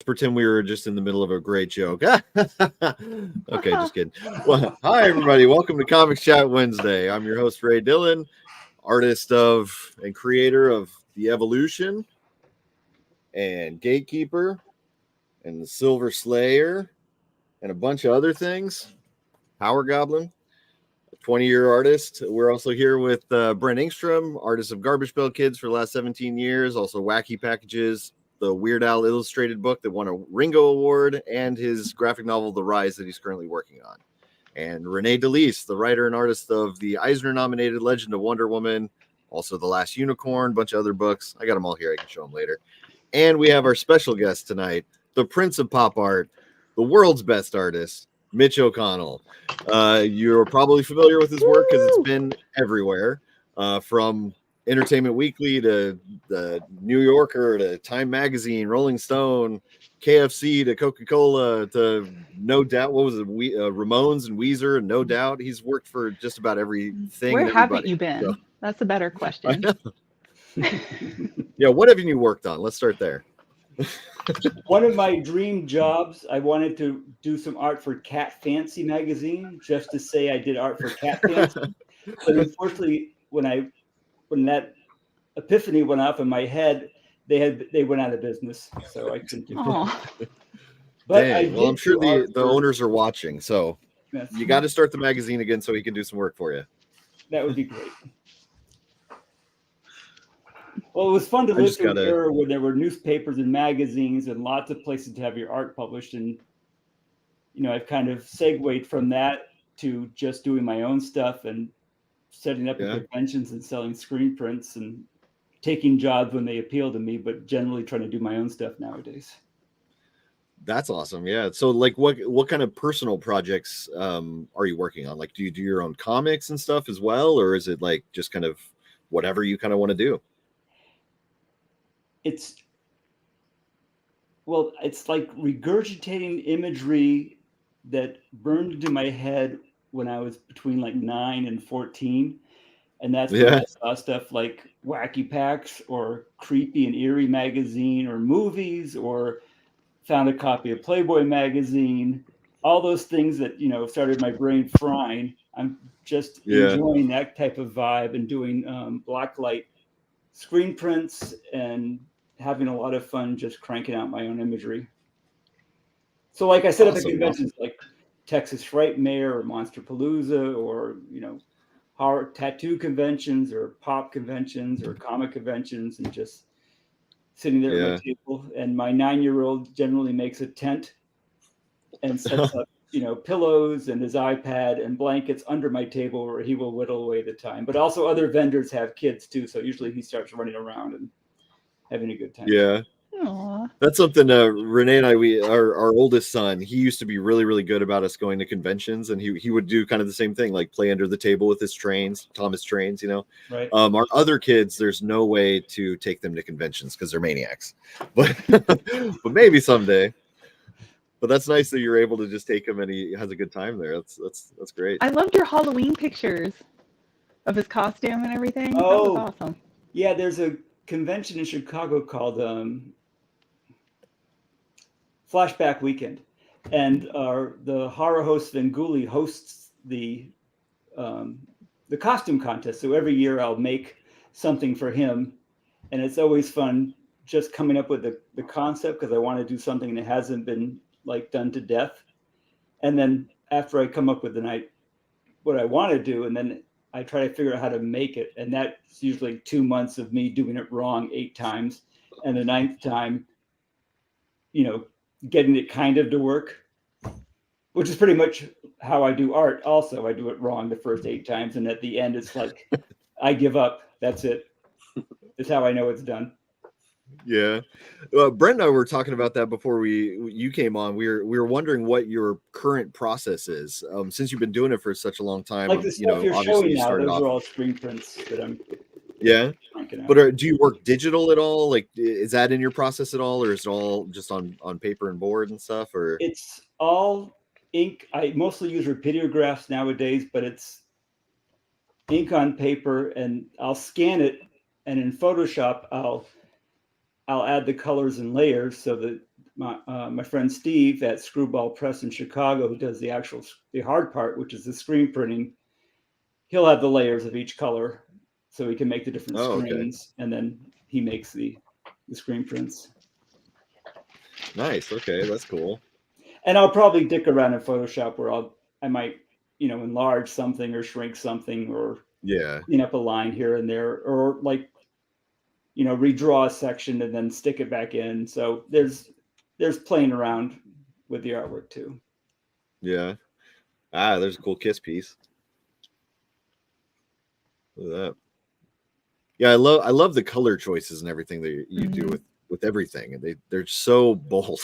Pretend we were just in the middle of a great joke. Okay, just kidding. Well, hi, everybody. Welcome to Comics Chat Wednesday. I'm your host, Ray Dillon, artist of and creator of The Evolution and Gatekeeper and the Silver Slayer and a bunch of other things. Power Goblin, a 20-year artist. We're also here with Brent ENGSTROM, artist of Garbage Pail Kids for the last 17 years, also Wacky Packages, the Weird Al illustrated book that won a Ringo Award, and his graphic novel, The Rise, that he's currently working on. And Renae DeLise, the writer and artist of the Eisner-nominated Legend of Wonder Woman, also The Last Unicorn, a bunch of other books. I got them all here. I can show them later. And we have our special guest tonight, the Prince of Pop Art, the world's best artist, Mitch O'Connell. You're probably familiar with his work because it's been everywhere, from Entertainment Weekly to the New Yorker to Time Magazine, Rolling Stone, KFC to Coca-Cola to No Doubt. What was it? Ramones and Weezer and No Doubt. He's worked for just about everything. Where and haven't everybody. you been? So, that's a better question. Yeah, what have you worked on? Let's start there. One of my dream jobs, I wanted to do some art for Cat Fancy magazine, just to say I did art for Cat Fancy. But unfortunately, when that epiphany went off in my head, they went out of business, so I couldn't do it. But dang. Well, I'm sure the owners are watching, so yes. You got to start the magazine again so he can do some work for you. That would be great. Well, it was fun to live through an era where there were newspapers and magazines and lots of places to have your art published. And, I've kind of segued from that to just doing my own stuff and setting up conventions and selling screen prints and taking jobs when they appeal to me, but generally trying to do my own stuff nowadays. That's awesome. Yeah. So like what kind of personal projects are you working on? Like, do you do your own comics and stuff as well? Or is it like just kind of whatever you kind of want to do? It's like regurgitating imagery that burned into my head when I was between like 9 and 14. And that's when I saw stuff like Wacky Packs or Creepy and Eerie magazine or movies, or found a copy of Playboy magazine, all those things that, started my brain frying. I'm just enjoying that type of vibe and doing blacklight screen prints and having a lot of fun just cranking out my own imagery. So like I set up at conventions like Texas Frightmare or Monsterpalooza or, horror tattoo conventions or pop conventions or comic conventions, and just sitting there at my table. And my 9-year-old generally makes a tent and sets up, pillows and his iPad and blankets under my table where he will whittle away the time. But also other vendors have kids too. So usually he starts running around and having a good time. Yeah. Aww. That's something Renae and our oldest son, he used to be really, really good about us going to conventions, and he would do kind of the same thing, like play under the table with his Thomas trains, Right. Our other kids, there's no way to take them to conventions because they're maniacs, but maybe someday. But that's nice that you're able to just take him and he has a good time there. That's great. I loved your Halloween pictures of his costume and everything. Oh, that was awesome. Yeah, there's a convention in Chicago called Flashback Weekend, and the horror host Venguli hosts the costume contest. So every year I'll make something for him, and it's always fun just coming up with the concept, because I want to do something that hasn't been like done to death. And then after I come up with what I want to do, and then I try to figure out how to make it. And that's usually 2 months of me doing it wrong 8 times. And the 9th time, getting it kind of to work, which is pretty much how I do art. Also, I do it wrong the first 8 times. And at the end, it's like, I give up. That's it. It's how I know it's done. Yeah. Brent and I were talking about that before you came on. We were wondering what your current process is, since you've been doing it for such a long time. Like the stuff you're showing now, those are all screen prints that I'm cranking out. But do you work digital at all? Like, is that in your process at all, or is it all just on paper and board and stuff? Or it's all ink. I mostly use repeatographs nowadays, but it's ink on paper, and I'll scan it, and in Photoshop I'll add the colors and layers so that my friend Steve at Screwball Press in Chicago, who does the hard part, which is the screen printing. He'll have the layers of each color, so he can make the different screens, and then he makes the screen prints. Nice. Okay, that's cool. And I'll probably dick around in Photoshop where I might, enlarge something or shrink something or clean up a line here and there, or like, redraw a section and then stick it back in. So there's playing around with the artwork too. Yeah. There's a cool Kiss piece. Look at that. Yeah, I love the color choices and everything that you do with everything, and they're so bold.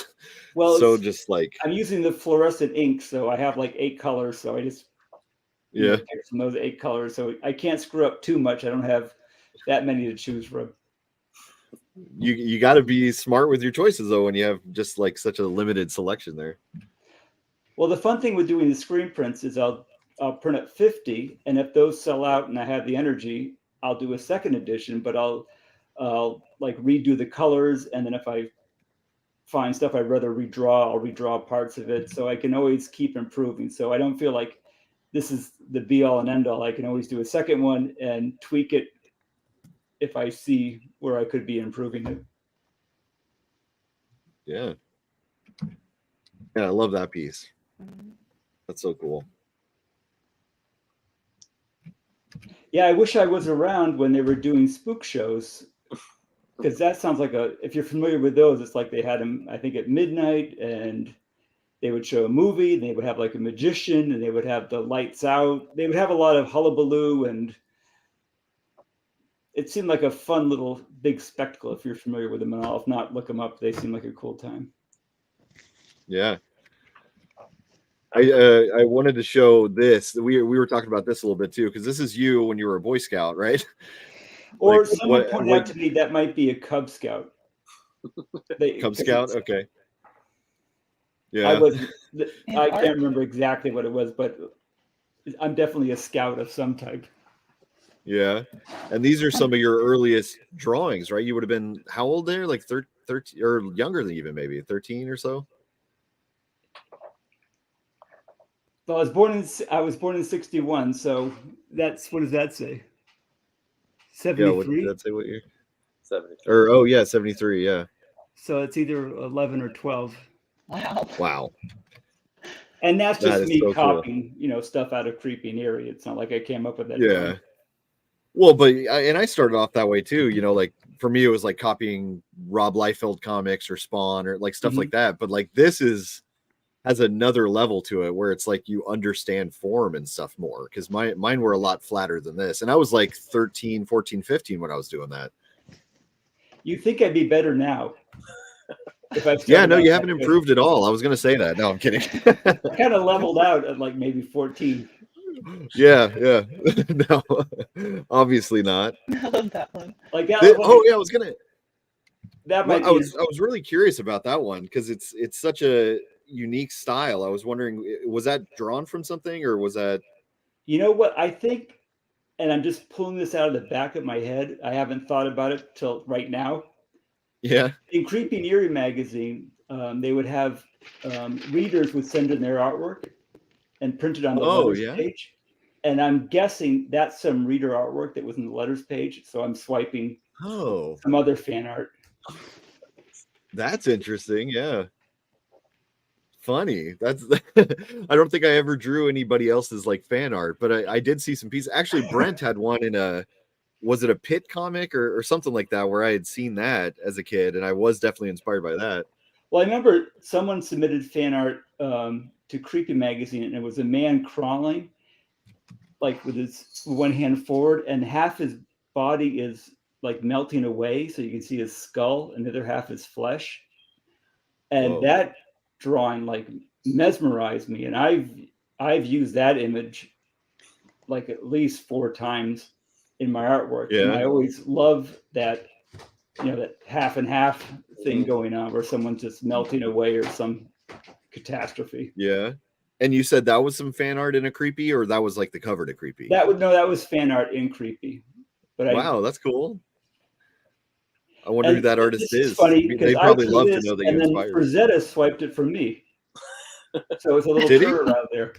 Well, so just like I'm using the fluorescent ink, so I have like 8 colors, so I just pick from those 8 colors, so I can't screw up too much. I don't have that many to choose from. You got to be smart with your choices though when you have just like such a limited selection there. Well, the fun thing with doing the screen prints is I'll print up 50, and if those sell out and I have the energy, I'll do a second edition, but I'll like redo the colors, and then if I find stuff I'd rather redraw, I'll redraw parts of it, so I can always keep improving. So I don't feel like this is the be all and end all. I can always do a second one and tweak it if I see where I could be improving it. Yeah, I love that piece. That's so cool. Yeah, I wish I was around when they were doing spook shows, because that sounds like if you're familiar with those, it's like they had them, I think, at midnight, and they would show a movie, and they would have like a magician, and they would have the lights out. They would have a lot of hullabaloo, and it seemed like a fun little big spectacle if you're familiar with them at all. If not, look them up. They seem like a cool time. Yeah. I wanted to show this. We were talking about this a little bit too, because this is you when you were a Boy Scout, right? Or like, someone pointed out to me that might be a Cub Scout. Cub Scout, okay. Yeah. I can't remember exactly what it was, but I'm definitely a scout of some type. Yeah. And these are some of your earliest drawings, right? You would have been how old there? Like 13 or younger than even maybe 13 or so? Well, I was born in 61, so that's, what does that say? 73? Yeah, what did that say? What year? 73. Or 73, yeah. So it's either 11 or 12. Wow. And that's just me copying, stuff out of Creepy and Eerie. It's not like I came up with that. Yeah. Well, but I started off that way too, like for me it was like copying Rob Liefeld comics or Spawn or like stuff like that, but like this has another level to it where it's like you understand form and stuff more, because mine were a lot flatter than this, and I was like 13, 14, 15 when I was doing that. You think I'd be better now? Yeah, no, you haven't improved at all. I was gonna say that. No, I'm kidding. I kind of leveled out at like maybe 14. Yeah. No, obviously not. I love that one. Like that. I was gonna. That might. I was really curious about that one because it's such a unique style. I was wondering, was that drawn from something or was that? You know what I think, and I'm just pulling this out of the back of my head. I haven't thought about it till right now. Yeah. In Creepy and Eerie magazine, they would have readers would send in their artwork and print it on the letters page. And I'm guessing that's some reader artwork that was in the letters page. So I'm swiping some other fan art. That's interesting. Yeah. Funny. That's I don't think I ever drew anybody else's like fan art, but I did see some pieces. Actually, Brent had one in was it a Pit comic or something like that, where I had seen that as a kid, and I was definitely inspired by that. Well, I remember someone submitted fan art to Creepy magazine, and it was a man crawling, like with his one hand forward, and half his body is like melting away, so you can see his skull, and the other half is flesh. And that drawing like mesmerized me, and I've used that image like at least 4 times in my artwork. Yeah. And I always love that, that half and half thing going on where someone's just melting away or some catastrophe. Yeah. And you said that was some fan art in a Creepy, or that was like the cover to Creepy? That was fan art in Creepy. But wow, that's cool. I wonder who that artist this is. funny because They I probably do love to this, know that and you then inspired. Rosetta swiped it from me. So it's a little Did he? turnaround there.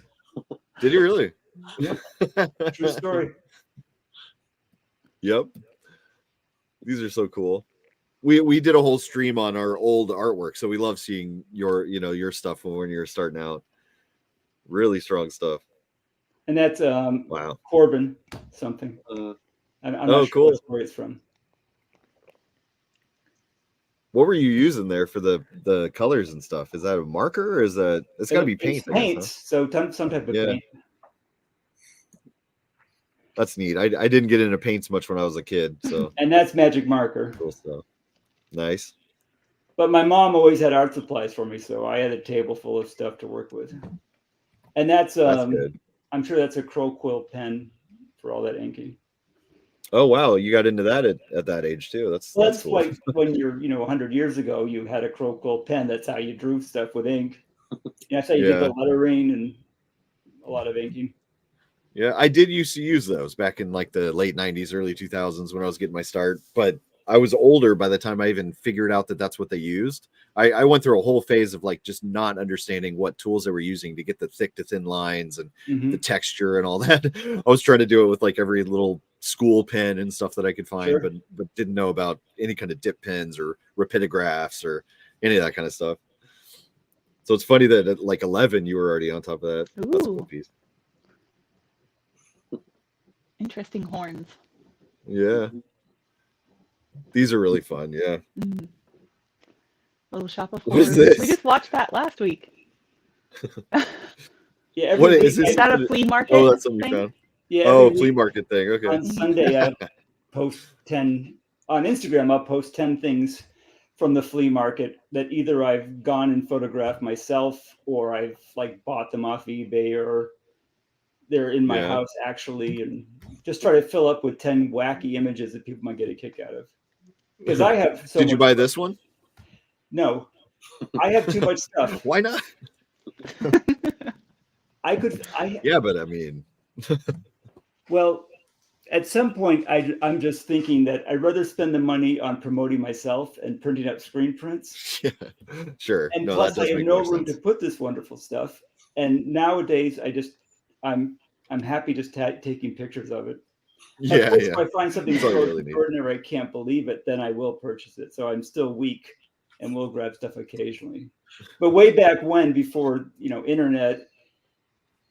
Did he really? Yep. True story. Yep. These are so cool. We did a whole stream on our old artwork, so we love seeing your stuff when you're starting out. Really strong stuff. And that's Wow. Corbin something. I'm not sure cool. what story it's from. What were you using there for the colors and stuff? Is that a marker or is that it's got to be paint? It's paints, so some type of paint. That's neat. I didn't get into paints much when I was a kid, so And that's magic marker. cool stuff. Nice. But my mom always had art supplies for me, so I had a table full of stuff to work with. And that's good. I'm sure that's a crow quill pen for all that inking. Oh wow, you got into that at that age too. That's cool. Like when you're 100 years ago, you had a crow quill pen. That's how you drew stuff with ink. That's how you did the lettering and a lot of inking. Yeah, I did used to use those back in like the late 90s, early 2000s when I was getting my start. But I was older by the time I even figured out that that's what they used. I went through a whole phase of like just not understanding what tools they were using to get the thick to thin lines and the texture and all that. I was trying to do it with like every little school pen and stuff that I could find, but didn't know about any kind of dip pens or rapidographs or any of that kind of stuff. So it's funny that at like 11 you were already on top of that. Ooh. That's a cool piece. Interesting horns. Yeah. These are really fun. Yeah. Mm. Little Shop of What is Horrors. this? We just watched that last week. Yeah. What is this? Is that a flea market? Oh, that's something thing? you found. Yeah. Flea market thing. Okay. On Sunday, I post 10 on Instagram. I'll post 10 things from the flea market that either I've gone and photographed myself, or I've like bought them off eBay, or they're in my house actually, and just try to fill up with 10 wacky images that people might get a kick out of. Because I have so Did you buy this one? No, I have too much stuff. Why not? Yeah, but I mean, well, at some point, I'm just thinking that I'd rather spend the money on promoting myself and printing up screen prints. Yeah, sure. And plus, I have no room to put this wonderful stuff. And nowadays, I'm happy just taking pictures of it. Yeah, If I find something so really extraordinary, I can't believe it, then I will purchase it. So I'm still weak and will grab stuff occasionally. But way back when, before internet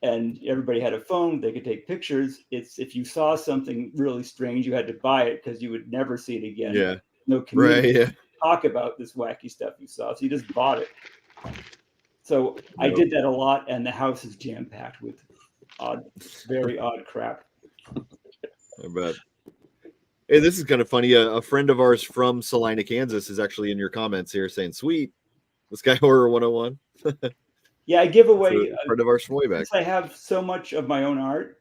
and everybody had a phone, they could take pictures. It's if you saw something really strange, you had to buy it because you would never see it again. Yeah. No community talk about this wacky stuff you saw. So you just bought it. So I did that a lot, and the house is jam-packed with very odd crap. I bet. Hey, this is kind of funny. A friend of ours from Salina, Kansas is actually in your comments here saying, sweet, this guy Horror 101. Yeah, I give away a friend of ours from way back. I have so much of my own art.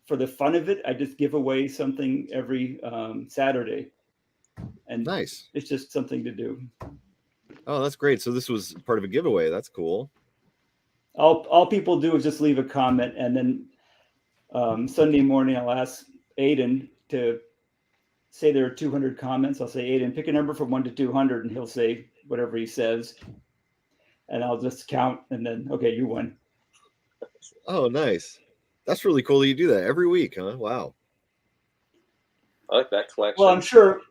For the fun of it, I just give away something every Saturday. And nice. It's just something to do. Oh, that's great. So this was part of a giveaway. That's cool. All people do is just leave a comment, and then Sunday morning I'll ask Aiden to say there are 200 comments. I'll say, Aiden, pick a number from 1 to 200, and he'll say whatever he says. And I'll just count, and then, okay, you won. Oh, nice. That's really cool that you do that every week, huh? Wow. I like that collection. Well, I'm sure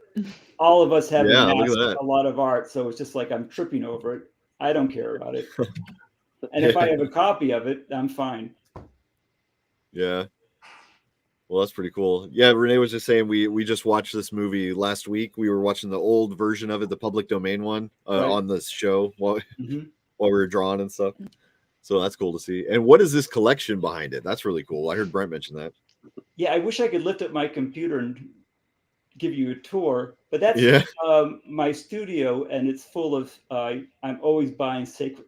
all of us have amassed a lot of art, so it's just like I'm tripping over it. I don't care about it. And if I have a copy of it, I'm fine. Yeah. Well, that's pretty cool. Yeah, Renae was just saying we just watched this movie last week. We were watching the old version of it, the public domain one, on this show while we were drawing and stuff. So that's cool to see. And what is this collection behind it? That's really cool. I heard Brent mention that. Yeah, I wish I could lift up my computer and give you a tour, but that's my studio, and it's full of I'm always buying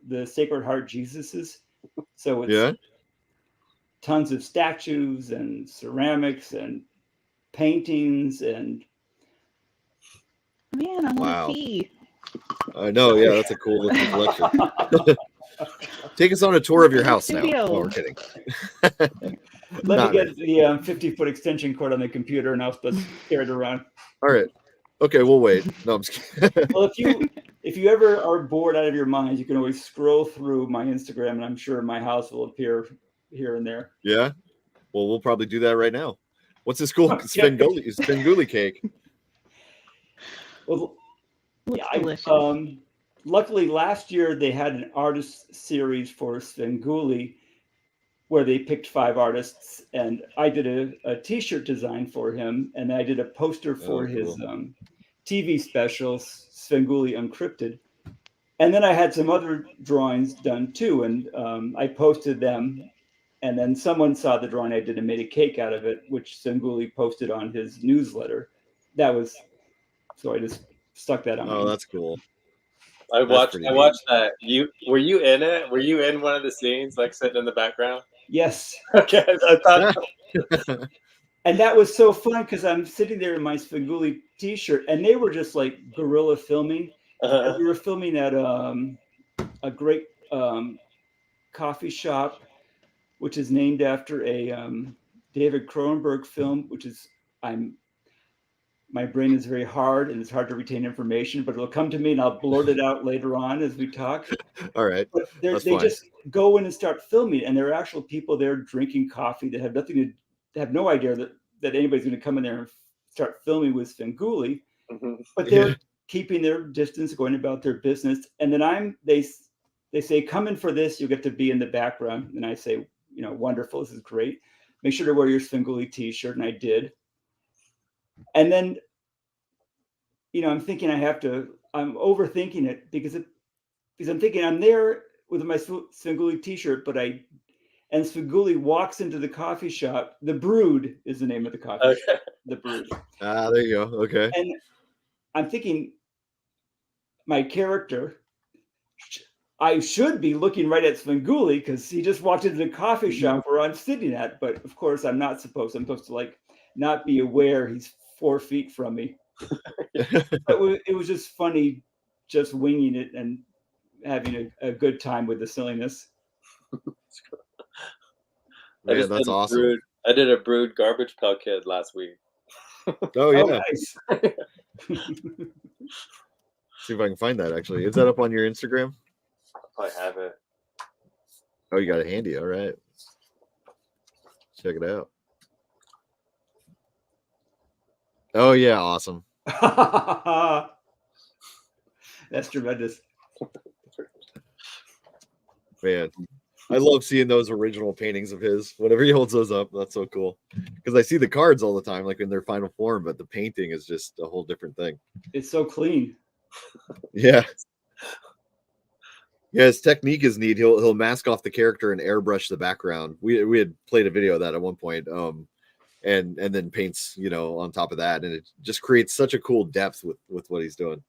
the Sacred Heart Jesuses. So it's tons of statues and ceramics and paintings and man, I want to see. I know, yeah, that's a cool looking collection. Take us on a tour of your house now. Oh, we're kidding. Let me get the 50-foot extension cord on the computer, and I'll just carry it around. All right. Okay, we'll wait. No, I'm just kidding. Well, if you ever are bored out of your minds, you can always scroll through my Instagram, and I'm sure my house will appear here and there. Yeah. Well, we'll probably do that right now. What's this cool Okay. Svengoolie cake? Well, Looks yeah, delicious. Luckily last year they had an artist series for Svengoolie where they picked 5 artists, and I did a T-shirt design for him, and I did a poster for his TV special, Svengoolie Uncrypted. And then I had some other drawings done too, and I posted them. And then someone saw the drawing I did and made a cake out of it, which Svengoolie posted on his newsletter. So I just stuck that on. Oh, that's cool. I watched pretty neat. that. Were you in it? Were you in one of the scenes, like sitting in the background? Yes. Okay, I thought. And that was so fun because I'm sitting there in my Svengoolie T-shirt, and they were just like guerrilla filming. And we were filming at a great coffee shop, which is named after a David Cronenberg film, which is my brain is very hard and it's hard to retain information, but it'll come to me and I'll blurt it out later on as we talk. All right. But they fine. just go in and start filming, and there are actual people there drinking coffee that have nothing to have no idea that anybody's going to come in there and start filming with Svengoolie, but they're keeping their distance, going about their business. And then they say, come in for this, you'll get to be in the background. And I say, wonderful, this is great. Make sure to wear your Svengoolie T-shirt, and I did. And then, I'm thinking I'm overthinking it because I'm thinking I'm there with my Svengoolie T-shirt, and Svengoolie walks into the coffee shop. The Brood is the name of the coffee shop. The Brood. Ah, there you go. Okay. And I'm thinking my character, I should be looking right at Svengoolie because he just walked into the coffee shop where I'm sitting at. But of course, I'm supposed to not be aware he's 4 feet from me. But it was just funny, just winging it and having a good time with the silliness. Man, that's awesome. I did a Brood Garbage Pail Kid last week. Oh yeah. Nice. See if I can find that. Actually, is that up on your Instagram? I have it. Oh, you got it handy. All right. Check it out. Oh yeah, awesome. That's tremendous. Man, I love seeing those original paintings of his. Whenever he holds those up, that's so cool. Because I see the cards all the time, like in their final form, but the painting is just a whole different thing. It's so clean. Yeah. Yeah, his technique is neat. He'll mask off the character and airbrush the background. We had played a video of that at one point. And then paints, on top of that, and it just creates such a cool depth with what he's doing.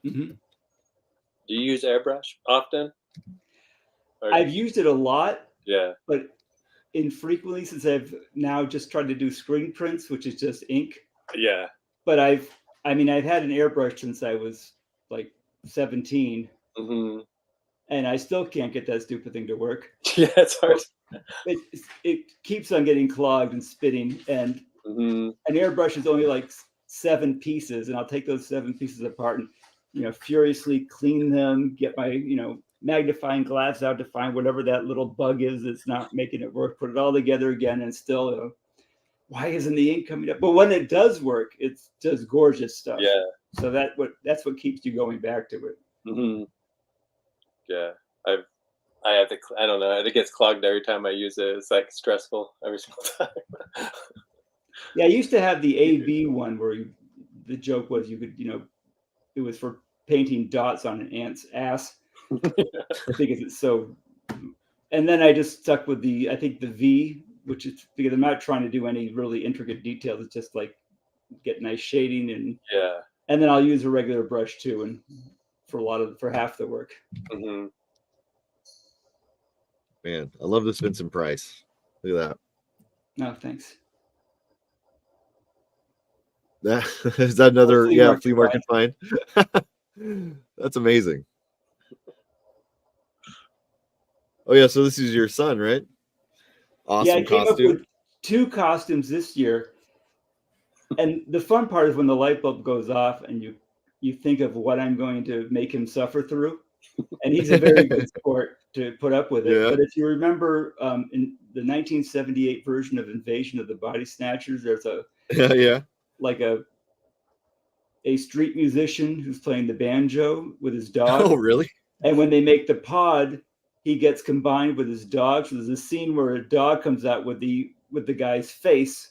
Mm-hmm. Do you use airbrush often? I've used it a lot. Yeah. But infrequently, since I've now just tried to do screen prints, which is just ink. Yeah. But I've had an airbrush since I was like 17. Mm-hmm. And I still can't get that stupid thing to work. Yeah, it's hard. It keeps on getting clogged and spitting, and an airbrush is only like 7 pieces, and I'll take those 7 pieces apart and furiously clean them, get my magnifying glass out to find whatever that little bug is that's not making it work, put it all together again, and still why isn't the ink coming up? But when it does work, it's just gorgeous stuff. Yeah. So that's what keeps you going back to it. Mm-hmm. Yeah, I have to. I don't know. It gets clogged every time I use it. It's like stressful every single time. Yeah, I used to have the AB one where the joke was you could, it was for painting dots on an ant's ass because it's so. And then I just stuck with the V, which is because I'm not trying to do any really intricate details. It's just like get nice shading and yeah. And then I'll use a regular brush too, and for half the work. Mm-hmm. Man, I love this Vincent Price. Look at that. No, thanks. Is that another flea market find? That's amazing. Oh yeah, so this is your son, right? Awesome I came costume. up with 2 costumes this year. And the fun part is when the light bulb goes off and you think of what I'm going to make him suffer through. And he's a very good sport to put up with it. Yeah. But if you remember in the 1978 version of Invasion of the Body Snatchers, there's like a street musician who's playing the banjo with his dog. Oh, really? And when they make the pod, he gets combined with his dog. So there's a scene where a dog comes out with the guy's face.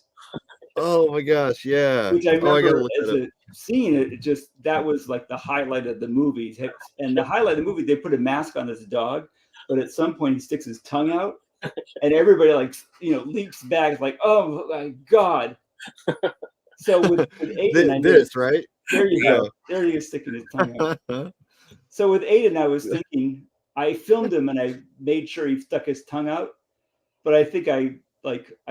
Oh my gosh, yeah. Which I remember as a scene. It just, that was like the highlight of the movie. And the highlight of the movie, they put a mask on this dog, but at some point he sticks his tongue out, and everybody leaps back like, oh my god. So with Aiden, this right there you go. There he is sticking his tongue out. So with Aiden, I was thinking, I filmed him and I made sure he stuck his tongue out, but I think I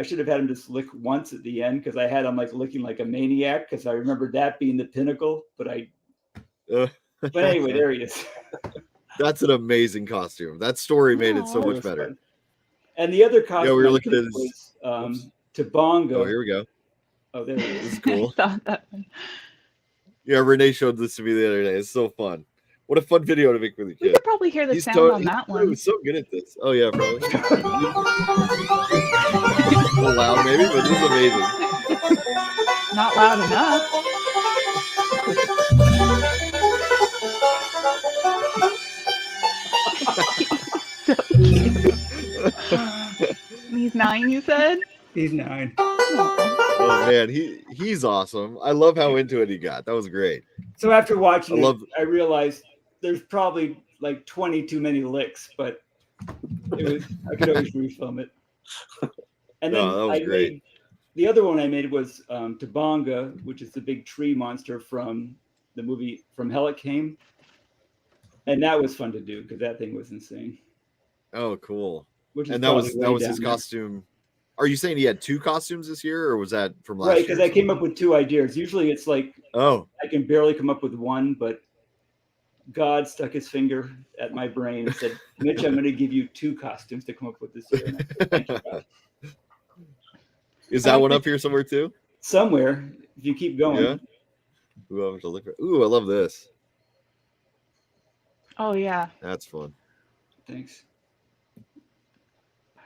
should have had him just lick once at the end, because I had him licking like a maniac, because I remember that being the pinnacle. But anyway, there he is. That's an amazing costume. That story made it so much better. Fun. And the other costume we were looking at was Tabonga. Oh, here we go. Oh, there it is. This is cool. That one. Yeah, Renae showed this to me the other day. It's so fun. What a fun video to make with your We kid. could probably hear the sound on that one. He's so good at this. Oh yeah, probably. A little loud maybe, but this is amazing. Not loud enough. So cute. He's 9, you said? He's 9. Oh man, he's awesome. I love how into it he got. That was great. So after watching I realized there's probably like 20 too many licks, but I could always refilm it. And then that was great. The other one I made was Tabonga, which is the big tree monster from the movie From Hell It Came. And that was fun to do because that thing was insane. Oh, cool. And that was his costume. Are you saying he had 2 costumes this year, or was that from last year? Right, because I came up with 2 ideas. Usually it's like, I can barely come up with one, but God stuck his finger at my brain and said, Mitch, I'm going to give you 2 costumes to come up with this year. And I said, thank you, God. Is that one up here somewhere too? Somewhere, if you keep going. Yeah. Ooh, I have to look for. Ooh, I love this. Oh yeah. That's fun. Thanks.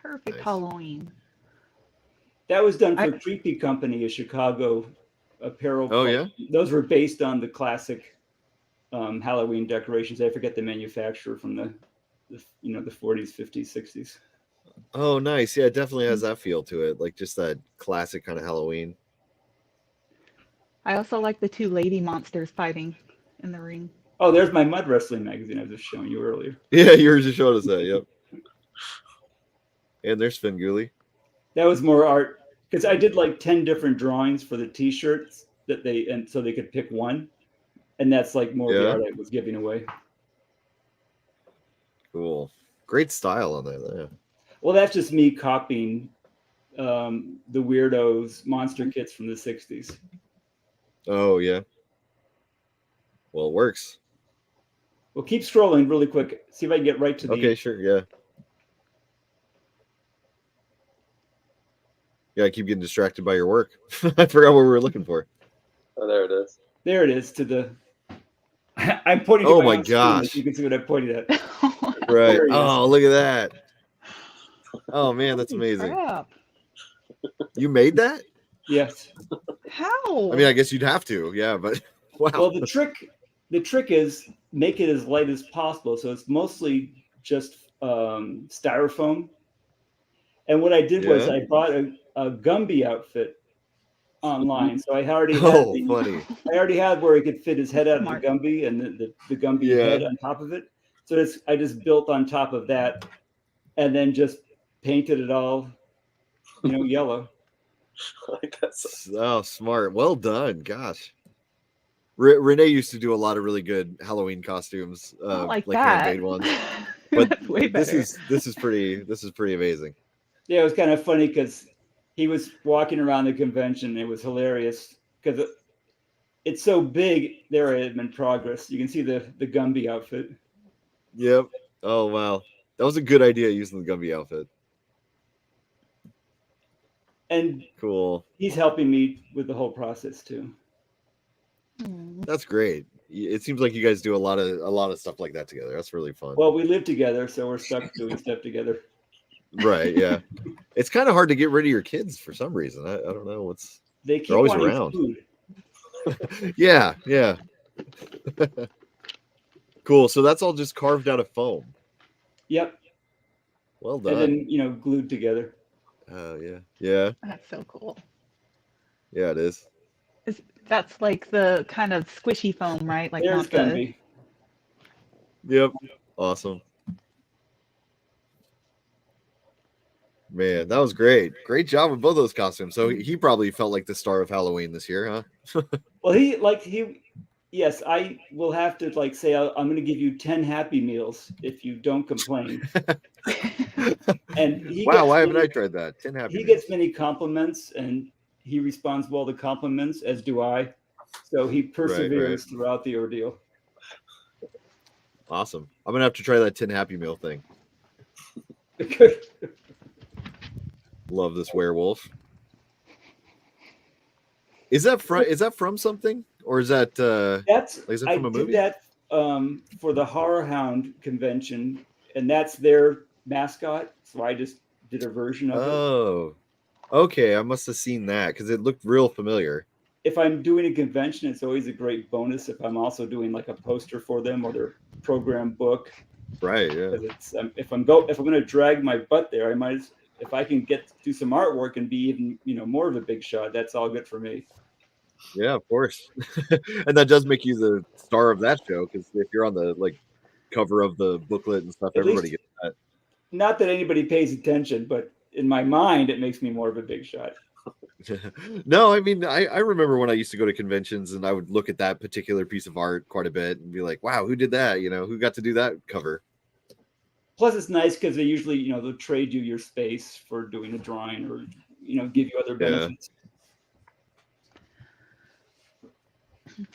Perfect Halloween. That was done for Creepy Company, a Chicago apparel. Oh yeah. Those were based on the classic Halloween decorations. I forget the manufacturer from the 40s, 50s, 60s. Oh, nice. Yeah, it definitely has that feel to it, like just that classic kind of Halloween. I also like the 2 lady monsters fighting in the ring. Oh, there's my mud wrestling magazine I was just showing you earlier. Yeah, you were just showing us that. Yep. And there's Svengoolie. That was more art because I did like 10 different drawings for the T-shirts so they could pick one, and that's like more of the art I was giving away. Cool, great style on that. Yeah. Well, that's just me copying the Weirdos monster kits from the 60s. Oh yeah. Well, it works. Well, keep scrolling really quick. See if I can get right to the. Okay, sure. Yeah. Yeah, I keep getting distracted by your work. I forgot what we were looking for. Oh, there it is. There it is to the. I'm pointing. Oh my gosh! So you can see what I pointed at. Right. Oh, look at that. Oh man, that's amazing. Crap. You made that? Yes. How? I mean, I guess you'd have to. Yeah, but wow. Well, the trick is make it as light as possible. So it's mostly just styrofoam. And what I did was I bought a Gumby outfit online. So I already had funny. I already had where he could fit his head out of the Gumby and the Gumby head on top of it. So I just built on top of that and then just painted it all, yellow. Like that's so smart. Well done. Gosh. Renae used to do a lot of really good Halloween costumes, like handmade ones. But way better. this is pretty amazing. Yeah, it was kind of funny because he was walking around the convention. It was hilarious because it's so big. There I am in progress. You can see the Gumby outfit. Yep. Oh wow, that was a good idea using the Gumby outfit. And Cool. he's helping me with the whole process too. That's great. It seems like you guys do a lot of stuff like that together. That's really fun. Well, we live together, so we're stuck doing stuff together. Right, yeah. It's kind of hard to get rid of your kids for some reason. I don't know what's. They keep They're always wanting around. food. Yeah. Cool. So that's all just carved out of foam. Yep. Well done. And then, glued together. Oh, yeah. That's so cool. Yeah, it is. That's like the kind of squishy foam, right? Like There's not gonna the. be. Yep. Awesome. Man, that was great. Great job with both those costumes. So he probably felt like the star of Halloween this year, huh? Well, yes, I will have to say I'm going to give you 10 Happy Meals if you don't complain. And wow, why haven't I tried that? 10 Happy He Meals. gets many compliments, and he responds well to compliments, as do I. So he perseveres throughout the ordeal. Awesome. I'm gonna have to try that 10 Happy Meal thing. Love this werewolf. Is that from something, or is that is it from a movie? I did that for the Horror Hound convention, and that's their mascot. So I just did a version of it. Oh, okay. I must have seen that because it looked real familiar. If I'm doing a convention, it's always a great bonus if I'm also doing like a poster for them or their program book. Right. Yeah. It's, if I'm going to drag my butt there, I might. If I can do some artwork and be even more of a big shot, that's all good for me. Yeah, of course. And that does make you the star of that show, because if you're on the cover of the booklet and stuff, everybody gets that. Not that anybody pays attention, but in my mind, it makes me more of a big shot. No, I mean, I remember when I used to go to conventions and I would look at that particular piece of art quite a bit and be like, wow, who did that? Who got to do that cover? Plus, it's nice because they usually, they'll trade you your space for doing a drawing or, give you other benefits.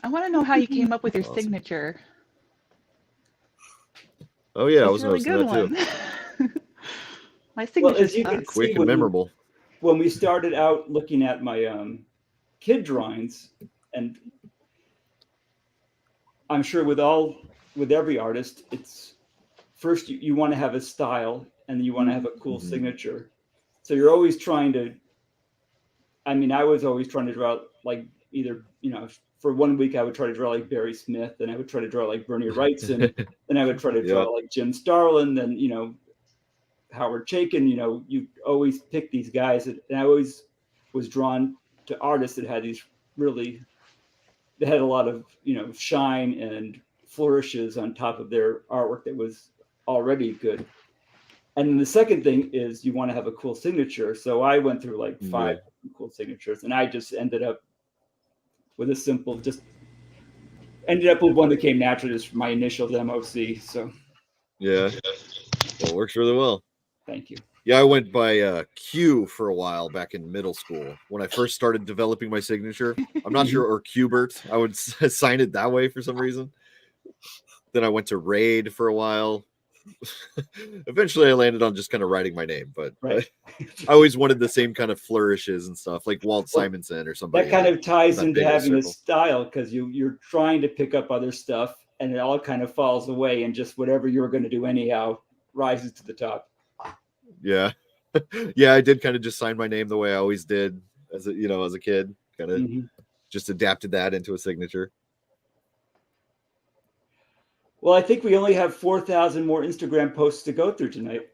I want to know how you came up with your signature. Oh yeah, That's I was a really good noticing one. that too. My signature as you can quick see, and memorable. When we started out looking at my kid drawings, and I'm sure with every artist, it's first you want to have a style and you want to have a cool signature. So you're always trying to. I mean, I was always trying to draw either for 1 week I would try to draw like Barry Smith, and I would try to draw like Bernie Wrightson, then I would try to draw like Jim Starlin, then Howard Chaykin. You always pick these guys, and I always was drawn to artists that had they had a lot of shine and flourishes on top of their artwork that was already good. And then the second thing is you want to have a cool signature. So I went through like 5 cool signatures, and I just ended up with ended up with one that came naturally, just my initials, MOC. So yeah, well, it works really well. Thank you. Yeah, I went by Q for a while back in middle school when I first started developing my signature. I'm not sure, or Qbert. I would sign it that way for some reason. Then I went to Raid for a while. Eventually, I landed on just kind of writing my name, but I always wanted the same kind of flourishes and stuff, like Walt Simonson or somebody. That kind of ties into having a style, because you're trying to pick up other stuff, and it all kind of falls away, and just whatever you were going to do anyhow rises to the top. Yeah, yeah, I did kind of just sign my name the way I always did as a kid. Kind of just adapted that into a signature. Well, I think we only have 4,000 more Instagram posts to go through tonight.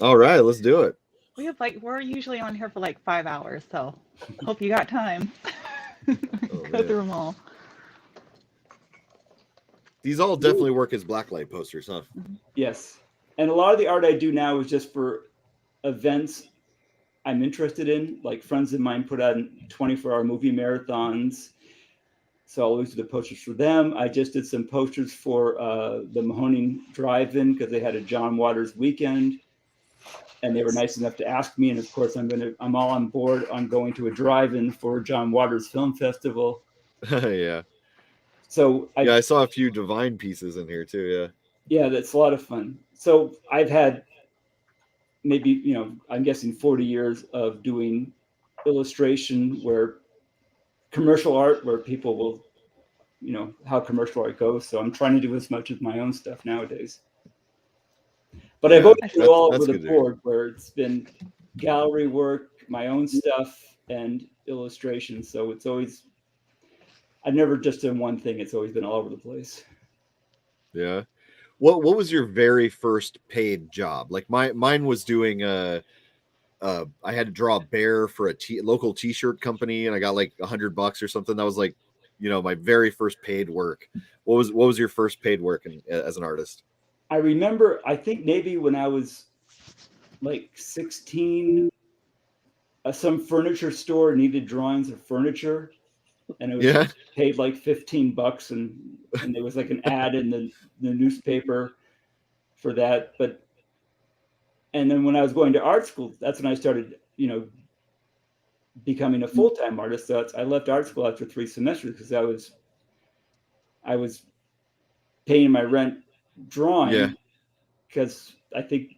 All right, let's do it. We're usually on here for 5 hours, so hope you got time. Go through them all. These all definitely work as blacklight posters, huh? Yes. And a lot of the art I do now is just for events I'm interested in. Like friends of mine put on 24-hour movie marathons. So I'll always do the posters for them. I just did some posters for the Mahoning Drive-In because they had a John Waters weekend, and they were nice enough to ask me. And of course, I'm all on board on going to a drive-in for John Waters Film Festival. Yeah. So I saw a few Divine pieces in here too. Yeah. Yeah, that's a lot of fun. So I've had maybe, I'm guessing 40 years of doing illustration, where commercial art, where people will, how commercial art goes. So I'm trying to do as much of my own stuff nowadays. But I've always been all over the board, where it's been gallery work, my own stuff, and illustration. So it's always, I've never just done one thing. It's always been all over the place. Yeah. What was your very first paid job? Like mine was doing I had to draw a bear for a local t-shirt company, and I got like $100 or something. That was like, my very first paid work. What was your first paid work as an artist? I remember, I think maybe when I was like 16, some furniture store needed drawings of furniture, and it was paid like $15, and there was like an ad in the newspaper for that. And then when I was going to art school, that's when I started, becoming a full-time artist. So I left art school after 3 semesters because I was paying my rent drawing, because I think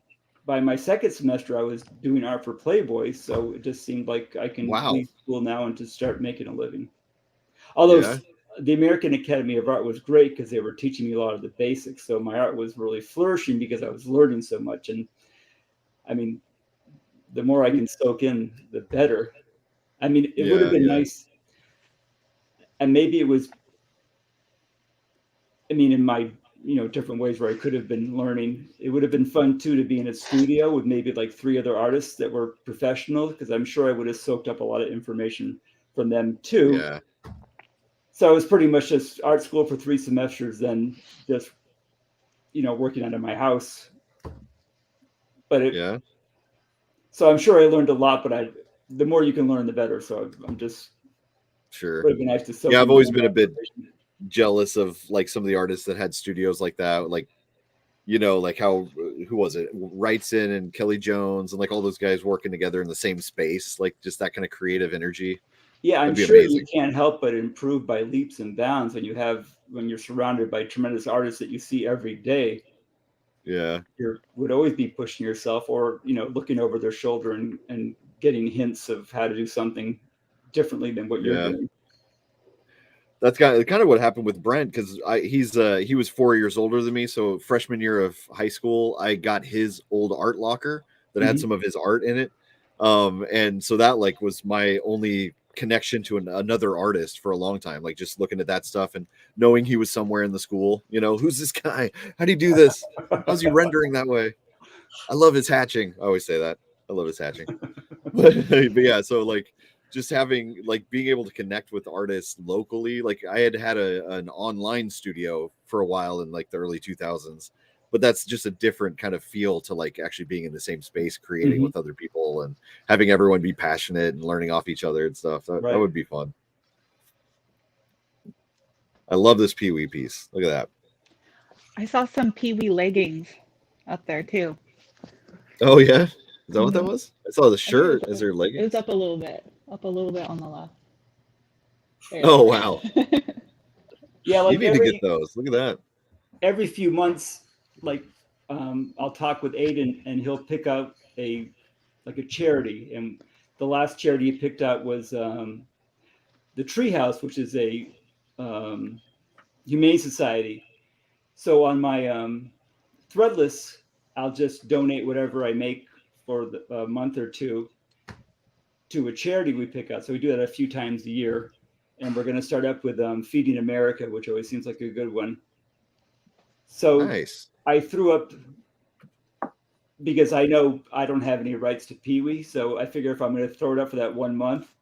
by my second semester I was doing art for Playboy. So it just seemed like I can leave school now and just start making a living. Although the American Academy of Art was great because they were teaching me a lot of the basics. So my art was really flourishing because I was learning so much. And I mean, the more I can soak in, the better. I mean, it would have been nice. And maybe it was, in my, different ways where I could have been learning. It would have been fun too to be in a studio with maybe like 3 other artists that were professional, because I'm sure I would have soaked up a lot of information from them too. Yeah. So it was pretty much just art school for 3 semesters, then just, working out of my house. But so I'm sure I learned a lot, but the more you can learn, the better. So I'm just sure. It would have been nice to soak I've always been a bit jealous of like some of the artists that had studios like that, like like how, who was it, Wrightson and Kelly Jones and like all those guys working together in the same space, like just that kind of creative energy. Yeah, I'm sure amazing. You can't help but improve by leaps and bounds when you're surrounded by tremendous artists that you see every day. Yeah, you would always be pushing yourself, or looking over their shoulder and getting hints of how to do something differently than what you're doing. That's kind of what happened with Brent, because he was 4 years older than me. So freshman year of high school, I got his old art locker that had some of his art in it, and so that like was my only connection to another artist for a long time. Like just looking at that stuff and knowing he was somewhere in the school. Who's this guy? How do you do this? How's he rendering that way? I love his hatching. I always say that. I love his hatching. but yeah, so like just having like being able to connect with artists locally. Like I had an online studio for a while in like the early 2000s, but that's just a different kind of feel to like actually being in the same space, creating with other people and having everyone be passionate and learning off each other and stuff. That would be fun. I love this Pee Wee piece. Look at that. I saw some Pee Wee leggings up there too. Oh yeah, is that what that was? I saw the shirt. Is there leggings? It was up a little bit on the left. There. Oh wow. Yeah, like you need to get those. Look at that. Every few months, like I'll talk with Aiden and he'll pick out a charity, and the last charity he picked out was the Treehouse, which is a humane society. So on my Threadless, I'll just donate whatever I make for a month or two to a charity we pick out. So we do that a few times a year, and we're going to start up with Feeding America, which always seems like a good one. So nice. I threw up because I know I don't have any rights to Pee Wee, so I figure if I'm going to throw it up for that 1 month,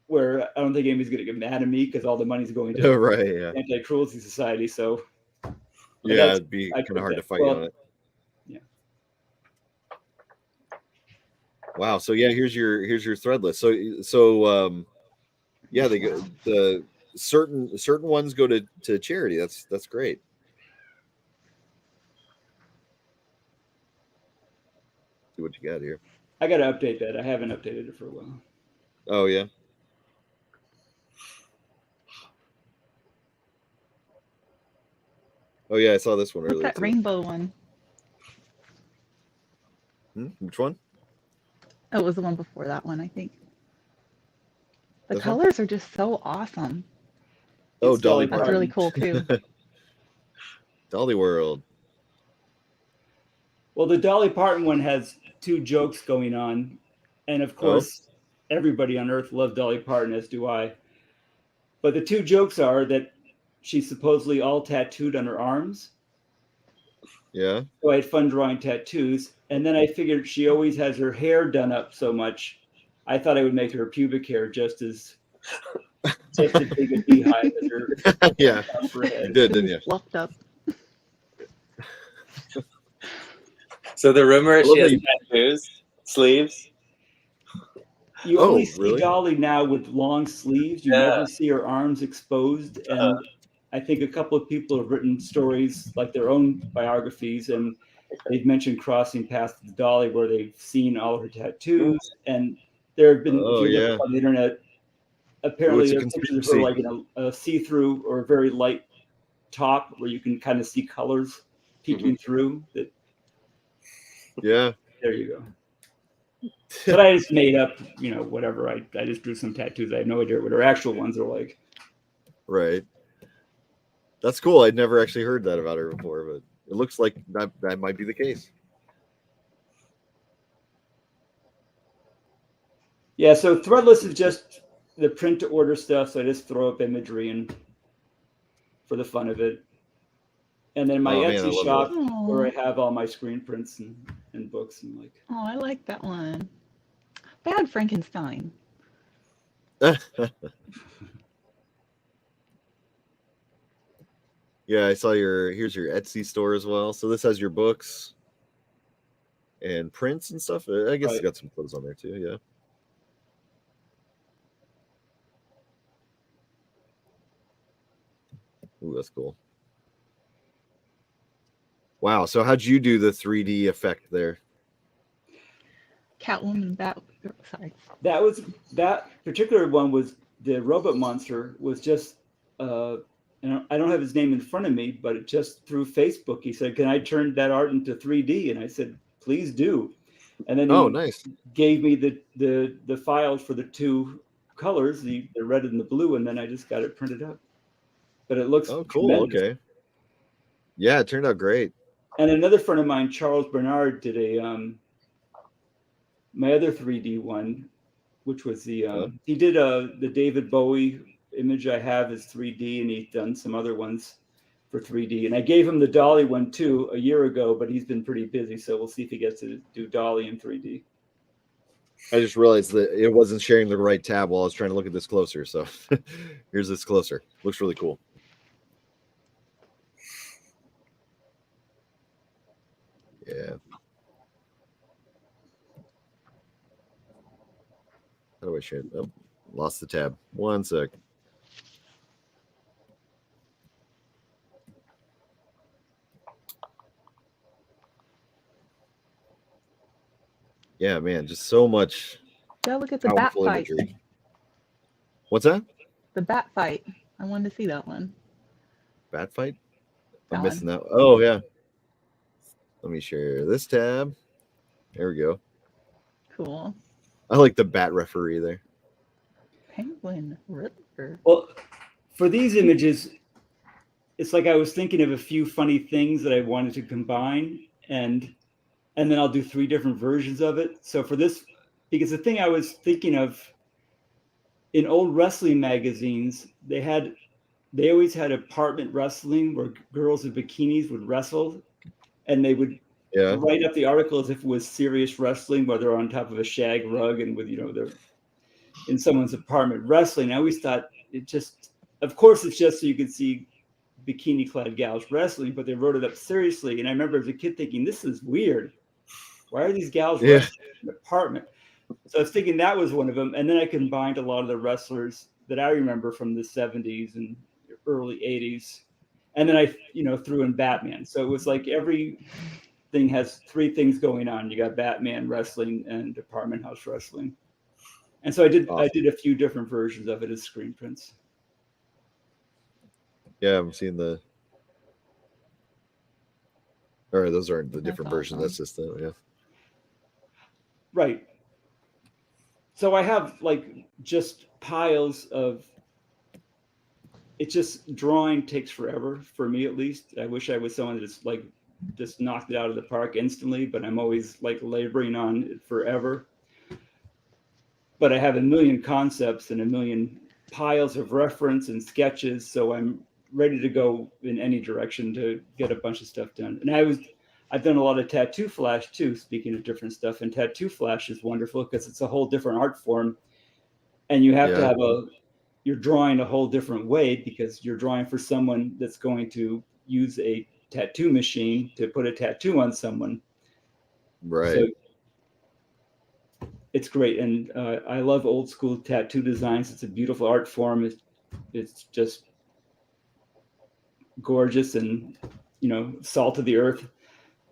where I don't think anybody's going to get mad at me because all the money's going to Anti-Cruelty Society. So yeah, it'd be kind of hard to fight on it. Yeah. Wow. So yeah, here's your Threadless. So yeah, they go, the certain ones go to charity. That's great. See what you got here. I got to update that. I haven't updated it for a while. Oh yeah. Oh yeah, I saw this one earlier. What's that rainbow one? Which one? Oh, it was the one before that one, I think. The This one? colors are just so awesome. Oh, It's Dolly Dolly That's really Parton. cool too. Dolly World. Well, the Dolly Parton one has two jokes going on. And of course, everybody on earth loved Dolly Parton, as do I. But the two jokes are that she's supposedly all tattooed on her arms. Yeah. So I had fun drawing tattoos. And then I figured she always has her hair done up so much. I thought I would make her pubic hair just as big a beehive as her Yeah. top of her head. You did, didn't you? Fluffed up. So the rumor is I love she has how you- tattoos, sleeves. You Oh, only see really? Dolly now with long sleeves. You Yeah. never see her arms exposed. And I think a couple of people have written stories, like their own biographies, and they've mentioned crossing paths with Dolly where they've seen all her tattoos. And there have been, if Oh, you look yeah. up on the internet, Ooh, apparently it's a there are pictures of her conspiracy. like in a see-through or a very light top where you can kind of see colors peeking through. That Yeah. there you go. But I just made up, whatever. I just drew some tattoos. I have no idea what her actual ones are like. Right. That's cool. I'd never actually heard that about her before, but it looks like that might be the case. Yeah, so Threadless is just the print to order stuff. So I just throw up imagery and for the fun of it. And then my Oh, man, I Etsy love shop that. where I have all my screen prints and books and like. Oh, I like that one. Bad Frankenstein. Yeah, I saw here's your Etsy store as well. So this has your books and prints and stuff. I guess it's Right. got some clothes on there too. Yeah. Ooh, that's cool. Wow. So how'd you do the 3D effect there? Catwoman, sorry. That particular one was the robot monster was just and I don't have his name in front of me, but it just through Facebook he said, "Can I turn that art into 3D?" And I said, "Please do." And then Oh, he nice. gave me the files for the two colors, the red and the blue, and then I just got it printed up. But it looks Oh, cool. tremendous. Okay. Yeah, it turned out great. And another friend of mine, Charles Bernard, did my other 3D one, which was he did the David Bowie image I have is 3D, and he's done some other ones for 3D. And I gave him the Dolly one too a year ago, but he's been pretty busy, so we'll see if he gets to do Dolly in 3D. I just realized that it wasn't sharing the right tab while I was trying to look at this closer. So here's this closer. Looks really cool. Yeah. How do I share it? Oh, lost the tab. One sec. Yeah, man, just so much Go look at the bat powerful fight. imagery. What's that? The bat fight. I wanted to see that one. Bat fight? I'm That missing one. that. Oh, yeah. Let me share this tab. There we go. Cool. I like the bat referee there. Penguin Riddler. Well, for these images, it's like I was thinking of a few funny things that I wanted to combine, and then I'll do 3 different versions of it. So for this, because the thing I was thinking of in old wrestling magazines, they always had apartment wrestling where girls in bikinis would wrestle, and they would write up the article as if it was serious wrestling, where they're on top of a shag rug and with they're in someone's apartment wrestling. I always thought of course it's just so you can see bikini clad gals wrestling, but they wrote it up seriously. And I remember as a kid thinking, this is weird. Why are these gals wrestling in an apartment? So I was thinking that was one of them. And then I combined a lot of the wrestlers that I remember from the 70s and early 80s. And then I, threw in Batman. So it was like every thing has 3 things going on. You got Batman wrestling and apartment house wrestling. And so I did a few different versions of it as screen prints. Yeah, I'm seeing those aren't the different versions. Awesome. That's just the Right. So I have like just piles of. It's just drawing takes forever for me, at least. I wish I was someone that's like just knocked it out of the park instantly, but I'm always like laboring on it forever. But I have a million concepts and a million piles of reference and sketches, so I'm ready to go in any direction to get a bunch of stuff done. And I've done a lot of tattoo flash too, speaking of different stuff, and tattoo flash is wonderful because it's a whole different art form, and you have to have you're drawing a whole different way because you're drawing for someone that's going to use a tattoo machine to put a tattoo on someone. Right. So it's great. And I love old school tattoo designs. It's a beautiful art form. It's just gorgeous and, salt of the earth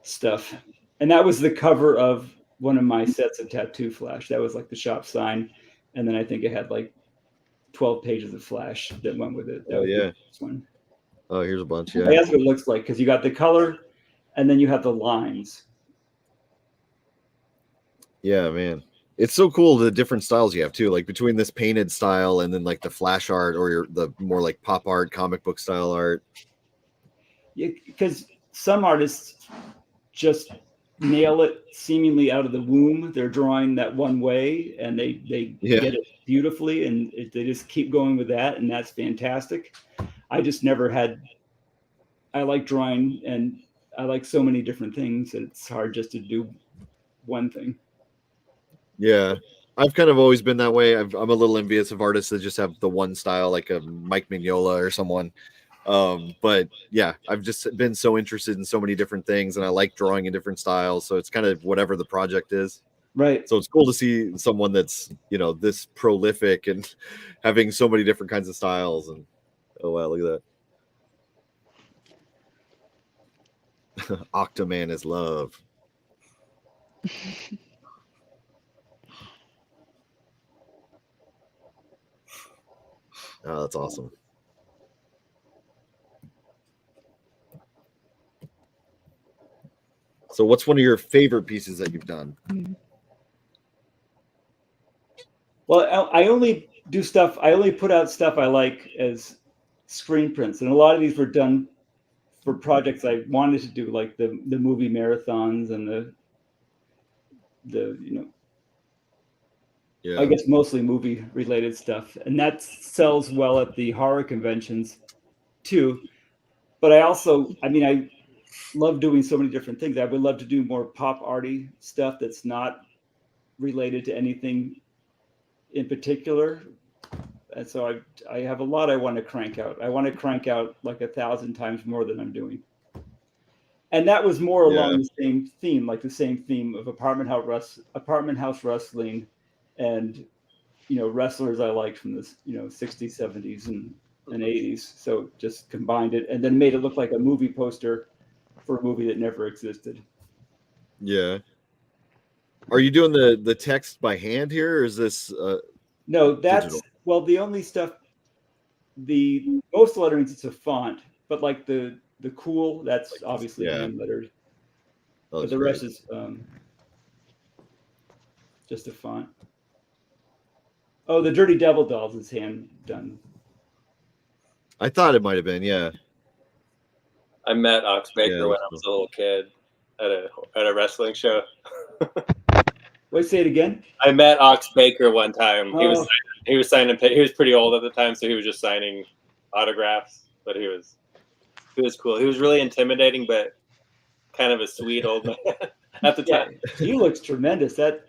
stuff. And that was the cover of one of my sets of tattoo flash. That was like the shop sign. And then I think it had like 12 pages of flash that went with it. That yeah. This one. Oh, here's a bunch. Yeah. That's what it looks like because you got the color and then you have the lines. Yeah, man. It's so cool the different styles you have too, like between this painted style and then like the flash art or the more like pop art, comic book style art. Yeah, because some artists just nail it seemingly out of the womb. They're drawing that one way and they get it beautifully and they just keep going with that, and that's fantastic. I just never had. I like drawing and I like so many different things that it's hard just to do one thing. Yeah, I've kind of always been that way. I'm a little envious of artists that just have the one style, like a Mike Mignola or someone. But yeah, I've just been so interested in so many different things, and I like drawing in different styles. So it's kind of whatever the project is. Right. So it's cool to see someone that's, this prolific and having so many different kinds of styles. And oh wow, look at that. Octoman is love. Oh, that's awesome. So what's one of your favorite pieces that you've done? Well, I only put out stuff I like as screen prints. And a lot of these were done for projects I wanted to do, like the movie marathons and I guess mostly movie related stuff. And that sells well at the horror conventions too. But I love doing so many different things. I would love to do more pop arty stuff that's not related to anything in particular. And so I have a lot I want to crank out. I want to crank out like 1,000 times more than I'm doing. And that was more along the same theme, like the same theme of apartment house wrestling and, wrestlers I liked from the, 60s, 70s and 80s. So just combined it and then made it look like a movie poster for a movie that never existed. Yeah. Are you doing the text by hand here, or is this no, that's digital? Well, the only stuff, the most letterings, it's a font, but like the cool, that's like, obviously hand lettered. But the rest is just a font. Oh, the Dirty Devil Dolls is hand done. I thought it might have been, yeah. I met Ox Baker when I was a little kid at a wrestling show. Wait, say it again. I met Ox Baker one time. Oh. He was signing. He was pretty old at the time, so he was just signing autographs. But he was cool. He was really intimidating, but kind of a sweet old man at the time. He looks tremendous. That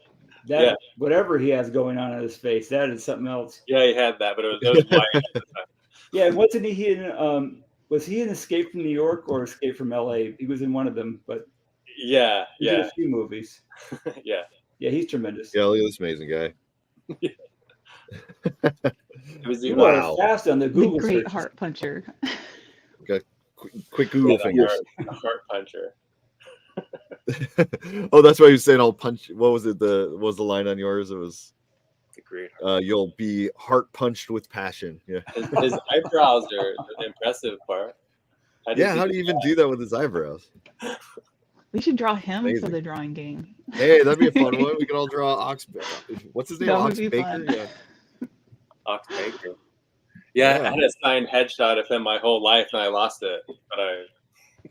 whatever he has going on his face, that is something else. Yeah, he had that, but it was white at the time. Yeah, and wasn't he in? Was he in Escape from New York or Escape from L.A.? He was in one of them, but he did a few movies. Yeah, he's tremendous. Yeah, look at this amazing guy. You are fast on the Google. The great heart puncher. Okay, quick Google fingers. Heart puncher. Oh, that's why you saying I'll punch. What was it? What was the line on yours? It was the great. You'll be heart punched with passion. Yeah. His eyebrows are the impressive part. How do you even do that with his eyebrows? We should draw him for Amazing. the drawing game. Hey, that'd be a fun one. We could all draw Ox. What's his name? That would Ox be Baker. fun. Yeah. Ox Baker. Yeah, I had a signed headshot of him my whole life, and I lost it. But I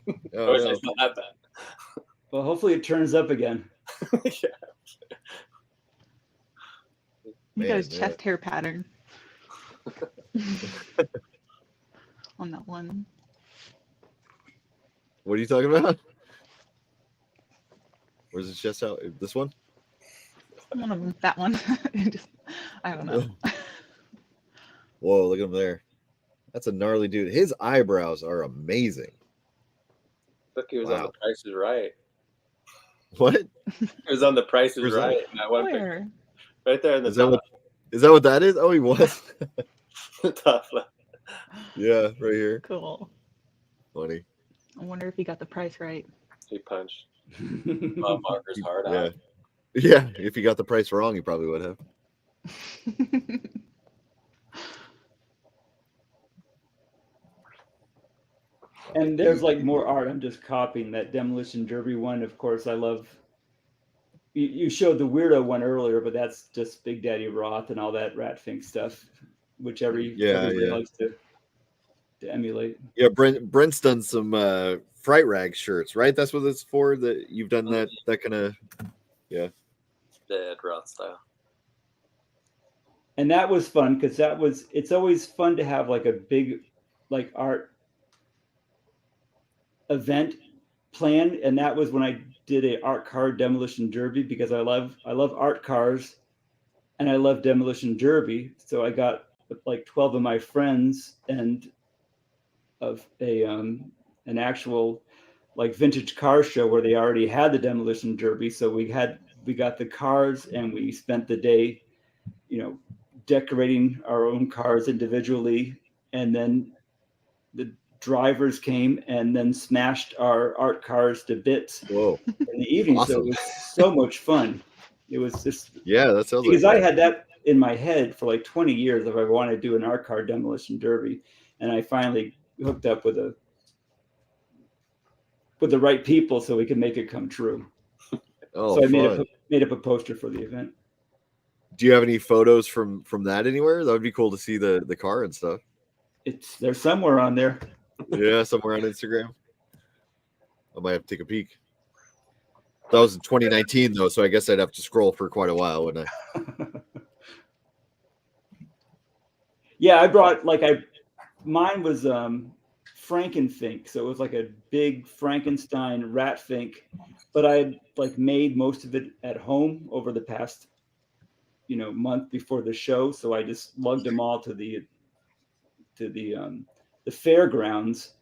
wish I still had that. Well, hopefully it turns up again. Yeah. You got his chest hair pattern on that one. What are you talking about? Where's his chest out? This one? One of them. That one. I don't know. Whoa, look at him there. That's a gnarly dude. His eyebrows are amazing. Look, he was on The Price is Right. What? He was on The Price is Where's Right. that? In that one Where? picture. Right there in the Is top. that what that is? Oh, he was. Top left. Yeah, right here. Cool. Funny. I wonder if he got the price right. He punched Bob Barker's heart Yeah. out. Yeah, if he got the price wrong, he probably would have. And there's like more art. I'm just copying that Demolition Derby one. Of course, I love. You showed the weirdo one earlier, but that's just Big Daddy Roth and all that Rat Fink stuff, which everybody likes to emulate. Yeah, Brent's done some Fright Rag shirts, right? That's what it's for. That you've done that kind of, yeah. Dead Roth style. And that was fun because it's always fun to have like a big like art event planned, and that was when I did a art car demolition derby because I love art cars and I love demolition derby. So I got like 12 of my friends and of an actual like vintage car show where they already had the demolition derby. So we got the cars and we spent the day, decorating our own cars individually, and then the drivers came and then smashed our art cars to bits in the evening. Awesome. So it was so much fun. It was just that sounds because like I had that in my head for like 20 years if I wanted to do an art car demolition derby, and I finally hooked up with the right people so we could make it come true. So I made up a poster for the event. Do you have any photos from that anywhere? That would be cool to see the car and stuff. There's somewhere on there. Yeah, somewhere on Instagram. I might have to take a peek. That was in 2019 though, so I guess I'd have to scroll for quite a while, wouldn't I? Yeah, I brought mine was Frankenfink, so it was like a big Frankenstein rat fink, but I like made most of it at home over the past month before the show, so I just lugged them all to the fairgrounds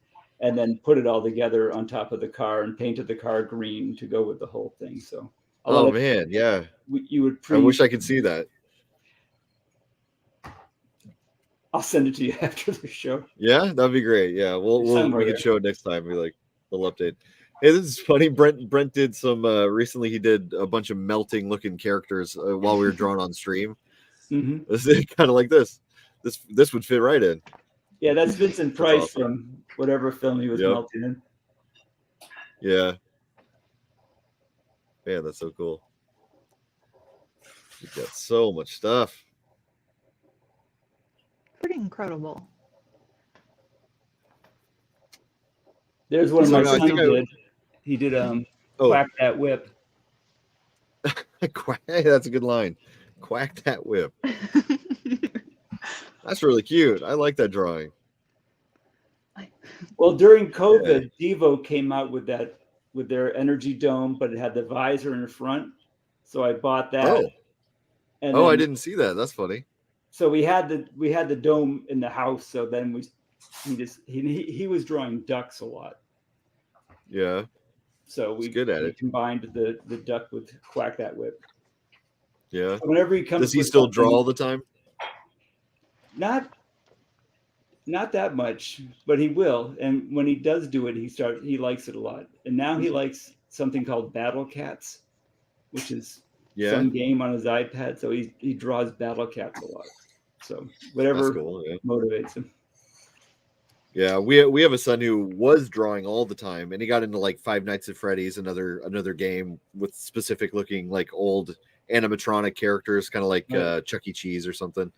and then put it all together on top of the car and painted the car green to go with the whole thing. So man, yeah. You would I wish I could see that. I'll send it to you after the show. Yeah, that'd be great. Yeah, we can show it next time. We we'll update. Hey, this is funny. Brent did some recently. He did a bunch of melting looking characters while we were drawing on stream. Mm-hmm. This is kind of like this. This would fit right in. Yeah, that's Vincent Price from whatever film he was melting in. Yeah. Man, that's so cool. You've got so much stuff. Pretty incredible. There's one of my sons did. He did Quack That Whip. Hey, that's a good line. Quack That Whip. That's really cute. I like that drawing. Well, during COVID, Devo came out with their energy dome, but it had the visor in the front. So I bought that. And I didn't see that. That's funny. So we had the dome in the house. So then he was drawing ducks a lot. Yeah. So we combined the duck with Quack That Whip. Yeah. So whenever he comes, does he still draw all the time? Not that much, but he will. And when he does do it, he likes it a lot. And now he likes something called Battle Cats, which is some game on his iPad. So he draws Battle Cats a lot. So whatever motivates him. Yeah, we have a son who was drawing all the time, and he got into like Five Nights at Freddy's, another game with specific looking like old animatronic characters, kind of like Chuck E. Cheese or something.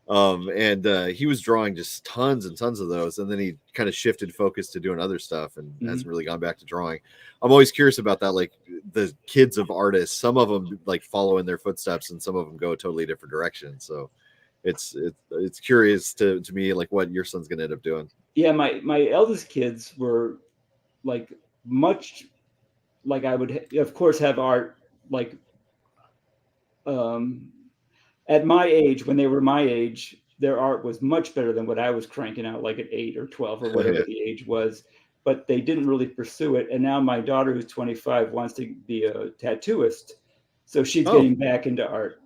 And he was drawing just tons and tons of those, and then he kind of shifted focus to doing other stuff and hasn't really gone back to drawing. I'm always curious about that, like the kids of artists. Some of them like follow in their footsteps, and some of them go a totally different direction. So it's curious to me, like what your son's gonna end up doing. Yeah, my eldest kids were like much like I would of course have art like at my age, when they were my age, their art was much better than what I was cranking out like at 8 or 12 or whatever the age was, but they didn't really pursue it. And now my daughter, who's 25, wants to be a tattooist, so she's getting back into art.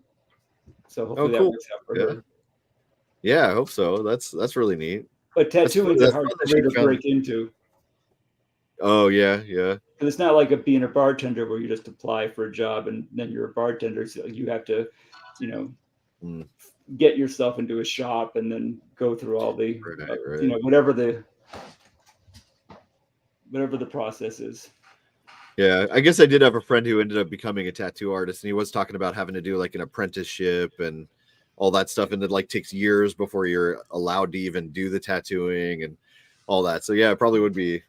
So hopefully that works out for her. Yeah, I hope so. That's really neat. But tattooing is a hard career to break into. Oh yeah. It's not like being a bartender where you just apply for a job and then you're a bartender. So you have to, get yourself into a shop and then go through all the, whatever the process is. Yeah, I guess I did have a friend who ended up becoming a tattoo artist, and he was talking about having to do like an apprenticeship and all that stuff, and it like takes years before you're allowed to even do the tattooing and all that. So yeah, it probably would be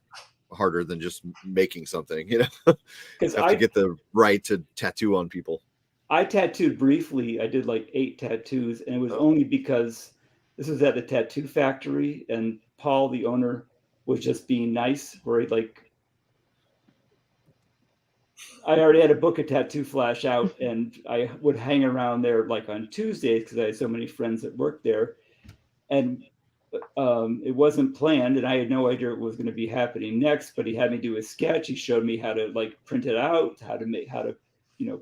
harder than just making something, because have to get the right to tattoo on people. I tattooed briefly. I did like 8 tattoos, and it was only because this was at the tattoo factory, and Paul, the owner, was just being nice, where I already had a book of Tattoo Flash out, and I would hang around there like on Tuesdays because I had so many friends that worked there, and it wasn't planned, and I had no idea what was going to be happening next. But he had me do a sketch. He showed me how to like print it out, how to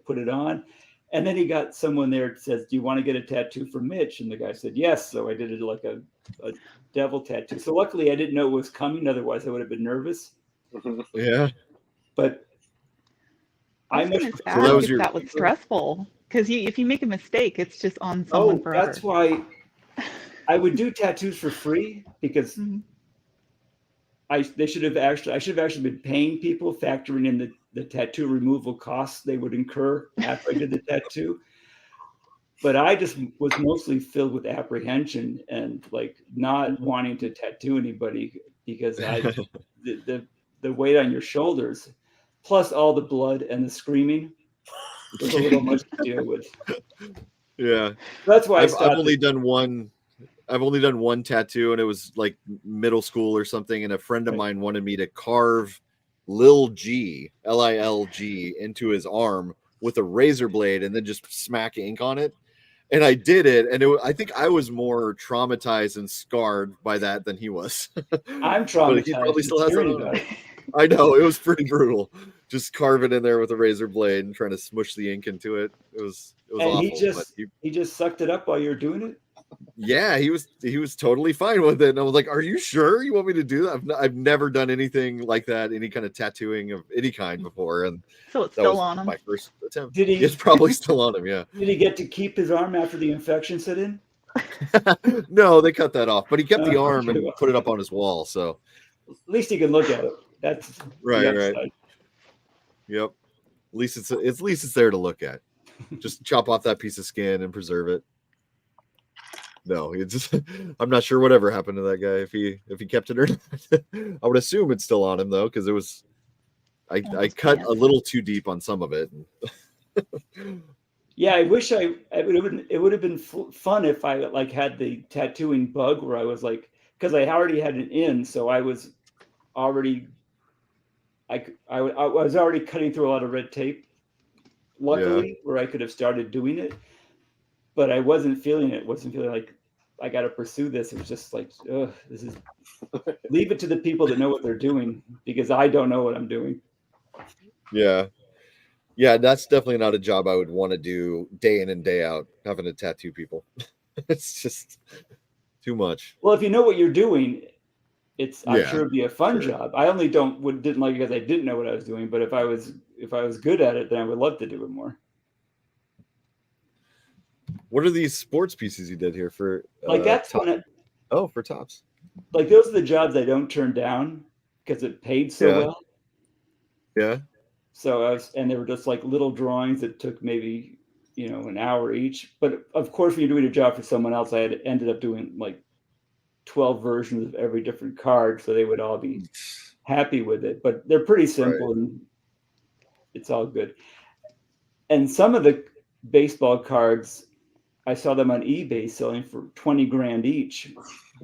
put it on, and then he got someone there that says, "Do you want to get a tattoo for Mitch?" And the guy said yes. So I did it like a devil tattoo. So luckily I didn't know it was coming. Otherwise I would have been nervous. Yeah, but I was going to ask if that was stressful, because if you make a mistake, it's just on someone forever. That's why I would do tattoos for free, because I should have actually been paying people, factoring in the tattoo removal costs they would incur after I did the tattoo. But I just was mostly filled with apprehension and like not wanting to tattoo anybody, because the weight on your shoulders, plus all the blood and the screaming, was a little much to deal with. Yeah, that's why I've only done one tattoo, and it was like middle school or something. And a friend of mine wanted me to carve Lil G, Lilg, into his arm with a razor blade, and then just smack ink on it. And I did it, and I think I was more traumatized and scarred by that than he was. I'm traumatized. But he probably still has it. I know, it was pretty brutal. Just carving in there with a razor blade and trying to smush the ink into it. It was and awful. He just sucked it up while you were doing it? Yeah, he was totally fine with it. And I was like, "Are you sure you want me to do that?" I've never done anything like that, any kind of tattooing of any kind before. And so it's still on him. My first attempt. It's probably still on him. Yeah. Did he get to keep his arm after the infection set in? No, they cut that off, but he kept the arm and put it up on his wall. So at least he can look at it. That's right. Yep. At least it's there to look at. Just chop off that piece of skin and preserve it. No, I'm not sure whatever happened to that guy, if he kept it or not. I would assume it's still on him though, because it was I cut a little too deep on some of it. Yeah, I wish it would have been fun if I like had the tattooing bug, where I was like, because I already had an in, so I was already I was already cutting through a lot of red tape, luckily, where I could have started doing it. But I wasn't feeling it. Wasn't feeling like I got to pursue this. It was just like, this is leave it to the people that know what they're doing, because I don't know what I'm doing. Yeah, that's definitely not a job I would want to do day in and day out, having to tattoo people. It's just too much. Well, if you know what you're doing, I'm sure it'd be a fun job. I only didn't like it because I didn't know what I was doing. But if I was good at it, then I would love to do it more. What are these sports pieces you did here for? Like that's for tops. like those are the jobs I don't turn down because it paid so well. Yeah. So and they were just like little drawings that took maybe, an hour each. But of course, when you're doing a job for someone else, I had ended up doing like 12 versions of every different card, so they would all be happy with it. But they're pretty simple and it's all good. And some of the baseball cards, I saw them on eBay selling for 20 grand each.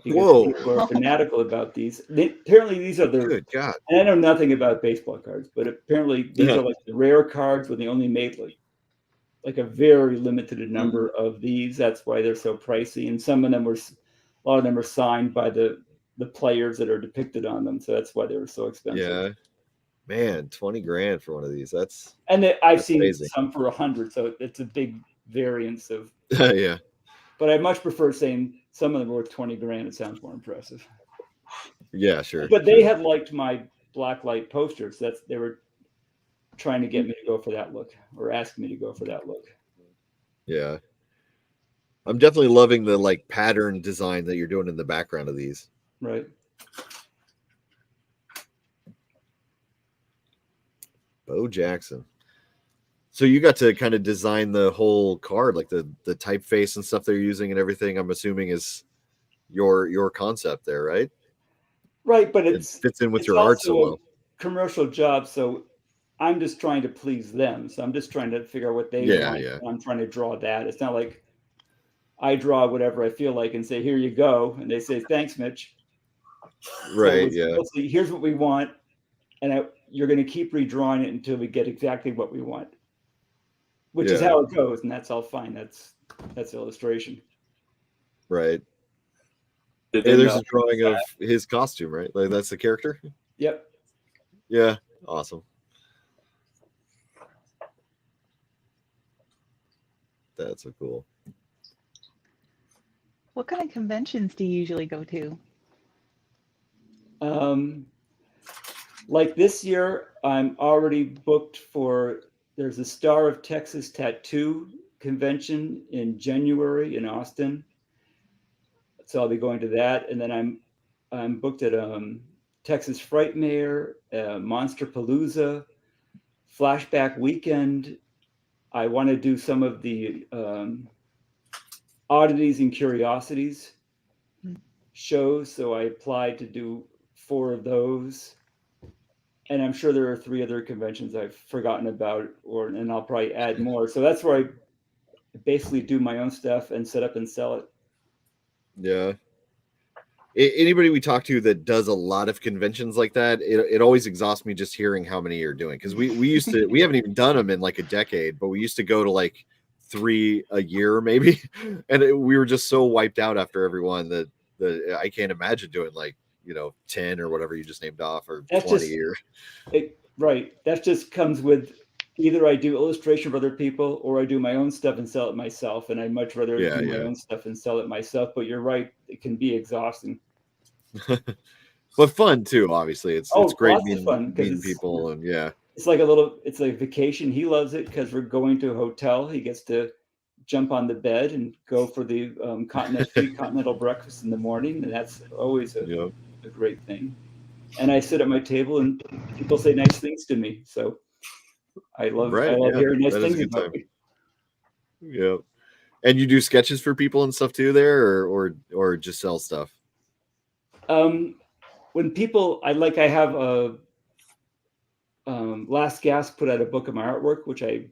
Because people are fanatical about these. Apparently, these are the. Good God. And I know nothing about baseball cards, but apparently these are like the rare cards when they only made like a very limited number of these. That's why they're so pricey. And some of them a lot of them are signed by the players that are depicted on them. So that's why they were so expensive. Yeah. Man, 20 grand for one of these. I've seen amazing. some for 100. So it's a big variance of. Yeah. But I much prefer saying some of them are worth 20 grand. It sounds more impressive. Yeah, sure. But they had liked my blacklight posters. They were trying to get me to go for that look, or ask me to go for that look. Yeah. I'm definitely loving the like pattern design that you're doing in the background of these. Right. Bo Jackson. So you got to kind of design the whole card, like the typeface and stuff they're using and everything. I'm assuming is your concept there, right? Right, but it fits in with your art so well. Commercial job, so I'm just trying to please them. So I'm just trying to figure out what they want. Yeah. I'm trying to draw that. It's not like I draw whatever I feel like and say, "Here you go," and they say, "Thanks, Mitch." Right. So here's what we want, and you're going to keep redrawing it until we get exactly what we want. Which is how it goes, and that's all fine. That's illustration. Right. Hey, there's a drawing of his costume, right? Like that's the character? Yep. Yeah. Awesome. That's so cool. What kind of conventions do you usually go to? Like this year, I'm already booked for. There's a Star of Texas Tattoo convention in January in Austin, so I'll be going to that. And then I'm booked at Texas Frightmare, Monster Palooza, Flashback Weekend. I want to do some of the oddities and curiosities shows, so I applied to do 4 of those. And I'm sure there are 3 other conventions I've forgotten about, and I'll probably add more. So that's where I basically do my own stuff and set up and sell it. Yeah. Anybody we talk to that does a lot of conventions like that, it always exhausts me just hearing how many you're doing. Because we used to, we haven't even done them in like a decade, but we used to go to like 3 a year maybe. And we were just so wiped out after everyone that I can't imagine doing like, 10 or whatever you just named off, or That's 20 years. Right. That just comes with either I do illustration for other people or I do my own stuff and sell it myself. And I'd much rather do my own stuff and sell it myself. But you're right. It can be exhausting. But fun too, obviously. It's great meeting people. And it's like vacation. He loves it because we're going to a hotel. He gets to jump on the bed and go for the continental breakfast in the morning. And that's always a great thing. And I sit at my table and people say nice things to me. So I love hearing nice things about me. Yeah. And you do sketches for people and stuff too there, or just sell stuff? When people, I have a Last Gasp put out a book of my artwork, which I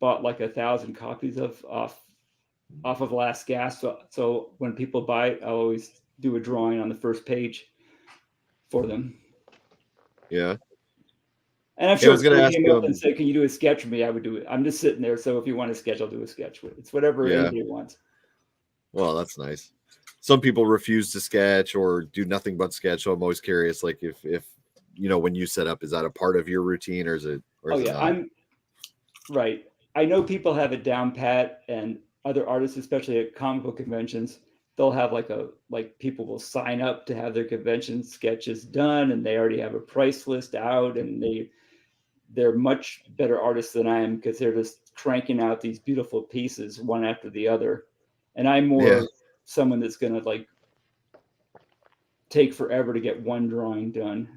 bought like 1,000 copies of off of Last Gasp. So when people buy it, I always do a drawing on the first page for them. Yeah. And I'm sure if they came up and said, "Can you do a sketch for me?" I would do it. I'm just sitting there. So if you want a sketch, I'll do a sketch with it. It's whatever anybody wants. Well, that's nice. Some people refuse to sketch or do nothing but sketch. So I'm always curious, like if when you set up, is that a part of your routine or is it? I'm right. I know people have it down pat, and other artists, especially at comic book conventions, they'll have like people will sign up to have their convention sketches done, and they already have a price list out, and they're much better artists than I am because they're just cranking out these beautiful pieces one after the other. And I'm more someone that's going to like take forever to get one drawing done.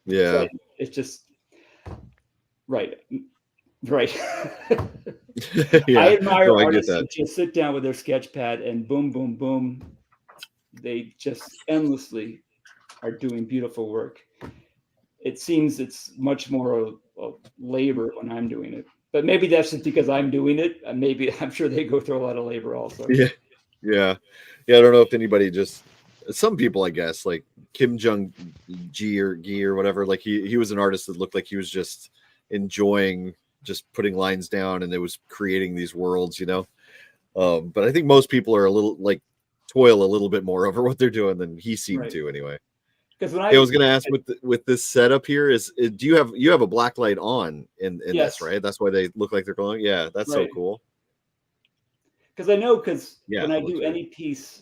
Yeah. So it's just right. Yeah. I admire No, I get artists that. who just sit down with their sketch pad and boom, boom, boom. They just endlessly are doing beautiful work. It seems it's much more of labor when I'm doing it. But maybe that's just because I'm doing it. Maybe I'm sure they go through a lot of labor also. Yeah. I don't know if anybody just some people, I guess, like Kim Jong-gi or whatever. Like he was an artist that looked like he was just enjoying just putting lines down, and it was creating these worlds, you know. But I think most people are a little like toil a little bit more over what they're doing than he seemed to anyway. Because when I was going to ask with this setup here do you have a black light on in yes. this, right? That's why they look like they're glowing. Yeah, that's so cool. Because I know when I do any piece,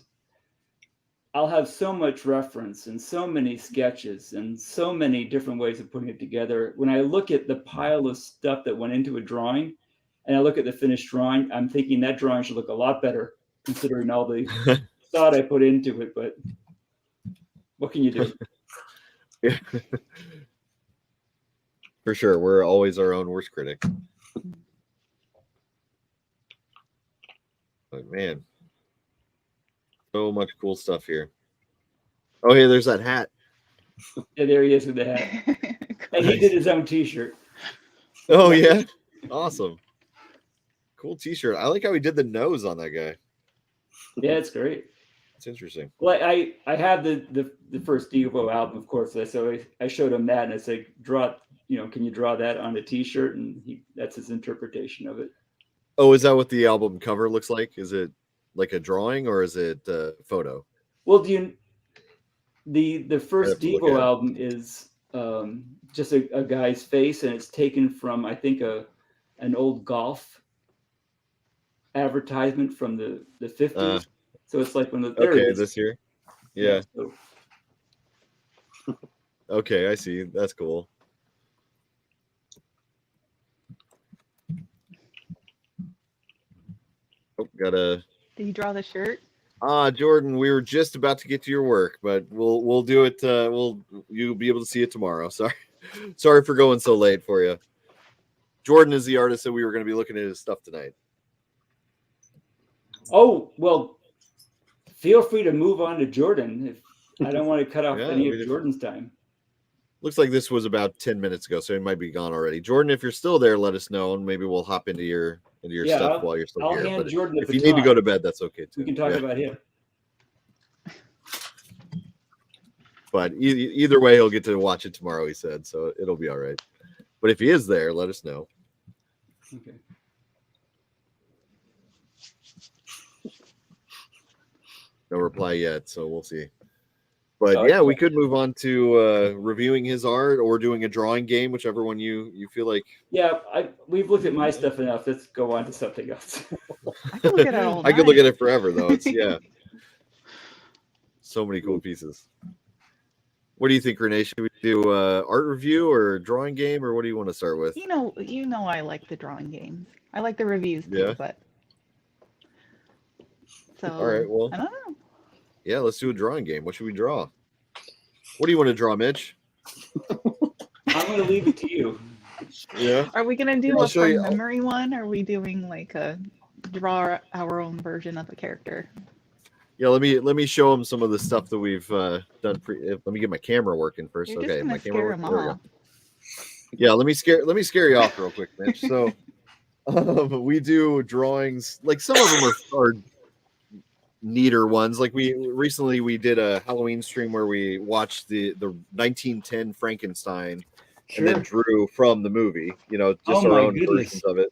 I'll have so much reference and so many sketches and so many different ways of putting it together. When I look at the pile of stuff that went into a drawing and I look at the finished drawing, I'm thinking that drawing should look a lot better considering all the thought I put into it. But what can you do? Yeah. For sure. We're always our own worst critic. But man, so much cool stuff here. Oh, hey, there's that hat. Yeah, there he is with the hat. And he did his own t-shirt. Oh, yeah. Awesome. Cool t-shirt. I like how he did the nose on that guy. Yeah, it's great. It's interesting. Well, I have the first Devo album, of course. So I showed him that, and I said, can you draw that on a t-shirt? And that's his interpretation of it. Oh, is that what the album cover looks like? Is it like a drawing or is it a photo? Well, the first Devo album is just a guy's face, and it's taken from, I think, an old golf advertisement from the 50s. So it's like this year. Yeah. Okay, I see. That's cool. Oh, Did you draw the shirt? Jordan, we were just about to get to your work, but we'll do it. You'll be able to see it tomorrow. Sorry for going so late for you. Jordan is the artist that we were going to be looking at his stuff tonight. Oh, well, feel free to move on to Jordan. If I don't want to cut off any of Jordan's time. Looks like this was about 10 minutes ago, so it might be gone already. Jordan, if you're still there, let us know, and maybe we'll hop into your stuff while you're still here. Hand but Jordan if you need to go to bed, that's okay too. We can talk about him. But either way, he'll get to watch it tomorrow, he said, so it'll be all right. But if he is there, let us know. Okay. No reply yet, so we'll see. But yeah, we could move on to reviewing his art or doing a drawing game, whichever one you feel like. Yeah, we've looked at my stuff enough. Let's go on to something else. I could look at it all I could look at it forever, though. It's so many cool pieces. What do you think, Renae? Should we do art review or drawing game, or what do you want to start with? You know, I like the drawing games. I like the reviews too, but so all right. Well, I don't know. Yeah, let's do a drawing game. What should we draw? What do you want to draw, Mitch? I'm going to leave it to you. Yeah. Are we going to do a from memory one? Or are we doing like a draw our own version of a character? Yeah, let me show them some of the stuff that we've done. Let me get my camera working first. You're okay, my camera working. Yeah, let me scare you off real quick, Mitch. So we do drawings. Like some of them are neater ones. Like we did a Halloween stream where we watched the 1910 Frankenstein and then drew from the movie, just our own versions of it.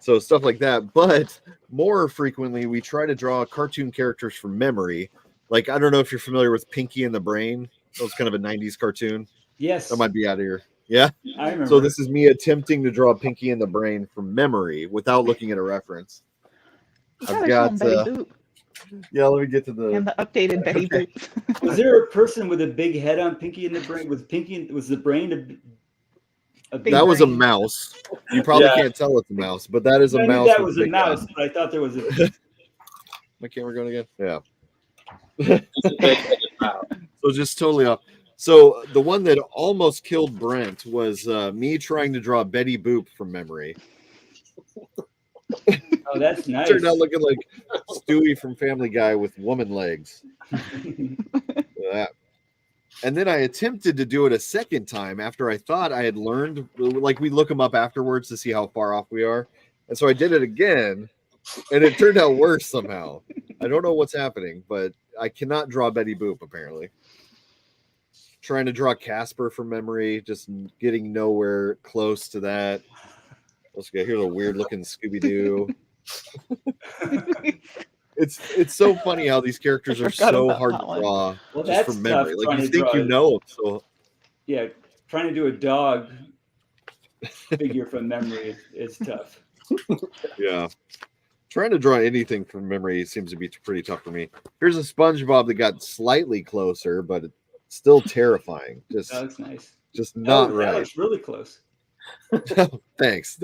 So stuff like that. But more frequently, we try to draw cartoon characters from memory. Like, I don't know if you're familiar with Pinky and the Brain. That was kind of a 90s cartoon. Yes. That might be out of here. Yeah? I remember. So this is me attempting to draw Pinky and the Brain from memory without looking at a reference. I've got... yeah, let me get to the... And the updated Betty Boop. Was there a person with a big head on Pinky and the Brain? Was the brain that was a mouse. You probably can't tell it's a mouse, but that is a mouse. That was a mouse, but I thought there was a... My camera going again? Yeah. So just totally off. So the one that almost killed Brent was me trying to draw Betty Boop from memory. Oh, that's nice. Turned out looking like Stewie from Family Guy with woman legs. That. And then I attempted to do it a second time after I thought I had learned. Like, we look them up afterwards to see how far off we are. And so I did it again, and it turned out worse somehow. I don't know what's happening, but I cannot draw Betty Boop, apparently. Trying to draw Casper from memory, just getting nowhere close to that. Let's go. Here's a weird looking Scooby-Doo. It's so funny how these characters are so hard to draw just from memory. Like, you think you know them. So yeah, trying to do a dog figure from memory is tough. Yeah. Trying to draw anything from memory seems to be pretty tough for me. Here's a SpongeBob that got slightly closer, but it's still terrifying. Just that looks nice. Just not right. That looks really close. Thanks.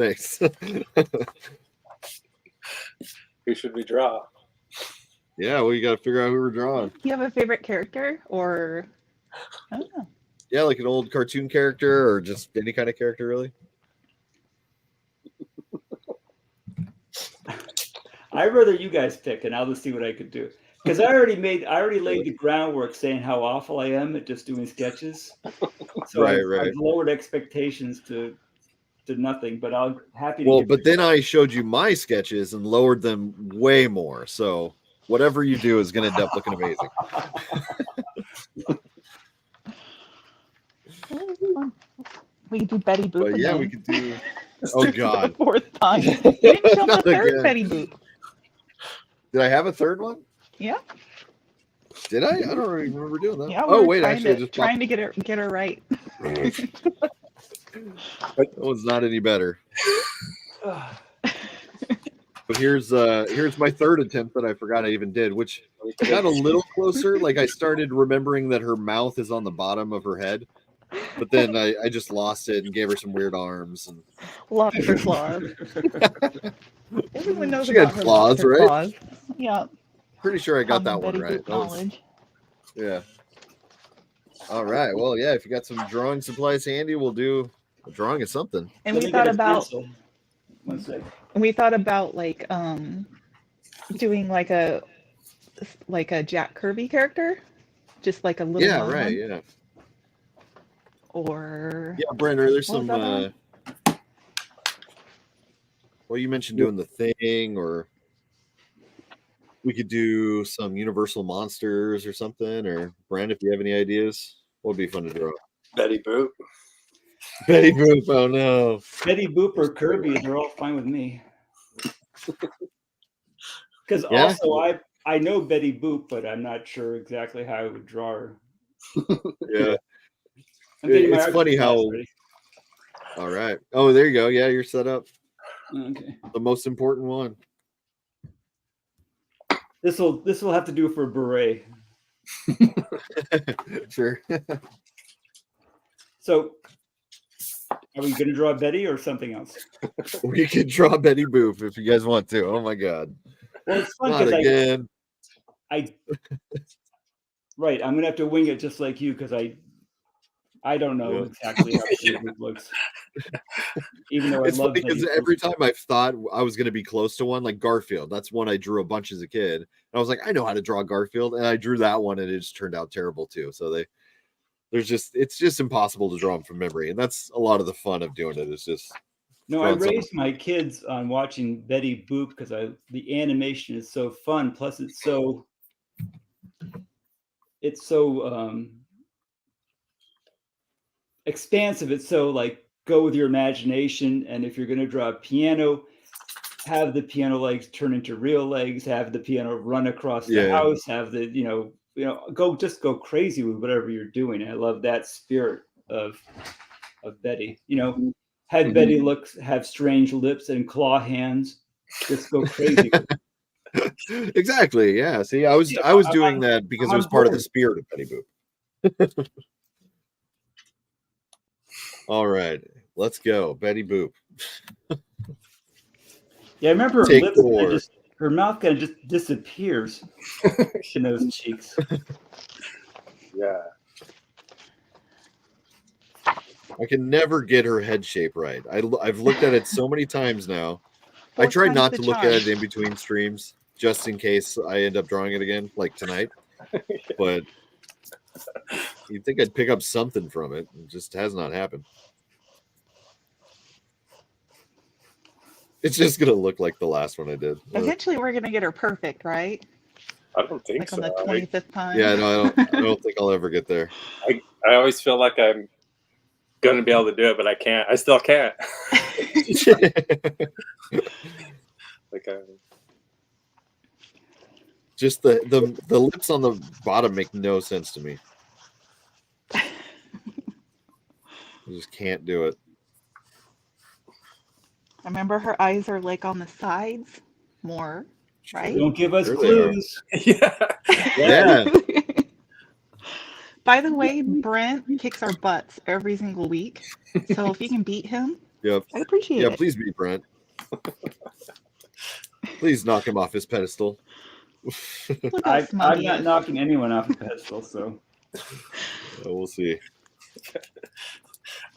Who should we draw? Yeah, well, you got to figure out who we're drawing. Do you have a favorite character, or I don't know? Yeah, like an old cartoon character, or just any kind of character, really. I'd rather you guys pick, and I'll just see what I could do. Because I already laid the groundwork saying how awful I am at just doing sketches. So I've lowered expectations to nothing, but I'm happy to. Well, but then I showed you my sketches and lowered them way more. So whatever you do is going to end up looking amazing. We could do Betty Boop. But yeah, we could do. Oh God! The fourth time. You didn't show the third Betty Boop. Did I have a third one? Yeah. Did I? I don't remember doing that. Yeah. Oh wait, actually, just trying to get her right. That one's not any better. But here's my third attempt that I forgot I even did, which got a little closer. Like, I started remembering that her mouth is on the bottom of her head, but then I just lost it and gave her some weird arms and lobster claws. Everyone knows she had claws, right? Claws. Yeah. Pretty sure I got that one right. Yeah. All right. Well, yeah. If you got some drawing supplies handy, we'll do a drawing of something. And we thought about. One second. We thought about like doing like a Jack Kirby character, just like a little. Yeah. Right. Yeah. Or yeah, Brent, there's some. Well, you mentioned doing the Thing, or we could do some Universal Monsters or something. Or Brent, if you have any ideas, what would be fun to draw? Betty Boop. Betty Boop. Oh no. Betty Boop or Kirby, they're all fine with me. Because also I know Betty Boop, but I'm not sure exactly how I would draw her. Yeah. It's funny how. All right. Oh, there you go. Yeah, you're set up. Okay. The most important one. This will have to do for Beret. Sure. So, are we going to draw Betty or something else? We can draw Betty Boop if you guys want to. Oh my God. Well, it's fun because again. Right. I'm going to have to wing it just like you because I don't know exactly how Betty Boop looks. Even though it's funny because every time I've thought I was going to be close to one, like Garfield, that's one I drew a bunch as a kid. And I was like, I know how to draw Garfield, and I drew that one, and it just turned out terrible too. So it's just impossible to draw them from memory, and that's a lot of the fun of doing it. It's just I raised my kids on watching Betty Boop because the animation is so fun. Plus, it's so expansive. It's so like go with your imagination, and if you're going to draw a piano, have the piano legs turn into real legs, have the piano run across the house, have the go crazy with whatever you're doing. And I love that spirit of Betty. Had Betty have strange lips and claw hands, just go crazy. Exactly. Yeah. See, I was doing that because it was part of the spirit of Betty Boop. All right, let's go, Betty Boop. Yeah, I remember her lips. Her mouth kind of just disappears in those cheeks. Yeah. I can never get her head shape right. I've looked at it so many times now. I Fourth try time's not the to look charm. at it in between streams, just in case I end up drawing it again, like tonight. But you'd think I'd pick up something from it. It just has not happened. It's just gonna look like the last one I did. Eventually, we're gonna get her perfect, right? I don't think Like so. on the 25th time. Yeah, no, I don't think I'll ever get there. I always feel like I'm going to be able to do it, but I can't. I still can't. Like Just the lips on the bottom make no sense to me. I just can't do it. Remember, her eyes are like on the sides more, right? Don't give us Sure they are. clues. yeah. Yeah. By the way, Brent kicks our butts every single week. So if you can beat him, Yep. I appreciate Yeah, it. please beat Brent. Please knock him off his pedestal. Look how smug I'm he not is. knocking anyone off the pedestal, so. We'll see.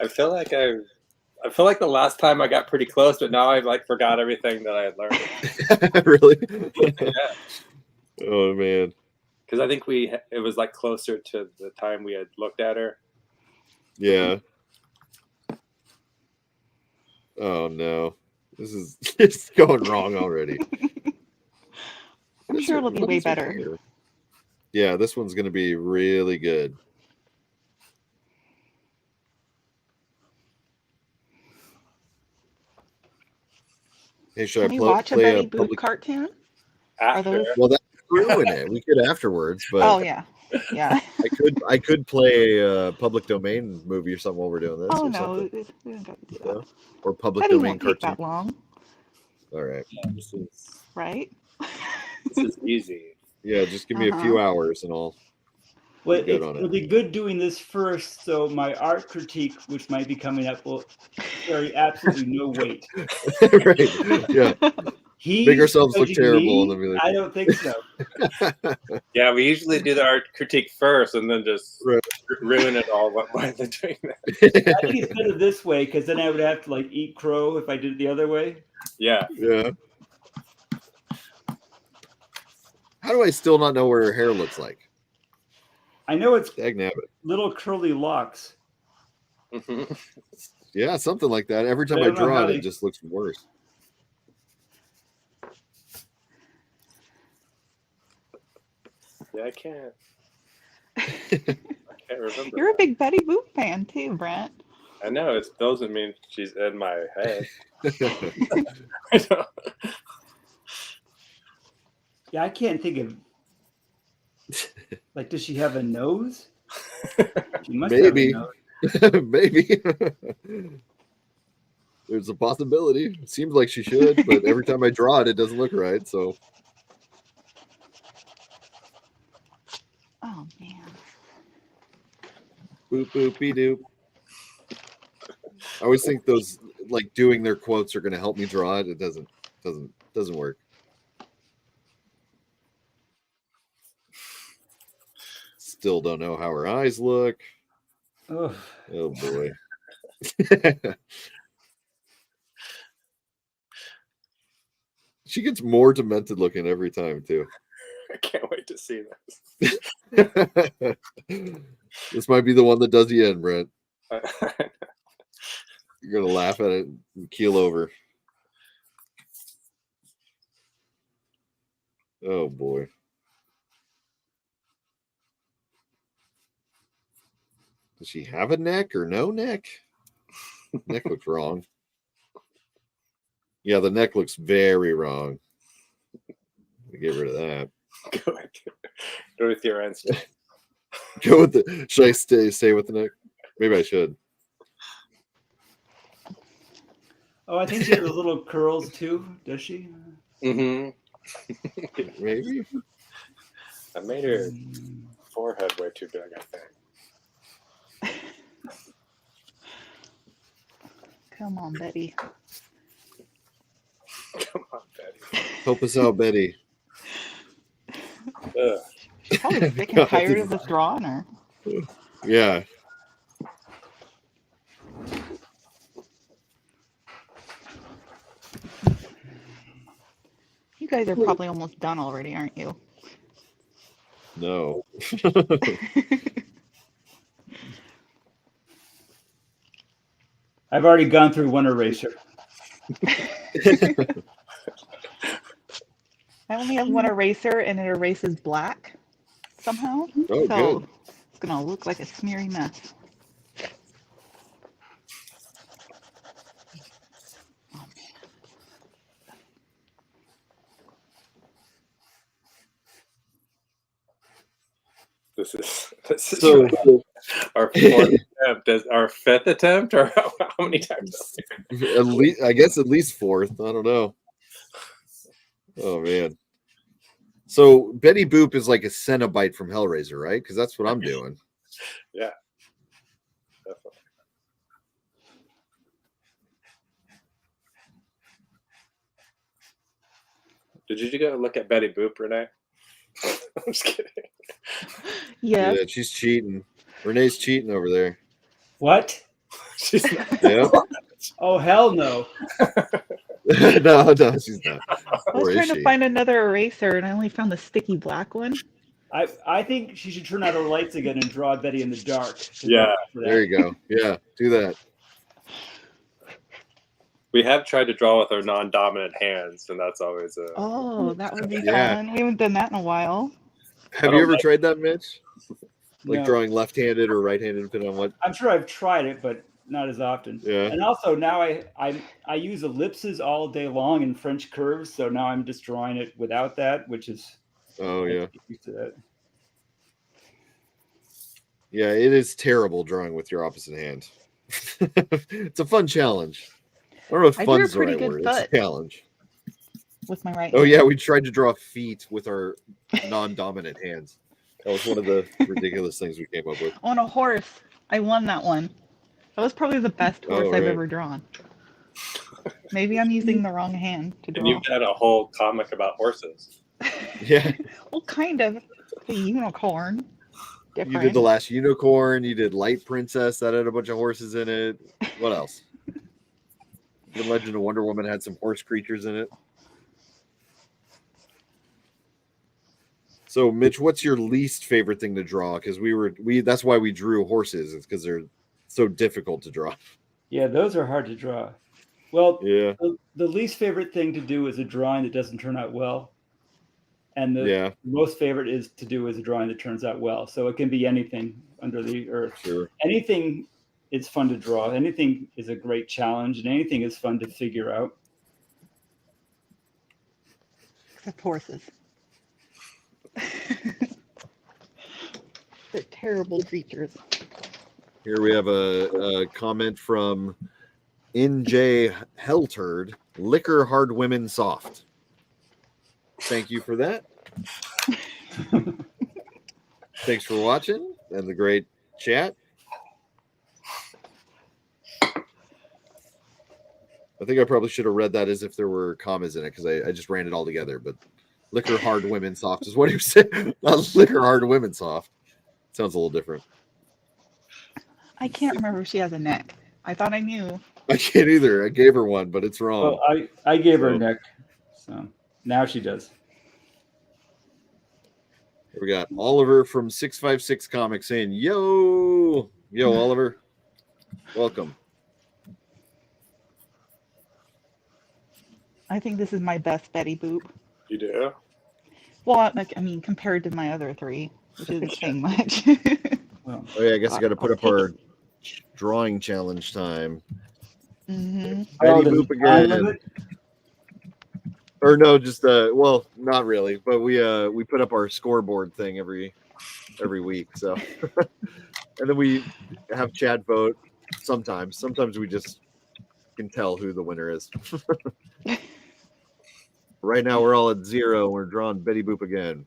I feel like the last time I got pretty close, but now I like forgot everything that I had learned. Really? Yeah. Oh man. Because I think it was like closer to the time we had looked at her. Yeah. Oh no. This is it's going wrong already. I'm sure it'll be way better. Yeah, this one's gonna be really good. Hey, should Can I we watch a play Betty a Boop public? cartoon? After. those- Well, that's ruin it. We could afterwards, but Oh yeah, yeah. I could play a public domain movie or something while we're doing this. Oh or no, something. we don't got to do Yeah. that. Or public Betty domain won't take cartoon. that long, All right. Yeah, this right? is easy. Yeah, just give me a few hours and I'll. Well, Good on it'll it. be good doing this first, so my art critique, which might be coming up, will carry absolutely no weight. Right. Yeah. Make ourselves look terrible, and then be like, I don't think so. Yeah, we usually do the art critique first and then just Right. ruin it all while they're doing that. I think it's better this way, because then I would have to like eat crow if I did it the other way. Yeah. Yeah. How do I still not know what her hair looks like? I know it's Dagnabbit. little curly locks. Mhm. Yeah, something like that. Every time I I don't know draw how it, they- it just looks worse. Yeah, I can't remember. You're a big Betty Boop fan too, Brent. I know it doesn't mean she's in my head. I know. Yeah, I can't think of. Like, does she have a nose? She must Maybe. have a nose. Maybe. There's a possibility. It seems like she should, but every time I draw it, it doesn't look right. So, Oh man. boop boop be doop. I always think those like doing their quotes are going to help me draw it. It doesn't work. Still don't know how her eyes look. Oh, Oh boy. She gets more demented looking every time too. I can't wait to see this. This might be the one that does the end, Brent. You're gonna laugh at it and keel over. Oh boy. Does she have a neck or no neck? Neck looks wrong. Yeah, the neck looks very wrong. Get rid of that. Go with your answer. Go with the. Should I stay with the neck? Maybe I should. I think she has those little curls too. Does she? Mm-hmm. Maybe. I made her forehead way too big, I think. Come on, Betty. Come on, Betty. Help us out, Betty. Ugh. She's probably sick and God, tired of this drawing her. Yeah. You guys are probably almost done already, aren't you? No. I've already gone through one eraser. I only have one eraser and it erases black somehow. Oh, so good. it's going to look like a smeary mess. This is So our fourth attempt. Our fifth attempt, or how many times? at least, I guess at least fourth. I don't know. Oh man. So Betty Boop is like a Cenobite from Hellraiser, right? Because that's what I'm doing. Yeah, definitely. Did you go look at Betty Boop, Renee? I'm just kidding. Yes. Yeah, she's cheating. Renee's cheating over there. What? She's not. Yeah. Oh, hell no. No, she's not. I was Or is trying she? to find another eraser and I only found the sticky black one. I think she should turn out her lights again and draw Betty in the dark. Yeah, There you go. Yeah, do that. we have tried to draw with our non-dominant hands, and that's always a. Oh, that would be Yeah. fun. We haven't done that in a while. Have I you don't ever like- tried that, Mitch? Like No. drawing left-handed or right-handed, depending on what. I'm sure I've tried it, but not as often. Yeah. And also now I use ellipses all day long and French curves, so now I'm just drawing it without that, which is Oh yeah. used to that. Yeah, it is terrible drawing with your opposite hand. It's a fun challenge. I don't know if I drew a fun's the pretty right good word. It's a foot. challenge. With my right Oh hand. yeah, we tried to draw feet with our non-dominant hands. That was one of the ridiculous things we came up with. On a horse. I won that one. That was probably the best Oh, horse I've right. ever drawn. Maybe I'm using the wrong hand to And draw. you've got a whole comic about horses. Yeah, Well, kind of. The unicorn. Different. you did the last unicorn. You did Light Princess that had a bunch of horses in it. What else? The Legend of Wonder Woman had some horse creatures in it. So, Mitch, what's your least favorite thing to draw? Because that's why we drew horses. It's because they're so difficult to draw. Yeah, those are hard to draw. Well, Yeah, the least favorite thing to do is a drawing that doesn't turn out well. And the yeah, most favorite is to do is a drawing that turns out well. So it can be anything under the earth. sure. Anything is fun to draw. Anything is a great challenge, and anything is fun to figure out. Except horses. They're terrible creatures. Here we have a comment from NJ Hellturd. Liquor hard women soft. Thank you for that. Thanks for watching and the great chat. I think I probably should have read that as if there were commas in it because I just ran it all together. But liquor hard women soft is what he said. Not liquor hard women soft. Sounds a little different. I can't remember if she has a neck. I thought I knew. I can't either. I gave her one, but it's wrong. Well, I gave her a So- neck, so now she does. Here we got Oliver from 656 Comics saying, Yo, Oliver. Welcome. I think this is my best Betty Boop. You do? Well, like, I mean, compared to my other three, which isn't saying much. Well, Oh, yeah, I guess I got to put I'll up take our drawing challenge time. hmm Betty there's Boop a time again. limit? Or no, just well, not really, but we put up our scoreboard thing every week. So, and then we have chat vote sometimes. Sometimes we just can tell who the winner is. Right now, we're all at 0. We're drawing Betty Boop again.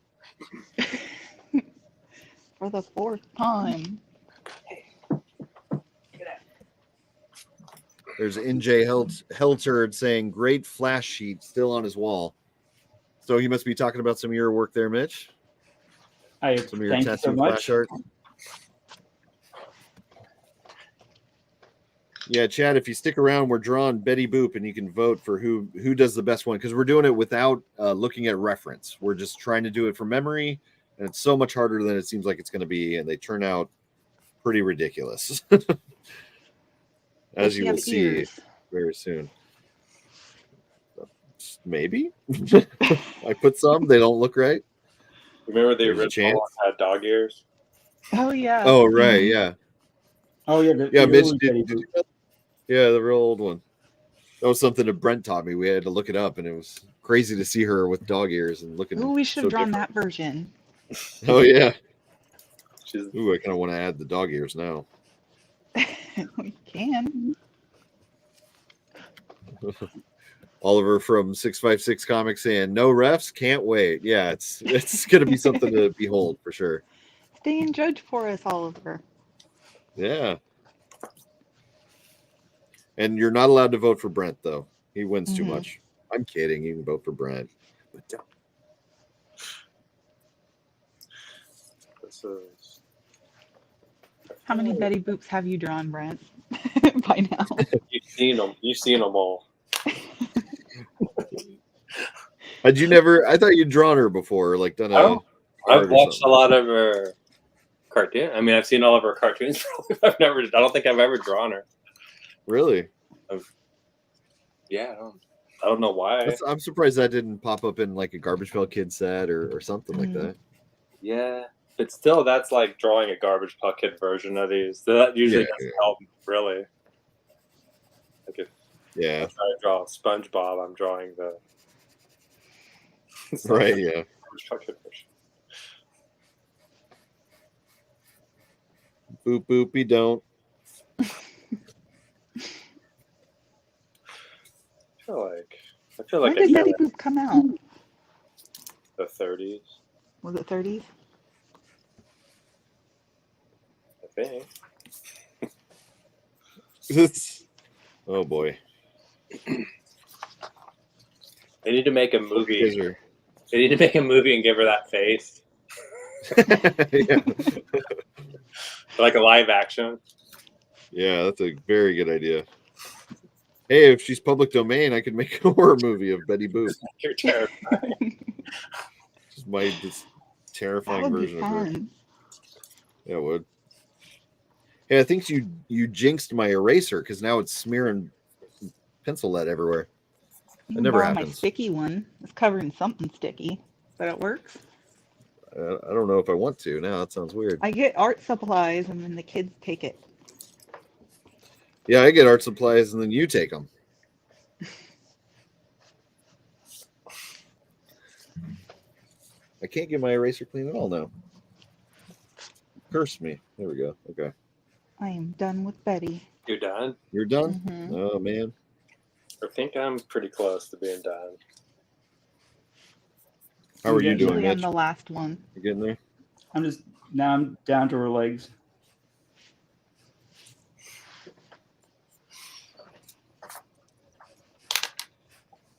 For the fourth time. There's NJ Helterd saying great flash sheet still on his wall. So he must be talking about some of your work there, Mitch. Some of your Thank you so tattoo much. flash art. Yeah, Chad, if you stick around, we're drawing Betty Boop, and you can vote for who does the best one, because we're doing it without looking at reference. We're just trying to do it from memory, and it's so much harder than it seems like it's going to be, and they turn out pretty ridiculous, as you will see very soon. Maybe I put some; they don't look right. Remember the There's a original chance. one had dog ears? Oh yeah. Oh right, yeah. Oh yeah, Yeah, Mitch, early Betty Boop. yeah, the real old one. That was something that Brent taught me. We had to look it up, and it was crazy to see her with dog ears and looking. Ooh, we should have so drawn different. that version. Oh yeah. She's Ooh, I kind of want to add the dog ears now. We can. Oliver from 656 Comics saying no refs, can't wait. Yeah, it's gonna be something to behold for sure. Stay and judge for us, Oliver. Yeah. And you're not allowed to vote for Brent though. He wins too much. I'm kidding. You can vote for Brent. But don't. this is How many Betty Boops have you drawn, Brent? By now. you've seen them. You've seen them all. Had you never? I thought you'd drawn her before, like done a. Oh, art I've or watched a something. lot of her cartoon. I mean, I've seen all of her cartoons. I don't think I've ever drawn her. Really? Yeah, I don't know why. I'm surprised that didn't pop up in like a Garbage Pail Kid set or something like that. Yeah, but still, that's like drawing a Garbage Pail Kid version of these. That usually doesn't help, really. Like if I try to draw SpongeBob, I'm drawing the right, yeah. Garbage Pail Kid version. Boop boopy don't. I feel like When did Betty Boop come out? the 30s. Was it 30s? I think. Oh boy. They need to make a movie. They need to make a movie and give her that face. Like a live action. Yeah, that's a very good idea. Hey, if she's public domain, I could make a horror movie of Betty Boop. You're terrifying. Just this terrifying That would version be of her. fun. Yeah, it would. Hey, I think you jinxed my eraser because now it's smearing pencil lead everywhere. You It can never borrow my happens. sticky one. It's covered in something sticky, but it works. I don't know if I want to now. That sounds weird. I get art supplies and then the kids take it. Yeah, I get art supplies and then you take them. I can't get my eraser clean at all now. Curse me. There we go. Okay. I am done with Betty. You're done? You're done? Mhm. Oh, man. I think I'm pretty close to being done. How are you doing, Usually I'm Mitch? the last one. You getting there? I'm down to her legs.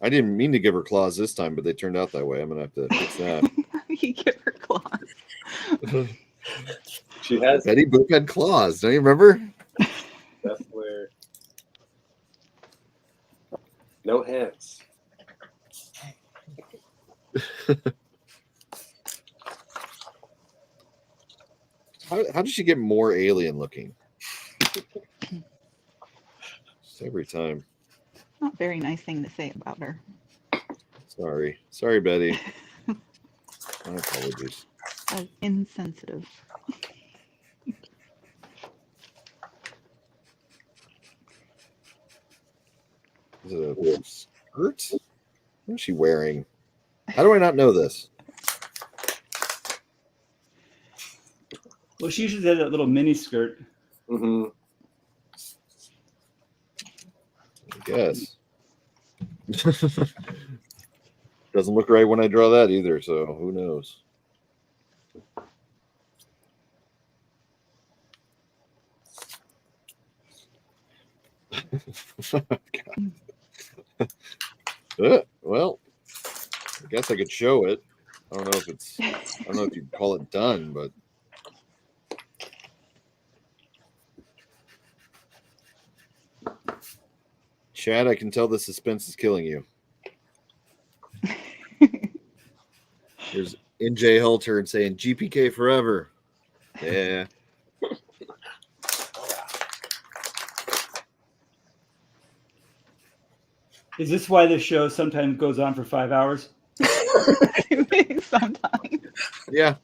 I didn't mean to give her claws this time, but they turned out that way. I'm going to have to fix that. You give her claws. She has. Betty Boop had claws. Don't you remember? That's weird. No hands. How did she get more alien looking? Just every time. Not a very nice thing to say about her. Sorry, Betty. My apologies. That's insensitive. Is it a skirt? What is she wearing? How do I not know this? Well, she usually has that little mini skirt. Mm-hmm. I guess. Doesn't look right when I draw that either, so who knows? Well, I guess I could show it. I don't know if you'd call it done, but Chad, I can tell the suspense is killing you. There's NJ Halter and saying GPK forever. Yeah. Is this why this show sometimes goes on for 5 hours? Sometimes. Yeah.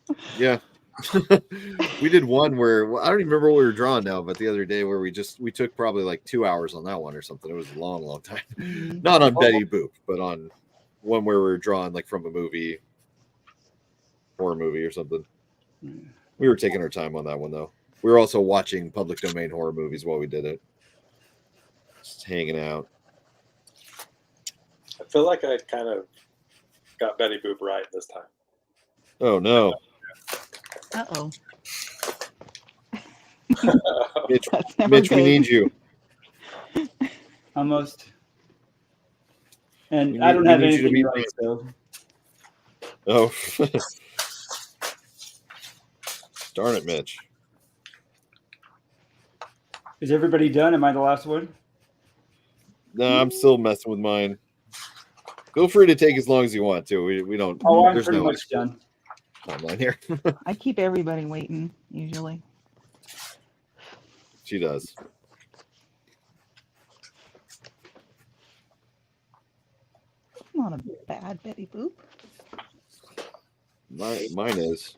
We did one where I don't even remember what we were drawing now, but the other day where we took probably like 2 hours on that one or something. It was a long time. Not on Betty Boop, but on one where we were drawing like from a movie, horror movie or something. We were taking our time on that one though. We were also watching public domain horror movies while we did it. Just hanging out. I feel like I kind of got Betty Boop right this time. Oh no. Uh-oh. Mitch, That's never Mitch we good. need you. Almost. And We I don't need have you to anything be right, so. Oh. Darn it, Mitch. Is everybody done? Am I the last one? No, I'm still messing with mine. Feel free to take as long as you want to. We don't. Oh, I'm there's pretty no much done. timeline here. I keep everybody waiting, usually. She does. Not a bad Betty Boop. Mine is.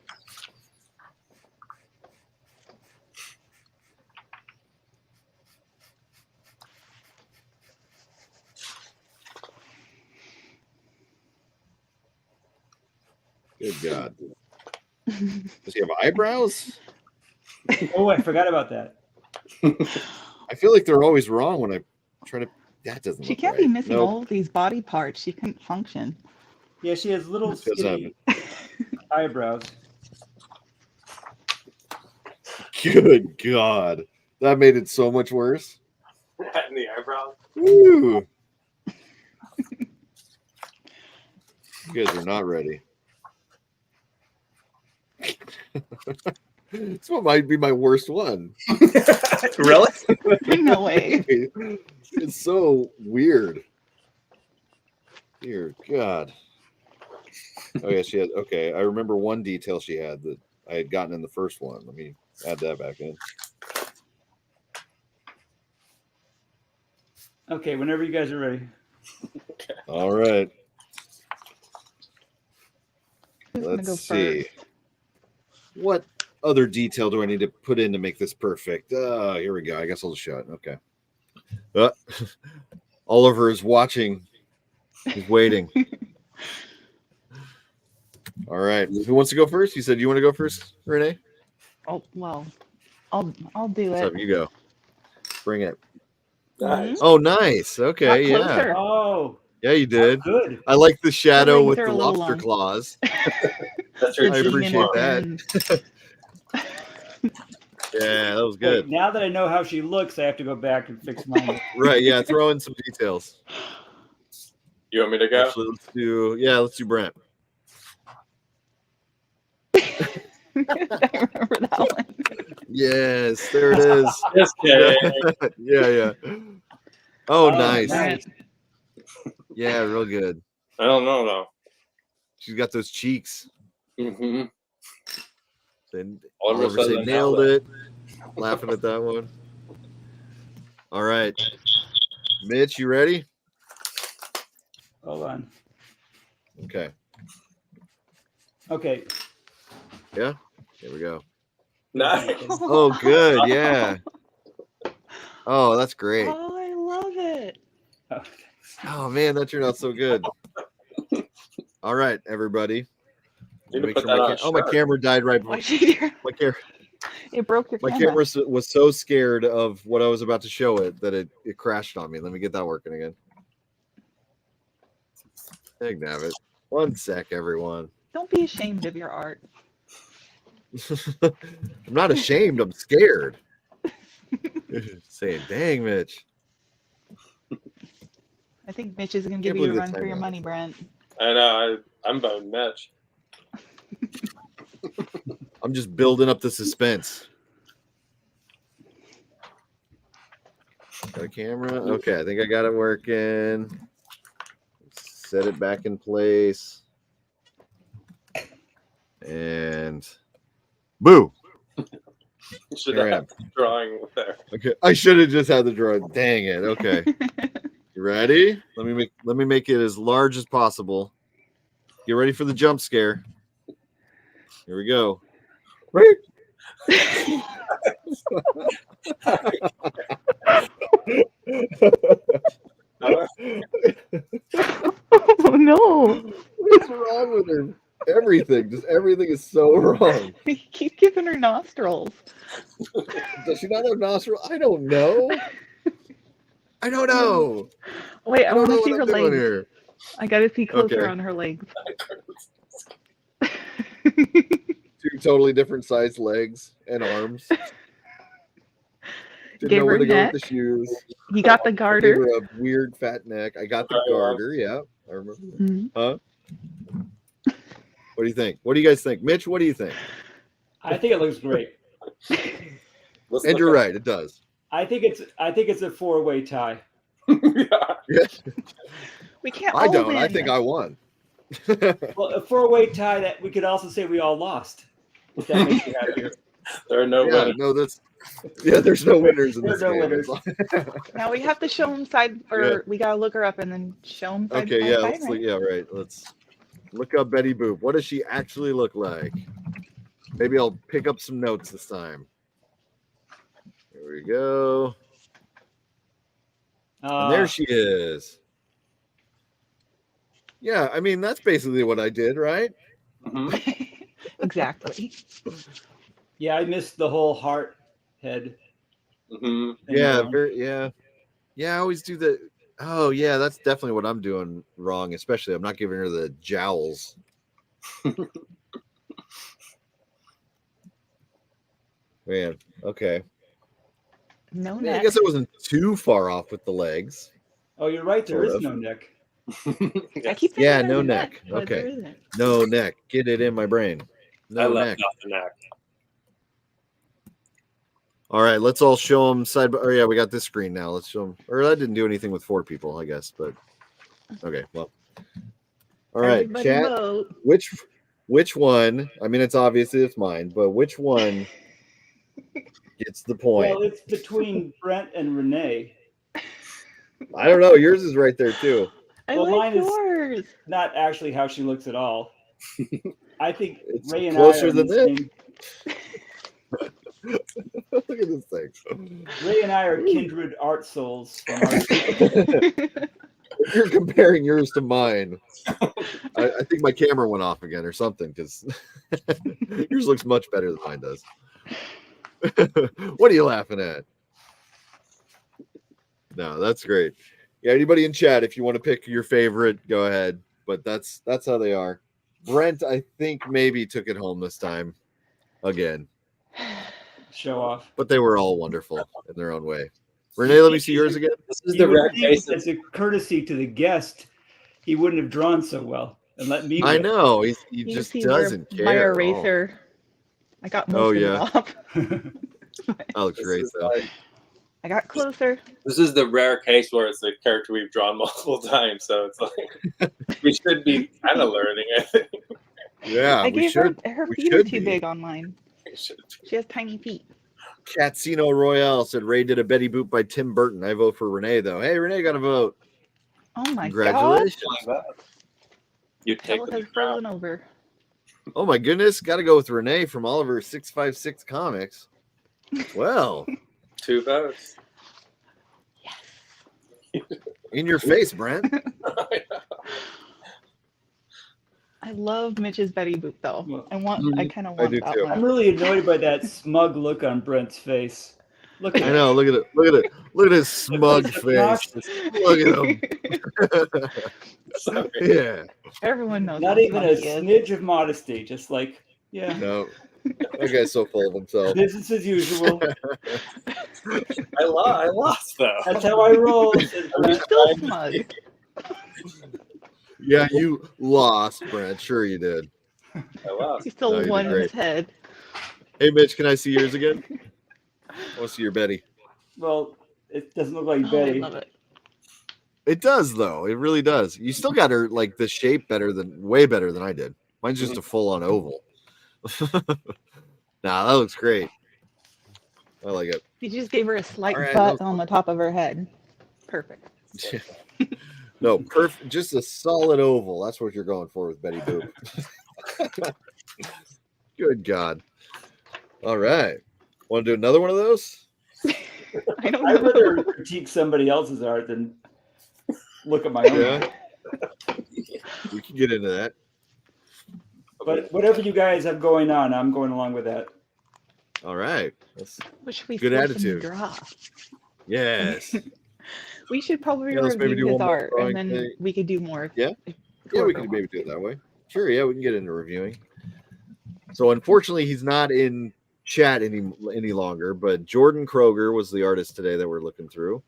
Good God. Does he have eyebrows? Oh, I forgot about that. I feel like they're always wrong when I try to. That doesn't. She look can't right. be missing Nope. all of these body parts. She couldn't function. Yeah, she has little Does skinny eyebrows. Good God. That made it so much worse. In the eyebrows. Woo. You guys are not ready. This one might be my worst one. Really? No way. It's so weird. Dear God. Oh yeah, she had. Okay, I remember one detail she had that I had gotten in the first one. Let me add that back in. Okay, whenever you guys are ready. All right. Who's gonna Let's go see. first? What other detail do I need to put in to make this perfect? Here we go. I guess I'll just show it. Okay. Oliver is watching. He's waiting. All right. Who wants to go first? You said you want to go first, Renee? Oh well, I'll do What's it. up? You go. Bring it. Nice. Oh, nice. Okay. Got Yeah. closer. Oh, Yeah, you did. good. I like the shadow legs with are the a little lobster long. claws. That's I your The appreciate demon that. and- Yeah, that was Wait, good. now that I know how she looks, I have to go back and fix mine. Right. Yeah. Throw in some details. You want me to go? Actually, let's do Brent. I remember that one. Yes, there it is. Just kidding. Yeah. Oh, Oh, nice. nice. Yeah, real good. I don't know though. She's got those cheeks. Mm-hmm. Then Oliver Oliver says said I nailed nailed it. Laughing at that one. All right. Mitch, you ready? Hold on. Okay. Okay. Yeah. Here we go. Nice. Oh, good. Yeah. Oh, that's great. Oh, I love it. Oh, Oh man, that turned out so good. All right, everybody. Need to Make put sure that on a my shirt. camera died right Why before. she do? It broke your My camera. camera was so scared of what I was about to show it that it crashed on me. Let me get that working again. Dang nabbit. 1 sec, everyone. Don't be ashamed of your art. I'm not ashamed. I'm scared. Saying, dang, Mitch. I think Mitch is going to Can't give you a believe run the for your timeout. money, Brent. I know. I'm about Mitch. I'm just building up the suspense. Got a camera. Okay, I think I got it working. Set it back in place. And boo. Should Here I have am. drawing there. Okay, I should have just had the drawing. Dang it. Okay. You ready? Let me make it as large as possible. Get ready for the jump scare. Here we go. Right. Oh no! What's wrong with her? Everything. Just everything is so wrong. You keep giving her nostrils. Does she not have nostrils? I don't know. I don't know. Wait, I I don't want know to see what her I'm doing legs. here. I got to see closer Okay. on her legs. 2 totally different sized legs and arms. Didn't Gave know her where to go neck. with the shoes. You got the Gave garter. her a weird fat neck. I got the garter. Yeah, I remember. Mhm. Huh? What do you think? What do you guys think? Mitch, what do you think? I think it looks great. Let's And look you're up- right, it does. I think it's a 4-way tie. Yeah. We can't I all don't. win. I think I won. Well, a 4-way tie that we could also say we all lost. If that makes you happier. There are no Yeah, winners. no, there's no winners in There's this no game. winners. Now we have to show them side, or Yeah. we gotta look her up and then show them side Okay, by yeah, side, let's right? look, yeah, right. Let's look up Betty Boop. What does she actually look like? Maybe I'll pick up some notes this time. Here we go. And there she is. Yeah, I mean, that's basically what I did, right? Mhm. Exactly. Yeah, I missed the whole heart head. Mhm. thing Yeah, going. yeah, I always do the. Oh, yeah, that's definitely what I'm doing wrong, especially I'm not giving her the jowls. Man, okay. No Yeah, I neck. guess I wasn't too far off with the legs. Oh, you're right. There is Sort of. no neck. I Yes. keep thinking Yeah, there's no a neck. but there Okay. isn't. No neck. Get it in my brain. I No left neck. off the neck. All right, let's all show them side by. Oh yeah, we got this screen now. Let's show them. Or that didn't do anything with 4 people, I guess. But okay, well. All right, Everybody chat. vote. Which one? I mean, it's obviously it's mine, but which one gets the point? Well, it's between Brent and Renae. I don't know. Yours is right there too. I Well, like mine is- yours. Not actually how she looks at all. I think It's Ray and closer I are than the this. same. Look at this thing. Ray and I are kindred art souls from our If you're comparing yours to mine, I think my camera went off again or something because yours looks much better than mine does. What are you laughing at? No, that's great. Yeah, anybody in chat, if you want to pick your favorite, go ahead. But that's how they are. Brent, I think maybe took it home this time again, show off. but they were all wonderful in their own way. Renee, let me see yours again. This is You the would rare think case of as a courtesy to the guest, he wouldn't have drawn so well and let me. I win. know he You just see doesn't my care. at all. eraser. I got most Oh, of yeah. it off. That looks this great is though. like- I got closer. this is the rare case where it's a character we've drawn multiple times, so it's like we should be kind of learning. I think Yeah, I we gave should. her we feet are should too be. big on mine. we should. She has tiny feet. Casino Royale said Ray did a Betty Boop by Tim Burton. I vote for Renee though. Hey, Renee got a vote. Oh my god. Congratulations. You take Hell the has frozen over. Oh my goodness, got to go with Renee from Oliver 656 Comics. Well, 2 votes. in your face, Brent. I love Mitch's Betty Boop though. Well, I kind of I want do that too. I'm one. really annoyed by that smug look on Brent's face. Look at I know. Look at it. Look at it. Look at his smug It's face. obnoxious. Look at him. Sorry. Yeah. Everyone knows. Not how even a smug he is. smidge of modesty. Just like, yeah, No. That guy's so full of himself. business as usual. I lost though. That's how I roll. says You're Brent. still smug. Yeah, you lost, Brent. Sure you did. Oh, wow. He's still No, you did one in great. his head. Hey, Mitch, can I see yours again? I want to see your Betty. Well, it doesn't look like Oh, I Betty. love it. It does, though. It really does. You still got her like the shape way better than I did. Mine's just a full-on oval. Nah, that looks great. I like it. You just gave her a slight All right, butt that on the top of her head. Perfect. No, perfect. Just a solid oval. That's what you're going for with Betty Boop. Good God. All right. Want to do another one of those? I don't I'd know. rather critique somebody else's art than look at my own. Yeah. We can get into that. But whatever you guys have going on, I'm going along with that. All right. That's What should we good force attitude. him to draw? yes. We should probably Yeah, let's maybe review do his one more art, drawing and then thing. we could do more. Yeah? if Yeah, we whoever can maybe wants do it to. that way. Sure, yeah, we can get into reviewing. So unfortunately, he's not in chat any longer, but Jordan Kroger was the artist today that we're looking through.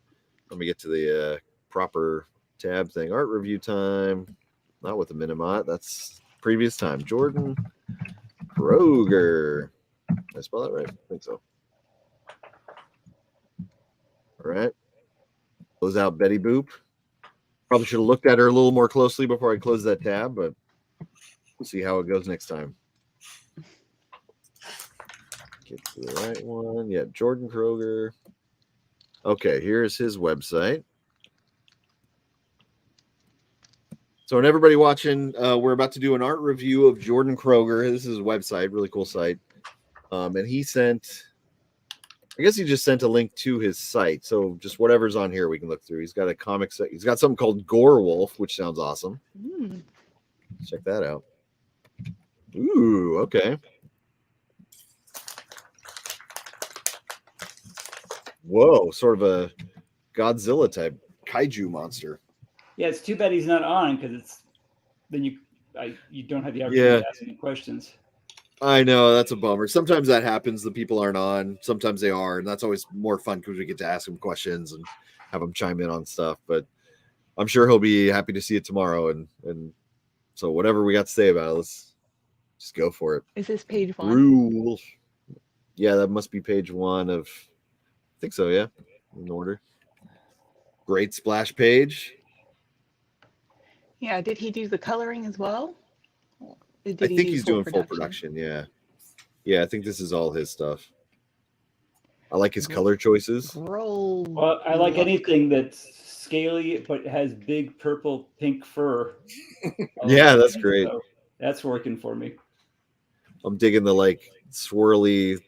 Let me get to the proper tab thing. Art review time. Not with the Minimot. That's previous time. Jordan Kroger. Did I spell that right? I think so. All right. Close out Betty Boop. Probably should have looked at her a little more closely before I close that tab, but we'll see how it goes next time. Get to the right one. Yeah, Jordan Kroger. Okay, here's his website. So, and everybody watching, we're about to do an art review of Jordan Kroger. This is his website, really cool site. And he sent, I guess he just sent a link to his site. So just whatever's on here, we can look through. He's got a comic set. He's got something called Gore Wolf, which sounds awesome. Check that out. Ooh, okay. Whoa, sort of a Godzilla type kaiju monster. Yeah, it's too bad he's not on because then you don't have the opportunity to ask any questions. I know, that's a bummer. Sometimes that happens. The people aren't on. Sometimes they are, and that's always more fun because we get to ask him questions and have him chime in on stuff. But I'm sure he'll be happy to see it tomorrow. And so whatever we got to say about it, let's just go for it. Is this page 1? Rule. Yeah, that must be page 1 of, I think so, yeah, in order. Great splash page. Yeah, did he do the coloring as well? I think he's doing full production. Yeah. I think this is all his stuff. I like his color choices. Well, I like anything that's scaly but has big purple pink fur. Yeah, that's great. So that's working for me. I'm digging the like swirly.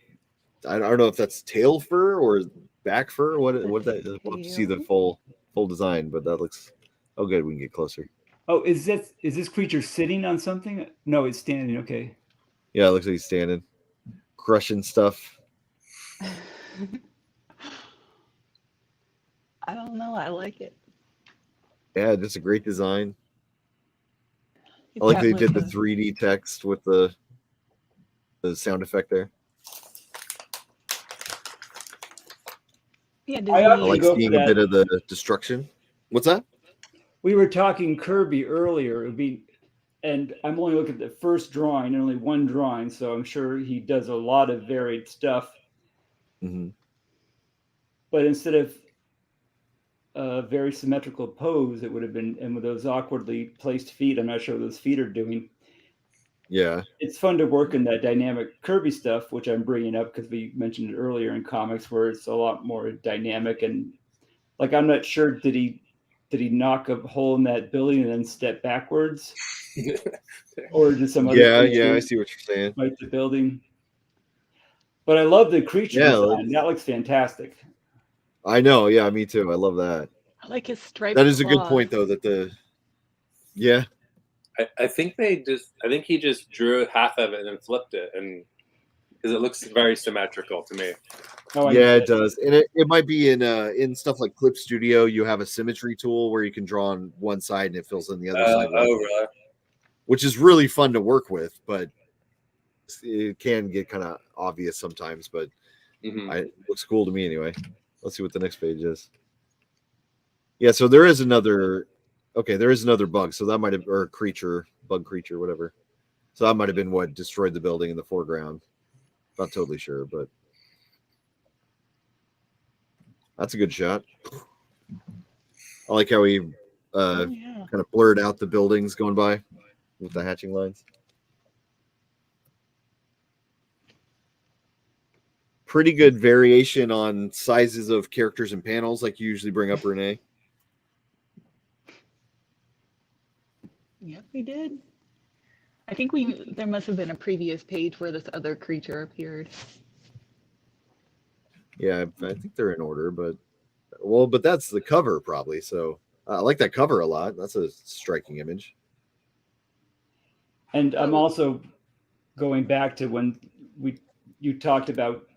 I don't know if that's tail fur or back fur. What that? We'll have to see the full design, but that looks. Oh, good. We can get closer. Oh, is this creature sitting on something? No, it's standing. Okay. Yeah, it looks like he's standing, crushing stuff. I don't know. I like it. Yeah, just a great design. He's I like got they did the a- 3D text with the sound effect there. Yeah, I I like seeing a bit of the destruction. What's that? We were talking Kirby earlier. It would be, and I'm only looking at the first drawing and only one drawing, so I'm sure he does a lot of varied stuff. Mm-hmm. But instead of a very symmetrical pose, it would have been, and with those awkwardly placed feet, I'm not sure what those feet are doing. Yeah. It's fun to work in that dynamic Kirby stuff, which I'm bringing up because we mentioned it earlier in comics where it's a lot more dynamic. And like, I'm not sure, did he knock a hole in that building and then step backwards? Or did some other I see what you're saying. Fight the building? But I love the creature design. That looks fantastic. I know. Yeah, me too. I love that. I like his striped That is a good claws. point, though, that I think he just drew half of it and then flipped it, and because it looks very symmetrical to me. Oh, yeah, it does. And it might be in stuff like Clip Studio, you have a symmetry tool where you can draw on one side and it fills in the other side. Really? Which is really fun to work with, but it can get kind of obvious sometimes, but it looks cool to me anyway. Let's see what the next page is. Yeah, so there is another Okay, there is another bug, so that might have, or creature, bug creature, whatever. So that might have been what destroyed the building in the foreground. Not totally sure, but that's a good shot. I like how he kind of blurred out the buildings going by with the hatching lines. Pretty good variation on sizes of characters and panels, like you usually bring up, Renae. Yep, we did. I think there must have been a previous page where this other creature appeared. Yeah, I think they're in order, but that's the cover probably. So I like that cover a lot. That's a striking image. And I'm also going back to when you talked about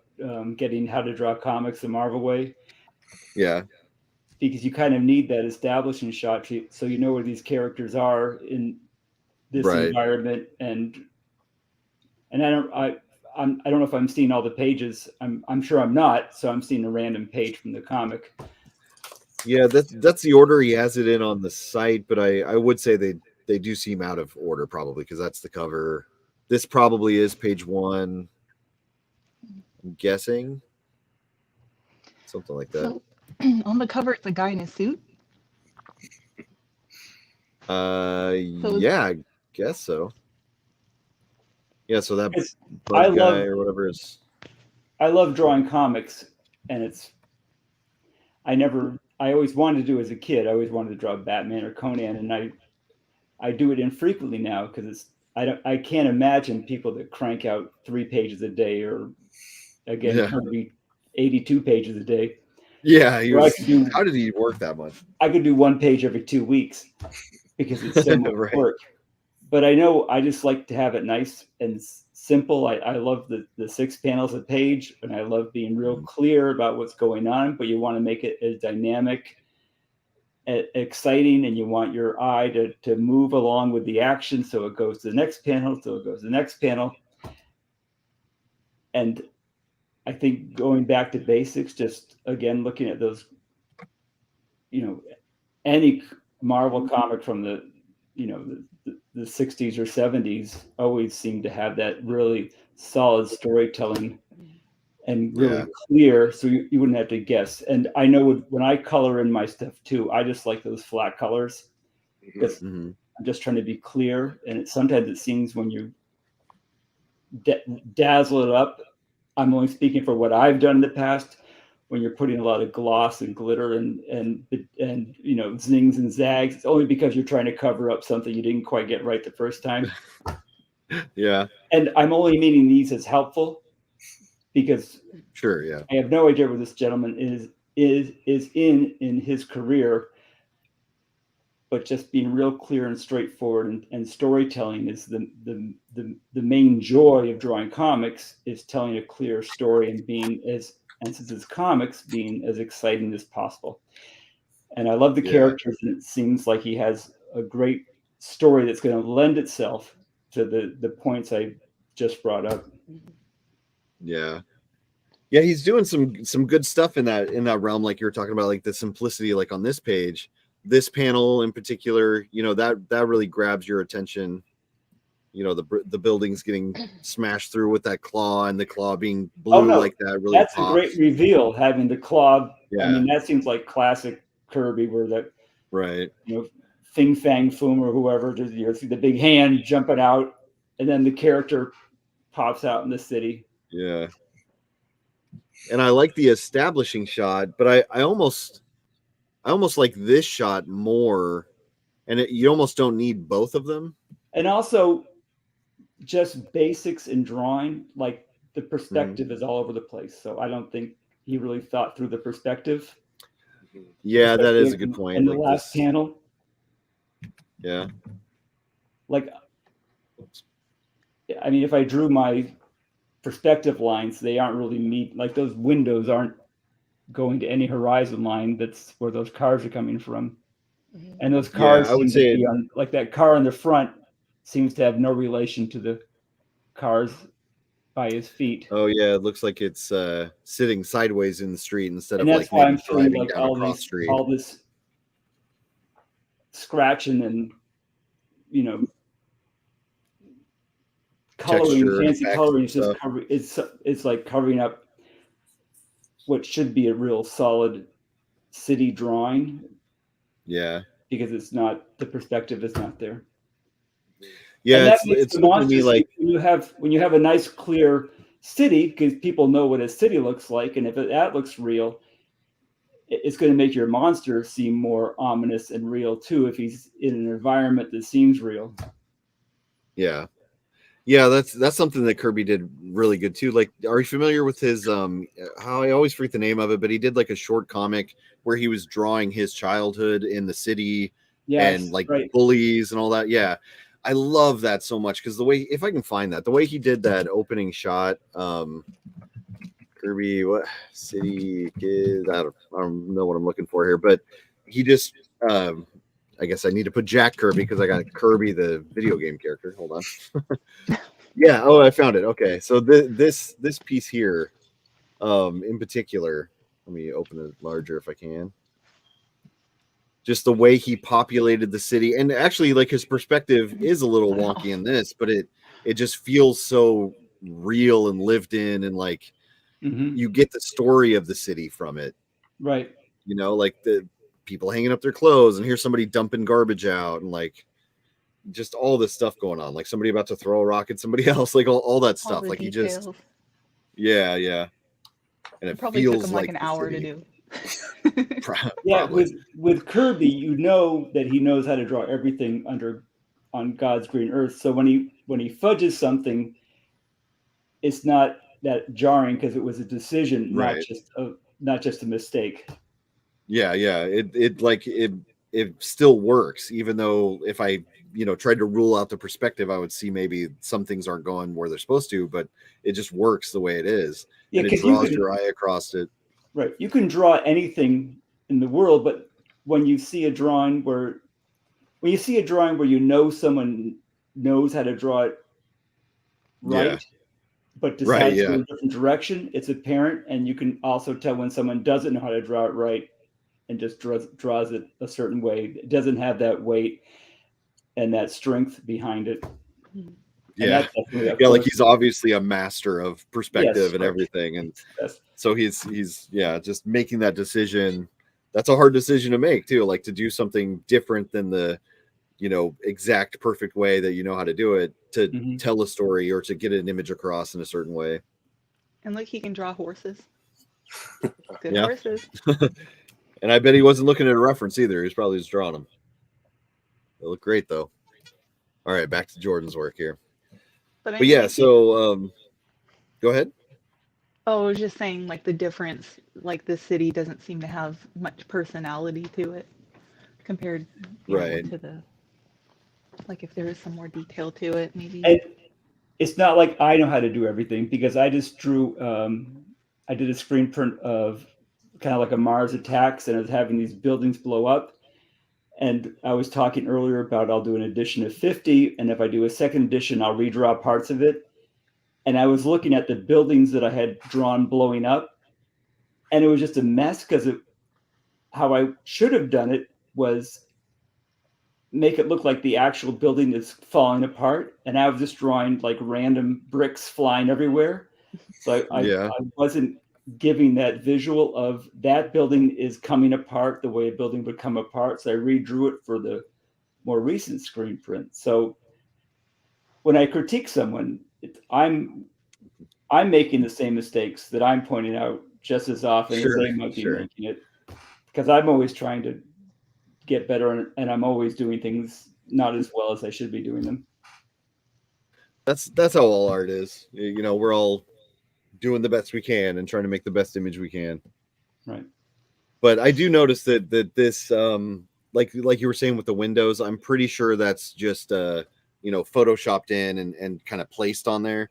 getting How to Draw Comics the Marvel way. Yeah. Because you kind of need that establishing shot so you know where these characters are in this environment, and I don't know if I'm seeing all the pages. I'm sure I'm not, so I'm seeing a random page from the comic. Yeah, that's the order he has it in on the site, but I would say they do seem out of order probably because that's the cover. This probably is page 1. I'm guessing something like that. So, on the cover, it's a guy in a suit. Yeah, I guess so. Yeah, so that I guy or whatever is. I love drawing comics, and I always wanted to do as a kid. I always wanted to draw Batman or Conan, and I do it infrequently now because I can't imagine people that crank out 3 pages a day, or again, Kirby 82 pages a day. Yeah, how did he work that much? I could do 1 page every 2 weeks because it's so much work. But I know I just like to have it nice and simple. I love the 6 panels a page, and I love being real clear about what's going on, but you want to make it as dynamic, exciting, and you want your eye to move along with the action, so it goes to the next panel, And I think going back to basics, just again looking at those, any Marvel comic from the 60s or 70s always seemed to have that really solid storytelling and really clear, so you wouldn't have to guess. And I know when I color in my stuff too, I just like those flat colors because I'm just trying to be clear. And sometimes it seems when you dazzle it up, I'm only speaking for what I've done in the past, when you're putting a lot of gloss and glitter and zings and zags, it's only because you're trying to cover up something you didn't quite get right the first time. Yeah. And I'm only meaning these as helpful because I have no idea where this gentleman is in his career, but just being real clear and straightforward and storytelling is the main joy of drawing comics, is telling a clear story and being and since it's comics, being as exciting as possible. And I love the characters, and it seems like he has a great story that's going to lend itself to the points I just brought up. Yeah, he's doing some good stuff in that realm, like you were talking about, like the simplicity, like on this page, this panel in particular, that really grabs your attention. The building's getting smashed through with that claw, and the claw being blue like that really that's pops. A great reveal, having the claw. Yeah. I mean, that seems like classic Kirby, where that Fing Fang Foom or whoever, you see the big hand jumping out, and then the character pops out in the city. Yeah. And I like the establishing shot, but I almost like this shot more, and you almost don't need both of them. And also, just basics in drawing, like the perspective is all over the place. So I don't think he really thought through the perspective. Yeah, that is a good point. In the last panel. Yeah. Like, I mean, if I drew my perspective lines, they aren't really like those windows aren't going to any horizon line. That's where those cars are coming from. And those cars, I would say like that car in the front seems to have no relation to the cars by his feet. Oh yeah, it looks like it's sitting sideways in the street instead of that's like why maybe I'm feeling driving like down across the street. all this scratching and, you know, coloring, Texture, fancy effects coloring and is just stuff. it's like covering up what should be a real solid city drawing. Yeah. Because it's not, the perspective is not there. Yeah, And that it's makes it's the looking to me monsters, like when you have a nice clear city, because people know what a city looks like, and if that looks real, it's going to make your monster seem more ominous and real too if he's in an environment that seems real. yeah. Yeah, that's something that Kirby did really good too. Like, are you familiar with his how I always forget the name of it, but he did like a short comic where he was drawing his childhood in the city and like right. bullies and all that. Yeah. I love that so much because the way, if I can find that, the way he did that opening shot, Kirby, what city kids? I don't know what I'm looking for here, but he just I guess I need to put Jack Kirby because I got Kirby, the video game character. Hold on. Yeah. Oh, I found it. Okay. So this piece here, in particular, let me open it larger if I can. Just the way he populated the city, and actually, like his perspective is a little wonky in this, but it just feels so real and lived in, and like you get the story of the city from it. Right. You know, like the people hanging up their clothes, and here's somebody dumping garbage out, and like just all this stuff going on, like somebody about to throw a rock at somebody else, like all that stuff. Like details. he just, yeah, and it probably feels took him like an hour city. to do. Yeah, with Kirby, you know that he knows how to draw everything on God's green earth. So when he fudges something, it's not that jarring because it was a decision, right, not just a mistake. Yeah, it still works, even though if I tried to rule out the perspective, I would see maybe some things aren't going where they're supposed to, but it just works the way it is. Yeah, and it draws your eye across it. Right. You can draw anything in the world, but when you see a drawing where you know someone knows how to draw it right, but decides to go in a different direction, it's apparent, and you can also tell when someone doesn't know how to draw it right and just draws it a certain way. It doesn't have that weight and that strength behind it. Yeah, like he's obviously a master of perspective and everything, and so he's just making that decision. That's a hard decision to make too, like to do something different than the exact perfect way that you know how to do it, to tell a story or to get an image across in a certain way. And look, he can draw horses. Good horses. And I bet he wasn't looking at a reference either. He's probably just drawing them. They look great though. All right, back to Jordan's work here. But yeah, so go ahead. Oh, I was just saying, like, the difference, like, the city doesn't seem to have much personality to it compared to the, like, if there is some more detail to it, maybe. And it's not like I know how to do everything, because I just drew, I did a screen print of kind of like a Mars attacks, and I was having these buildings blow up. And I was talking earlier about I'll do an edition of 50, and if I do a second edition, I'll redraw parts of it. And I was looking at the buildings that I had drawn blowing up, and it was just a mess, because how I should have done it was make it look like the actual building is falling apart, and I was just drawing like random bricks flying everywhere. So I wasn't giving that visual of that building is coming apart the way a building would come apart. So I redrew it for the more recent screen print. So when I critique someone, I'm making the same mistakes that I'm pointing out just as often as they might be making it, because I'm always trying to get better, and I'm always doing things not as well as I should be doing them. That's how all art is. We're all doing the best we can and trying to make the best image we can. Right. But I do notice that this like you were saying with the windows, I'm pretty sure that's just photoshopped in and kind of placed on there.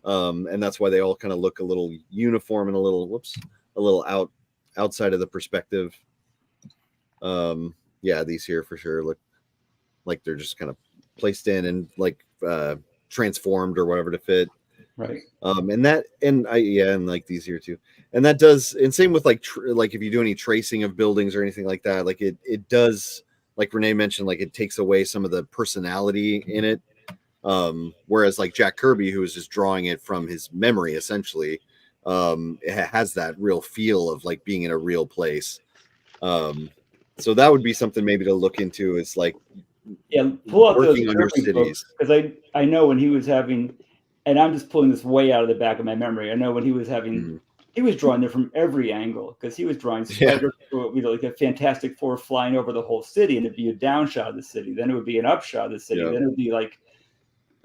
And that's why they all kind of look a little uniform and a little outside of the perspective. These here for sure look like they're just kind of placed in and like transformed or whatever to fit. Right. And like these here too. And that does, and same with like if you do any tracing of buildings or anything like that, like it does like Renae mentioned, like it takes away some of the personality in it. Whereas like Jack Kirby, who is just drawing it from his memory, essentially, it has that real feel of like being in a real place. So that would be something maybe to look into, is like pull out those working on your Kirby cities. because I know when he was having, and I'm just pulling this way out of the back of my memory. I know when he was having, he was drawing there from every angle, because he was drawing Spider, like a Fantastic Four flying over the whole city, and it'd be a down shot of the city, then it would be an up shot of the city, then it would be like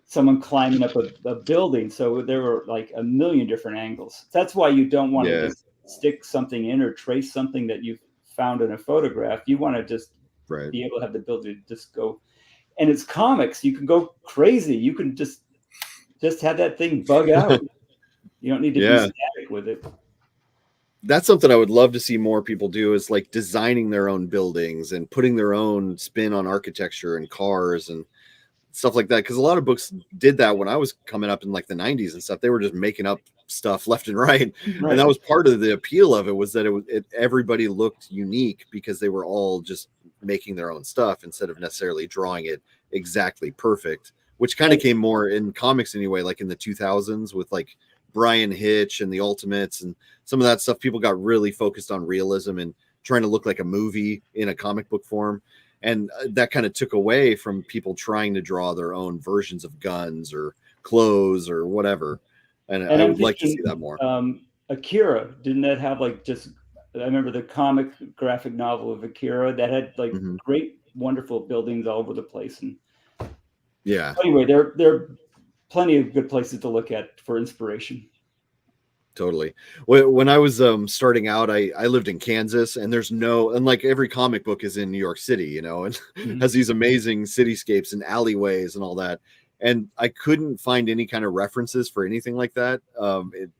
someone climbing up a building. So there were like a million different angles. That's why you don't want to just stick something in or trace something that you found in a photograph. You want to just be able to have the ability to just go. And it's comics. You can go crazy. You can just have that thing bug out. You don't need to be static with it. That's something I would love to see more people do, is like designing their own buildings and putting their own spin on architecture and cars and stuff like that. Because a lot of books did that when I was coming up in like the 90s and stuff. They were just making up stuff left and right. And that was part of the appeal of it, was that everybody looked unique because they were all just making their own stuff instead of necessarily drawing it exactly perfect, which kind of came more in comics anyway, like in the 2000s with like Brian Hitch and the Ultimates and some of that stuff. People got really focused on realism and trying to look like a movie in a comic book form. And that kind of took away from people trying to draw their own versions of guns or clothes or whatever. And I would like to see that more. Akira, didn't that have like just, I remember the comic graphic novel of Akira that had like great, wonderful buildings all over the place. And anyway, there are plenty of good places to look at for inspiration. Totally. When I was starting out, I lived in Kansas, and and like every comic book is in New York City, and has these amazing cityscapes and alleyways and all that. And I couldn't find any kind of references for anything like that.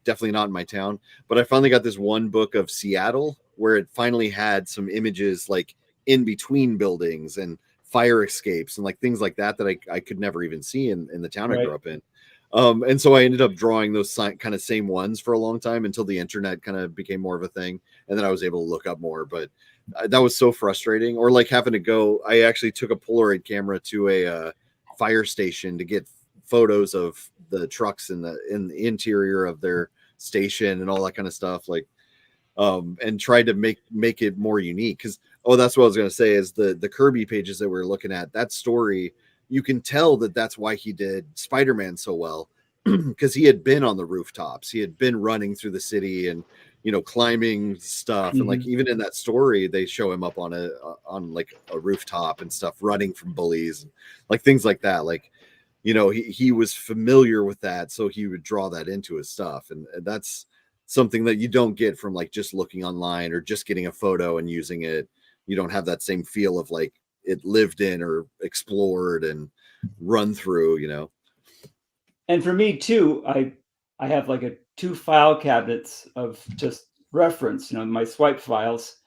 Definitely not in my town. But I finally got this one book of Seattle where it finally had some images like in between buildings and fire escapes and like things like that I could never even see in the town I grew up in. And so I ended up drawing those kind of same ones for a long time until the internet kind of became more of a thing. And then I was able to look up more, but that was so frustrating. Or like having to go, I actually took a Polaroid camera to a fire station to get photos of the trucks in the interior of their station and all that kind of stuff. Like, and tried to make it more unique. Cause that's what I was going to say, is the Kirby pages that we're looking at, that story, you can tell that that's why he did Spider-Man so well, because he had been on the rooftops. He had been running through the city and, climbing stuff. And like, even in that story, they show him up on like a rooftop and stuff, running from bullies, and like things like that. Like, he was familiar with that. So he would draw that into his stuff. And that's something that you don't get from like just looking online or just getting a photo and using it. You don't have that same feel of like it lived in or explored and run through. And for me too, I have like 2 file cabinets of just reference, my swipe files,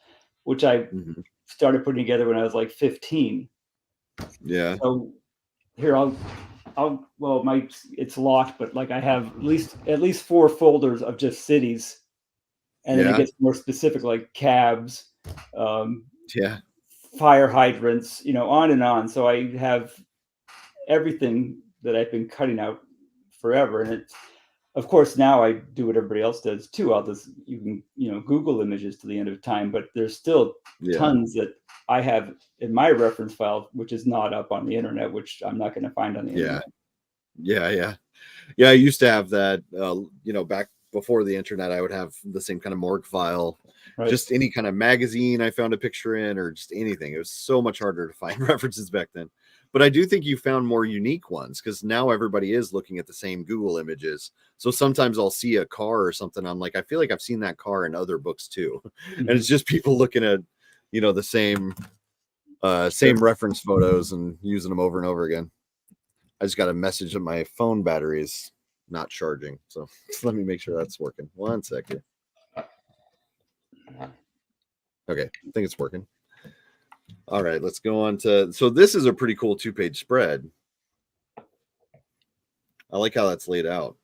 which I started putting together when I was like 15. Yeah. So here it's locked, but like I have at least 4 folders of just cities, and then it gets more specific, like cabs, fire hydrants, on and on. So I have everything that I've been cutting out forever. And it's, of course, now I do what everybody else does too. You can, Google images to the end of time, but there's still tons that I have in my reference file, which is not up on the internet, which I'm not going to find on the internet. Yeah. I used to have that, back before the internet. I would have the same kind of morgue file, just any kind of magazine I found a picture in, or just anything. It was so much harder to find references back then. But I do think you found more unique ones, because now everybody is looking at the same Google images. So sometimes I'll see a car or something. I'm like, I feel like I've seen that car in other books too. And it's just people looking at, the same reference photos and using them over and over again. I just got a message that my phone battery is not charging. So let me make sure that's working. 1 second. Okay, I think it's working. All right, let's go on to, so this is a pretty cool 2-page spread. I like how that's laid out.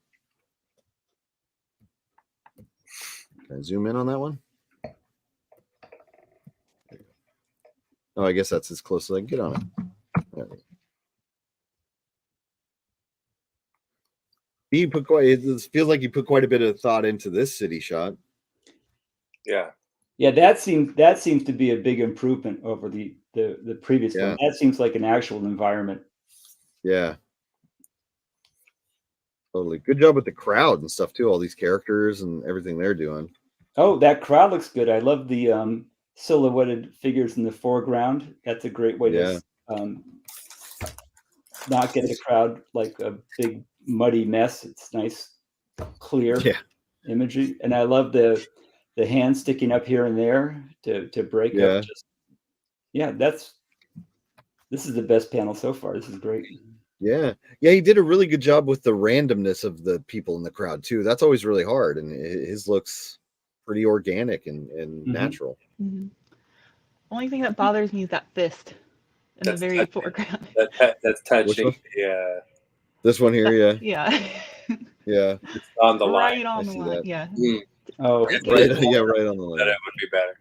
Can I zoom in on that one? Oh, I guess that's as close as I can get on it. There. It feels like you put quite a bit of thought into this city shot. Yeah. Yeah, that seems to be a big improvement over the previous one. That seems like an actual environment. Yeah. Totally. Good job with the crowd and stuff too. All these characters and everything they're doing. Oh, that crowd looks good. I love the silhouetted figures in the foreground. That's a great way to not get the crowd like a big muddy mess. It's nice, clear imagery. And I love the hand sticking up here and there to break up. This is the best panel so far. This is great. Yeah, he did a really good job with the randomness of the people in the crowd too. That's always really hard, and his looks pretty organic and natural. Mm-hmm. Only thing that bothers me is that fist in the very foreground. That's touching. Yeah. This one here, yeah. Yeah. It's on the line. Right on the line. Yeah. Mm. Oh, right on the line. That would be better.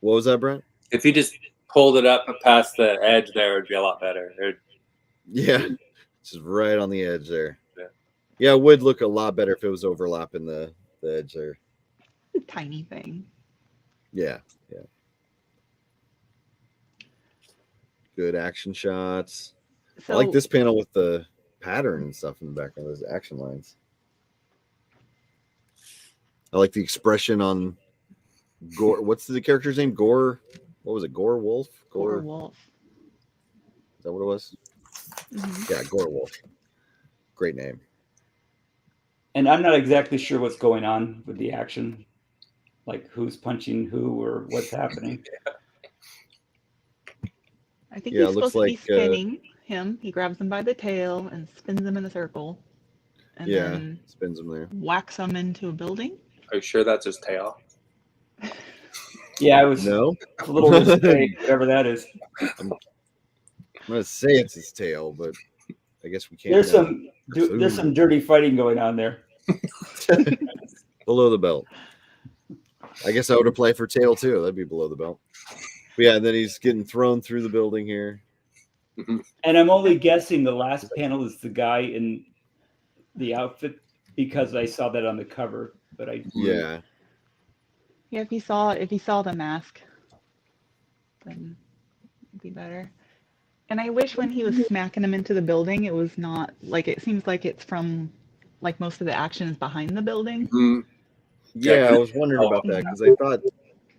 What was that, Brent? If he just pulled it up past the edge, there would be a lot better. Yeah, just right on the edge there. Yeah, it would look a lot better if it was overlapping the edge there. A tiny thing. Yeah. Good action shots. I like this panel with the pattern and stuff in the background, those action lines. I like the expression on Gore. What's the character's name? Gore. What was it? Gore Wolf? Gore Wolf. Is that what it was? Mm-hmm. Yeah, Gore Wolf. Great name. And I'm not exactly sure what's going on with the action, like who's punching who or what's happening. I think he's supposed to be spinning him. He grabs him by the tail and spins him in a circle. And then spins him there. Whacks him into a building. Are you sure that's his tail? Yeah, I was a little mistake, whatever that is. I'm gonna say it's his tail, but I guess we can't. There's some dirty fighting going on there. Below the belt. I guess I would apply for tail too. That'd be below the belt. But yeah, and then he's getting thrown through the building here. And I'm only guessing the last panel is the guy in the outfit because I saw that on the cover. But yeah, if he saw the mask, then it'd be better. And I wish when he was smacking him into the building, it was not like, it seems like it's from, like, most of the action is behind the building. Mm-hmm. Yeah, I was wondering about that because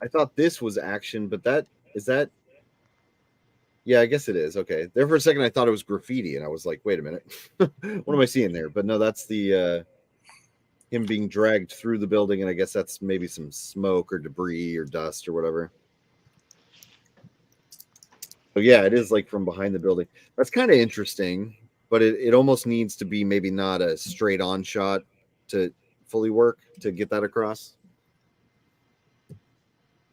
I thought this was action, but is that? Yeah, I guess it is. Okay, there for a second I thought it was graffiti, and I was like, wait a minute, what am I seeing there? But no, that's the him being dragged through the building, and I guess that's maybe some smoke or debris or dust or whatever. So yeah, it is like from behind the building. That's kind of interesting, but it almost needs to be maybe not a straight on shot to fully work to get that across.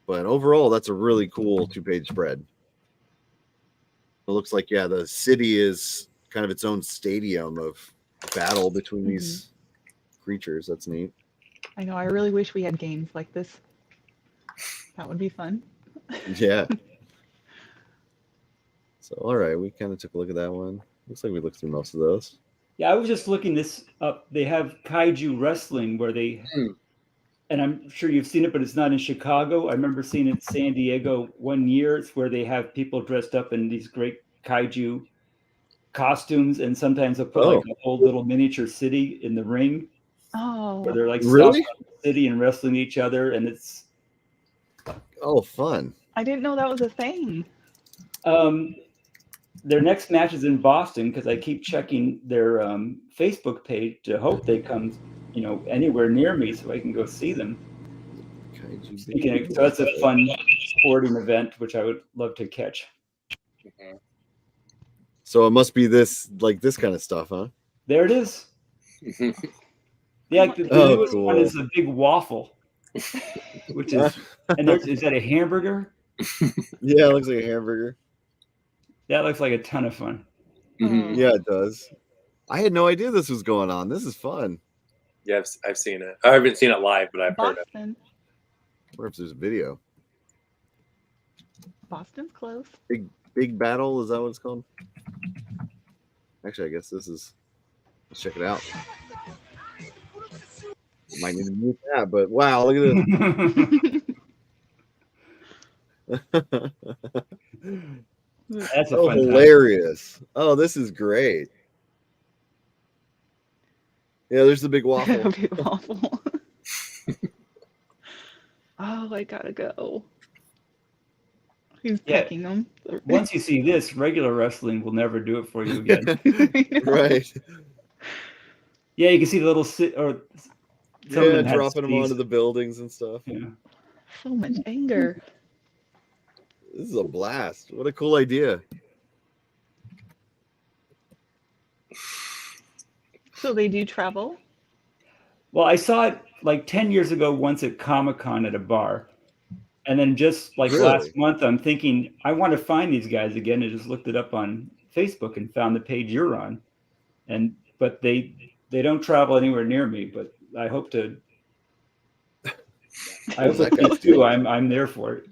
But overall, that's a really cool 2-page spread. It looks like, the city is kind of its own stadium of battle between these creatures. That's neat. I know. I really wish we had games like this. That would be fun. Yeah. So, all right, we kind of took a look at that one. Looks like we looked through most of those. Yeah, I was just looking this up. They have kaiju wrestling where they, and I'm sure you've seen it, but it's not in Chicago. I remember seeing it in San Diego one year. It's where they have people dressed up in these great kaiju costumes, and sometimes they'll put like a whole little miniature city in the ring. Oh, where they're like really in the city and wrestling each other, and it's fun. I didn't know that was a thing. Their next match is in Boston because I keep checking their Facebook page to hope they come, anywhere near me so I can go see them. So that's a fun sporting event, which I would love to catch. So it must be this kind of stuff, huh? There it is. Yeah, the newest one is a big waffle, which is, and is that a hamburger? Yeah, it looks like a hamburger. That looks like a ton of fun. Mm-hmm. Yeah, it does. I had no idea this was going on. This is fun. Yeah, I've seen it. I haven't seen it live, but I've heard it. I wonder if there's a video. Boston's close. Big Battle, is that what it's called? Actually, I guess this is. Let's check it out. Might need to mute that, but wow, look at this. That's a Oh, fun time. hilarious. Oh, this is great. Yeah, there's the big waffle. Big waffle. Oh, I gotta go. He's pecking them. Once you see this, regular wrestling will never do it for you again. Right. Yeah, you can see the little dropping them onto the buildings and stuff. Yeah. So much anger. This is a blast. What a cool idea. So they do travel? Well, I saw it like 10 years ago once at Comic-Con at a bar. And then just like last month, I'm thinking, I want to find these guys again. I just looked it up on Facebook and found the page you're on. But they don't travel anywhere near me, but I hope to. I hope that goes too. I'm there for it.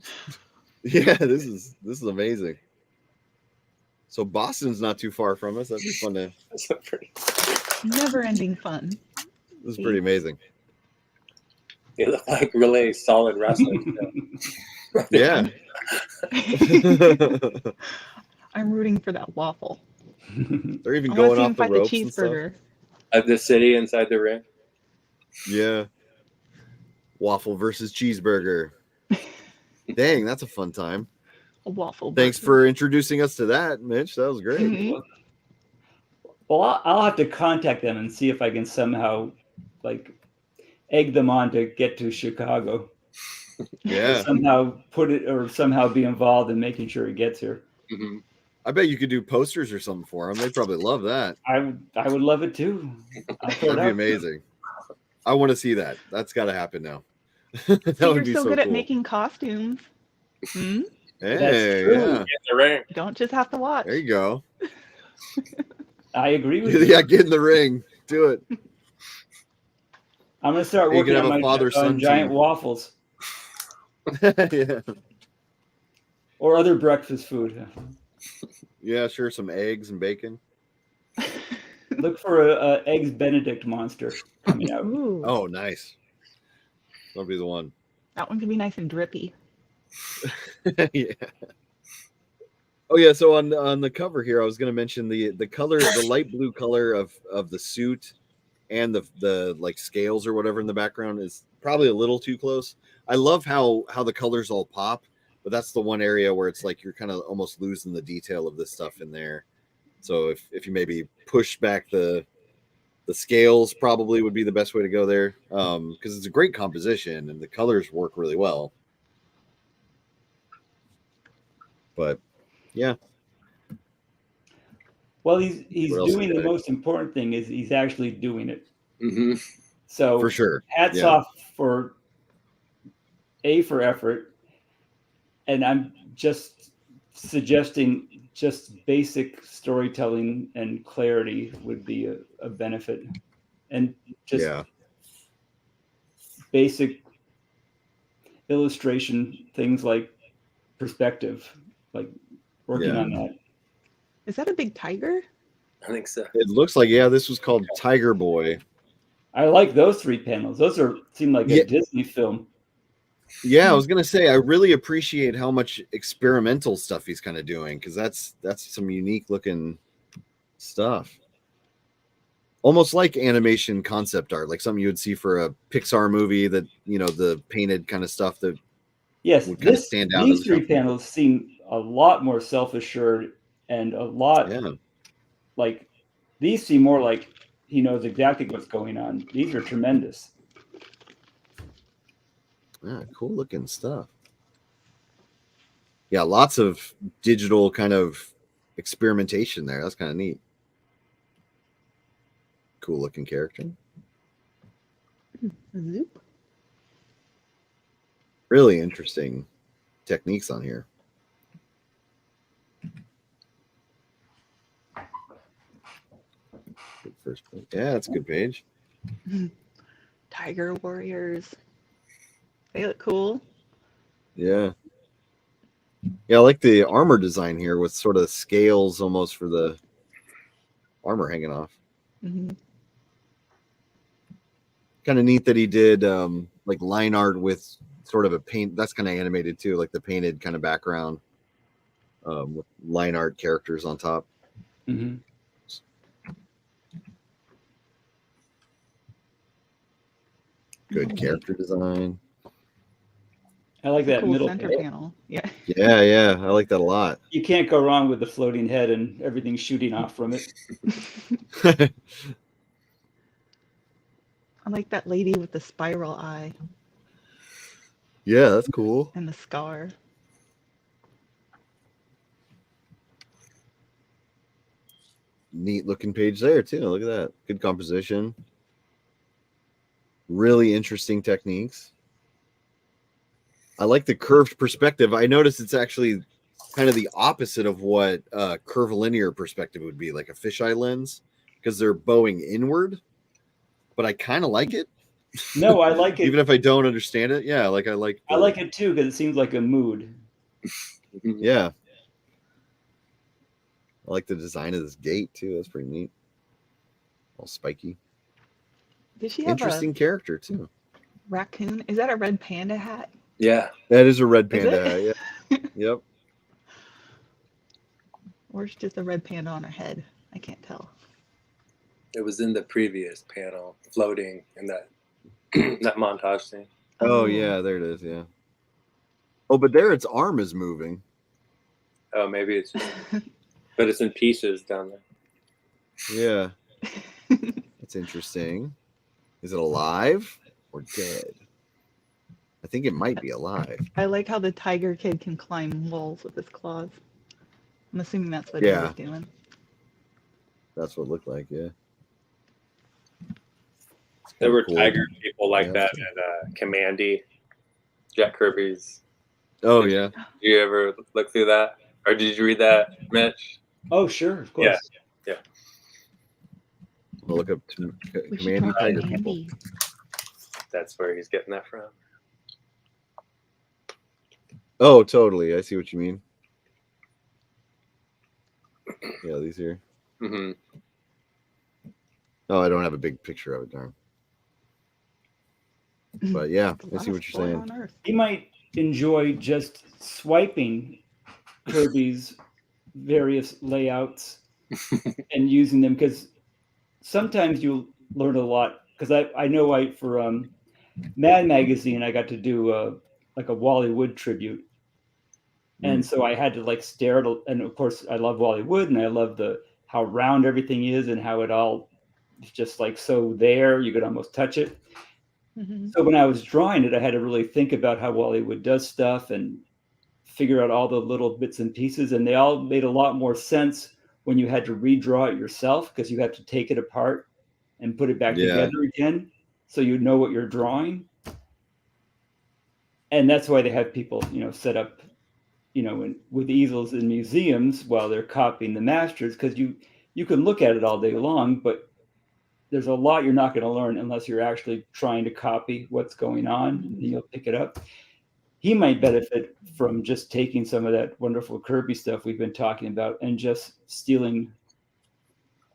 Yeah, this is amazing. So Boston's not too far from us. That'd be fun to. Never-ending fun. This is pretty amazing. You look like really solid wrestlers. Yeah. I'm rooting for that waffle. They're even going off the ropes the and stuff. Of the city inside the ring. Yeah. Waffle versus cheeseburger. Dang, that's a fun time. A waffle. Thanks for introducing us to that, Mitch. That was great. Mm-hmm. Well, I'll have to contact them and see if I can somehow like egg them on to get to Chicago. Yeah. Somehow be involved in making sure he gets here. Mm-hmm. I bet you could do posters or something for them. They'd probably love that. I would love it too. That'd be amazing. I want to see that. That's got to happen now. That would be so good at making costumes. Hmm? Hey, yeah. Don't just have to watch. There you go. I agree with you. Yeah, get in the ring. Do it. I'm gonna start working on my giant waffles. Yeah. Or other breakfast food. Yeah, sure. Some eggs and bacon. Look for a Eggs Benedict monster coming out. Ooh. Oh, nice. That'll be the one. That one can be nice and drippy. Yeah. Oh yeah. So on the cover here, I was going to mention the color, the light blue color of the suit, and the like scales or whatever in the background is probably a little too close. I love how the colors all pop, but that's the one area where it's like you're kind of almost losing the detail of this stuff in there. So if you maybe push back the scales, probably would be the best way to go there, because it's a great composition and the colors work really well. But yeah. Well, he's doing the most important thing is he's actually doing it. Mm-hmm. So for sure, hats off for effort, and I'm just suggesting just basic storytelling and clarity would be a benefit, and just basic illustration things like perspective, like working on that. Is that a big tiger? I think so. It looks like, this was called Tiger Boy. I like those 3 panels. Those seem like a Disney film. Yeah, I was gonna say I really appreciate how much experimental stuff he's kind of doing, because that's some unique looking stuff. Almost like animation concept art, like something you would see for a Pixar movie, that the painted kind of stuff that would kind of stand out. These 3 panels seem a lot more self-assured and a lot like these seem more like he knows exactly what's going on. These are tremendous. Yeah, cool looking stuff. Yeah, lots of digital kind of experimentation there. That's kind of neat. Cool looking character. Zoop. Really interesting techniques on here. Good first page. Yeah, that's a good page. Tiger Warriors. They look cool. Yeah. Yeah, I like the armor design here with sort of scales almost for the armor hanging off. Mm-hmm. Kind of neat that he did like line art with sort of a paint. That's kind of animated too, like the painted kind of background with line art characters on top. Mm-hmm. Good character design. I like It's a that cool middle center panel. panel. Yeah. Yeah, I like that a lot. You can't go wrong with the floating head and everything shooting off from it. I like that lady with the spiral eye Yeah, that's cool. and the scar. Neat looking page there too. Look at that. Good composition. Really interesting techniques. I like the curved perspective. I noticed it's actually kind of the opposite of what curvilinear perspective would be, like a fisheye lens, because they're bowing inward. But I kind of like it. No, I like it. Even if I don't understand it. Yeah, like I like it too because it seems like a mood. Yeah. I like the design of this gate too. That's pretty neat. All spiky. Did she have Interesting character too. raccoon? Is that a red panda hat? Yeah. That is a red Is panda it? hat. Yeah. Yep. Or it's just a red panda on her head? I can't tell. It was in the previous panel, floating in that that montage thing. Oh yeah, there it is. Yeah. Oh, but there its arm is moving. Oh, maybe it's just, but it's in pieces down there. Yeah. That's interesting. Is it alive or dead? I think it might be alive. I like how the tiger kid can climb walls with his claws. I'm assuming that's what Yeah. he was doing. That's what it looked like. Yeah. There were Cool. tiger people like Yeah, that at Commandy, Jack Kirby's. Oh yeah. Did you ever look through that, or did you read that, Mitch? Oh, sure, of course. Yeah. I'll look up We should Commandy talk Tiger to people. Andy. That's where he's getting that from. Oh, totally. I see what you mean. Yeah, these here. Mm-hmm. Oh, I don't have a big picture of it, darn. But yeah, The I see what last you're boy saying. on Earth. You might enjoy just swiping Kirby's various layouts and using them because sometimes you'll learn a lot. Because I know for Mad Magazine I got to do like a Wally Wood tribute, and so I had to like stare at and of course I love Wally Wood and I love how round everything is and how it all is just like so there you could almost touch it. Mm-hmm. So when I was drawing it, I had to really think about how Wally Wood does stuff and figure out all the little bits and pieces. And they all made a lot more sense when you had to redraw it yourself because you had to take it apart and put it back together again so you know what you're drawing. And that's why they have people, set up, with easels in museums while they're copying the masters because you can look at it all day long, but there's a lot you're not going to learn unless you're actually trying to copy what's going on and you'll pick it up. He might benefit from just taking some of that wonderful Kirby stuff we've been talking about and just stealing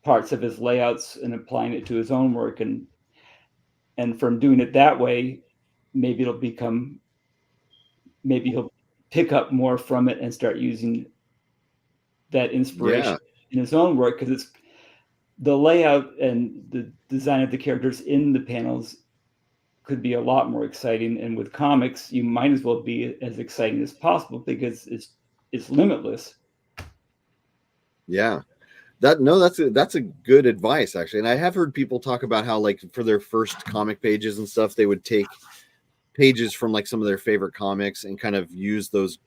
parts of his layouts and applying it to his own work. And from doing it that way, maybe he'll pick up more from it and start using that inspiration in his own work because it's the layout and the design of the characters in the panels could be a lot more exciting. And with comics, you might as well be as exciting as possible because it's limitless. Yeah. That's a good advice actually. And I have heard people talk about how like for their first comic pages and stuff, they would take pages from like some of their favorite comics and kind of use those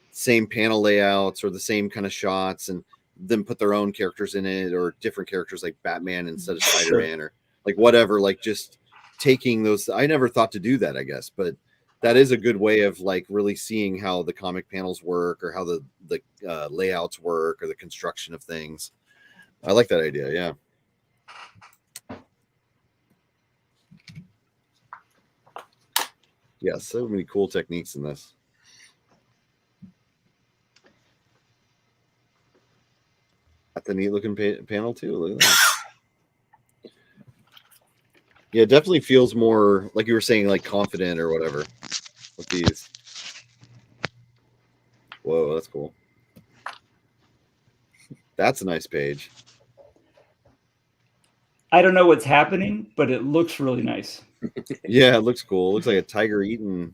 same panel layouts or the same kind of shots and then put their own characters in it or different characters like Batman instead of Spider-Man or like whatever, like just taking those. I never thought to do that, I guess, but that is a good way of like really seeing how the comic panels work or how the layouts work or the construction of things. I like that idea. Yeah. Yeah. So many cool techniques in this. That's a neat looking panel too. Look at that. Yeah, it definitely feels more like you were saying, like confident or whatever with these. Whoa, that's cool. That's a nice page. I don't know what's happening, but it looks really nice. Yeah, it looks cool. It looks like a tiger eating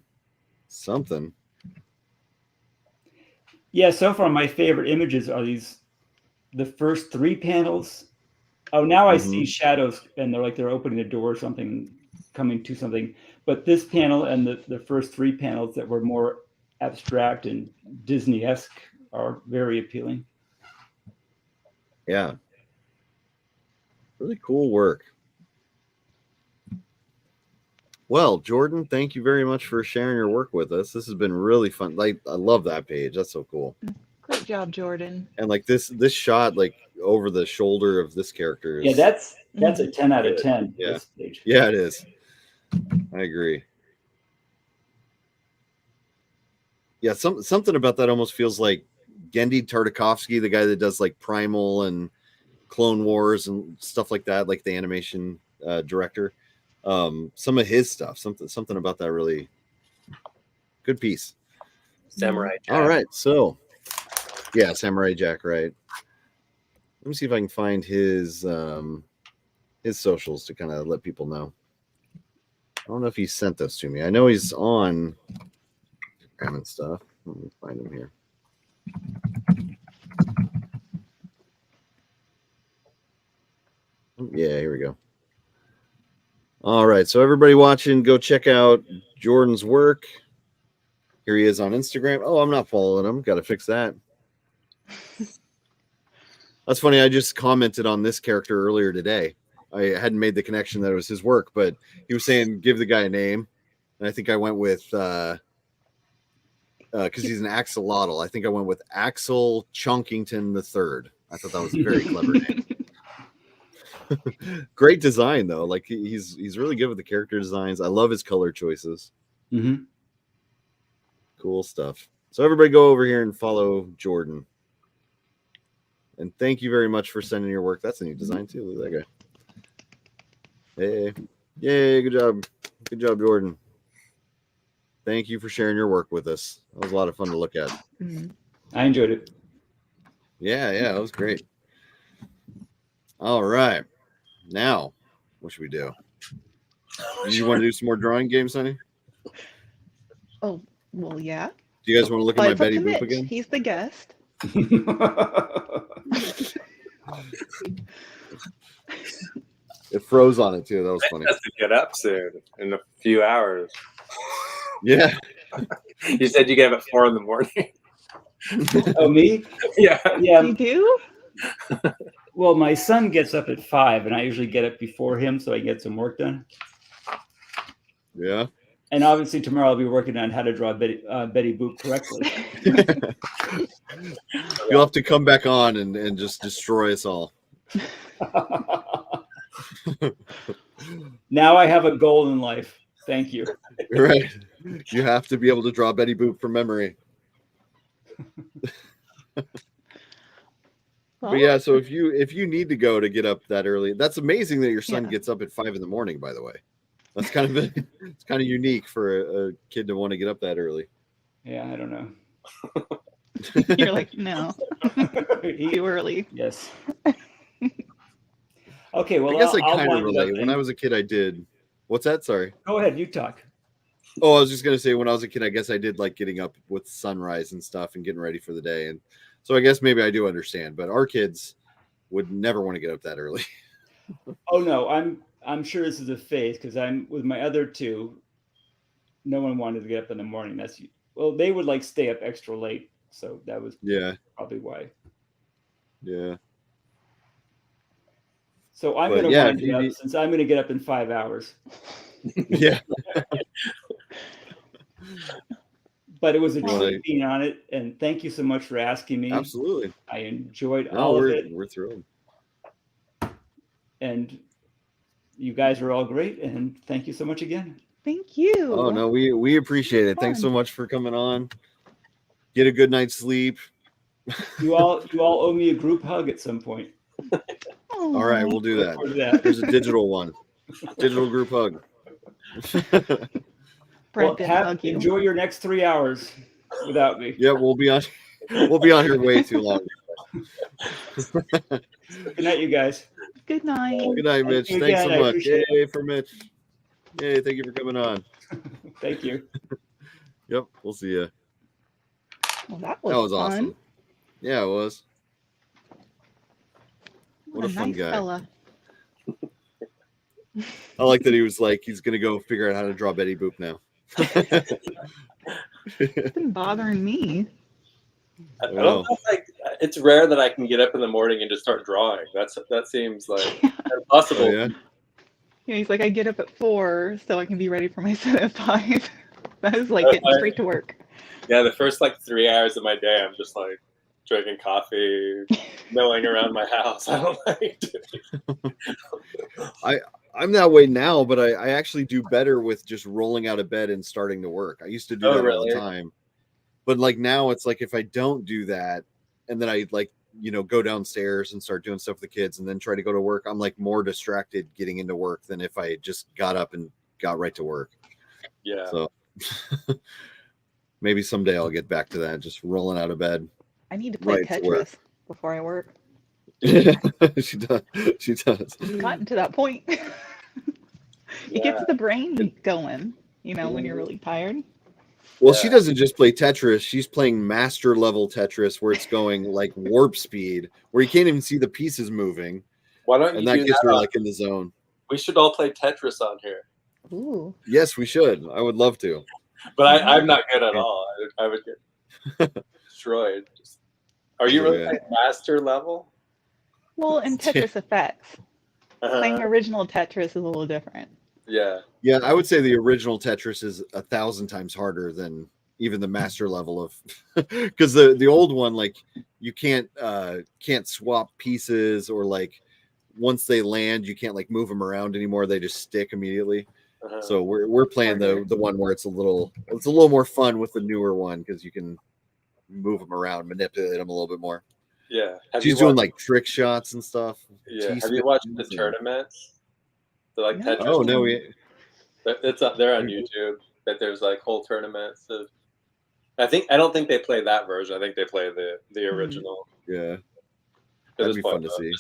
something. Yeah, so far my favorite images are the first 3 panels. Oh, now I see shadows, and they're opening a door or something, coming to something. But this panel and the first 3 panels that were more abstract and Disney-esque are very appealing. Yeah. Really cool work. Well, Jordan, thank you very much for sharing your work with us. This has been really fun. Like, I love that page. That's so cool. Great job, Jordan. And like this shot, like over the shoulder of this character is, Yeah, that's a 10 out of 10. Yeah. This page. Yeah, it is. I agree. Yeah, something about that almost feels like Genndy Tartakovsky, the guy that does like Primal and Clone Wars and stuff like that, like the animation director. Some of his stuff, something about that really good piece. Samurai Jack. All right, so yeah, Samurai Jack, right? Let me see if I can find his socials to kind of let people know. I don't know if he sent those to me. I know he's on Instagram and stuff. Let me find him here. Yeah, here we go. All right, so everybody watching, go check out Jordan's work. Here he is on Instagram. Oh, I'm not following him. Got to fix that. That's funny. I just commented on this character earlier today. I hadn't made the connection that it was his work, but he was saying give the guy a name, and I think I went with because he's an axolotl. I think I went with Axel Chunkington III. I thought that was a very clever name. Great design though. Like he's really good with the character designs. I love his color choices. Cool stuff. So everybody go over here and follow Jordan. And thank you very much for sending your work. That's a neat design too. Look at that guy. Hey. Yay, good job. Good job, Jordan. Thank you for sharing your work with us. That was a lot of fun to look at. I enjoyed it. Yeah, it was great. All right. Now, what should we do? You want to do some more drawing games, honey? Oh, well, yeah. Do you guys want to look at But my it's up Betty to Boop Mitch. again? He's the guest. It froze on it too. That was funny. Has to get up soon in a few hours. Yeah. You said you get up at 4 a.m. Oh, me? Yeah. You do? Well, my son gets up at 5, and I usually get up before him so I get some work done. Yeah. And obviously tomorrow I'll be working on how to draw Betty Boop correctly. You'll have to come back on and just destroy us all. Now I have a goal in life. Thank you. Right. You have to be able to draw Betty Boop from memory. But yeah, so if you need to go to get up that early, that's amazing that your son gets up at 5 in the morning, by the way. That's kind of it's kind of unique for a kid to want to get up that early. Yeah, I don't know. You're like, no. Too early. Yes. Okay, well, I guess I I'll kind of wind it up relate. When then. I was a kid, I did. What's that? Sorry. Go ahead, you talk. Oh, I was just gonna say when I was a kid, I guess I did like getting up with sunrise and stuff and getting ready for the day, and so I guess maybe I do understand. But our kids would never want to get up that early. Oh no, I'm sure this is a phase because I'm with my other two. No one wanted to get up in the morning. They would like stay up extra late, so that was probably why. Yeah. So I'm going to wind it up since I'm going to get up in 5 hours. Yeah. But it was a treat being on it, and thank you so much for asking me. Absolutely. I enjoyed all of it. We're thrilled. And you guys are all great, and thank you so much again. Thank you. Oh no, we appreciate it. Thanks so much for coming on. Get a good night's sleep. You all owe me a group hug at some point. All right, we'll do Look forward to that. There's a digital one. Digital group hug. Brent didn't hug you. Enjoy your next 3 hours without me. Yeah, we'll be on here way too long. Good night, you guys. Good night. Good night, Mitch. Thank you Thanks again. so I much. appreciate Yay for Mitch. Yay, thank you for coming on. Thank you. Yep, we'll see you. Well, that That was fun. awesome. Yeah, it was. What a fun nice guy. fella. I like that he was like, he's going to go figure out how to draw Betty Boop now. It's been bothering me. I don't know if, like, it's rare that I can get up in the morning and just start drawing. That seems like impossible. Oh, yeah? Yeah, he's like, I get up at 4 so I can be ready for my set at 5. That is like getting straight to work. Yeah, the first like 3 hours of my day, I'm just like drinking coffee, milling around my house. I don't like it. I'm that way now, but I actually do better with just rolling out of bed and starting to work. I used to do that all the time. But like now it's like if I don't do that and then I like, go downstairs and start doing stuff with the kids and then try to go to work, I'm like more distracted getting into work than if I just got up and got right to work. Yeah. So maybe someday I'll get back to that, just rolling out of bed. I need to play Tetris before I work. She does. I've gotten to that point. It gets the brain going, when you're really tired. Well, she doesn't just play Tetris. She's playing master level Tetris where it's going like warp speed, where you can't even see the pieces moving. Why don't you and that gets her like in the zone. We should all play Tetris on here. Ooh. Yes, we should. I would love to. But I'm not good at all. I would get destroyed. Are you really like master level? Well, in Tetris Effects, playing original Tetris is a little different. Yeah. Yeah, I would say the original Tetris is 1,000 times harder than even the master level of, because the old one, like you can't swap pieces, or like once they land, you can't like move them around anymore. They just stick immediately. So we're playing the one where it's a little more fun with the newer one, because you can move them around, manipulate them a little bit more. Yeah. She's doing like trick shots and stuff. Yeah. Have you watched the tournaments? They're like Tetris. Oh no, it's up there on YouTube. That there's like whole tournaments of. I don't think they play that version. I think they play the original. Yeah. That'd be fun to see.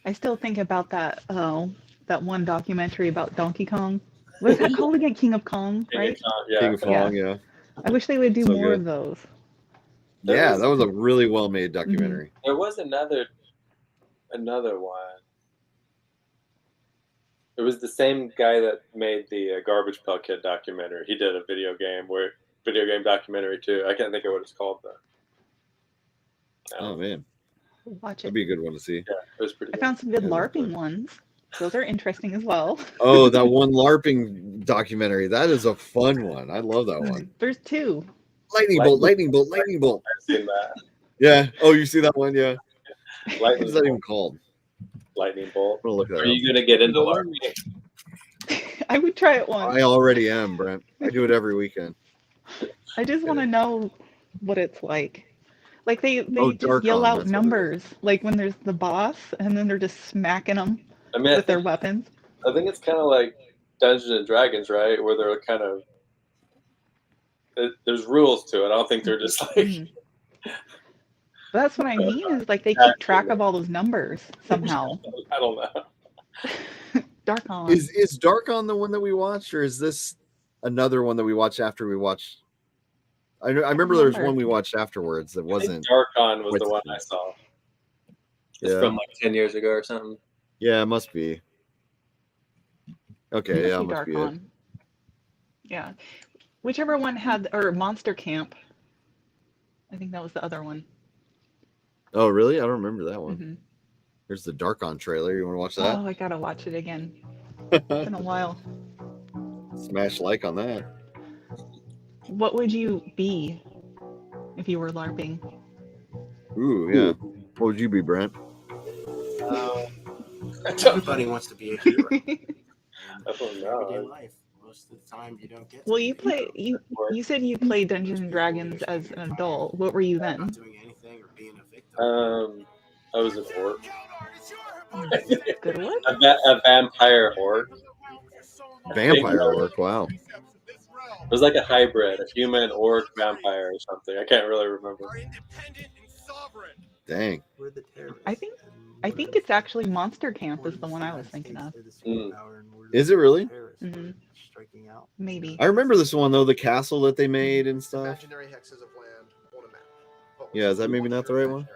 I still think about that one documentary about Donkey Kong. What's that called again? King of Kong, right? King of Kong, yeah. I wish they would do more of those. Yeah, that was a really well-made documentary. There was another one. It was the same guy that made the Garbage Pail Kid documentary. He did a video game documentary too. I can't think of what it's called though. Oh man, watch it. That'd be a good one to see. Yeah, it was pretty. I found some good LARPing ones. Those are interesting as well. Oh, that one LARPing documentary. That is a fun one. I love that one. There's 2. Lightning bolt. I've seen that. Yeah. Oh, you see that one? Yeah. What is that even bolt. called? Lightning bolt. I'm gonna look that Are up. you gonna get into LARPing? I would try it once. I already am, Brent. I do it every weekend. I just want to know what it's like. Like they just Darkon, yell out that's numbers, like when there's the boss, and then they're just smacking them with their weapons. I think it's kind of like Dungeons and Dragons, right? Where they're kind of there's rules to it. I don't think they're just like. That's what I mean. Is like they keep track of all those numbers somehow. I don't know. Darkon. Is Darkon the one that we watched, or is this another one that we watched after we watched? I remember there was one we watched afterwards that wasn't. Darkon was the one I saw. It's from like 10 years ago or something. Yeah, it must be. Okay, yeah, it must be it. Yeah, whichever one had, or Monster Camp. I think that was the other one. Oh, really? I don't remember that one. Mm-hmm. There's the Darkon trailer. You want to watch that? Oh, I gotta watch it again. It's been a while. Smash like on that. What would you be if you were LARPing? Ooh, yeah. What would you be, Brent? Everybody wants to be a hero. I don't know. Everyday life. most of the time you don't get. Well, you said you played Dungeons and Dragons as an adult. What were you then? Not doing anything or being a victim. I was an orc. Good what? A vampire orc. Vampire orc. Wow. It was like a hybrid, a human orc vampire or something. I can't really remember. Dang. I think it's actually Monster Camp is the one I was thinking of. Is it really? Mm-hmm. Maybe. I remember this one though, the castle that they made and stuff. Yeah, is that maybe not the right one?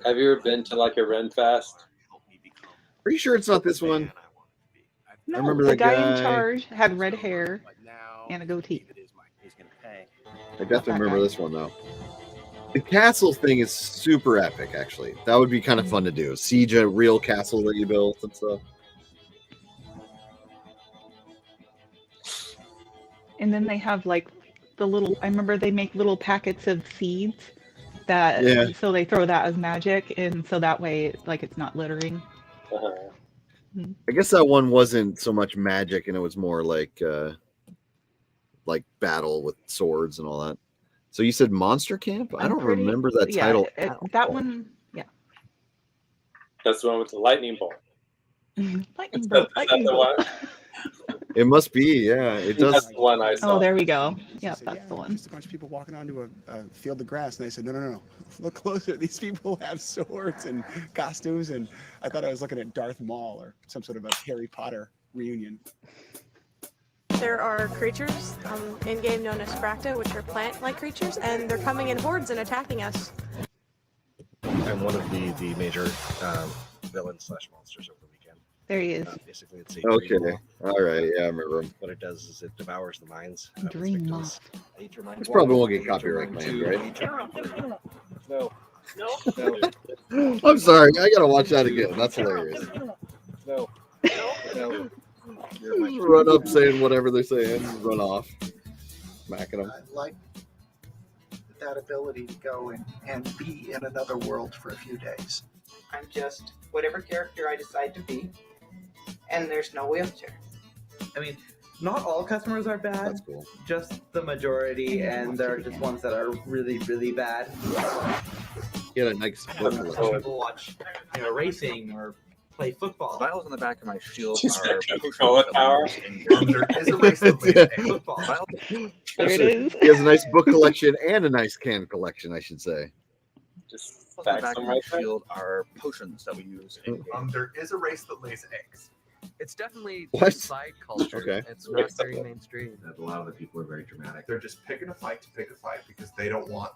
Have you ever been to like a Ren Fest? Are you sure it's not this one? No, I remember the that guy in charge had red hair and a goatee. I definitely remember this one though. The castle thing is super epic, actually. That would be kind of fun to do. Siege a real castle that you built and stuff. And then they have like the little. I remember they make little packets of seeds that. So they throw that as magic, and so that way, like it's not littering. I guess that one wasn't so much magic, and it was more like battle with swords and all that. So you said Monster Camp? I don't remember that title. That one, yeah. That's the one with the lightning bolt. Lightning bolt. Lightning bolt. It must be, yeah. It does. That's the one I saw. Oh, there we go. Yeah, that's the one. Just a bunch of people walking onto a field of grass, and they said, no. Look closer. These people have swords and costumes, and I thought I was looking at Darth Maul or some sort of a Harry Potter reunion. There are creatures in-game known as Fracta, which are plant-like creatures, and they're coming in hordes and attacking us. I'm one of the major villains / monsters of the weekend. There he is. Basically, it's Okay. All right. Yeah, I remember him. What it does is it devours the minds. Dream moth. This probably won't get copyright claimed, right? No. I'm sorry. I gotta watch that again. That's hilarious. No. Just run up saying whatever they're saying, run off, smacking them. I like that ability to go and be in another world for a few days. I'm just whatever character I decide to be, and there's no wheelchair. I mean, not all customers are bad, That's cool. just the majority, and there are just ones that are really, really bad. He had a nice book collection. People watch, racing or play football. The vials on the back of my shield Just are Coca-Cola power. There is a race that plays football. There it is. He has a nice book collection and a nice can collection, I should say. Just on the facts back them of my right there. shield are potions that we use in game. There is a race that lays eggs. It's definitely What? side culture. Okay. It's not very mainstream. A lot of the people are very dramatic. They're just picking a fight to pick a fight because they don't want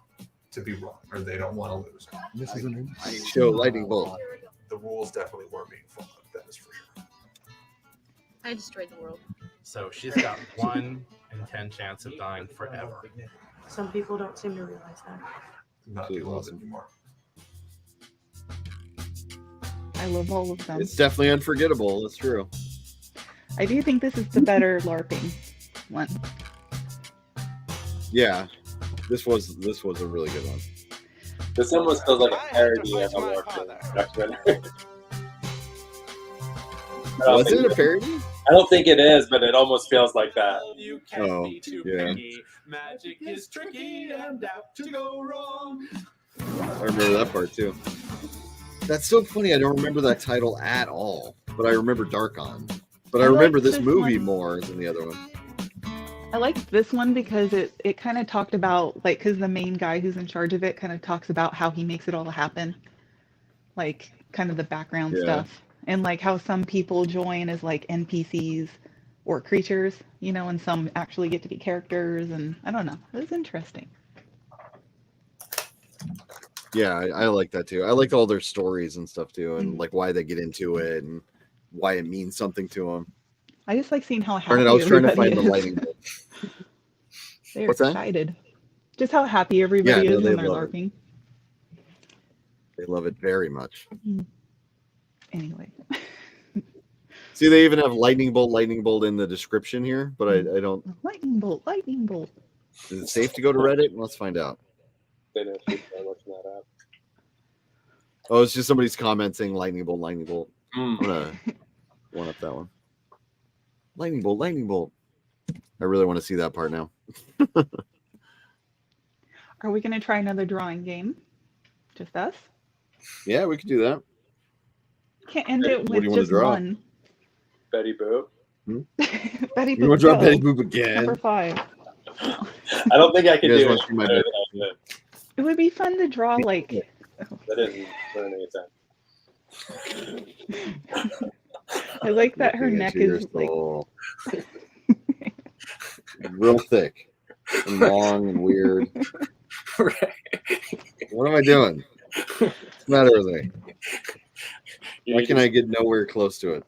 to be wrong or they don't want to lose. This is an Show lightning bolt. The rules definitely were being followed. That is for sure. I destroyed the world. So she's got 1 in 10 chance of dying forever. Some people don't seem to realize that. Not too close anymore. I love all of them. It's definitely unforgettable. That's true. I do think this is the better LARPing one. Yeah, this was a really good one. This almost feels like a parody of a LARP. Was it a parody? I don't think it is, but it almost feels like that. Oh, yeah. Magic is tricky and apt to go wrong. I remember that part too. That's so funny. I don't remember that title at all, but I remember Darkon. But I remember like this this movie one. more than the other one. I liked this one because it kind of talked about, like, because the main guy who's in charge of it kind of talks about how he makes it all happen. Like, kind of the background stuff. And, like, how some people join as, like, NPCs or creatures, and some actually get to be characters. And I don't know. It was interesting. Yeah, I like that too. I liked all their stories and stuff too, and like why they get into it and why it means something to them. I just like seeing how happy Granted, I was trying to everybody find the is. lightning bolt. They're What's that? excited. Just how happy everybody Yeah, no, is they when they're love it. LARPing. They love it very much. Anyway. See, they even have lightning bolt in the description here, but I don't. Lightning bolt, lightning bolt. Is it safe to go to Reddit? Let's find out. They know people are looking that up. Oh, it's just somebody's comment saying lightning bolt, lightning bolt. I'm gonna One up that one. Lightning bolt, lightning bolt. I really want to see that part now. Are we going to try another drawing game? Just us? Yeah, we could do that. Can't end it What do with you want to just draw? one. Betty Boop. Betty You want Boop. to draw go. Betty Boop again? Number 5. I don't think I could You guys do want it. to see my better Betty? than It would be fun to draw like. that didn't learn any time. I like that her Looking neck into your is like. soul. Real thick and long and weird. Right. What am I doing? What's the matter with me? Why can I get nowhere close to it?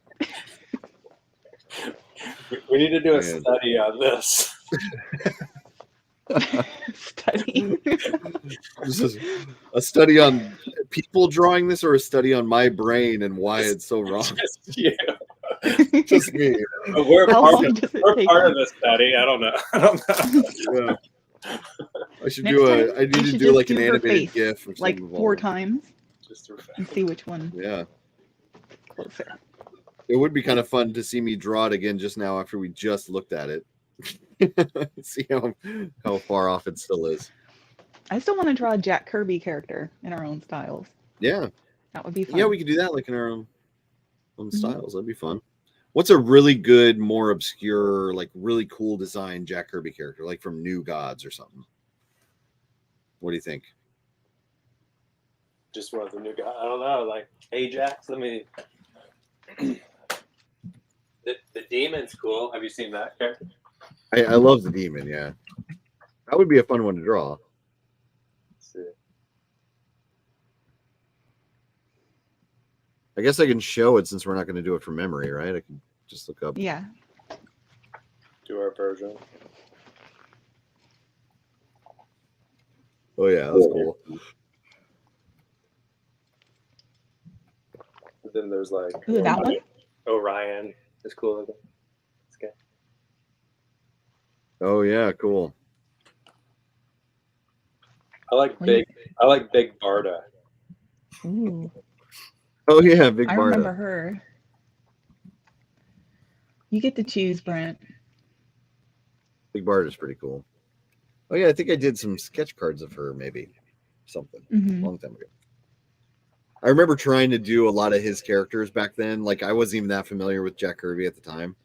We need to do a Man. study on this. Studying. This is a study on people drawing this, or a study on my brain and why it's so wrong. Just you. Just me. But we're How part, long of, does it we're take part you? of the study. I don't know. I don't know. Yeah. I should Next do time, I need you to should do just like an do her animated face, GIF or like something. 4 times Just to and see which one Yeah. closer. It would be kind of fun to see me draw it again just now after we just looked at it. See how far off it still is. I still want to draw a Jack Kirby character in our own styles. Yeah. That would be fun. Yeah, we could do that like in our own styles. That'd be fun. What's a really good, more obscure, like really cool design Jack Kirby character, like from New Gods or something? What do you think? Just one of the new guys. I don't know. Like Ajax. Let me. The demon's cool. Have you seen that character? I love the demon, yeah. That would be a fun one to draw. Let's see. I guess I can show it since we're not going to do it from memory, right? I can just look up. Yeah. Do our version. Oh, yeah, that's cool. Then there's like Ooh, that one? Orion is cool looking. This guy. Oh, yeah, cool. I like Big Barda. Ooh. Oh, yeah, Big I Barda. remember her. You get to choose, Brent. Big Barda is pretty cool. Oh, yeah, I think I did some sketch cards of her, maybe. Something. Mhm. A long time ago. I remember trying to do a lot of his characters back then. Like, I wasn't even that familiar with Jack Kirby at the time.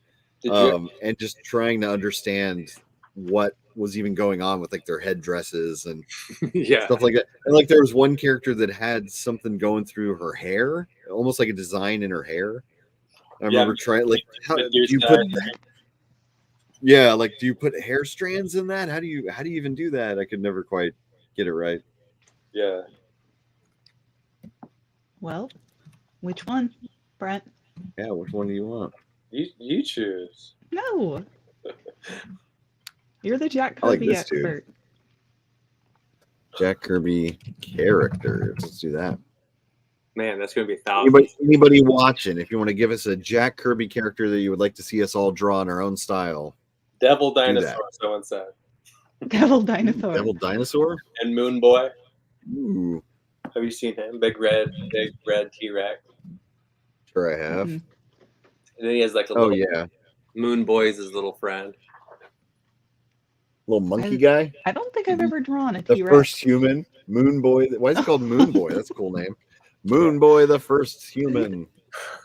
And just trying to understand what was even going on with like their headdresses and Yeah. stuff like that. And like there was one character that had something going through her hair, almost like a design in her hair. I remember trying like how do you put like do you put hair strands in that? How do you even do that? I could never quite get it right. Yeah. Well, which one, Brent? Yeah, which one do you want? You choose. No. You're the Jack I like Kirby this too. expert. Jack Kirby characters. Let's do that. Man, that's gonna be thousands. Anybody watching, if you want to give us a Jack Kirby character that you would like to see us all draw in our own style. Devil do Dinosaur, that. someone said. Devil Dinosaur. Devil Dinosaur? And Moon Boy. Ooh. Have you seen him? Big red T-Rex. Sure I have. And then he has like a Oh, little yeah. Moon Boy's his little friend. Little monkey guy? I don't think I've ever drawn a The T-Rex. first human. Moon Boy. Why is it called Moon Boy? That's a cool name. Moon Boy, the first human.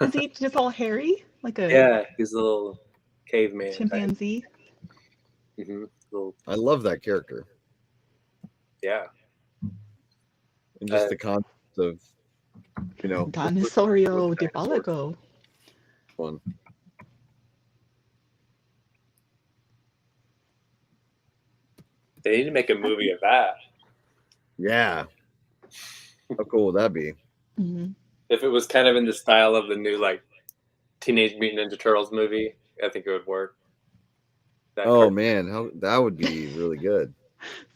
Is he just all hairy? Like a Yeah, he's a little caveman. chimpanzee? Little, I love that character. yeah. And just the concept of, you know, Dinosaurio Dipalago. one. They need to make a movie of that. Yeah. How cool would that be? If it was kind of in the style of the new like Teenage Mutant Ninja Turtles movie, I think it would work. That Oh part- man, that would be really good.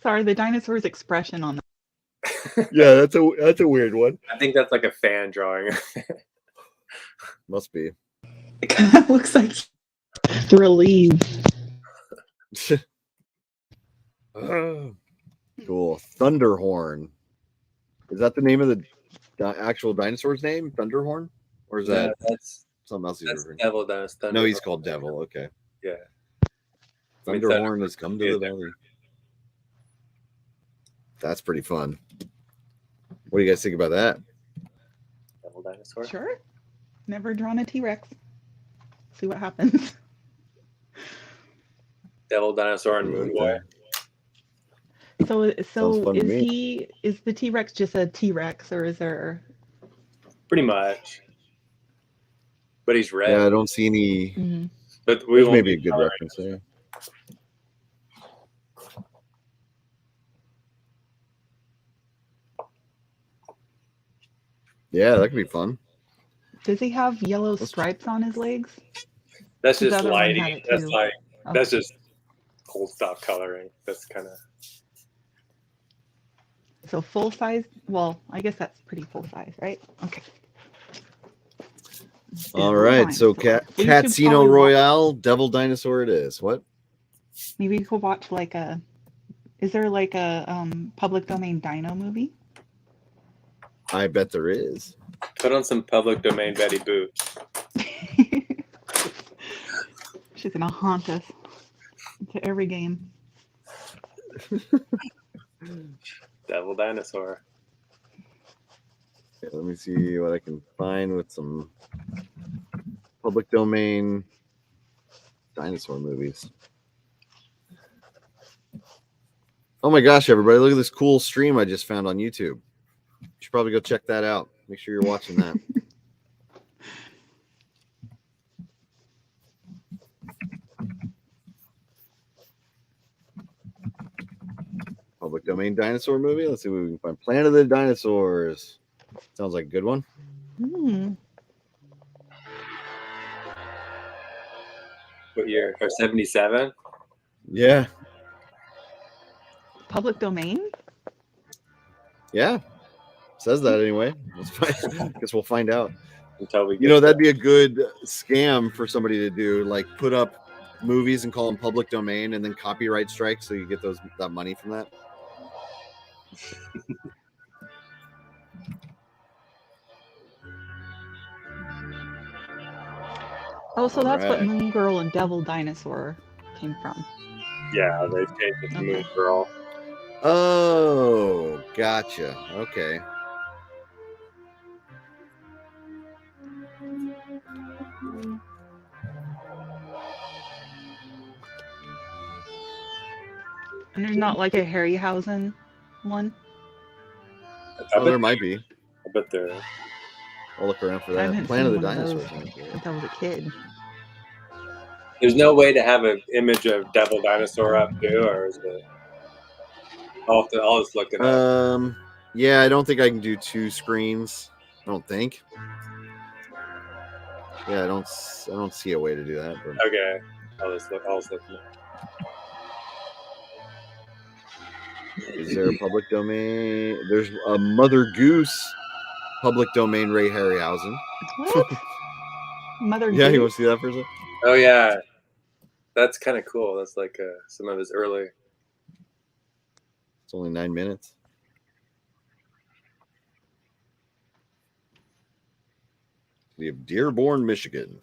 Sorry, the dinosaur's expression on that. Yeah, that's a weird one. I think that's like a fan drawing. Must be. It kind of looks like relieved. Cool. Thunderhorn. Is that the name of the actual dinosaur's name? Thunderhorn? Or is that something else he's That's referring. Devil Dinosaur. No, he's called Devil. Okay. Yeah. Thunderhorn has come to the valley. That's pretty fun. What do you guys think about that? Devil Dinosaur. Sure. Never drawn a T-Rex. See what happens. Devil Dinosaur and Moon Boy. So fun to is the T-Rex just a T-Rex, or is there? Pretty much. But he's red. Yeah, I don't see any. Mm-hmm. But we won't maybe a be good coloring. reference there. Yeah, that could be fun. Does he have yellow stripes on his legs? That's The just other one had lighting. it That's too. like Okay. that's just old style coloring. That's kind of So full size. Well, I guess that's pretty full size, right? Okay. All right, so We should Casino probably Royale, Devil Dinosaur it is. What? Maybe we could watch like a. Is there like a public domain dino movie? I bet there is. put on some public domain Betty Boop. She's gonna haunt us to every game. Devil Dinosaur. Okay, let me see what I can find with some public domain dinosaur movies. Oh my gosh, everybody, look at this cool stream I just found on YouTube. You should probably go check that out. Make sure you're watching that. Public domain dinosaur movie. Let's see what we can find. Planet of the Dinosaurs. Sounds like a good one. What year? Or 77? Yeah. Public domain? Yeah. Says that anyway. Let's find, guess we'll find out. Until we You know, that'd be a good scam for somebody to do, like put up movies and call them public domain and then copyright strike so you get that money from that. Oh, so that's what Alright. Moon Girl and Devil Dinosaur came from. Yeah, they changed it to Moon Girl. Oh, gotcha. Okay. And there's not like a Harryhausen one? Oh, there might be. I bet there. I'll look around for I that. haven't Planet of the seen one of Dinosaurs. those since I was a kid. There's no way to have an image of Devil Dinosaur up too, or is it? I'll just look it up. Yeah, I don't think I can do two screens. I don't think. Yeah, I don't see a way to do that. But... Okay, I'll just look. Is there a public domain? There's a Mother Goose public domain Ray Harryhausen. What? Mother Yeah, Goose? you want to see that for a second? Oh yeah, that's kind of cool. That's like some of his early. It's only 9 minutes. We have Dearborn, Michigan.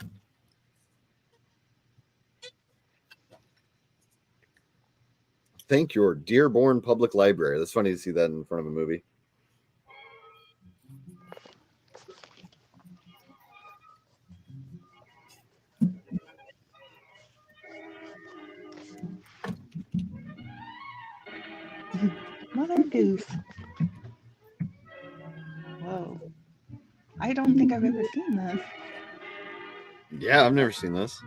Thank your Dearborn Public Library. That's funny to see that in front of a movie. Mother Goose. Whoa. I don't think I've ever seen this. Yeah, I've never seen this.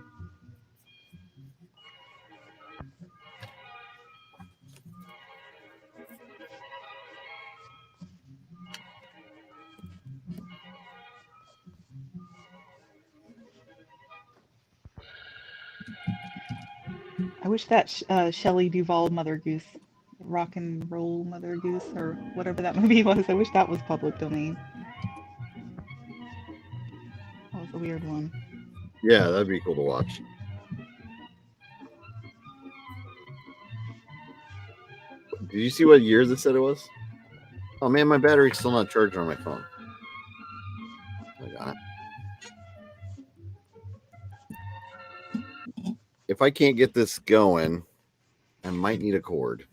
I wish that Shelley Duvall Mother Goose, Rock and Roll Mother Goose, or whatever that movie was, I wish that was public domain. That was a weird one. Yeah, that'd be cool to watch. Did you see what year this said it was? Oh man, my battery's still not charged on my phone. I got it. if I can't get this going, I might need a cord.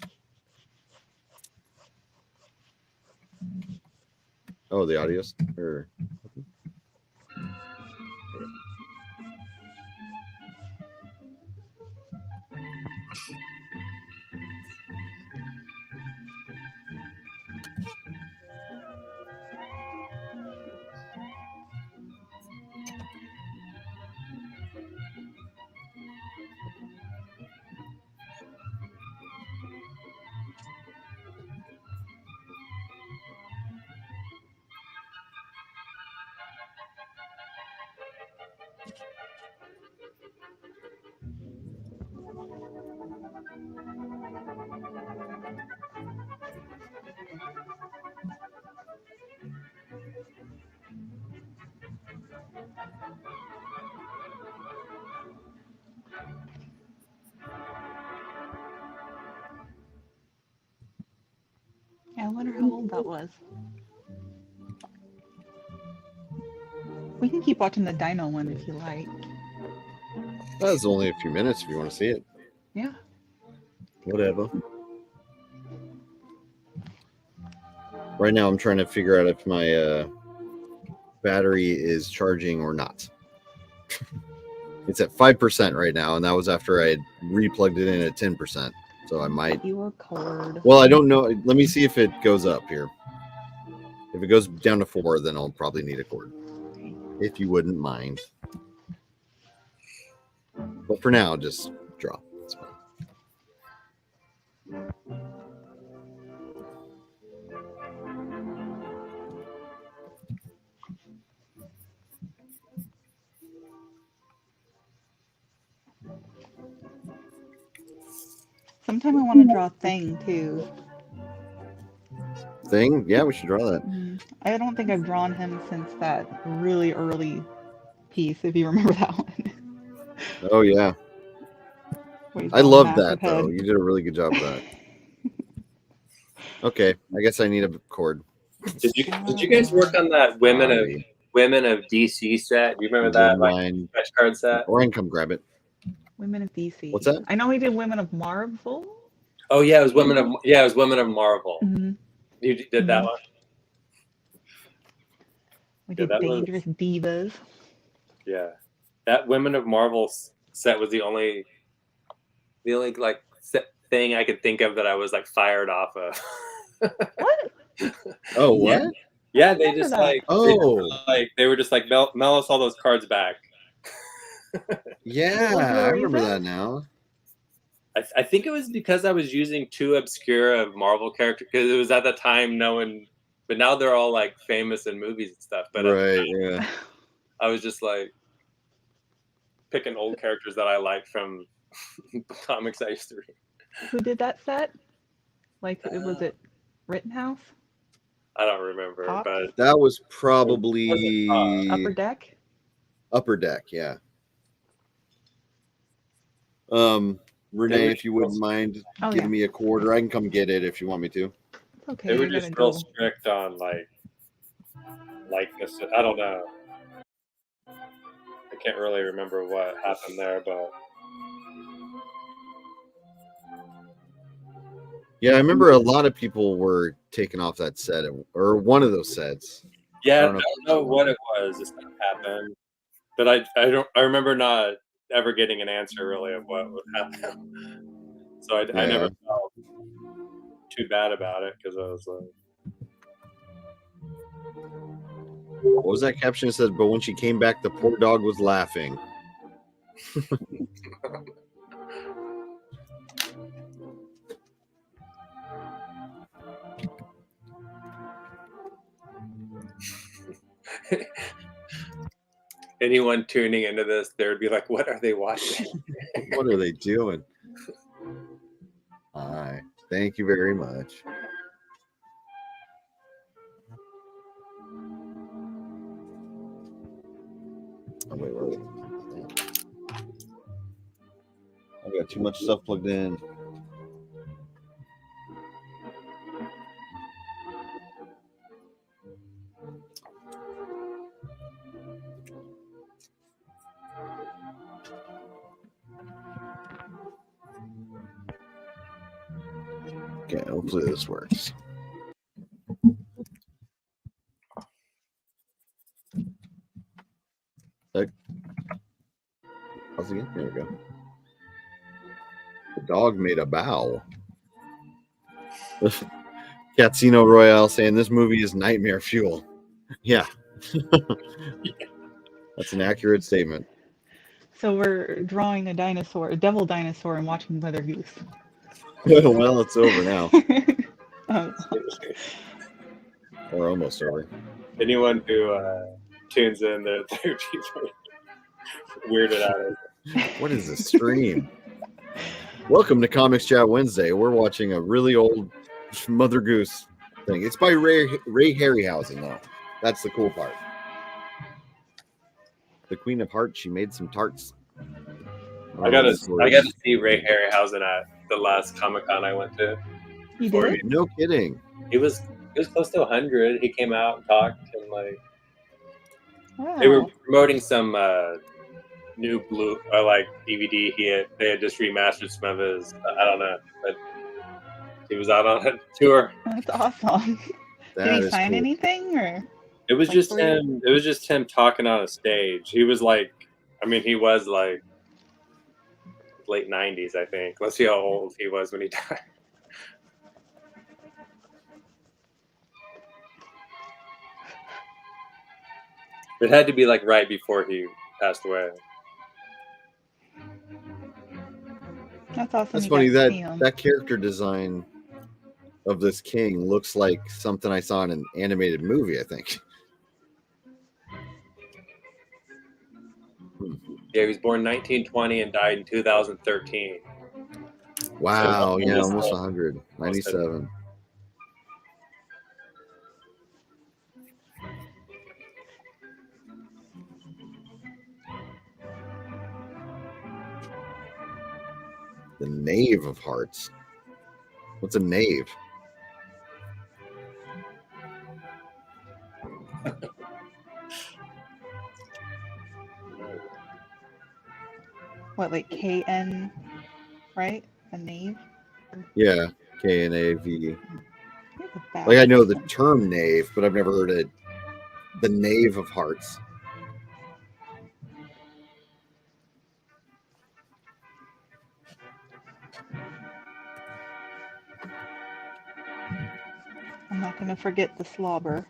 Oh, the audio's or Yeah, I wonder how old that was. We can keep watching the dino one if you like. that's only a few minutes if you want to see it. Yeah. Whatever. Right now, I'm trying to figure out if my battery is charging or not. It's at 5% right now, and that was after I had replugged it in at 10%. So I might. You a cord. Well, I don't know. Let me see if it goes up here. If it goes down to 4, then I'll probably need a cord. If you wouldn't mind. But for now, just draw. It's fine. Sometime I want to draw Thing too. Thing? Yeah, we should draw that. I don't think I've drawn him since that really early piece, if you remember that one. Oh, yeah. I love that, though. You did a really good job of that. Okay, I guess I need a cord. Did you guys work on that Women of DC set? Do you remember that sketch card set? Or I can come grab it. Women of DC. What's that? I know we did Women of Marvel. Oh yeah, it was Women of Marvel. Mm-hmm. You did that one. We did Dangerous Divas. Yeah, that Women of Marvel set was the only like thing I could think of that I was like fired off of. What? Oh, what? Yeah, they just that. they were just like mail us all those cards back. Yeah, I remember that now. I think it was because I was using too obscure of Marvel character because it was at the time no one, but now they're all like famous in movies and stuff. But right, yeah. I was just like picking old characters that I liked from comics I used to read. Who did that set? Like, was it Rittenhouse? I don't remember, but that was probably Upper Deck. Upper Deck, yeah. Renee, if you wouldn't mind giving me a quarter, I can come get it if you want me to. Okay. They were just real strict on like this. I don't know. I can't really remember what happened there, but yeah, I remember a lot of people were taken off that set, or one of those sets. Yeah, I don't know what it was. This stuff happened, but I remember not ever getting an answer really of what would happen. So I never felt too bad about it because I was like, what was that caption? It said, but when she came back, the poor dog was laughing. anyone tuning into this, they would be like, what are they watching? What are they doing? Hi. Thank you very much. Oh, wait, where are we? I've got too much stuff plugged in. Okay, hopefully this works. How's it again? There we go. The dog made a bow. Casino Royale saying this movie is nightmare fuel. Yeah. That's an accurate statement. So we're drawing a dinosaur, a devil dinosaur, and watching Mother Goose. Well, it's over now. Oh. Or almost over. Anyone who tunes in, they're weirded out. What is this stream? Welcome to Comics Chat Wednesday. We're watching a really old Mother Goose thing. It's by Ray Harryhausen, though. That's the cool part. The Queen of Hearts, she made some tarts. I got to see Ray Harryhausen at the last Comic-Con I went to. You did? No kidding. He was close to 100. He came out and talked, and like Wow. they were promoting some new blue like DVD. They had just remastered some of his. I don't know, but he was out on a tour. That's awesome. Did he sign anything, or? It was Like just for you? him. It was just him talking on a stage. He was like, I mean, he was like late 90s, I think. Let's see how old he was when he died. It had to be like right before he passed away. That's awesome. That's you funny. got to see him. That character design of this king looks like something I saw in an animated movie, I think. Yeah, he was born 1920 and died in 2013. Wow, So, yeah, almost 100. 97. The Knave of Hearts. What's a knave? What, like KN, right? A knave? Yeah, K-N-A-V. Like I know the term knave, but I've never heard it. The Knave of Hearts. I'm not going to forget the slobber.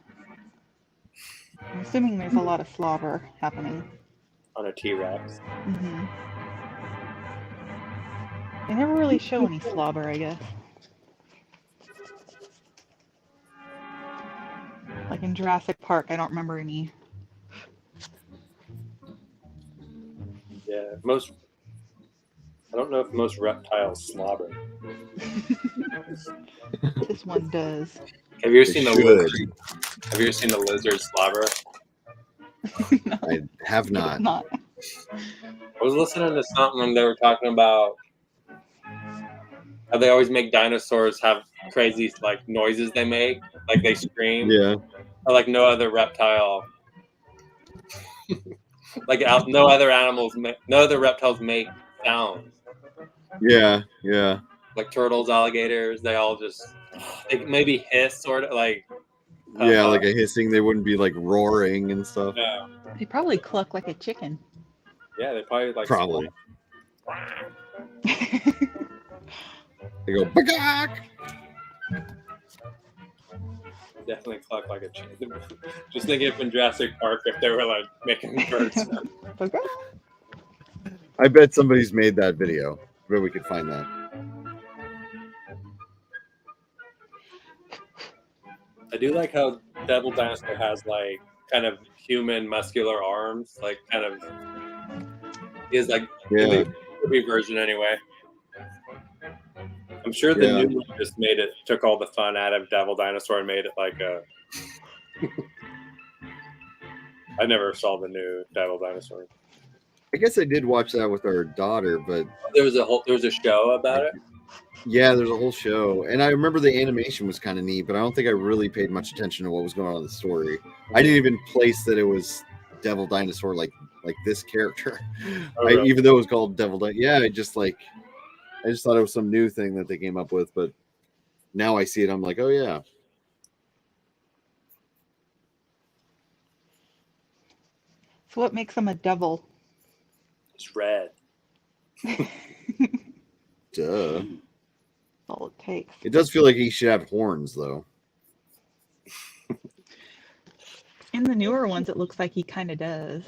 I'm assuming there's a lot of slobber happening. On a T-Rex. Mm-hmm. They never really show any slobber, I guess. Like in Jurassic Park, I don't remember any. Yeah, I don't know if most reptiles slobber. This one does. Have you ever seen the lizard? Have you ever seen the lizard slobber? I have not. Not. I was listening to something and they were talking about how they always make dinosaurs have crazy like noises they make, like they scream. Yeah. Or like no other reptile. No other reptiles make sounds. Yeah, yeah. Like turtles, alligators, they all just maybe hiss sort of like. Yeah, like a hissing. They wouldn't be like roaring and stuff. Yeah. They probably cluck like a chicken. Yeah, they probably like. Probably. They go bagak. Definitely cluck like a chicken. Just thinking if in Jurassic Park if they were like making birds. I bet somebody's made that video. Where we could find that. I do like how Devil Dinosaur has like kind of human muscular arms, like kind of. He has like the movie version anyway. I'm sure the new one just took all the fun out of Devil Dinosaur and made it like a. I never saw the new Devil Dinosaur. I guess I did watch that with our daughter, but there was a show about it. Yeah, there's a whole show, and I remember the animation was kind of neat, but I don't think I really paid much attention to what was going on in the story. I didn't even place that it was Devil Dinosaur like this character, even though it was called Devil Dinosaur. Yeah, I just thought it was some new thing that they came up with, but now I see it. I'm like, oh yeah. So what makes him a devil? It's red. Duh. All it takes. It does feel like he should have horns, though. In the newer ones, it looks like he kind of does.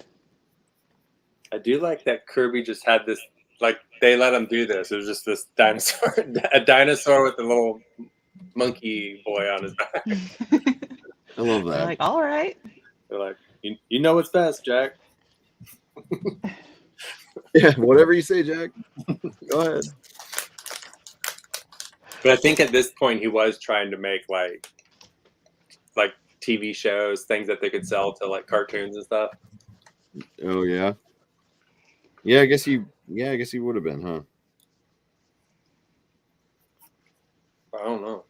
I do like that Kirby just had this, like, they let him do this. It was just this dinosaur, a dinosaur with a little monkey boy on his back. I love that. Like, all right. They're like, you know what's best, Jack. Yeah, whatever you say, Jack. Go ahead. But I think at this point he was trying to make like TV shows, things that they could sell to like cartoons and stuff. Oh yeah. Yeah, I guess he would have been, huh? I don't know.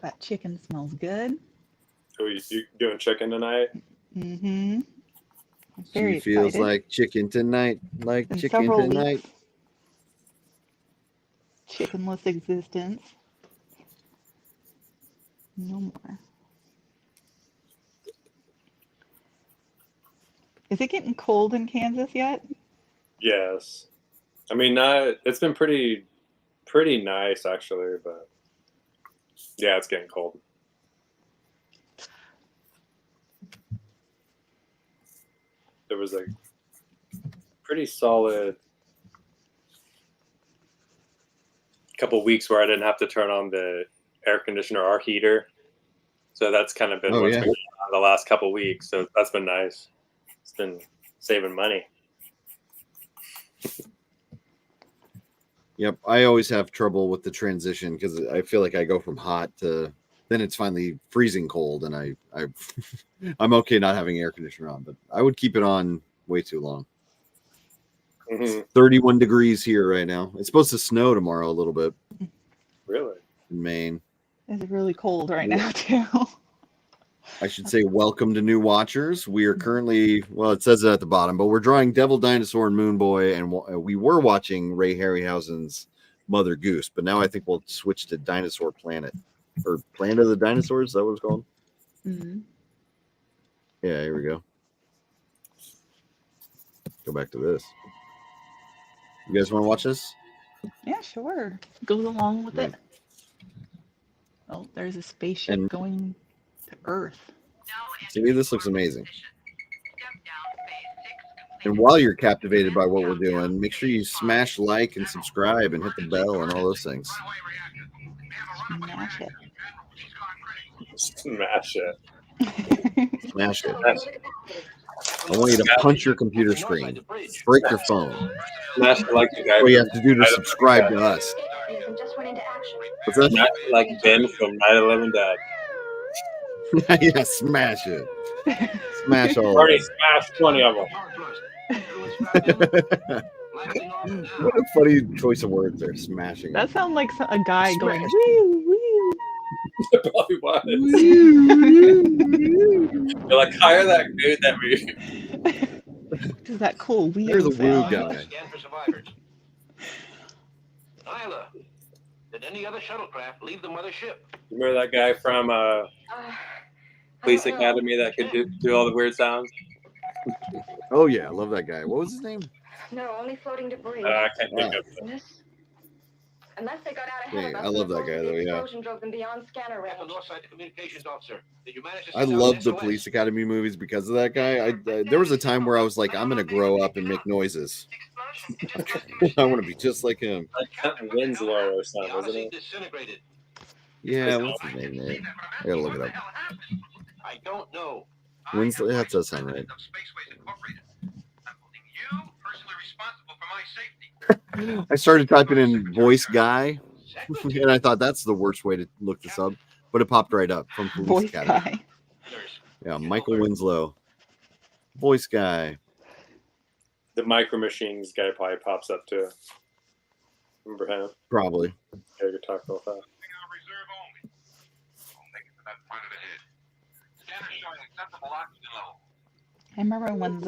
That chicken smells good. So you doing chicken tonight? Mm-hmm. Very She feels excited. like chicken tonight, like In chicken several tonight. weeks. Chickenless existence. No more. Is it getting cold in Kansas yet? Yes. I mean, it's been pretty nice actually, but yeah, it's getting cold. There was a pretty solid couple weeks where I didn't have to turn on the air conditioner or heater. So that's kind of been what's been going on the last couple weeks. So that's been nice. It's been saving money. Yep, I always have trouble with the transition because I feel like I go from hot to then it's finally freezing cold, and I'm okay not having air conditioner on, but I would keep it on way too long. Mm-hmm. 31 degrees here right now. It's supposed to snow tomorrow a little bit. Really? In Maine. It's really cold right now too. I should say welcome to new watchers. We are currently, well, it says it at the bottom, but we're drawing Devil Dinosaur and Moon Boy, and we were watching Ray Harryhausen's Mother Goose, but now I think we'll switch to Dinosaur Planet, or Planet of the Dinosaurs. Is that what it's called? Mm-hmm. Yeah, here we go. Go back to this. You guys want to watch this? Yeah, sure. Goes along with it. Oh, there's a spaceship going to Earth. See, this looks amazing. And while you're captivated by what we're doing, make sure you smash like and subscribe and hit the bell and all those things. Smash it. Smash it. Smash it. I want you to punch your computer screen. Break your phone. Smash it like the guy. What you have to do to subscribe to us. What's that? Smash it like Ben from Night of the Living Dead. Yeah, smash it. Smash all Already of smashed 20 of them. What a funny choice of words there, smashing. That sounds like a guy going, woo, woo. It probably was. You're like, hire that dude that we. Does that cool wheel You're the woo sound. guy. Nyla, did any other shuttlecraft leave the mothership? Remember that guy from Police Academy that could do all the weird sounds? Oh yeah, I love that guy. What was his name? No, only floating debris. I can't think of it. Unless they got out ahead Hey, of us, I love that guy though. the Yeah, explosion drove them beyond scanner range. Northside communications officer. Did you manage to I love the Police Academy movies because of that guy. There was a time where I was like, I'm gonna grow up and make noises. I want to be just like him. Like Winslow or something, isn't it? Disintegrated. Yeah, what's his name, Nate? I gotta look it up. I don't know. Winslow, that does sound right. I started typing in voice guy, and I thought that's the worst way to look this up, but it popped right up from Police Voice Academy. guy. Yeah, Michael Winslow, voice guy. The Micro Machines guy probably pops up too. Remember him? Probably. Yeah, you talk about that. remember when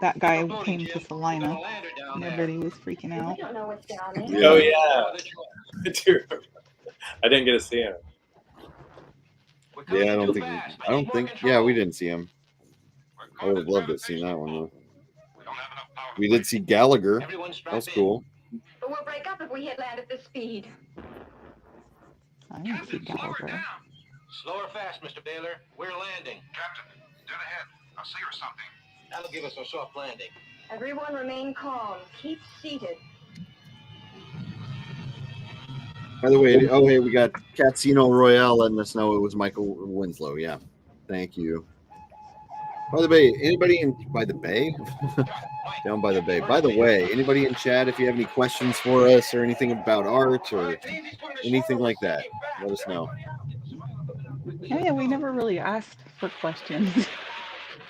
that guy came to Salina and everybody was freaking out. We don't know what's down there. Oh yeah, dude. I didn't get to see him. Yeah, I don't think. Yeah, we didn't see him. I would have loved to have seen that one though. We did see Gallagher. That was cool. But we'll break up if we hit land at this speed. I didn't see Gallagher. Slow or fast, Mr. Baylor? We're landing. Captain, dead ahead. I'll see or something. That'll give us a soft landing. Everyone remain calm. Keep seated. By the way, oh hey, we got Casino Royale letting us know it was Michael Winslow. Yeah, thank you. By the bay, anybody by the bay? Down by the bay. By the way, anybody in chat, if you have any questions for us or anything about art or anything like that, let us know. Oh, yeah, we never really asked for questions.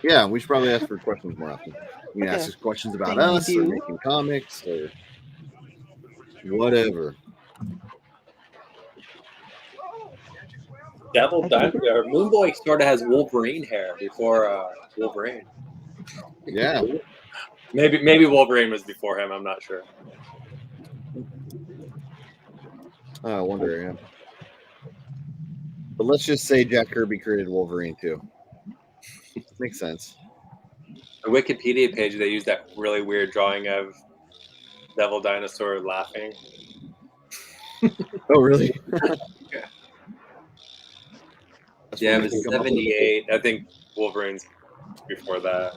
Yeah, we should probably ask for questions more often. You can ask us questions about us or making comics or whatever. Devil Dinosaur. Moonboy sort of has Wolverine hair before Wolverine. Yeah. Maybe Wolverine was before him. I'm not sure. I wonder, yeah. But let's just say Jack Kirby created Wolverine too. Makes sense. The Wikipedia page, they use that really weird drawing of Devil Dinosaur laughing. Oh, really? Yeah, it was 78. I think Wolverine's before that.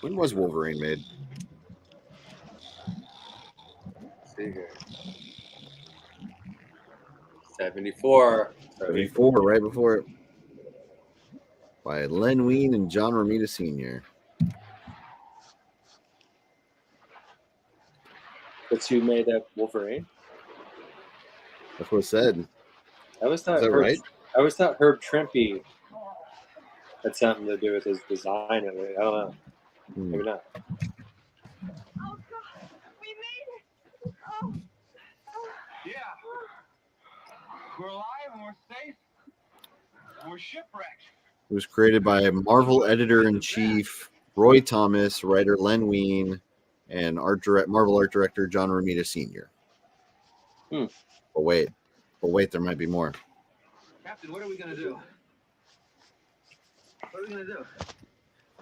When was Wolverine made? Let's see here. 74. 74, right before it. By Len Wein and John Romita Sr. That's who made that Wolverine? That's what it said. I always thought Is that right? I always thought Herb Trimpe had something to do with his design. I don't know. Maybe not. Yeah. We're alive and we're safe. And we're shipwrecked. It was created by Marvel editor-in-chief Roy Thomas, writer Len Wein, and Marvel art director John Romita Sr. But wait, there might be more. Captain, what are we gonna do? What are we gonna do?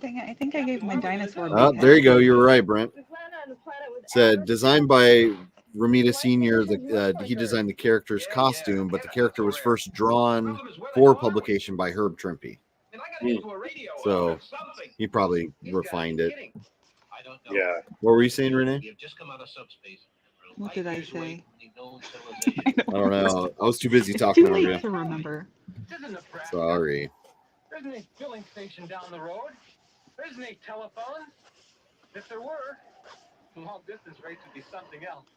Dang it, I think I gave my dinosaur. Oh, there you go. You were right, Brent. Said designed by Romita Sr. He designed the character's costume, but the character was first drawn for publication by Herb Trimpe. So he probably refined it. Yeah. What were you saying, Renee? What did I say? I don't know. I was too busy It's talking too over late you. to remember. Sorry. There isn't a filling station down the road. There isn't a telephone. If there were, long distance rates would be something else.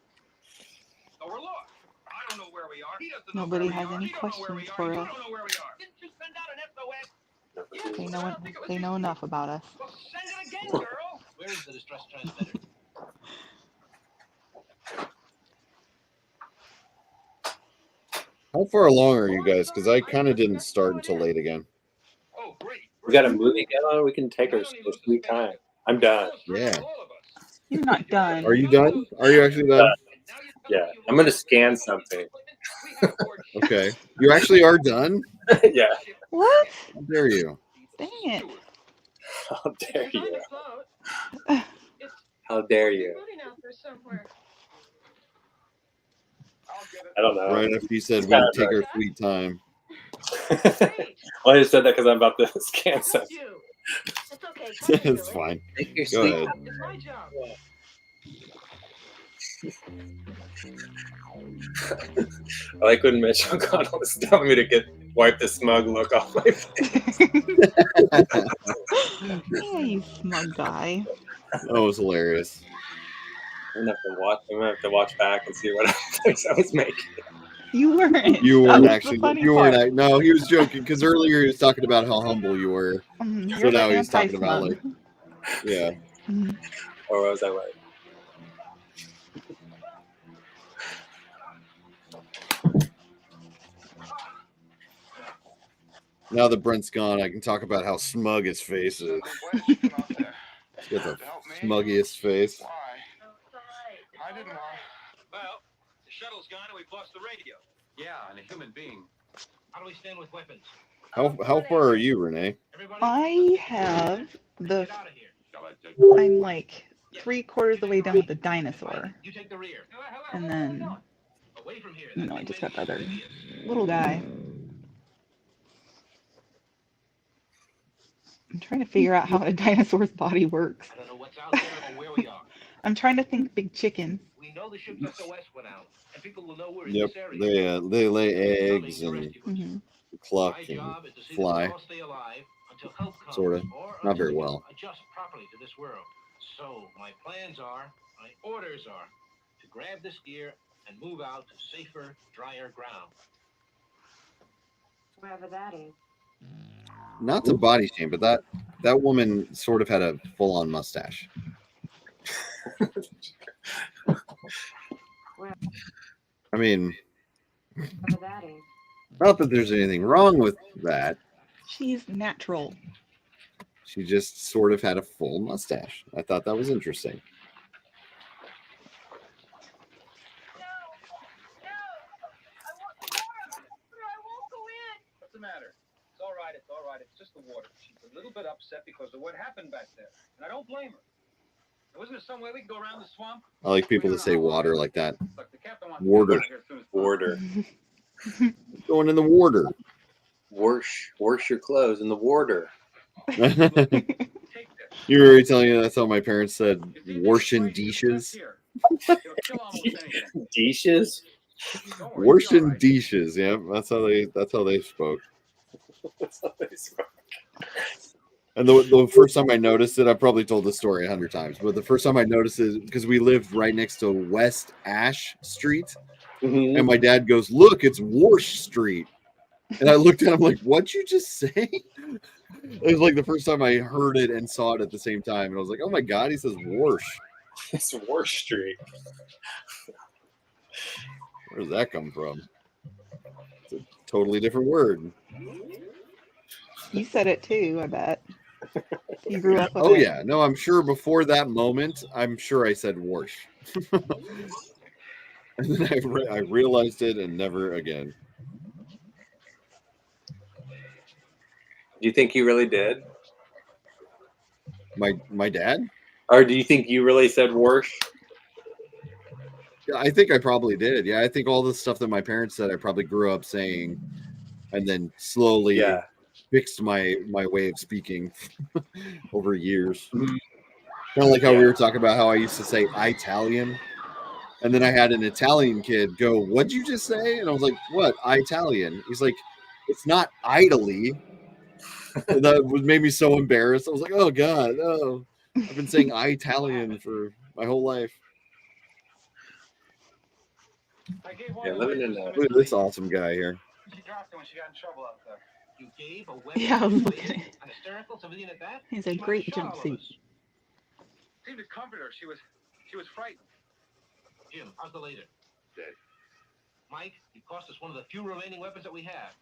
So we're lost. I don't know where we are. He doesn't know Nobody where we has are. any He don't know where we questions are. for You us. don't know where we are. Didn't you send out an SOS? They know enough about us. Well, send it again, girl. Where is the distress transmitter? How far along are you guys? Because I kind of didn't start until late again. We got a movie going. We can take our sweet time. I'm done. Yeah. You're not done. Are you done? Are you actually done? Yeah. I'm gonna scan something. Okay. You actually are done? Yeah. What? How dare you? Dang it. How dare you? How dare you? I don't know. Right after you said we'd take our sweet time. Well, I just said that because I'm about to scan something. It's fine. Go ahead. I like when Mitch O'Connell was telling me to wipe the smug look off my face. Yeah, you smug guy. That was hilarious. I'm gonna have to watch back and see what I was making. You weren't. You That weren't was the actually. funny You part. weren't. No, he was joking because earlier he was talking about how humble you were. So You're now the he's talking about like, anti-smug. yeah. Or was I right? Now that Brent's gone, I can talk about how smug his face is. He's got the smuggiest face. Why? I didn't want. Well, the shuttle's gone and we've lost the radio. Yeah, and a human being. How do we stand with weapons? How far are you, Renee? I have the. I'm like 3/4 of the way done with the dinosaur. You take the rear. And then, Away from here. you know, I just got the other little guy. I'm trying to figure out how a dinosaur's body works. I don't know what's out there or where we are. I'm trying to think big chicken. We know the ship's SOS went out, and people will know we're in Yep, this area. they lay eggs and cluck and fly. Sort of. Not very well. Adjust properly to this world. So my plans are, my orders are, to grab this gear and move out to safer, drier ground. Wherever that is. Not to body shame, but that woman sort of had a full-on mustache. I mean, not that there's anything wrong with that. She's natural. She just sort of had a full mustache. I thought that was interesting. What's the matter? It's all right. It's all right. It's just the water. She's a little bit upset because of what happened back there, and I don't blame her. Wasn't there some way we can go around the swamp? I like people that say water like that. Look, the captain wants Water. Water. Going in the water. Wash your clothes in the water. You were already telling you that's how my parents said washing dishes. Dishes? Washing dishes, yeah. That's how they spoke. That's how they spoke. And the first time I noticed it, I probably told the story 100 times, but the first time I noticed it, because we lived right next to West Ash Street, and my dad goes, "Look, it's Warsh Street." And I looked at him like, "What'd you just say?" It was like the first time I heard it and saw it at the same time, and I was like, "Oh my god, he says Warsh." It's Warsh Street. Where does that come from? It's a totally different word. You said it too, I bet. You grew up with it. Oh yeah, no, I'm sure before that moment, I'm sure I said Warsh. And then I realized it and never again. Do you think you really did? My dad? Or do you think you really said Warsh? Yeah, I think I probably did. Yeah, I think all the stuff that my parents said, I probably grew up saying, and then slowly fixed my way of speaking over years. Kind of like how we were talking about how I used to say Italian, and then I had an Italian kid go, "What'd you just say?" And I was like, "What? Italian?" He's like, "It's not Italy." And that made me so embarrassed. I was like, "Oh God, no! I've been saying Italian for my whole life." Yeah, living in Look at this awesome guy here. She dropped it when she got in trouble out there. You gave a weapon. Yeah, I was looking at it. An hysterical civilian at that. He's a great jumpsuit. Seemed to comfort her. She was frightened. Jim, how's the later? Dead. Mike, you cost us one of the few remaining weapons that we have.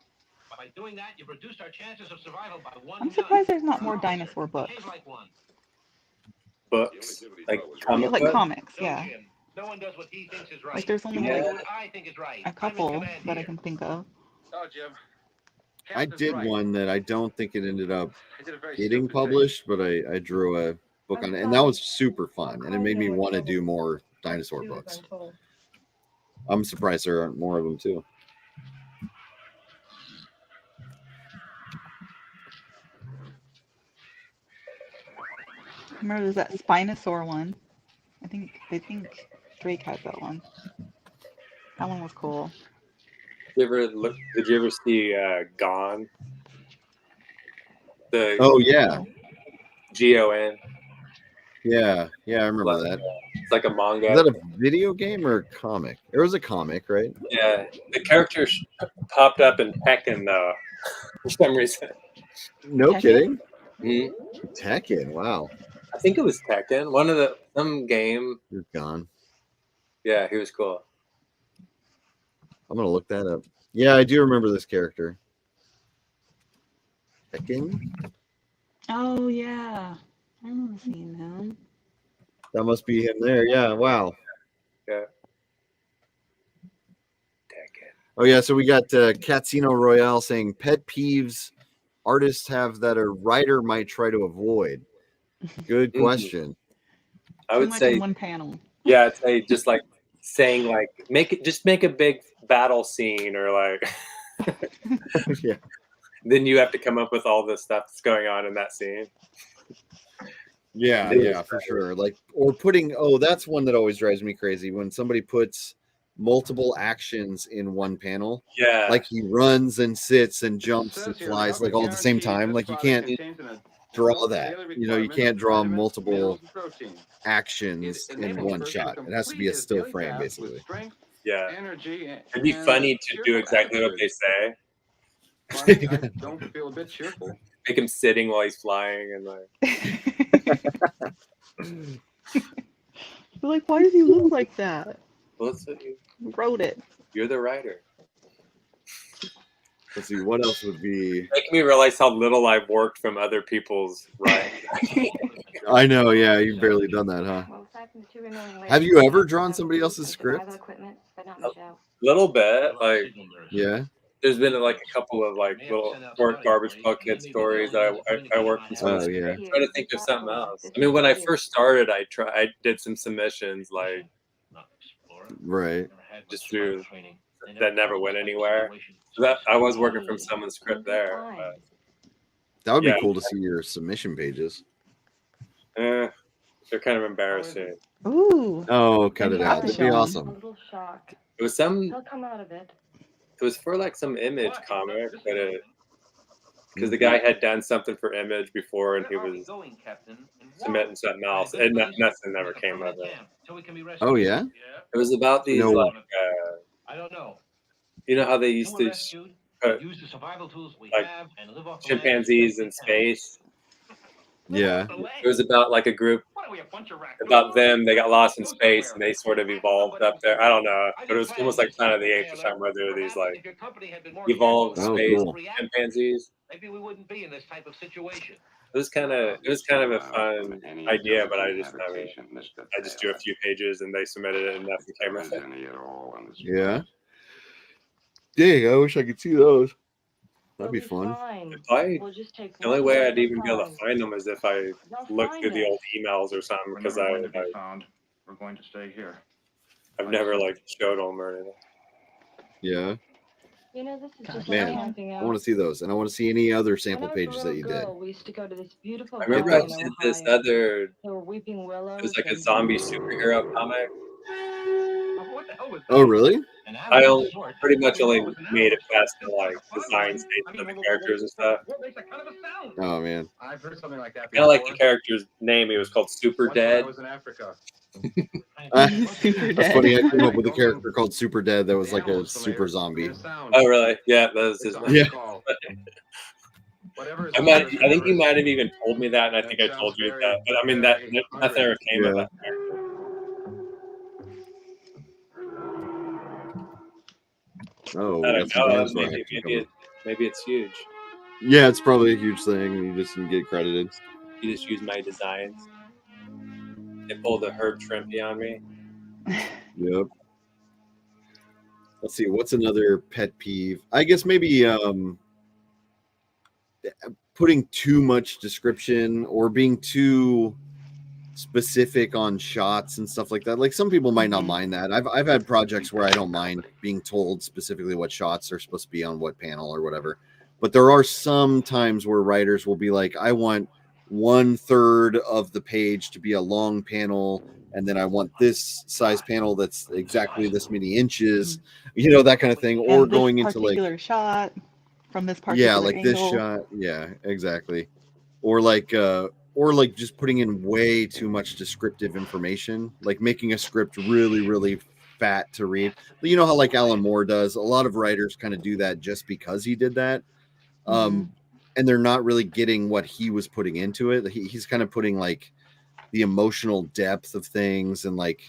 By doing that, you've reduced our chances of survival by one. I'm surprised there's not more dinosaur books. Books? Like comics, yeah. No one does what he thinks is right. Like there's only I think is right. a couple that I can think of. Oh, Jim. I did one that I don't think it ended up getting published, but I drew a book on it, and that was super fun, and it made me want to do more dinosaur books. I'm surprised there aren't more of them too. Remember there's that Spinosaur one. I think Drake has that one. That one was cool. Did you ever see Gone? Oh yeah. GON. Yeah, I remember that. It's like a manga. Is that a video game or a comic? It was a comic, right? Yeah, the characters popped up in Tekken though, for some reason. No Tekken? kidding. Mm-hmm. Tekken, wow. I think it was Tekken. Some game. You're gone. Yeah, he was cool. I'm gonna look that up. Yeah, I do remember this character. Checking. Oh yeah, I remember seeing him. That must be him there. Yeah. Wow. Yeah. Oh yeah. So we got Casino Royale saying pet peeves artists have that a writer might try to avoid. Good question. I Too would much say in one panel. Yeah, I'd say just like saying like make a big battle scene or like Yeah. Then you have to come up with all the stuff that's going on in that scene. Yeah, for sure. Like, or putting, that's one that always drives me crazy when somebody puts multiple actions in one panel. Yeah. Like he runs and sits and jumps and flies like all at the same time. Like you can't draw that. You know, you can't draw multiple actions in one shot. It has to be a still frame, basically. Yeah. It'd be funny to do exactly what they say. I don't feel a bit cheerful. Make him sitting while he's flying and like. Like, why does he look like that? Well, that's what you wrote it. You're the writer. Let's see, what else would be? Making me realize how little I've worked from other people's writing. I know, yeah, you've barely done that, huh? Have you ever drawn somebody else's script? A little bit, like yeah. There's been like a couple of like little short garbage bucket stories that I worked from. Oh yeah. I'm trying to think of something else. I mean, when I first started, I did some submissions like right, just through that never went anywhere. That I was working from someone's script there. But, that would be cool to see your submission pages. they're kind of embarrassing. Ooh. Oh, cut it out. That'd be awesome. It was some. He'll come out of it. It was for like some Image comic, but because the guy had done something for Image before, and he was submitting something else, and nothing never came of it. Oh yeah. It was about these like I don't know. You know how they used to put like chimpanzees in space? Yeah. It was about like a group about them. They got lost in space and they sort of evolved up there. I don't know, but it was almost like Planet of the Apes or something where there were these like evolved space chimpanzees. Maybe we wouldn't be in this type of situation. It was kind of a fun idea, but I just do a few pages and they submitted it and nothing came of it. Yeah. Dang, I wish I could see those. That'd be fun. The only way I'd even be able to find them is if I look through the old emails or something, because We're going to stay here. I've never like showed them or anything. Yeah. You know, this is just Man, I want to see those, and I want to see any other sample pages that you did. We used to go to this beautiful. I remember I did this other. It There were weeping willows. was like a zombie superhero comic. Oh, really? I pretty much only made it past the like design stage of the characters and stuff. Oh man. I've heard something like that. Kind of like the character's name. He was called Super Dead. I was in Africa. That's funny. I came up with a character called Super Dead that was like a super zombie. Oh really? Yeah, that was his name. Yeah. I think you might have even told me that, and I think I told you that. But I mean, that nothing ever came of that character. Oh, I that's don't know. some games Maybe it's huge. Yeah, it's probably a huge thing. You just didn't get credited. You just use my designs. They pulled a Herb Shrimpy on me. Yep. Let's see. What's another pet peeve? I guess maybe putting too much description or being too specific on shots and stuff like that. Like some people might not mind that. I've had projects where I don't mind being told specifically what shots are supposed to be on what panel or whatever. But there are some times where writers will be like, I want 1/3 of the page to be a long panel, and then I want this size panel that's exactly this many inches, you know, that kind of thing. Or going into like shot from this particular like angle. this shot. Yeah, exactly. Or like just putting in way too much descriptive information, like making a script really, really fat to read. You know how like Alan Moore does. A lot of writers kind of do that just because he did that. And they're not really getting what he was putting into it. He's kind of putting like the emotional depth of things and like,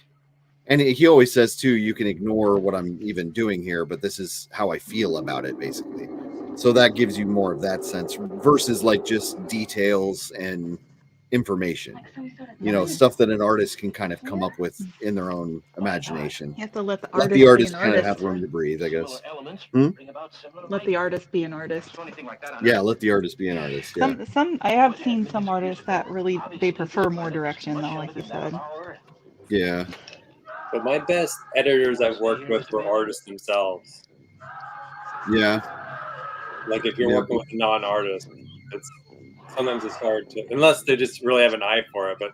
and he always says too, you can ignore what I'm even doing here, but this is how I feel about it, basically. So that gives you more of that sense versus like just details and information. You know, stuff that an artist can kind of come up with in their own imagination. You have to let the Let artist, the artist be an kind of artist. have room to breathe, I guess. Let the artist be an artist. Yeah, let the artist be an artist. Yeah. Some I have seen some artists that really they prefer more direction though, like you said. Yeah. But my best editors I've worked with were artists themselves. Yeah. Like if you're Yeah. working with a non-artist, sometimes it's hard to, unless they just really have an eye for it. But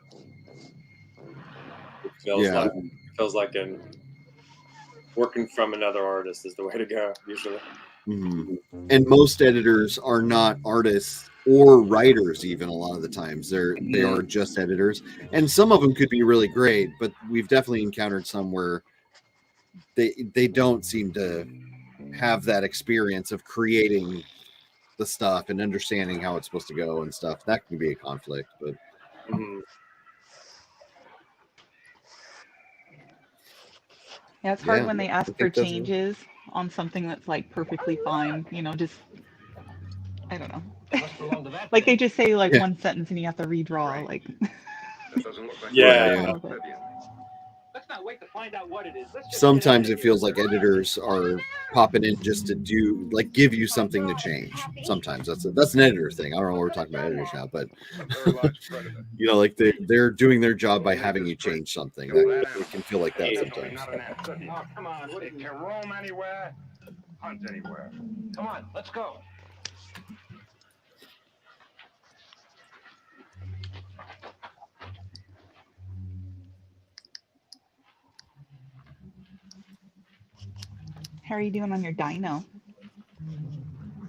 it feels like working from another artist is the way to go usually. Mm-hmm. And most editors are not artists or writers even a lot of the times. They are just editors. And some of them could be really great, but we've definitely encountered some where they don't seem to have that experience of creating the stuff and understanding how it's supposed to go and stuff. That can be a conflict, but yeah, it's hard when they ask for changes on something that's like perfectly fine, you know, just I don't know. Like they just say like one sentence and you have to redraw like yeah. Let's not wait to find out what it is. Sometimes it feels like editors are popping in just to give you something to change. Sometimes that's an editor thing. I don't know what we're talking about editors now, but you know, like they're doing their job by having you change something. It can feel like that sometimes. Oh, come on, what can roam anywhere, hunt anywhere. Come on, let's go. how are you doing on your dino?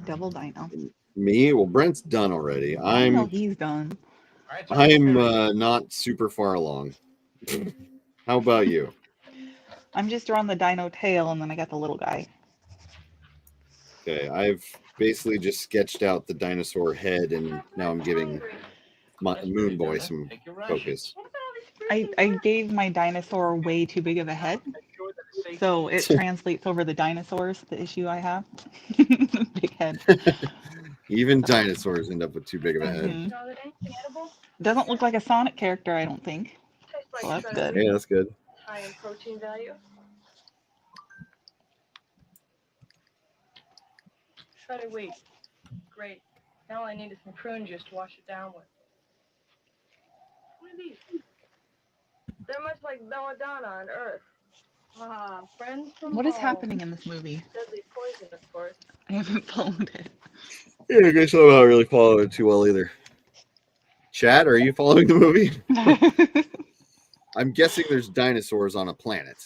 Double dino. Me? Well, Brent's done already. I know he's done. I'm not super far along. How about you? I'm just around the dino tail and then I got the little guy. Okay, I've basically just sketched out the dinosaur head and now I'm giving Moon Boy some focus. I gave my dinosaur way too big of a head. So it translates over the dinosaurs, the issue I have. Big head. Even dinosaurs end up with too big of a head. Mm-hmm. Doesn't look like a Sonic character, I don't think. So that's good. Yeah, that's good. High in protein value. Shredded wheat. Great. Now all I need is some prune juice to wash it down with. What are these? They're much like belladonna on Earth. Ah, friends from What is home. happening in this movie? Deadly poison, of course. I haven't followed it. Yeah, I guess I'm not really following it too well either. Chad, are you following the movie? I'm guessing there's dinosaurs on a planet.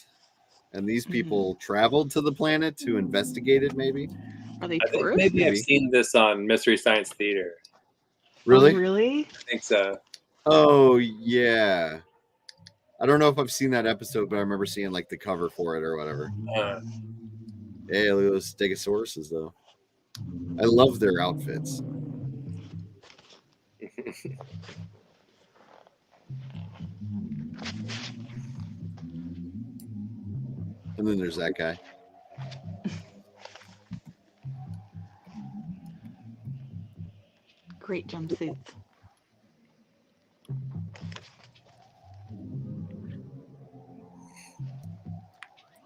And these people traveled to the planet to investigate it, maybe? Are they I think tourists? maybe I've seen this on Mystery Science Theater. Really? Oh, really? I think so. Oh, yeah. I don't know if I've seen that episode, but I remember seeing like the cover for it or whatever. Hey, look at those Stegosauruses, though. I love their outfits. And then there's that guy. Great jumpsuits.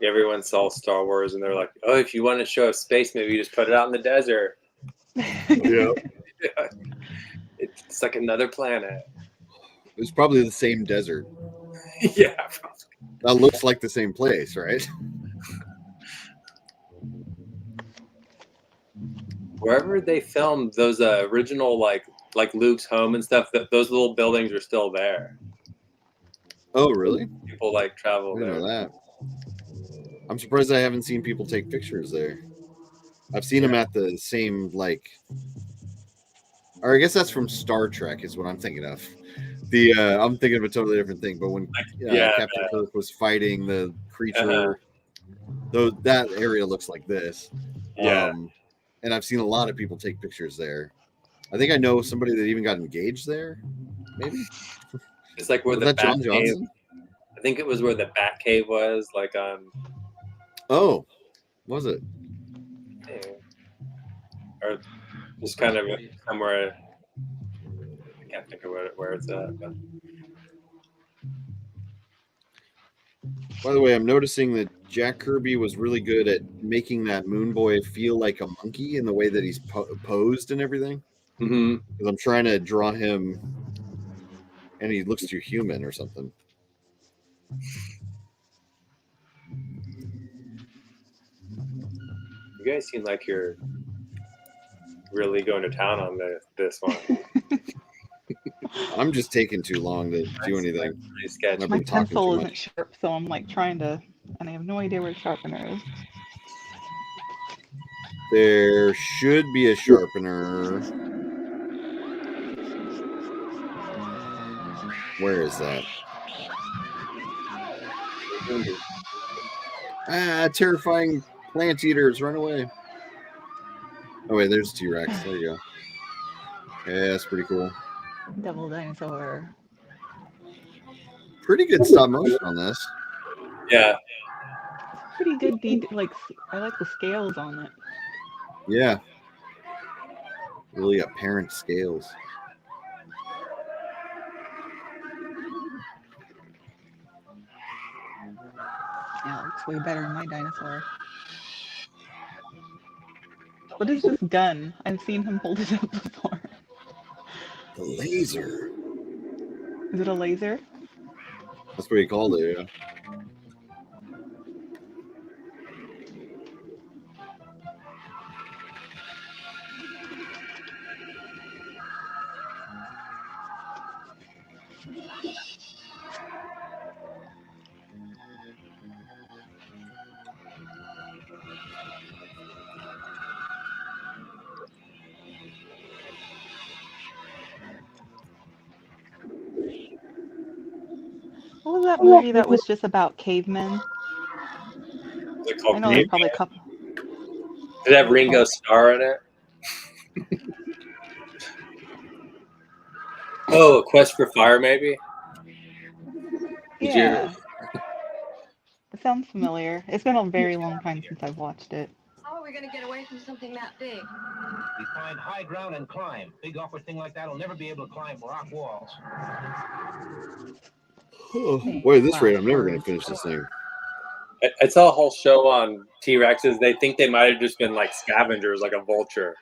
Everyone saw Star Wars and they're like, oh, if you want to show us space, maybe you just put it out in the desert. Yeah. It's like another planet. It was probably the same desert. Yeah. That looks like the same place, right? Wherever they filmed those original like Luke's home and stuff, those little buildings are still there. Oh, really? People like travel I didn't there. know that. I'm surprised I haven't seen people take pictures there. I've seen them at the same, like, or I guess that's from Star Trek is what I'm thinking of. I'm thinking of a totally different thing. But when Captain Kirk was fighting the creature, that area looks like this. Yeah. And I've seen a lot of people take pictures there. I think I know somebody that even got engaged there. Maybe it's like where was the that John Bat Cave. Johnson? I think it was where the Bat Cave was, like on. Oh, was it? or just kind of somewhere. I can't think of where it's at. But. By the way, I'm noticing that Jack Kirby was really good at making that Moon Boy feel like a monkey in the way that he's posed and everything. Mm-hmm. Because I'm trying to draw him, and he looks too human or something. You guys seem like you're really going to town on this one. I'm just taking too long to do anything. Nice My pencil isn't sharp, so I'm like trying to, and I have no idea where the sharpener is. There should be a sharpener. Where is that? Ah, terrifying plant eaters, run away. Oh wait, there's T-Rex. There you go. Yeah, that's pretty cool. Devil dinosaur. Pretty good stop motion on this. Yeah. Pretty good like I like the scales on it. Yeah. Really apparent scales. Yeah, it looks way better than my dinosaur. What is this gun? I've seen him hold it up before. The laser. Is it a laser? That's what he called it, yeah. What was that movie that was just about cavemen? Is it called I know there's probably a couple. Did it have Ringo Starr in it? Oh, A Quest for Fire, maybe? Yeah. It sounds familiar. It's been a very long time since I've watched it. How are we going to get away from something that big? We find high ground and climb. Big awkward thing like that will never be able to climb rock walls. Oh, boy, at this rate, I'm never going to finish this thing. I saw a whole show on T-Rexes. They think they might have just been like scavengers, like a vulture.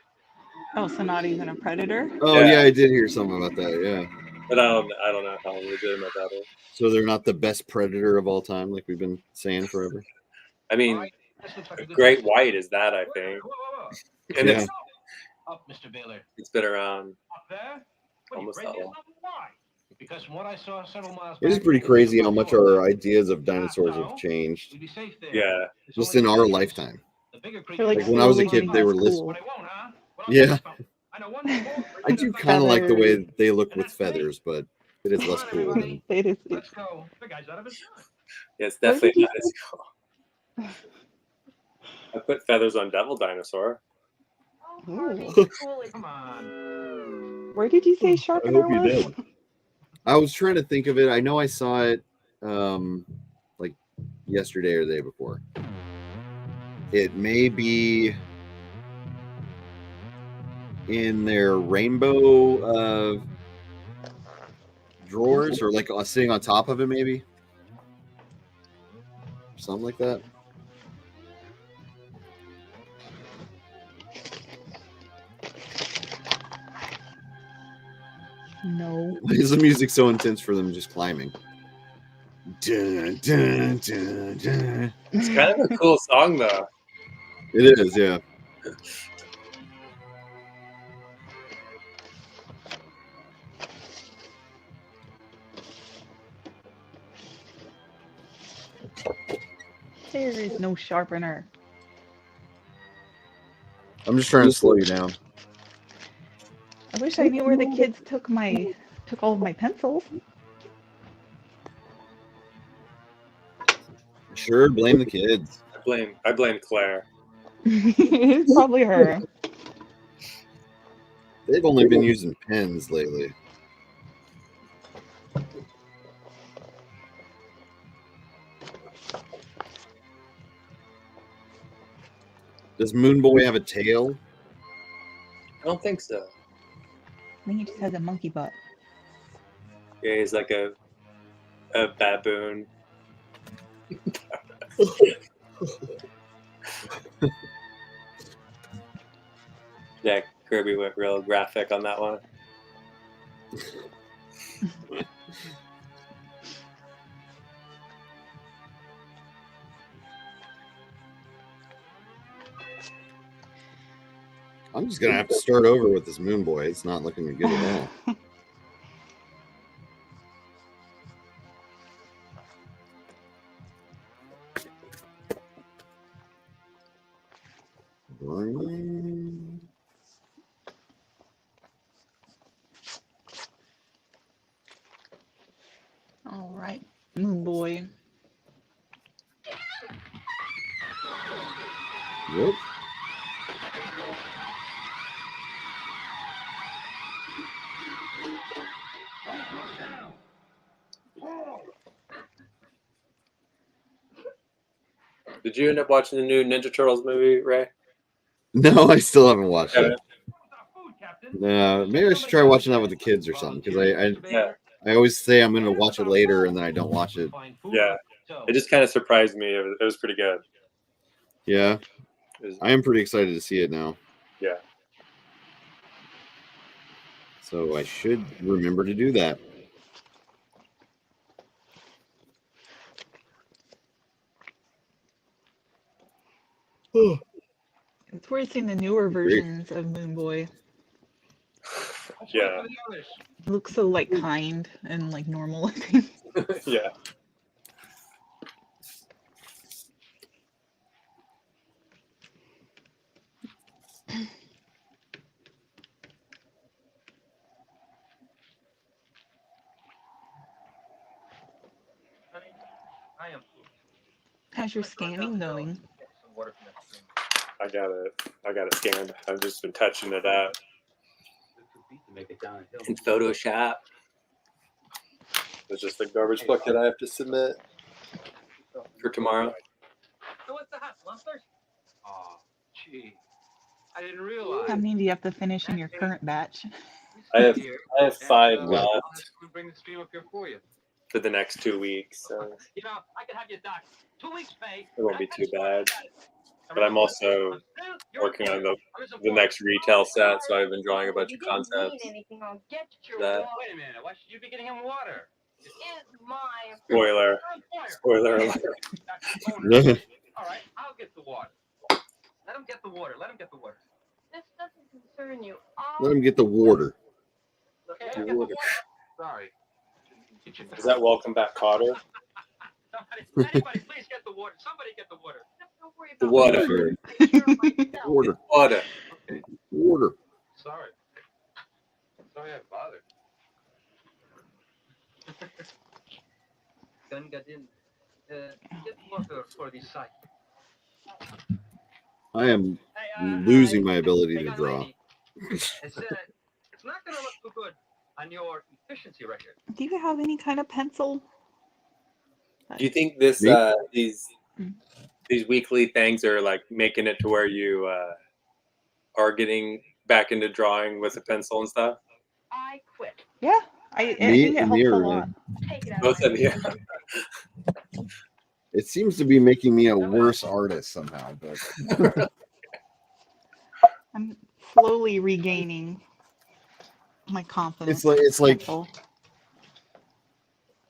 Oh, so not even a predator? Oh, yeah, I did hear something about that, yeah. But I don't know how legitimate that is. So they're not the best predator of all time, like we've been saying forever? I mean, a great white is that, I think. And Yeah. Up, Mr. Baylor. it's been around Up there? almost that long. Why? Because from what I saw several miles It is pretty crazy how much our ideas of dinosaurs have changed. Yeah. Just in our lifetime. They're Like when I was a kid, they were listening. Yeah. I do kind of like the way they look with feathers, but it is less cool. Than... It is. Let's go. The guy's out of his mind. Yeah, it's definitely not as cool. I put feathers on Devil Dinosaur. Ooh. Come on. Where did you say I sharpener hope you was? did. I was trying to think of it. I know I saw it like yesterday or the day before. It may be in their rainbow drawers, or like sitting on top of it, maybe something like that. No. Why is the music so intense for them just climbing? Dun, dun, dun, dun. It's kind of a cool song, though. It is, yeah. There is no sharpener. I'm just trying to slow you down. I wish I knew where the kids took all of my pencils. Sure, blame the kids. I blame Claire. It's probably her. They've only been using pens lately. Does Moon Boy have a tail? don't think so. I think he just has a monkey butt. Yeah, he's like a baboon. Yeah, Kirby went real graphic on that one. I'm just gonna have to start over with this Moon Boy. It's not looking good at all. All right, Moon Boy. Yep. Did you end up watching the new Ninja Turtles movie, Ray? No, I still haven't watched it. Maybe I should try watching that with the kids or something, because I always say I'm going to watch it later and then I don't watch it. Yeah, it just kind of surprised me. It was pretty good. Yeah, I am pretty excited to see it now. Yeah. So I should remember to do that. It's worth seeing the newer versions of Moon Boy. Yeah. It looks so like kind and like normal looking. Yeah. How's your scanning going? I got it scanned. I've just been touching it out in Photoshop. It's just a garbage book that I have to submit for tomorrow. So what's the hot lumpers? Oh, gee, I didn't realize. How many do you have to finish in your current batch? I have 5 left We bring the stream up here for you. for the next 2 weeks, so You know, I can have you doc 2 weeks pay. it won't be too bad. But I'm also working on the next retail set, so I've been drawing a bunch of concepts. I'll get your That- water. Wait a minute, why should you be getting him water? It is my Spoiler alert. All right, I'll get the water. Let him get the water. Let him get the water. This doesn't concern you. Let him get the water. Okay, get the water. Sorry. Is that Welcome Back, Cotter? Anybody, please get the water. Somebody get the water. Don't worry The about water. Water. Okay. Water. Sorry. Sorry I bothered. Gungadin, get water for the site. I am losing my ability to draw. It's not going to look too good on your efficiency record. Do you have any kind of pencil? Do you think these weekly things are like making it to where you are getting back into drawing with a pencil and stuff? I quit. Yeah, I think it helps a lot. Take it out Both of you. It seems to be making me a worse artist somehow, but I'm slowly regaining my confidence. it's like pencil.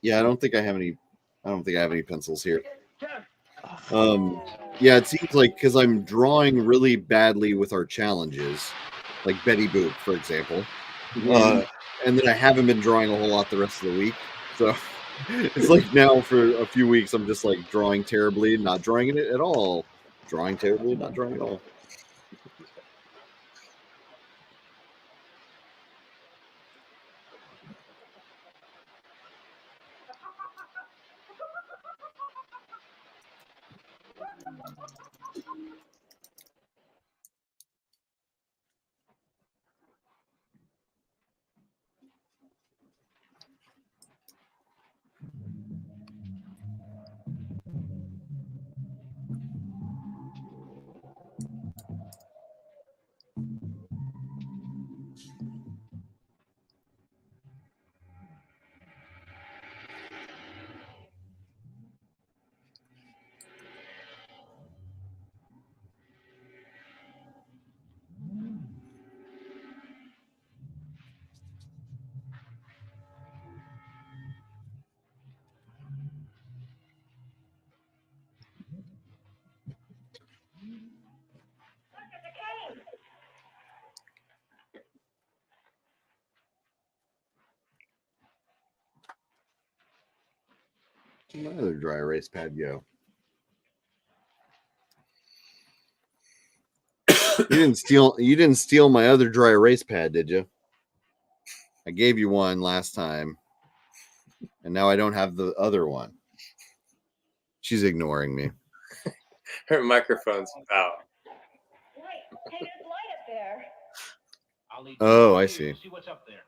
yeah, I don't think I have any pencils here. Yeah, it seems like because I'm drawing really badly with our challenges, like Betty Boop, for example. And then I haven't been drawing a whole lot the rest of the week. So it's like now for a few weeks, I'm just like drawing terribly, not drawing it at all. Drawing terribly, not drawing at all. My other dry erase pad go. You didn't steal my other dry erase pad, did you? I gave you one last time, and now I don't have the other one. She's ignoring me. Her microphone's out. Hey, there's light up there. Oh, I see. See what's up there.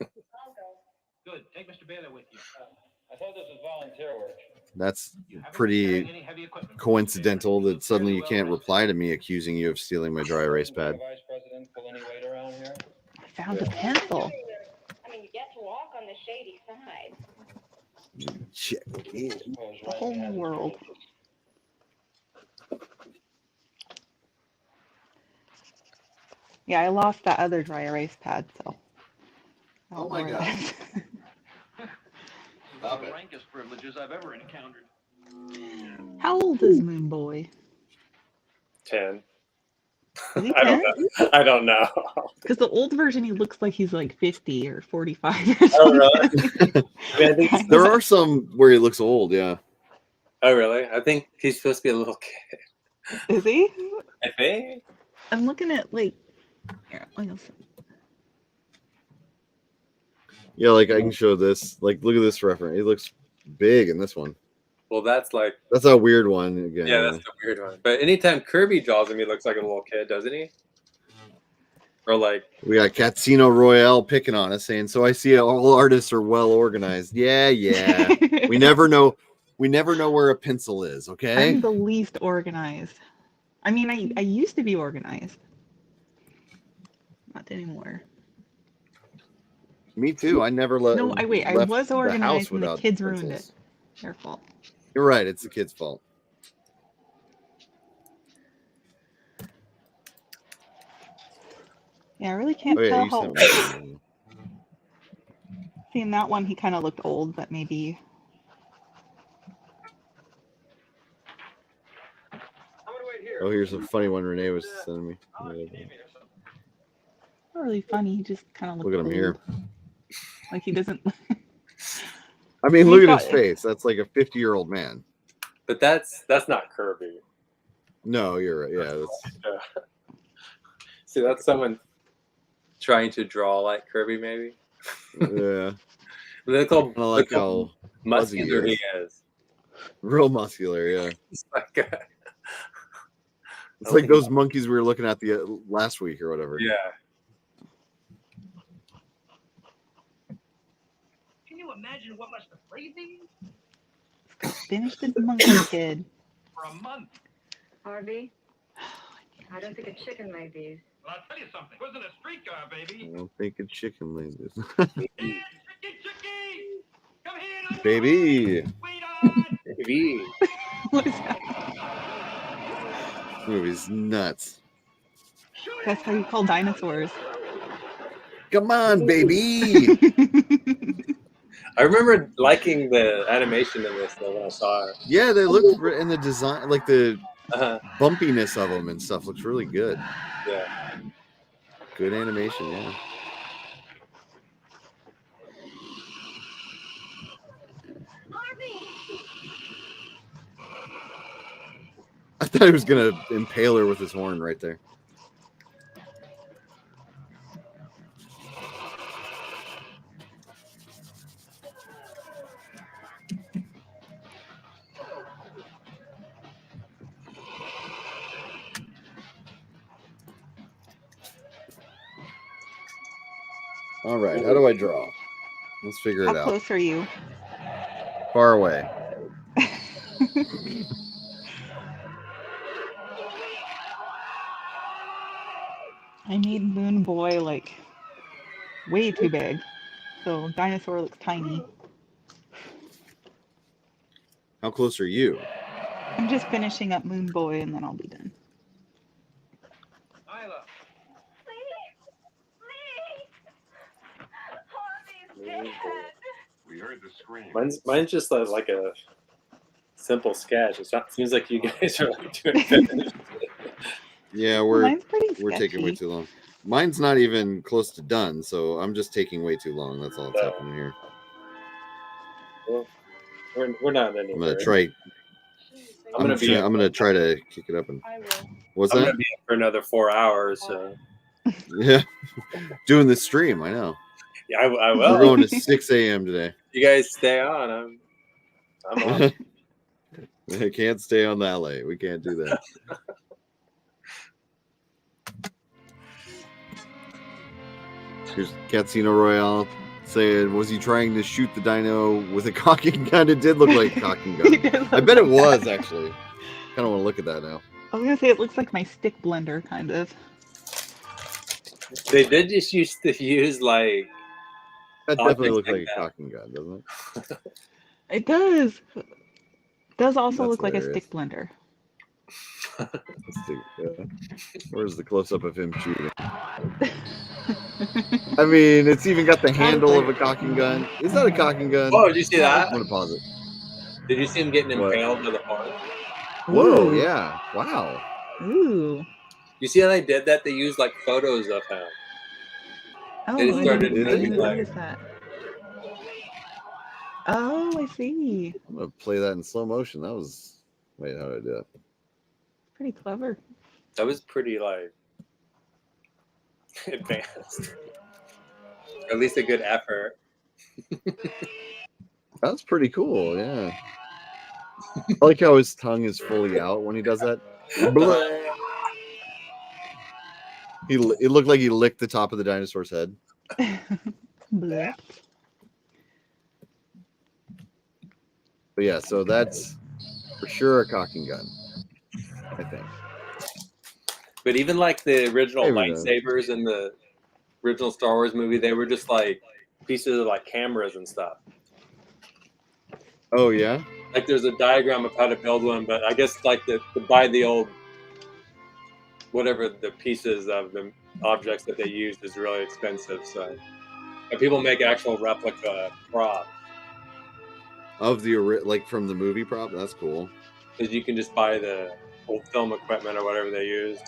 I'll go. Good. Take Mr. Baylor with you. I thought this was volunteer work. That's pretty coincidental that suddenly you can't reply to me accusing you of stealing my dry erase pad. Vice President pull any weight around here? I found a pencil. I mean, you get to walk on the shady side. Check in. The whole new world. Yeah, I lost that other dry erase pad, so. Oh my god. One of the rankest privileges I've ever encountered. How old is Moon Boy? 10. Is he I 10? don't know. I don't know. Because the old version, he looks like he's like 50 or 45 or something. Oh, really? I think There are some where he looks old, yeah. Oh, really? I think he's supposed to be a little kid. Is he? I think. I'm looking at like. Here, let me see. Yeah, like I can show this. Like, look at this reference. He looks big in this one. Well, that's like. That's a weird one again. Yeah, that's the weird one. But anytime Kirby draws him, he looks like a little kid, doesn't he? Or like. We got Casino Royale picking on us, saying, "So I see all artists are well organized." Yeah, yeah. we never know. We never know where a pencil is. Okay. I'm the least organized. I mean, I used to be organized. Not anymore. Me too. I never let. No, I left was the organized house and the without kids ruined pencils. it. Their fault. You're right. It's the kid's fault. Yeah, I really can't Oh, yeah, tell you how. sent me. See, in that one, he kind of looked old, but maybe. Oh, here's a funny one Renee was sending me. Not really funny. He just kind of looked Look at him here. Like he doesn't. I mean, He look at thought- his face. That's like a 50-year-old man. But that's not Kirby. No, you're right. Yeah, that's Yeah. See, that's someone trying to draw like Kirby, maybe. yeah. Look how, I like look how how fuzzy he muscular he is. is. Real muscular. Yeah. It's like a, It's like those monkeys we were looking at the last week or whatever. yeah. Can you imagine what must have played these? Finished the monkey kid. For a month. Harvey, I don't think a chicken made these. Well, I'll tell you something. It wasn't a streetcar, baby. I don't think a chicken lays this. Chicky! Come here! Baby. Baby. What is that? This movie's nuts. That's how you call dinosaurs. Come on, baby. I remember liking the animation in this though when I saw it. Yeah, they look in the design, like the Uh-huh. bumpiness of them and stuff looks really good. Yeah. Good animation, yeah. I thought he was gonna impale her with his horn right there. All right, how do I draw? Let's figure it How out. close are you? Far away. I made Moon Boy like way too big. So dinosaur looks tiny. How close are you? I'm just finishing up Moon Boy and then I'll be done. Isla. We heard the scream. Mine's just like a simple sketch. It seems like you guys are like doing finished. Yeah, Mine's pretty we're taking way sketchy. too long. Mine's not even close to done, so I'm just taking way too long. That's all that's happening here. Well, we're not in any I'm gonna hurry. try. I'm gonna try to kick it up and. What's I'm that? gonna be up for another 4 hours. So. Yeah, doing the stream. I know. Yeah, I will. We're going to 6 a.m. today. You guys stay on. I'm on. I can't stay on that late. We can't do that. Here's Casino Royale saying, was he trying to shoot the dino with a cocking gun? It did look like a cocking gun. I bet it was, actually. Kind of want to look at that now. I was gonna say it looks like my stick blender, kind of. They did just used to use like. That definitely looks like a cocking gun, doesn't it? It does. It does also That's look like a hilarious. stick blender. Where's the close-up of him shooting? I mean, it's even got the handle of a cocking gun. Is that a cocking gun? Oh, did you see that? I'm gonna pause it. Did you see him getting What? impaled by the horn? Whoa! Ooh. Yeah! Wow! Ooh. You see how they did that? They used like photos of him. Oh, They I started didn't making like. notice that. Oh, I see. I'm gonna play that in slow motion. That was. Wait, how did I do that? Pretty clever. That was pretty like advanced. At least a good effort. That's pretty cool. Yeah. I like how his tongue is fully out when he does that. It looked like he licked the top of the dinosaur's head. Blech. But yeah, so that's for sure a cocking gun, I think. But even like the original Hey, Renae. lightsabers in the original Star Wars movie, they were just like pieces of like cameras and stuff. Oh yeah. Like there's a diagram of how to build one, but I guess like to buy the old whatever the pieces of the objects that they used is really expensive. So and people make actual replica props. Of the like from the movie prop. That's cool. Because you can just buy the old film equipment or whatever they used.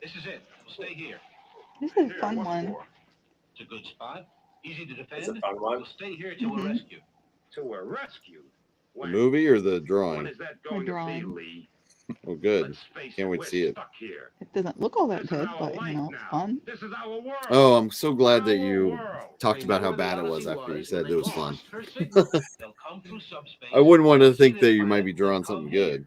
This is it. We'll stay here. This is a fun one. It's a good spot. Easy to defend. It's a fun one. We'll stay here till we're rescued. Till we're rescued? The movie or the drawing? When is that going to be, Lee? Oh, good. Can't wait to see it. It doesn't look all that good, but you know, it's fun. This is our world. Oh, I'm so glad that you talked about how bad it was after you said it was fun. I wouldn't want to think that you might be drawing something good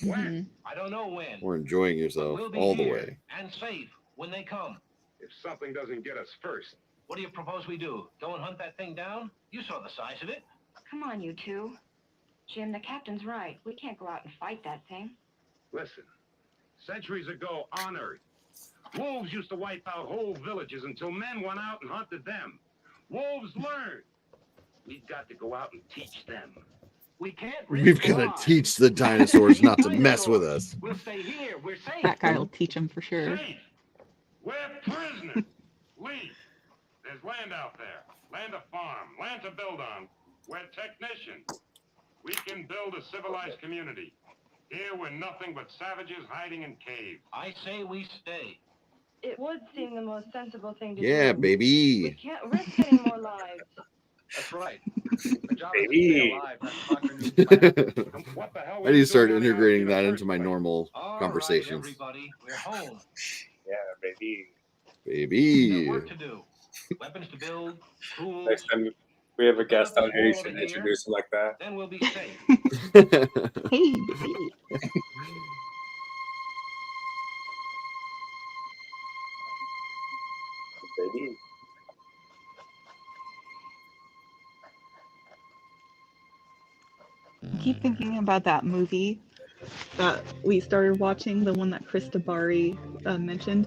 When? I don't know when. or enjoying yourself We'll be all the here way. and safe when they come. If something doesn't get us first, what do you propose we do? Go and hunt that thing down? You saw the size of it. Come on, you two. Jim, the captain's right. We can't go out and fight that thing. Listen, centuries ago on Earth, wolves used to wipe out whole villages until men went out and hunted them. Wolves learned. We've got to go out and teach them. We can't. We've got to teach the dinosaurs not to mess with us. We'll stay here. We're safe. That guy will teach him for sure. Safe. We're prisoners. Lee, there's land out there. Land to farm. Land to build on. We're technicians. We can build a civilized community. Here we're nothing but savages hiding in caves. I say we stay. It would seem the most sensible thing to do. Yeah, We baby. can't risk any more lives. That's right. Baby. I need to start integrating that into my normal conversations. Everybody, we're home. Yeah, baby. Baby. Work to do. Weapons to build. Tools. Next time we have a guest on here, you should introduce him like that. Then we'll be safe. Hey. Baby. I keep thinking about that movie we started watching, the one that Chris Tabari mentioned,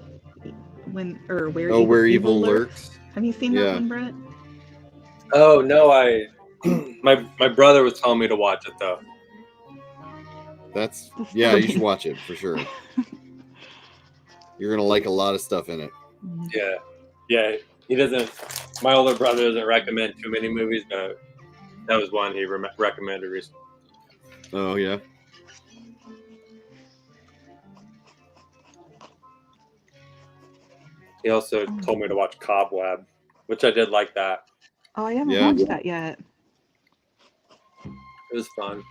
where Where evil Evil lurks. Lurks. Have you seen that one, Brent? Oh no, my brother was telling me to watch it though. That's you should watch it for sure. You're gonna like a lot of stuff in it. Yeah. He doesn't. My older brother doesn't recommend too many movies, but that was one he recommended recently. Oh yeah. He also told me to watch Cobweb, which I did like that. Oh, I haven't watched that yet. It was fun.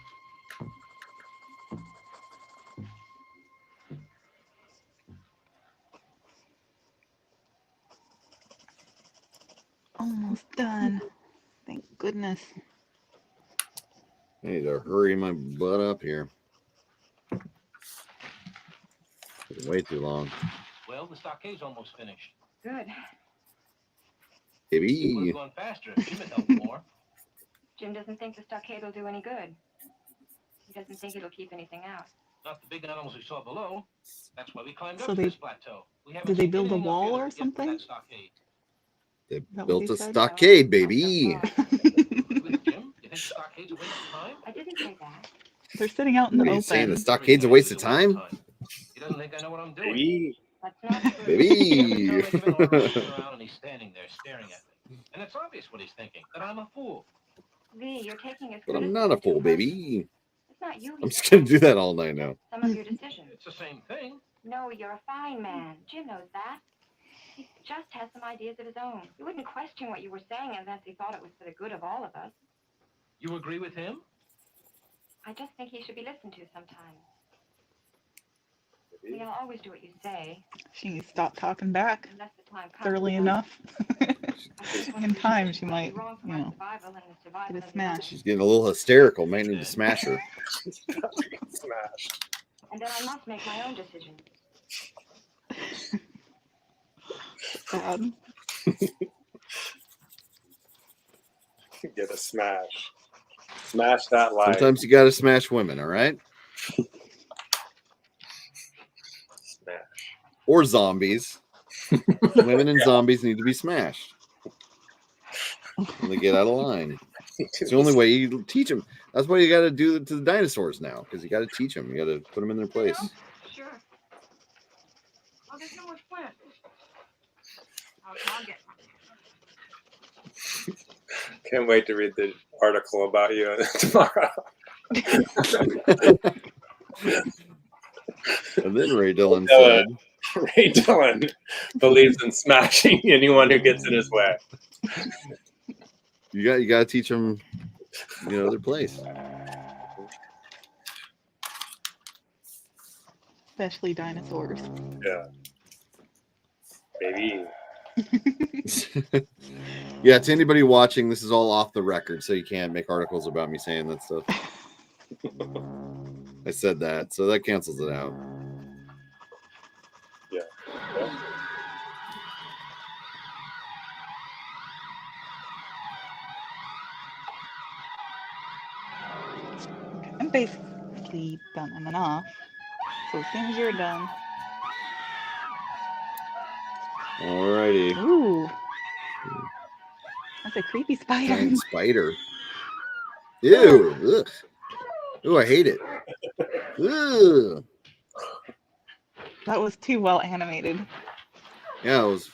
Almost done. Thank goodness. I need to hurry my butt up here. Taking way too long. Well, the stockade's almost finished. Good. It would Baby. have gone faster if Jim had helped more. Jim doesn't think the stockade will do any good. He doesn't think it'll keep anything out. Not the big animals we saw below. That's why we climbed So up they- to this plateau. We haven't Did they seen build a anything up wall here or to get to something? that stockade. They what built they a said? stockade, baby. With Jim, you think the stockade's a waste of time? I didn't say that. They're sitting out in What the are you saying? The open. stockade's a waste of time? He doesn't think I know what I'm doing. Baby. That's not true. Baby. Every time I come in, I'm looking around and he's standing there staring at me. And it's obvious what he's thinking, that I'm a fool. Lee, you're taking his But I'm not a fool, baby. It's not you. I'm just gonna do that all night now. Some of your decisions. It's the same thing. No, you're a fine man. Jim knows that. He just has some ideas of his own. He wouldn't question what you were saying unless he thought it was for the good of all of us. You agree with him? I just think he should be listened to sometimes. Lee, I'll always do what you say. She needs to stop talking back Unless the time comes. thoroughly enough. In time, she might, get a smash. She's getting a little hysterical. Might need to smash her. Smashed. And then I must make my own decisions. Sad. Get a smash. Smash that light. Sometimes you gotta smash women, all right? Smash. Or zombies. Women and zombies need to be smashed when they get out of line. It's the only way you teach them. That's what you got to do to the dinosaurs now, because you got to teach them. You got to put them in their place. Sure. Oh, there's no much plant. I'll get one. Can't wait to read the article about you tomorrow. And then Ray Dillon said, Ray Dillon believes in smashing anyone who gets in his way. You got to teach them, their place. Especially dinosaurs. Yeah. Baby. Yeah, to anybody watching, this is all off the record, so you can't make articles about me saying that stuff. I said that, so that cancels it out. Yeah. I'm basically done on and off. So as soon as you're done. Alrighty. Ooh. That's a creepy spider. Giant spider. Ew. Ugh. Ooh, I hate it. Ugh. That was too well animated. Yeah, it was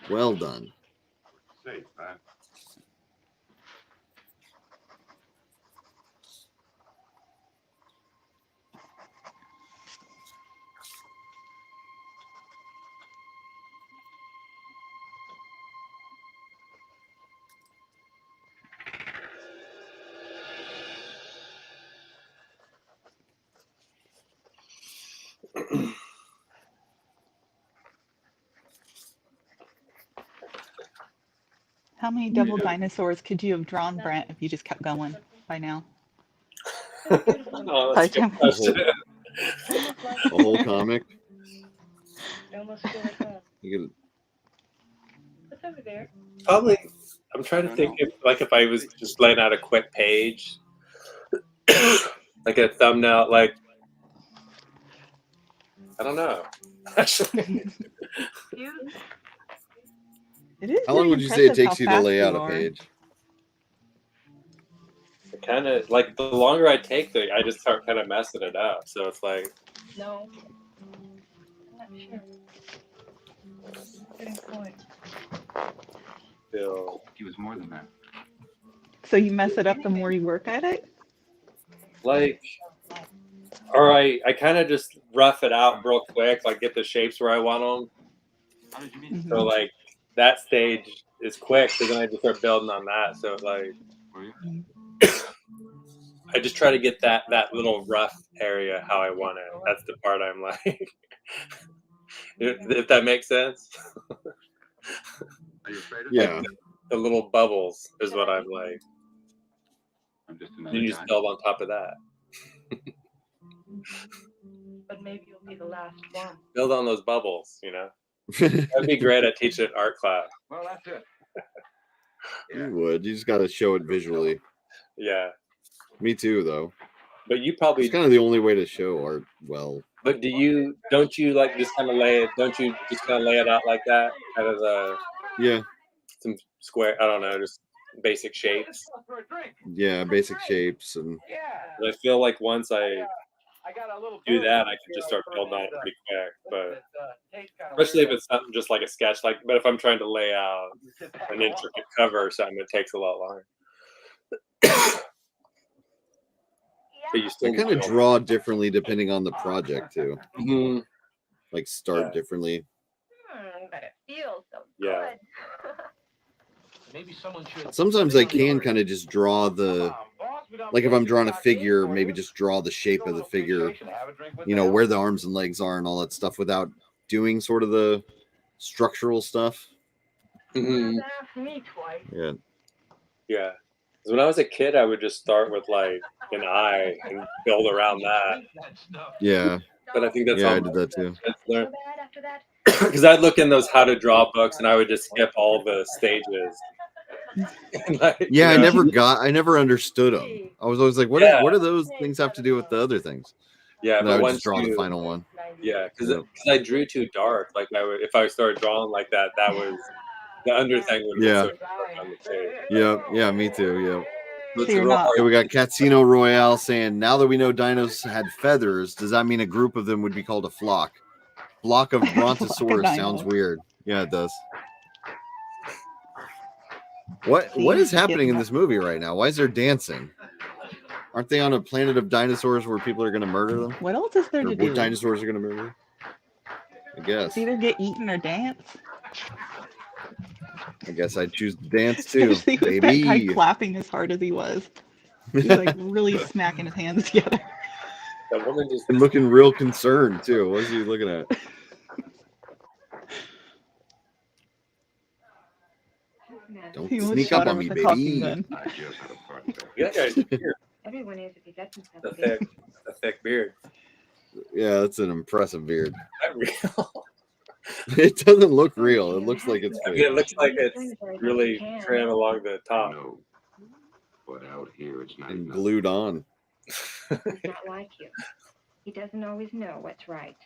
well done. Safe, man. How many double dinosaurs could you have drawn, Brent, if you just kept going by now? Oh, By that's a the good question. A whole comic. Almost feel like home. You What's over there? Probably. I'm trying to think if I was just laying out a quick page, like a thumbnail, like I don't know. Actually, It is How long pretty would you say it impressive how takes you to fast lay out you a are. page? kind of like the longer I take, I just start kind of messing it up. So it's like, No. I'm not sure. Getting point. feel He was more than that. So you mess it up the more you work at it? like, or I kind of just rough it out real quick, like get the shapes where I want them. How did you meet? So like that stage is quick, so then I just start building on that. So like, Were you? I just try to get that little rough area how I want it. That's the part I'm like, if that makes sense. Are you afraid of Yeah. it? The little bubbles is what I'm like. I'm just Then another you guy. just build on top of that. But maybe you'll be the last one. Build on those bubbles, you know. That'd be great at teaching art class. Well, that's it. You would. You just got to show it visually. Yeah, Me too, though. but you probably. It's kind of the only way to show art well. But don't you like just kind of lay it? Don't you just kind of lay it out like that, kind of Yeah. some square? I don't know, just basic shapes. Yeah, basic shapes and But I feel like once I got a little do that, I can just start building on it pretty quick. But especially if it's something just like a sketch, like. But if I'm trying to lay out an intricate cover or something, it takes a lot longer. But you I still kind of draw differently depending on the project too. Mhm. Like start differently. But it feels so Yeah. good. Maybe someone should. Sometimes I can kind of just draw the, like if I'm drawing a figure, maybe just draw the shape of the figure, you know, where the arms and legs are and all that stuff without doing sort of the structural stuff. Mhm. Asked me twice. Yeah. Yeah. 'Cause when I was a kid, I would just start with like an eye and build around that. Yeah. But I think that's Yeah, all I did that too. Because I'd look in those how to draw books and I would just skip all the stages. Like, Yeah, you know? I never understood them. I was always like, what do those things have to do with the other things? Yeah, And I but would once just draw the final one. Yeah, because Yep. I drew too dark. Like if I started drawing like that, that was the under thing would have Yeah. been so dark on the page. Yeah, me too. Yeah. It's real hard. Okay, we got Casino Royale saying, now that we know dinos had feathers, does that mean a group of them would be called a flock? Flock of Brontosaurus sounds weird. Yeah, it does. What is happening in this movie right now? Why is there dancing? Aren't they on a planet of dinosaurs where people are going to murder them? What else is there Or to what do? dinosaurs are going to murder them? I guess. It's either get eaten or dance. I guess I'd choose to dance too, Especially with that guy baby. clapping as hard as he was. He's like really smacking his hands together. That woman just And looking real concerned too. What is he looking at? Don't He almost sneak shot up her on me, with a caulking baby. gun. Yeah, guys, beard. Everyone is if he lets himself A be. thick beard. Yeah, that's an impressive beard. Not real. It doesn't look real. It looks like it's I mean, fake. it looks like it's really trim along the top. No, but out here it's not And enough. glued on. He's not like you. He doesn't always know what's right.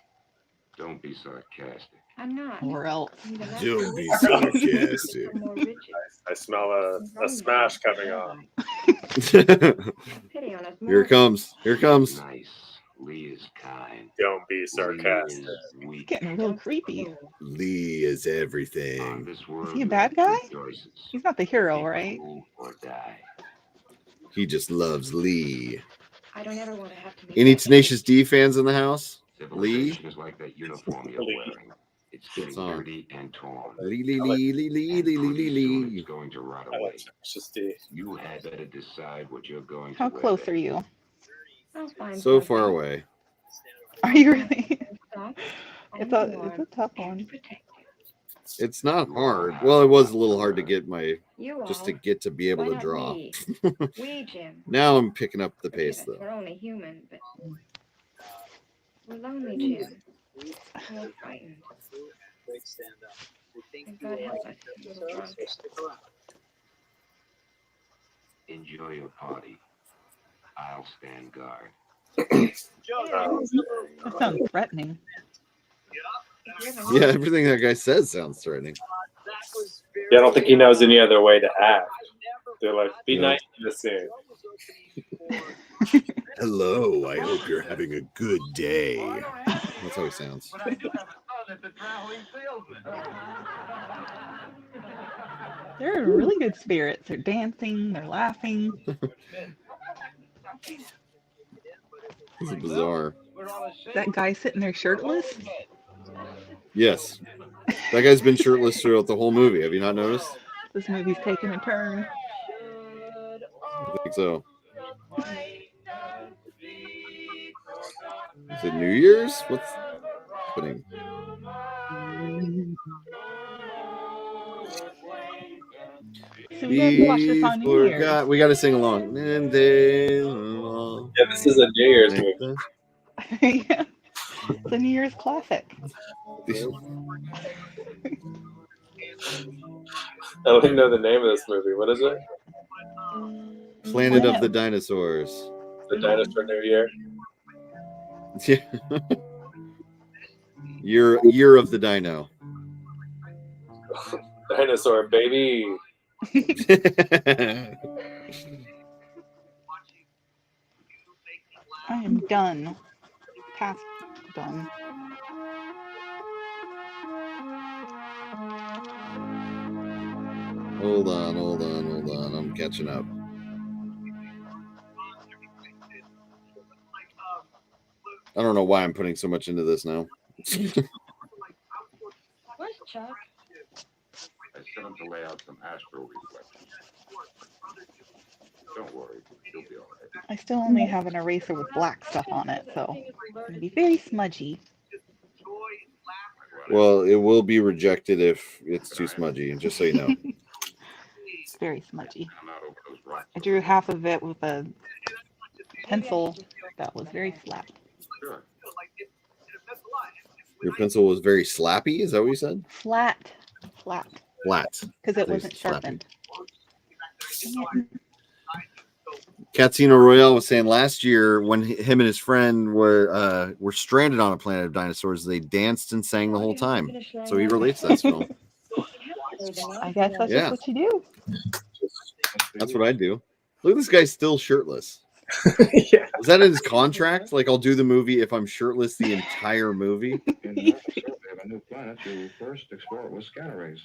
Don't be sarcastic. I'm not. Or else. Don't be sarcastic. More rigid. I smell a smash coming on. Pity on us Here it comes. Here it comes. Nice. Lee is kind. Don't be sarcastic. It's getting real creepy. Lee is everything. Is he a bad guy? He's not the hero, right? Or die. He just loves Lee. I don't ever want to have to be Any Tenacious D fans in the house? Lee? Civilization is like that uniform you're wearing. It's getting song. dirty and torn. Lee, Lee, Lee, Lee, Lee, Lee, Lee, Lee, Lee. It's going to rot I away. like just the You had better decide what you're going How to wear. close are you? I'll find So something. far away. Are you really? Soft It's and a warm tough and one. protective. It's not hard. Well, it was a little hard to get my You just all. to get to be able Why to not draw. we? We, Jim. Now I'm picking up the Forgive pace us, though. We're only human, but we're lonely, Jim. We're frightened. And God help us, little drunk. Enjoy your party. I'll stand guard. That sounds threatening. Yeah, everything that guy says sounds threatening. Yeah, I don't think he knows any other way to act. They're like, be Yeah. nice in the scene. Hello, I hope you're having a good day. That's how he sounds. But I do have a son that's a traveling salesman. They're in really good spirits. They're dancing, they're laughing. This is bizarre. That guy sitting there shirtless? Yes. That guy's been shirtless throughout the whole movie. Have you not noticed? This movie's taking a turn. I think so. Is it New Year's? What's happening? So we have to watch this on New Year's. We got to sing along. Yeah, this is a New Year's movie. Yeah. It's a New Year's classic. I don't even know the name of this movie. What is it? Planet of the Dinosaurs. The Dinosaur New Year. Yeah. Year of the Dino. Dinosaur baby. I am done. Past done. Hold on. I'm catching up. I don't know why I'm putting so much into this now. Where's Chuck? I sent him to lay out some astral reflections. Don't worry, you'll be all right. I still only have an eraser with black stuff on it, so it's going to be very smudgy. Well, it will be rejected if it's too smudgy, just so you know. It's very smudgy. I drew half of it with a pencil that was very flat. Your pencil was very slappy? Is that what you said? Flat. Flat. Because it Very wasn't sharpened. Casino Royale was saying last year when him and his friend were stranded on a planet of dinosaurs, they danced and sang the whole time. So he relates to that film. I guess that's just what you do. That's what I do. Look at this guy still shirtless. Yeah. Is that in his contract? Like, I'll do the movie if I'm shirtless the entire movie? In a new planet, you first explore it with scanner rays.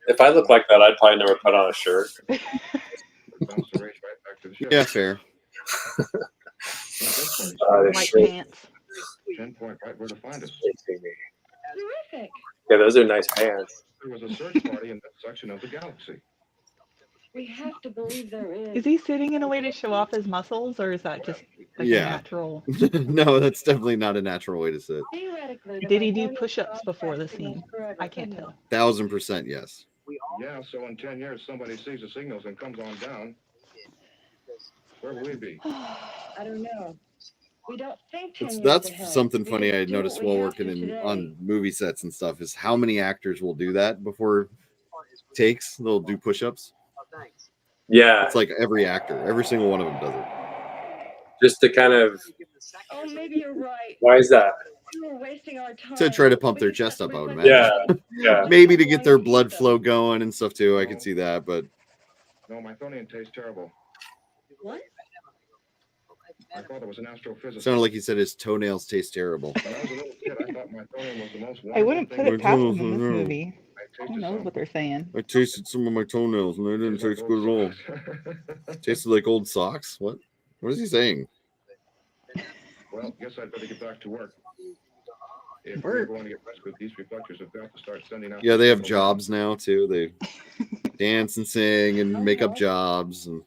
If I look like that, I'd probably never put on a shirt. Bounce the rays right back to the ship. Yeah, fair. White pants. 10 point right where to find us. Terrific. Yeah, those are nice pants. There was a search party in that section of the galaxy. We have to believe there is. Is he sitting in a way to show off his muscles, or is that just like a natural? No, that's definitely not a natural way to sit. Did he do push-ups before the scene? I can't tell. 1000% yes. Yeah, so in 10 years, somebody sees the signals and comes on down. Where will we be? I don't know. We don't think 10 years That's ahead. something We funny just I do noticed what we while have to working today. on movie sets and stuff is how many actors will do that before takes. They'll do push-ups. Yeah. It's like every actor, every single one of them does it. Just to kind of. Oh, maybe you're right. Why is that? We were wasting our time. To try to pump their chest up, I would imagine. Yeah. Maybe to get their blood flow going and stuff too. I could see that, but No, my Thonian tastes terrible. What? My father was an astrophysicist. sounded like he said his toenails taste terrible. When I was a little kid, I thought my Thonian was the most I wouldn't put it past them in this Mhm. movie. Who knows what they're saying? I tasted some of my toenails and they didn't taste good at all. Tasted like old socks? What is he saying? Well, guess I'd better get back to work. If we're going to get rescued, these reflectors have got to start sending out. Yeah, they have jobs now too. They dance and sing and make up jobs and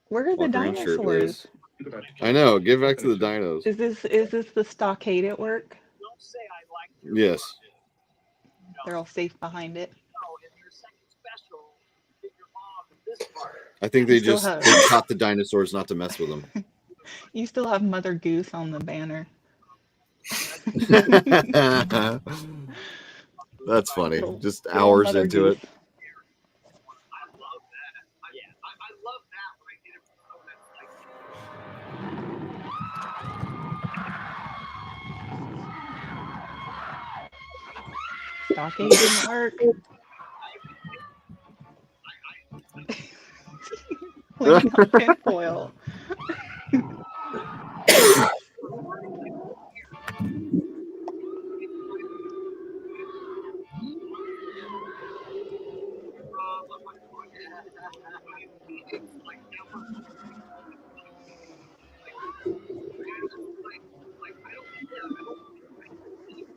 Where are the walk around dinosaurs? shirtless. I know. Give back to the dinos. Is this the stockade at work? Yes. They're all safe behind it. I think they You still just have- they taught the dinosaurs not to mess with them. You still have Mother Goose on the banner. That's funny. Just Little hours Mother into Goose. it. Stockade didn't work. Playing on tinfoil.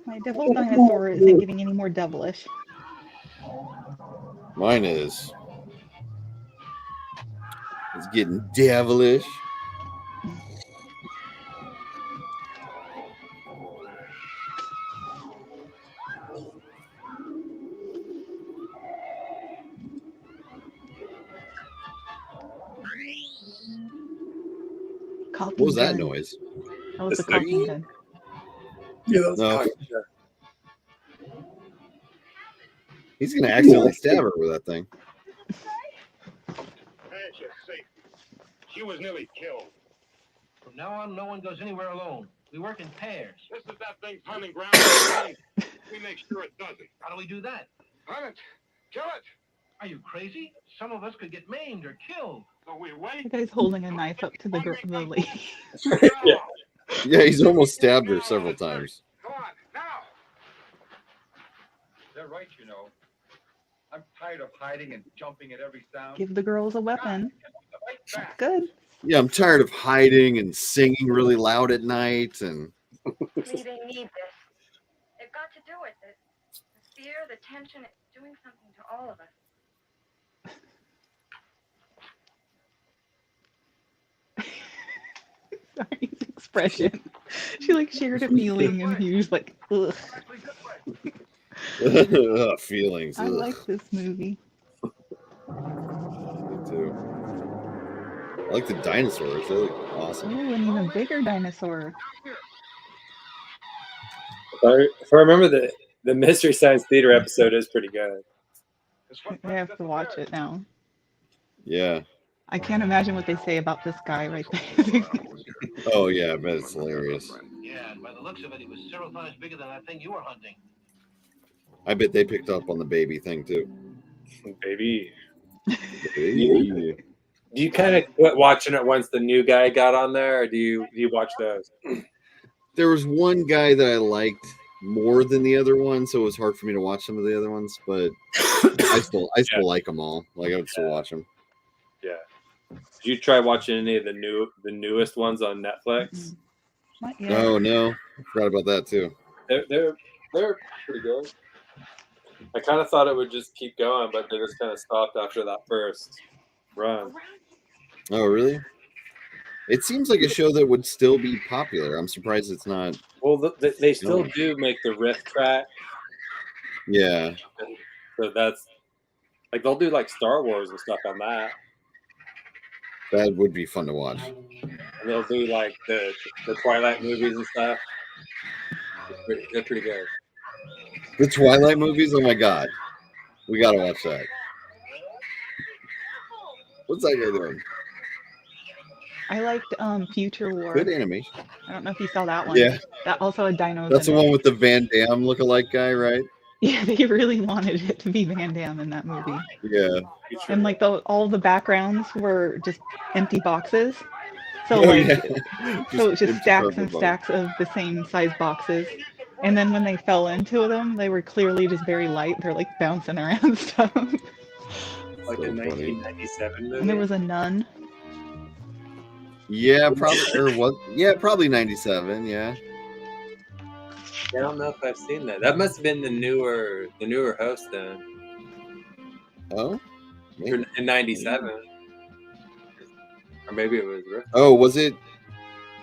My devil dinosaur isn't getting any more devilish. Mine is. It's getting devilish. Caulking What was that gun. noise? That was the caulking gun. Yeah, that was No. cocky. He's gonna accidentally stab her with that thing. There's your safety. She was nearly killed. From now on, no one goes anywhere alone. We work in pairs. This is that thing's hunting ground. We make sure it doesn't. How do we do that? Hunt it. Kill it. Are you crazy? Some of us could get maimed or killed. So we wait. The guy's holding a knife up to the lady. Yeah, he's almost stabbed her several times. Come on, now. They're right, you know. I'm tired of hiding and jumping at every sound. Give the girls a weapon. Good. Yeah, I'm tired of hiding and singing really loud at night and Lee, they need this. They've got to do it. The fear, the tension, it's doing something to all of us. Sorry, his expression. She like shared a feeling and he was like, ugh. feelings. I Ugh. like this movie. Me too. I like the dinosaurs. They look awesome. Oh, an even bigger dinosaur. If I remember, the Mystery Science Theater episode is pretty good. I have to watch it now. Yeah. I can't imagine what they say about this guy right there. Oh yeah, I bet it's hilarious. Yeah, and by the looks of it, he was several times bigger than that thing you were hunting. I bet they picked up on the baby thing too. Baby. Baby. Do you kind of quit watching it once the new guy got on there, or do you watch those? There was one guy that I liked more than the other one, so it was hard for me to watch some of the other ones. But I still like them all. Like I would still watch them. Yeah. Did you try watching any of the newest ones on Netflix? Not yet. Oh no, I forgot about that too. They're pretty good. I kind of thought it would just keep going, but they just kind of stopped after that first run. Oh really? It seems like a show that would still be popular. I'm surprised it's not. Well, they still do make the riff track. Yeah. So that's like they'll do like Star Wars and stuff on that. That would be fun to watch. And they'll do like the Twilight movies and stuff. They're pretty good. The Twilight movies? Oh my god. We gotta watch that. What's that guy doing? I liked Future War. Good animation. I don't know if you saw that one. Yeah. That also had dinos. That's the in it. one with the Van Damme lookalike guy, right? Yeah, they really wanted it to be Van Damme in that movie. Yeah. And like all the backgrounds were just empty boxes. So Oh, like yeah. so it's just empty stacks cardboard and stacks of the same size boxes. And then when they fell into them, they were clearly just very light. They're like bouncing around stuff. Like a 1997 movie. And there was a nun. Yeah, probably or what? Yeah, probably 97. Yeah. I don't know if I've seen that. That must have been the newer host then. Oh. Maybe. In 97. Or maybe it was Rick. Oh, was it?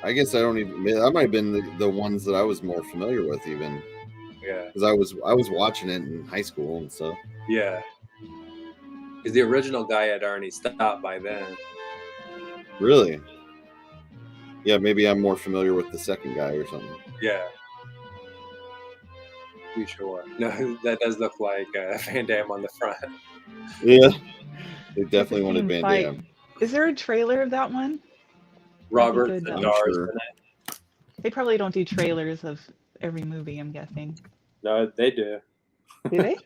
I guess I don't even. That might have been the ones that I was more familiar with, even. Yeah. Because I was watching it in high school and stuff. Yeah. Because the original guy had already stopped by then. Really? Yeah, maybe I'm more familiar with the second guy or something. Yeah. You sure? No, that does look like Van Damme on the front. Yeah. They definitely wanted Same Van fight. Damme. Is there a trailer of that one? Robert That'd be good, Zadar's sure. in it. They probably don't do trailers of every movie, I'm guessing. No, they do. Do they?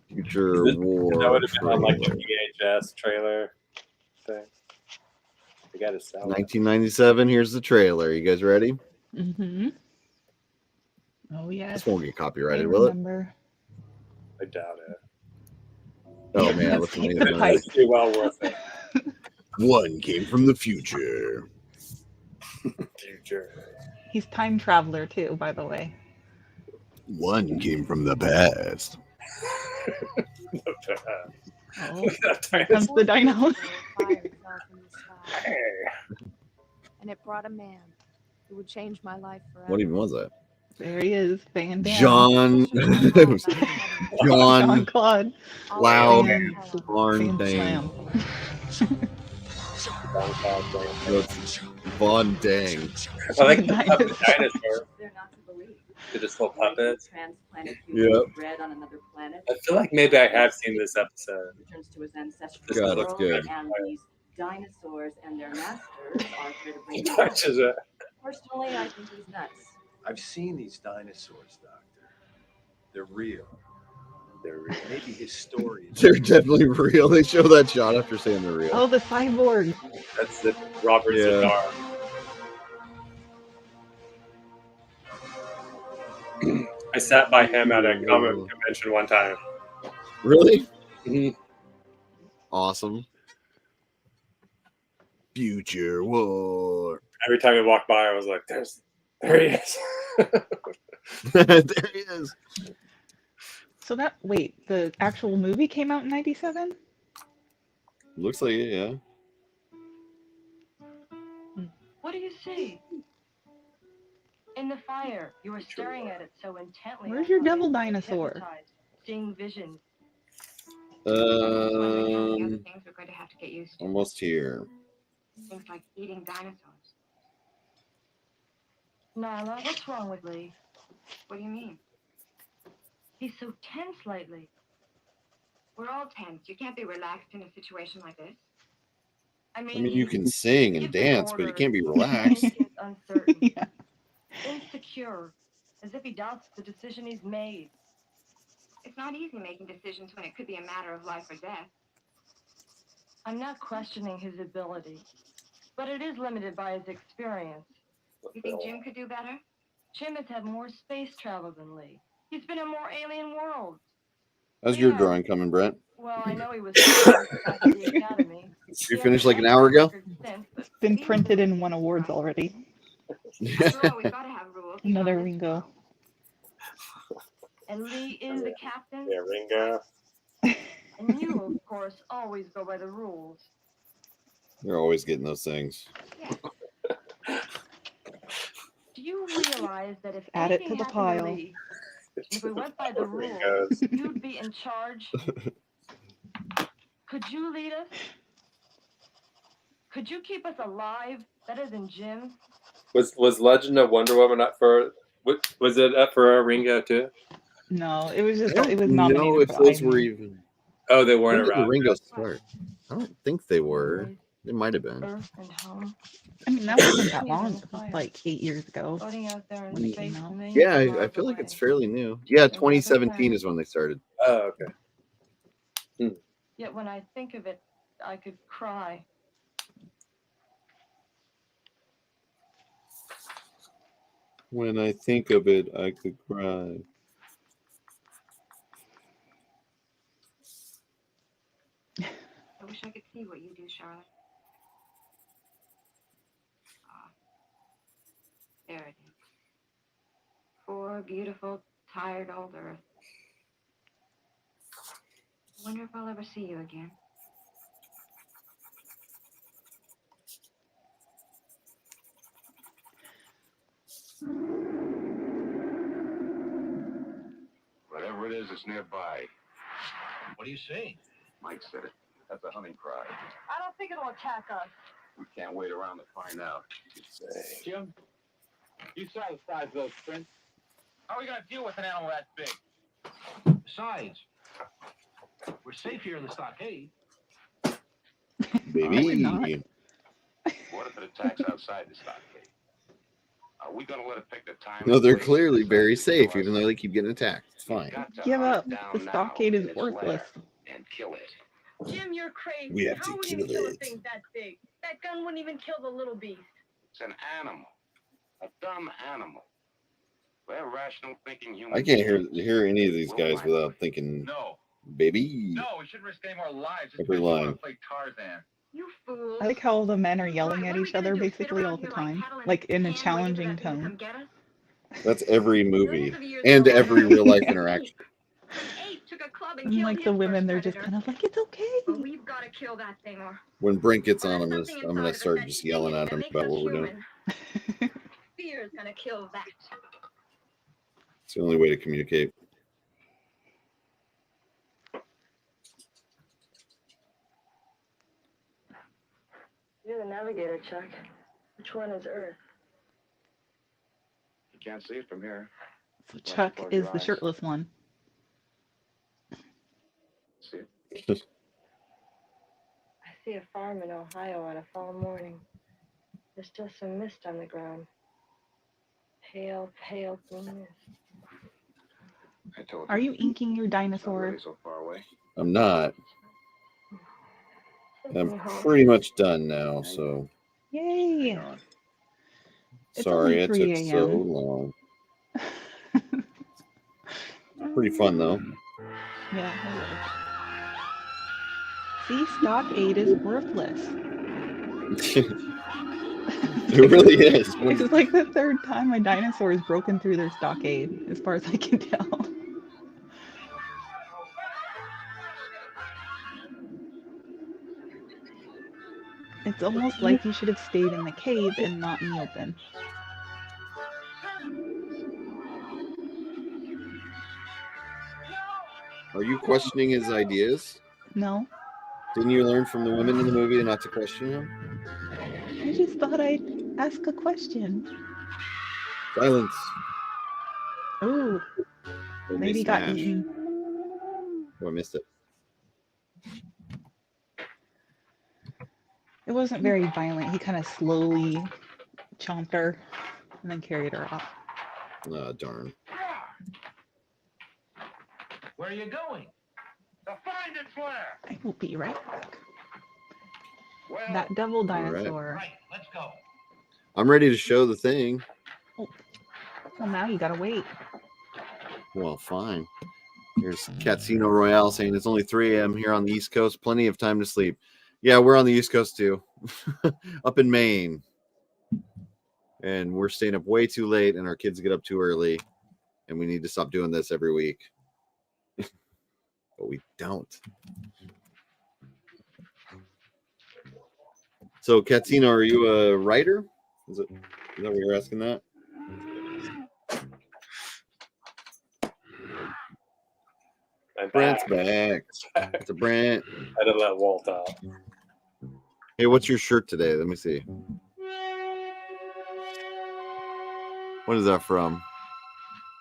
Future War. That would have been on like trailer. the VHS trailer thing. They got to sell it. 1997. Here's the trailer. You guys ready? Mm-hmm. Oh yes. This won't get I copyrighted, will it? remember. I doubt it. Oh man, Let's what's the take name the of pipe. this? It's pretty well worth it. One came from the future. Future. He's time traveler too, by the way. One came from the past. Oh, here comes the dino. And it brought a man who would change my life forever. What even was that? There he is, Van Damme. John. John Claude. Loud Van Barn Slam. Dang. Von Dang. I like the puppet dinosaur. They're just little puppets. Yep. I feel like maybe I have seen this episode. God, it's good. And these dinosaurs and their masters are here to bring Touches it. Personally, I think he's nuts. I've seen these dinosaurs, Doctor. They're real. They're real. Maybe his story is They're definitely real. They show that shot after saying they're real. Oh, the cyborg. That's the Robert Yeah. Zadar. I sat by him at a comic convention one time. Really? Mhm. Awesome. Future War. Every time he walked by, I was like, there he is. There he is. So the actual movie came out in 97? Looks like it, yeah. What do you see? In the fire, you were staring at it so intently. Where's I your thought devil you were dinosaur? hypnotized, seeing visions. Things we're going to have to get used to. Almost here. Things like eating dinosaurs. Nyla, what's wrong with Lee? What do you mean? He's so tense lately. We're all tense. You can't be relaxed in a situation like this. I I mean, mean, you can sing and dance, but you can't be relaxed. He's uncertain, Yeah. insecure, as if he doubts the decision he's made. It's not easy making decisions when it could be a matter of life or death. I'm not questioning his ability, but it is limited by his experience. You think Jim could do better? Jim has had more space travel than Lee. He's been in more alien worlds. How's your drawing coming, Brent? Well, I know he was back at the academy. You finished like an hour ago? It's been printed and won awards already. After all, we've got to have rules. Another Ringo. And Lee is the captain. Yeah, Ringo. And you, of course, always go by the rules. You're always getting those things. Do you realize that if Add it anything to the happened pile. Lee, if we went by the rules, you'd be in charge? Could you lead us? Could you keep us alive better than Jim? Was Legend of Wonder Woman up for? Was it up for a Ringo too? No, it was just I it was don't nominated know if for those Eisner. were even. Oh, they When weren't did the around. Ringo start? I don't think they were. They might have been. Earth and home. I mean, that wasn't that long. It was like 8 years ago. Floating out there in when it space came out. millions Yeah, of I miles feel like away. it's fairly new. Yeah, 2017 is when they started. Oh, okay. Yet when I think of it, I could cry. When I think of it, I could cry. I wish I could see what you do, Charlotte. Ah, there it is. Poor, beautiful, tired old Earth. I wonder if I'll ever see you again. Whatever it is, it's nearby. What do you see? Mike said it. That's a hunting cry. I don't think it'll attack us. We can't wait around to find out. Jim, you saw the size of those prints. How are we going to deal with an animal that big? Besides, we're safe here in the stockade. Baby. What if it attacks outside the stockade? We gotta let it pick the time. No, they're clearly very safe, even though they keep getting attacked. It's fine. Give up. The stockade is worthless. And kill it. Jim, you're crazy. We have How to would kill you kill a it. thing that big? That gun wouldn't even kill the little beast. It's an animal. A dumb animal. We're rational thinking humans. I can't hear any of these guys without thinking, No. baby. No, we shouldn't risk any more lives. Just Every because we want line. to play Tarzan. You fool. I like how all the men are yelling at each other basically all the time, like in a challenging tone. That's every movie and every real life interaction. And like the women, they're just kind of like, it's okay. But we've got to kill that thing or When Brent gets on, I'm gonna start just yelling at him about what we're doing. fear's gonna kill that. It's the only way to communicate. You're the navigator, Chuck. Which one is Earth? You can't see it from here. So Chuck is the shirtless one. See it? I see a farm in Ohio on a fall morning. There's still some mist on the ground. Pale, pale green mist. I told Are you inking your dinosaur? Really so far away. I'm not. I'm pretty much done now, so Yay! It's sorry only it 3 took so a.m. long. Pretty fun though. Yeah. See, stockade is worthless. It really is. It's like the third time a dinosaur has broken through their stockade, as far as I can tell. It's almost like you should have stayed in the cave and not in the open. Are you questioning his ideas? No, Didn't you learn from the women in the movie not to question him? I just thought I'd ask a question. Silence. Ooh, Or maybe Miss got Nash. eaten. Oh, I missed it. It wasn't very violent. He kind of slowly chomped her and then carried her off. Darn. Where are you going? To find it, Flair. I will be right back. Well, That devil right. dinosaur. Right, let's go. I'm ready to show the thing. Well, now you gotta wait. Well, fine. Here's Casino Royale saying it's only 3 a.m. here on the East Coast. Plenty of time to sleep. Yeah, we're on the East Coast too. Up in Maine. And we're staying up way too late and our kids get up too early. And we need to stop doing this every week. But we don't. So, Catino, are you a writer? Is that what you're asking that? I'm Brent's back. back. It's a Brent. I didn't let Walt out. Hey, what's your shirt today? Let me see. What is that from?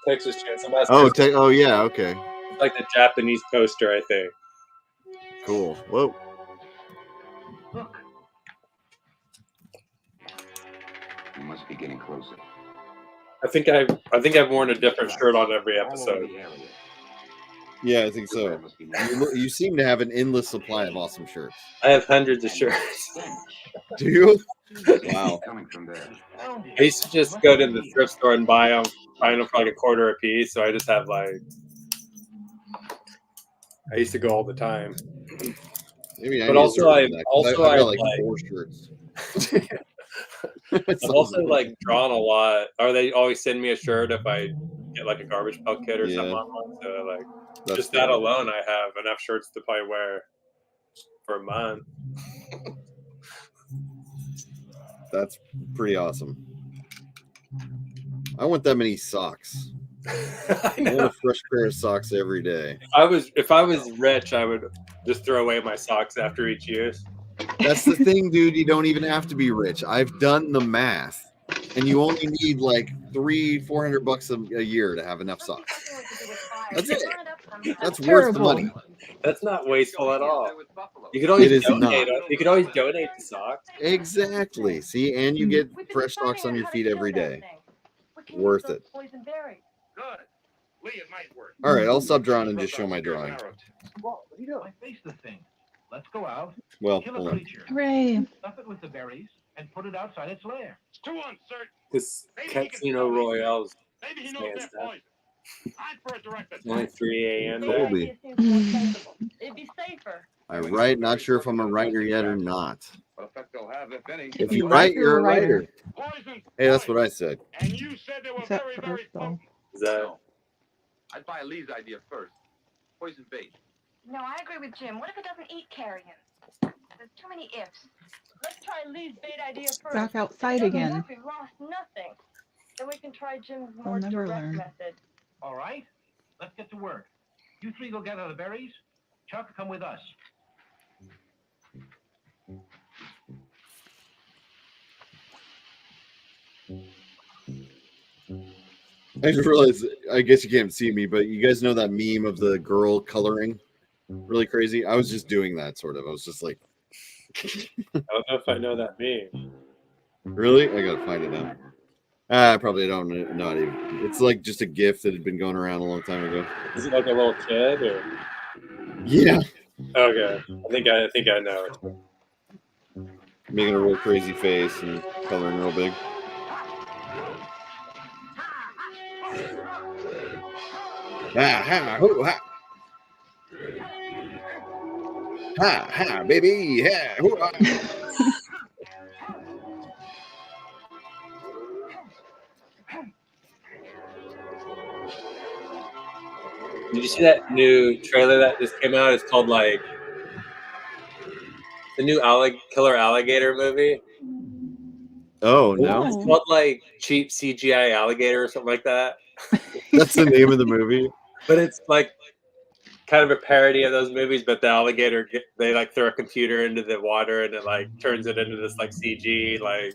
Texas Chainsaw Massacre. Oh, yeah, okay. It's like the Japanese poster, I think. Cool. Whoa. Look. You must be getting closer. I think I've worn a different shirt on every episode. Yeah, I think so. You seem to have an endless supply of awesome shirts. I have hundreds of shirts. Do you? Wow. I used to just go to the thrift store and buy them for like $0.25 a piece. So I just have like. I used to go all the time. Maybe but also I got like 4 shirts. I've also like drawn a lot. Or they always send me a shirt if I get like a garbage pail kit or something online. So like just that alone, I have enough shirts to probably wear for a month. That's pretty awesome. I want that many socks. I want a fresh pair of socks every day. If I was rich, I would just throw away my socks after each use. That's the thing, dude. You don't even have to be rich. I've done the math, and you only need like $300-400 a year to have enough socks. That's it. That's worth the money. That's not wasteful at all. You could always donate. You could always donate the socks. Exactly. See, and you get fresh socks on your feet every day. worth it. Poison berries. Good. Lee, it might work. All right, I'll stop drawing and just show my drawing. What are you doing? I face the thing. Let's go out. Well, kill hold a on. creature. Hooray. Stuff it with the berries and put it outside its lair. It's too uncertain. This Casino Royale's Maybe he knows they're poison. I'd for a director. It's only 3 a.m. Your there. idea seems more sensible. It'd be safer. I write, not sure if I'm a writer yet or not. What effect they'll have, if any. If you write, you're a writer. Hey, that's what I said. And you said they were Except very, for very this, though. potent. Is that I'd buy Lee's idea first. Poison bait. No, I agree with Jim. What if it doesn't eat carrion? There's too many ifs. Let's try Lee's bait idea first. Back outside If it doesn't again. work, we've lost nothing. Then we can try Jim's They'll more never direct learn. method. All right, let's get to work. You three go gather the berries. Chuck, come with us. I just realized, I guess you can't see me, but you guys know that meme of the girl coloring really crazy? I was just doing that sort of. I was just like, I don't know if I know that meme. really? I gotta find it now. I probably don't know. Not even. It's like just a GIF that had been going around a long time ago. Is it like a little kid or? Yeah. Okay, I think I know it. Making a real crazy face and coloring real big. Ha ha hoo ha. Ha ha baby ha hoo ha. Did you see that new trailer that just came out? It's called like the new killer alligator movie. Oh no. It's called like cheap CGI alligator or something like that. That's the name of the movie. But it's like kind of a parody of those movies, but the alligator, they like throw a computer into the water and it like turns it into this like CG. Like,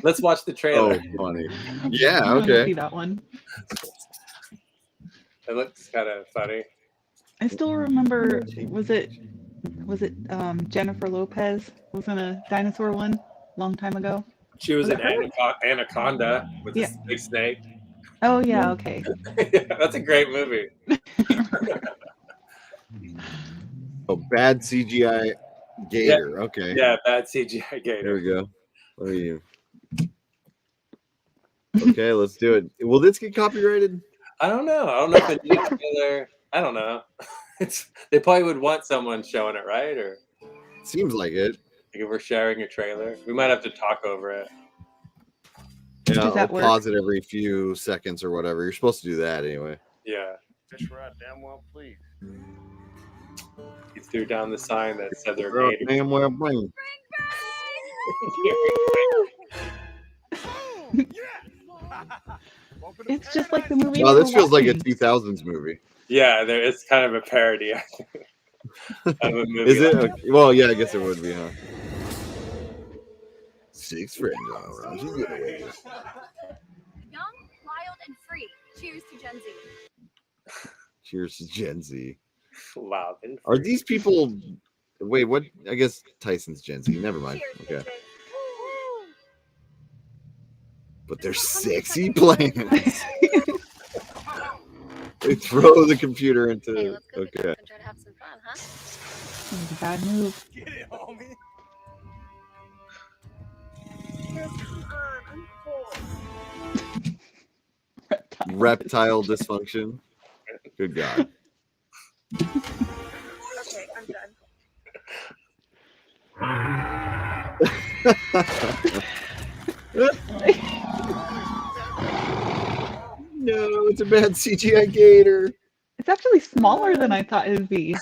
let's watch the trailer. Oh, funny. Yeah, I wanna okay. see that one. It looks kind of funny. I still remember, was it Jennifer Lopez was in a dinosaur one a long time ago? She was Was an it her? anaconda with this big snake. Oh yeah, okay. That's a great movie. Oh, bad CGI gator. Okay. Yeah, bad CGI gator. There we go. What are you? Okay, let's do it. Will this get copyrighted? I don't know. I don't know if a new trailer. I don't know. They probably would want someone showing it, right? Or seems like it. Like if we're sharing a trailer, we might have to talk over it. Yeah, I'll pause it every few seconds or whatever. You're supposed to do that anyway. Yeah. Fish right, damn well, please. He threw down the sign that said they're Girl, gators. damn well bring. It's just like the movie. Wow, we this were feels like a watching. 2000s movie. Yeah, it's kind of a parody of a movie. Is it? like Okay. Well, yeah, I guess it would be, huh? 6 friends all around. You get away with it. Young, wild, and free. Cheers to Gen Z. Cheers to Gen Z. Loud and Are these people? Wait, what? I guess Tyson's Gen Z. Never mind. Okay. But they're sexy plants. They throw the computer into. Okay. Try to have some fun, huh? That was a bad move. Get it, homie. Reptile dysfunction. Good God. Okay, I'm done. No, it's a bad CGI gator. It's actually smaller than I thought it would be.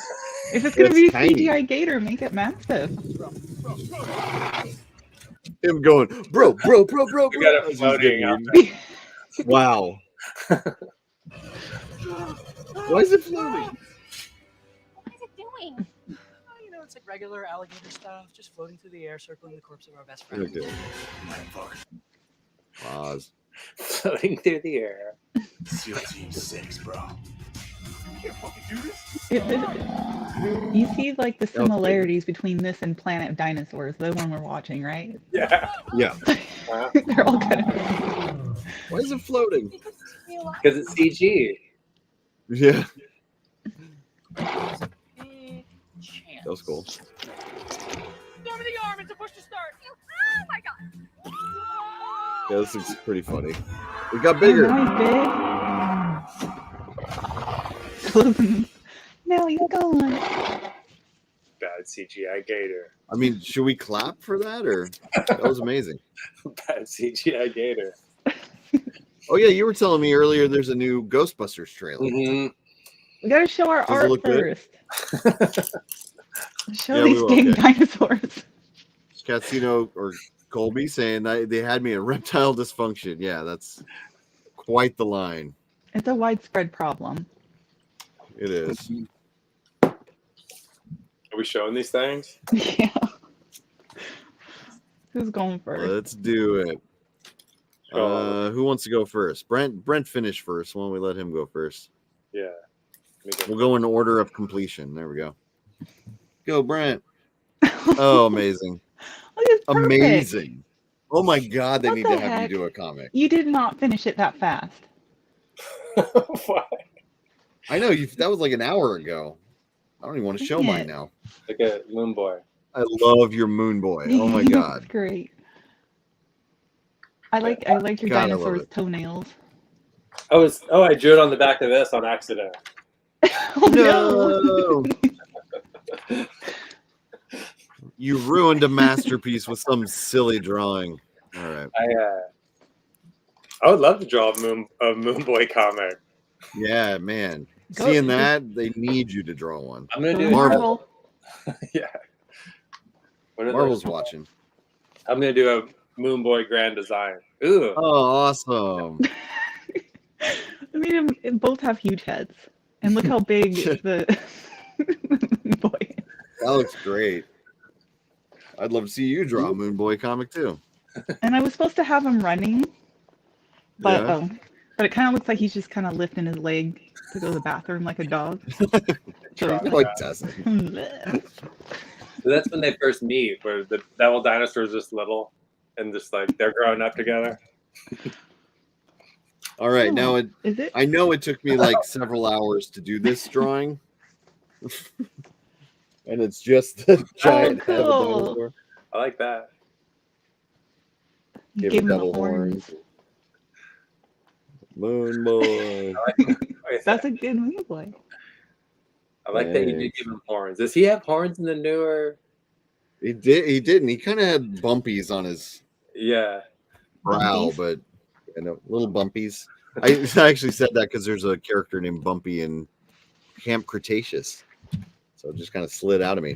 If it's gonna It's be a tiny. CGI gator, make it massive. Him going, bro. We got it As he's floating getting out eaten. Wow. Why is it floating? What is it doing? You know, it's like regular alligator style, just floating through the air, circling the corpse of our best friend. Okay. Pause. floating through the air. SEAL Team 6, bro. You can't fucking do this. You see like the similarities between this and Planet of Dinosaurs, the one we're watching, right? Yeah. Yeah. They're all kind of Why is it floating? Because it's CG. Yeah, There's a big chance. that was cool. Throw me the arm. It's a push to start. Oh my god. Yeah, this is pretty funny. We got bigger. Now he's gone. Bad CGI gator. I mean, should we clap for that or that was amazing? Bad CGI gator. Oh yeah, you were telling me earlier there's a new Ghostbusters trailer. Mm-hmm. We gotta show our Does it art look good? first. Show Yeah, we these will, dang okay. dinosaurs. Catsino or Colby saying that they had me at erectile dysfunction. Yeah, that's quite the line. It's a widespread problem. It is. Are we showing these things? Yeah. Who's going first? Let's do it. Who wants to go first? Brent finished first. Why don't we let him go first? Yeah. We'll go in order of completion. There we go. Go, Brent. Oh, amazing. Look, it's perfect. Amazing. Oh my God, they What need the to have heck? you do a comic. You did not finish it that fast. I know that was like an hour ago. I don't even want to show Dang mine it. now. Like a Moon Boy. I love your Moon Boy. Oh my God. That's great. I like your God, I love dinosaur's it. toenails. I drew it on the back of this on accident. No. You ruined a masterpiece with some silly drawing. All right. I would love to draw a Moon Boy comic. Yeah, man. Go- Seeing that, they need you to draw one. I'm gonna do Marvel. Yeah. What are Marvel's those? watching. I'm gonna do a Moon Boy grand design. Ooh. Oh, awesome. I mean, them both have huge heads. And look how big the boy is. That looks great. I'd love to see you draw a Moon Boy comic too. And I was supposed to have him running, but Yeah. but it kind of looks like he's just kind of lifting his leg to go to the bathroom like a dog. So I like Tessa. So that's when they first meet, where the devil dinosaur is just little, and just like they're growing up together. All right, now is it? I know it took me like several hours to do this drawing. And it's just a giant head of a cool. dinosaur. I like that. You Give gave it him the double horns. horns. Moon Boy. That's a good Moon Boy. I like that you did give him horns. Does he have horns in the newer? He didn't. He kind of had bumpies on his Yeah. brow, Bumpies? but little bumpies. I actually said that because there's a character named Bumpy in Camp Cretaceous. So it just kind of slid out of me.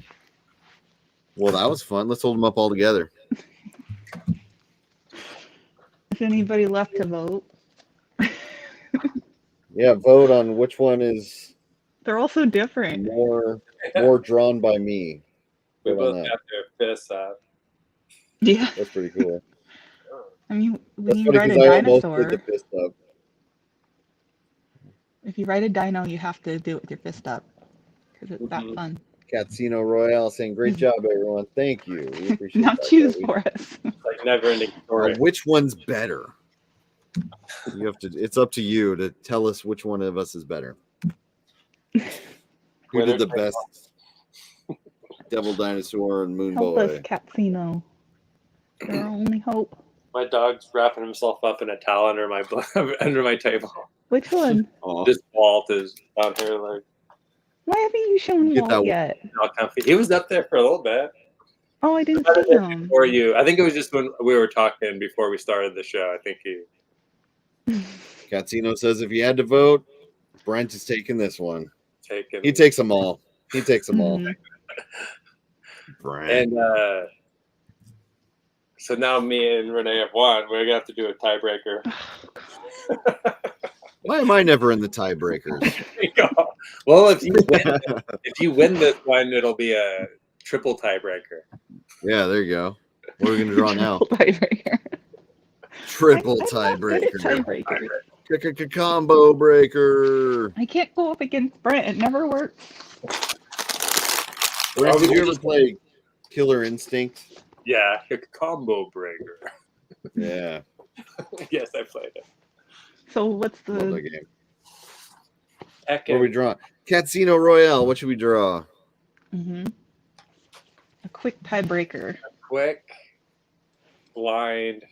Well, that was fun. Let's hold them up all together. Is anybody left to vote? Yeah, vote on which one is They're all so different. more drawn by me. We Vote on both that. got their fists up. Yeah. That's pretty cool. I mean, when That's you funny write a because I almost did dinosaur, the fist up. if you write a dino, you have to do it with your fist up because it's that fun. Casino Royale saying, "Great job, everyone! Thank you. We appreciate Now that, choose Debbie." for us. Like never-ending story. Which one's better? You have to. It's up to you to tell us which one of us is better. Who did the best? Devil Dinosaur and Moon Help us, Boy. Catsino. You're our only hope. My dog's wrapping himself up in a towel under my under my table. Which one? Just Walt is down here like Why haven't you shown Get Walt that- yet? all comfy. He was up there for a little bit. Oh, I didn't see him. Before you, I think it was just when we were talking before we started the show. I think he. Catsino says, if you had to vote, Brent is taking this one. Taken. He takes them all. He takes them all. Brent. And so now me and Renae have won. We're gonna have to do a tiebreaker. Why am I never in the tiebreakers? Well, if you win this one, it'll be a triple tiebreaker. Yeah, there you go. What are we going to draw now? Tiebreaker. Triple I'm not good at tiebreaker. tiebreakers. Combo breaker. I can't go up against Brent. It never works. Did you ever play Killer Instinct? Yeah, a combo breaker. Yeah. Yes, I played it. So what's Love the that game. Heck, What do we draw? Casino Royale. What should we draw? a quick tiebreaker? quick, blind,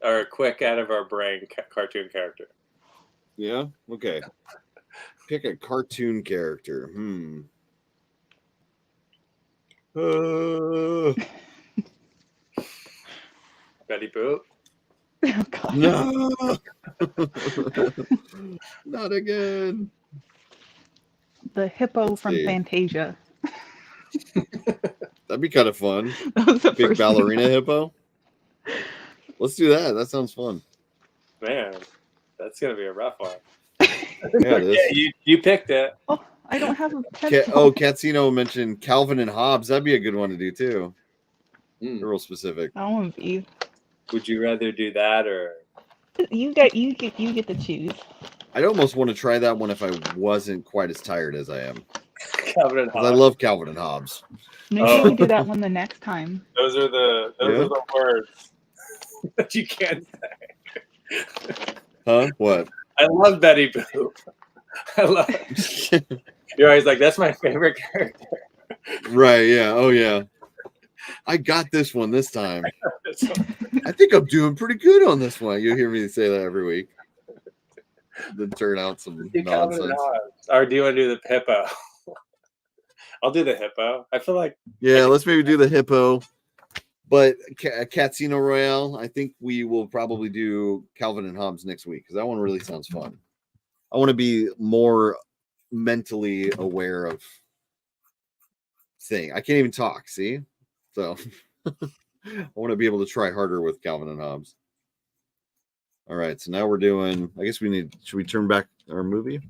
or quick out of our brain cartoon character. Yeah. Okay. Pick a cartoon character. Betty Boop. Oh, God. No. Not again. The hippo Let's from see. Fantasia. That'd be kind of fun. That was the Big first ballerina thing. hippo. Let's do that. That sounds fun. Man, that's gonna be a rough one. Yeah, it is. Yeah, you picked it. Oh, I don't have a pencil. Catsino mentioned Calvin and Hobbes. That'd be a good one to do too. Real specific. I want to be. Would you rather do that or? You get to choose. I'd almost want to try that one if I wasn't quite as tired as I am. Calvin and 'Cause I Hobbes. love Calvin and Hobbes. Maybe we do that one the next time. Those are the Yeah. words that you can't say. Huh? What? I love Betty Boop. I love. You're always like, that's my favorite character. Right, yeah. Oh, yeah. I got this one this time. I think I'm doing pretty good on this one. You hear me say that every week. Then turn out some Do Calvin and nonsense. Hobbes. Or do you want to do the hippo? I'll do the hippo. I feel like Yeah, let's maybe do the hippo. But Casino Royale, I think we will probably do Calvin and Hobbes next week because that one really sounds fun. I want to be more mentally aware of thing. I can't even talk, see? So I want to be able to try harder with Calvin and Hobbes. All right, so now we're doing, I guess should we turn back our movie?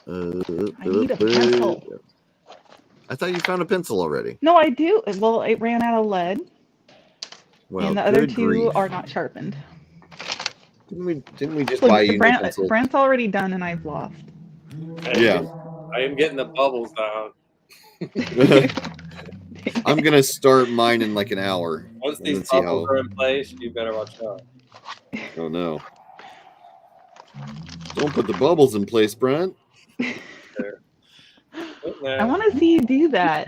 I need a pencil. I thought you found a pencil already. No, I do. Well, it ran out of lead, Well, and the other good two grief. are not sharpened. Didn't we just Look, buy you new pencils? Brent's already done, and I've lost. Yeah. I am getting the bubbles down. I'm gonna start mine in like an hour. Once and these then see bubbles are in place, you better watch out. Oh no! Don't put the bubbles in place, Brent. I want to see you do that.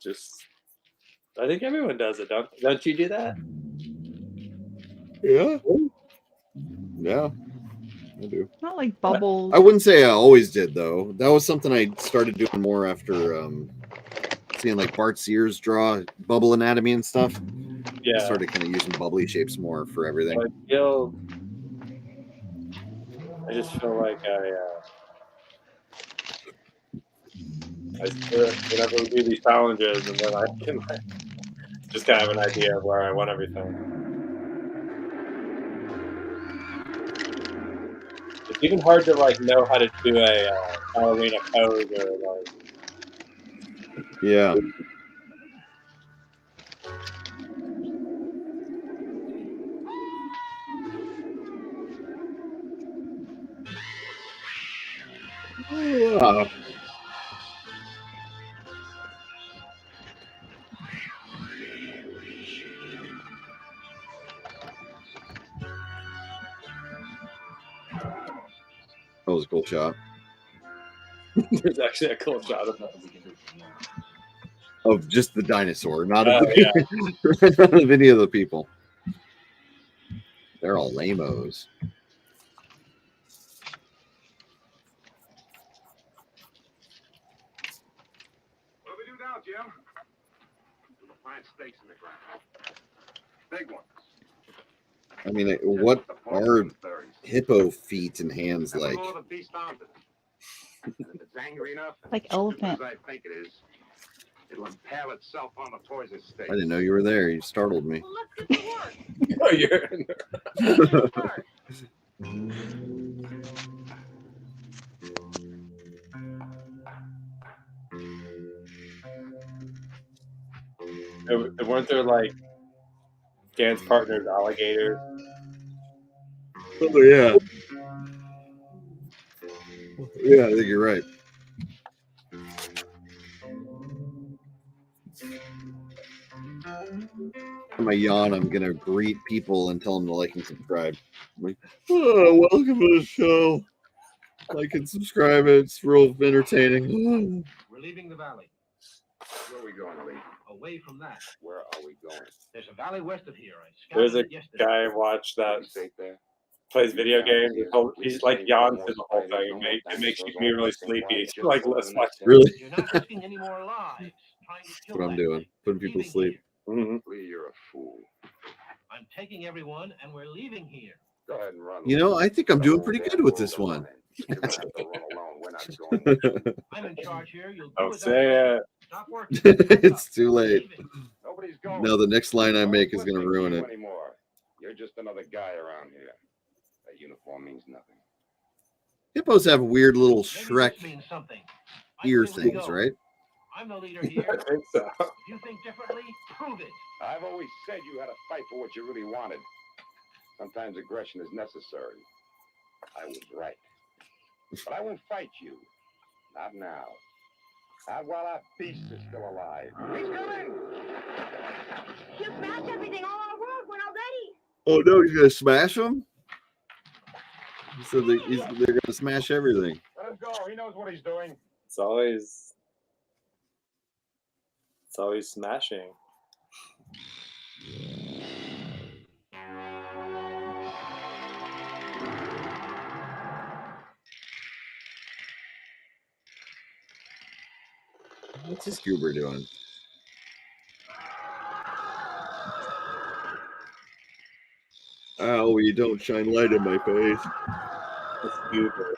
Just, I think everyone does it. Don't you do that? Yeah. Yeah. I do. Not like bubbles. I wouldn't say I always did though. That was something I started doing more after seeing like Bart Sears draw bubble anatomy and stuff. Yeah. I started kind of using bubbly shapes more for everything. I just feel like I do it whenever we do these challenges, and then I can just kind of have an idea of where I want everything. It's even hard to like know how to do a ballerina pose or like. Yeah. That was a cool shot. There's actually a cool shot of that. Of just the dinosaur, not Oh, of the not of any of the people. They're all lame-os. What do we do now, Jim? We'll find stakes in the ground. Big ones. I mean, what are hippo feet and hands like? Blow the beast onto them. And if it's angry enough, Like elephant. as I think it is, it'll impale itself on the poison stake. I didn't know you were there. You startled me. Oh, you're in there. Weren't there like dance partners, alligators? Oh yeah. Yeah, I think you're right. On my yawn, I'm gonna greet people and tell them to like and subscribe. I'm like, oh, welcome to the show. Like and subscribe. It's real entertaining. We're leaving the valley. Where are we going, Lee? Away from that. Where are we going? There's a valley west of here. There's a guy I watched that plays video games. He's like yawns through the whole thing. It makes me really sleepy. It's like less like Really? You're not risking any more lives trying to That's kill what I'm that doing. thing. Putting people to sleep. Lee, you're a fool. I'm taking everyone, and we're leaving here. Go ahead and run. You know, I think I'm doing pretty good with this one. You're gonna have to run alone. We're not going with you. I'm in charge here. You'll do Don't as I say it. Stop working. It's too late. Nobody's going. No, the next line I make is gonna ruin it. Anymore. You're just another guy around here. That uniform means nothing. Hippos have weird little Shrek This means something. ear say we things, go. right? I'm the leader here. I think so. If you think differently, prove it. I've always said you had to fight for what you really wanted. Sometimes aggression is necessary. I was right. But I won't fight you. Not now. Not while our beast is still alive. He's coming! You smashed everything, all our work. We're not ready. Oh no, he's gonna smash them? He said they're gonna smash everything. Let him go. He knows what he's doing. It's always smashing. What's this goober doing? Ow, you don't shine light in my face. This goober.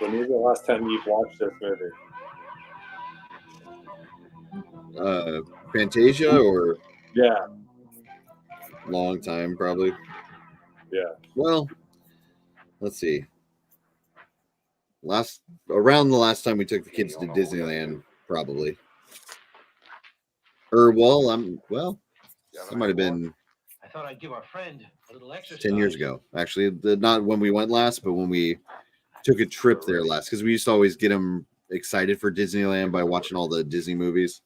When was the last time you've watched this movie? Fantasia or Yeah. long time probably. Yeah. Well, let's see. Around the last time we took the kids to Disneyland, probably. It might have been I thought I'd give our friend a little exercise. 10 years ago. Actually, not when we went last, but when we took a trip there last, because we used to always get them excited for Disneyland by watching all the Disney movies.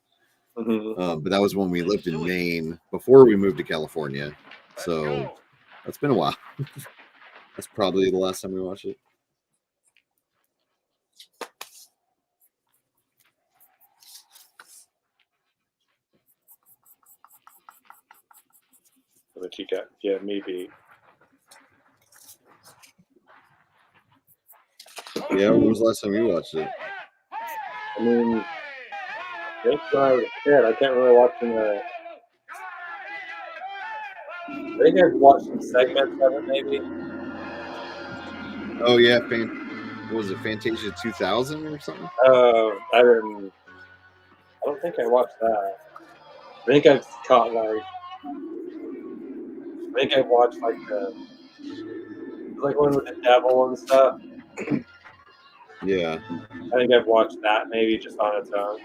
But that was when we lived in Maine before we moved to California. So that's been a while. That's probably the last time we watched it. But you got me beat. Yeah, when was the last time you watched it? I mean, that's when I was a kid. I can't really watch the. I think I've watched some segments of it, maybe. Oh yeah, what was it, Fantasia 2000 or something? I don't think I watched that. I think I've caught I've watched like one with the devil and stuff. Yeah. I think I've watched that maybe just on its own.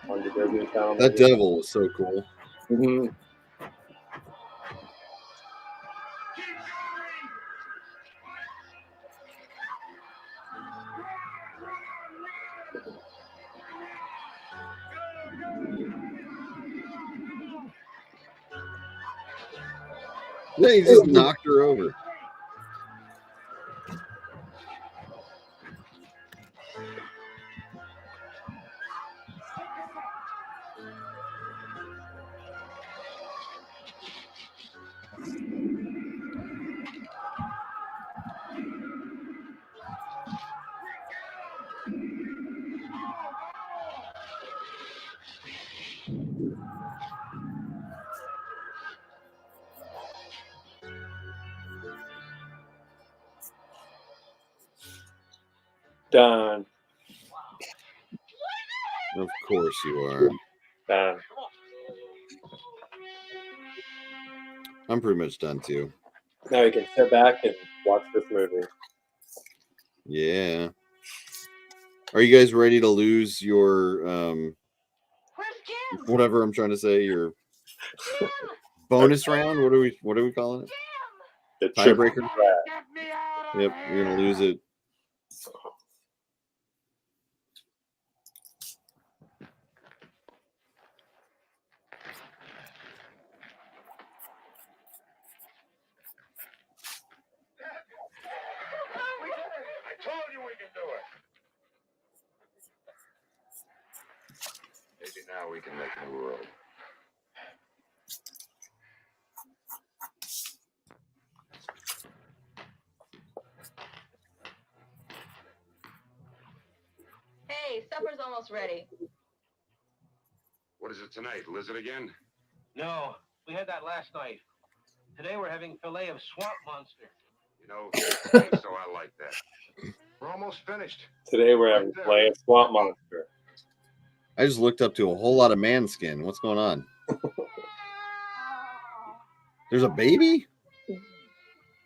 On the Disney Channel. That devil was so cool. Mm-hmm. Yeah, he just knocked her over. Done. Of course you are. Done. I'm pretty much done too. Now you can sit back and watch this movie. Yeah. Are you guys ready to lose your whatever I'm trying to say, your bonus round? What are we calling it? The tiebreaker. Yep, you're gonna lose it. I told you we can do it. Maybe now we can make a new world. Hey, supper's almost ready. What is it tonight? Lizard again? No, we had that last night. Today we're having fillet of swamp monster. You know, so I like that. We're almost finished. Today we're having play a swamp monster. I just looked up to a whole lot of man skin. What's going on? There's a baby?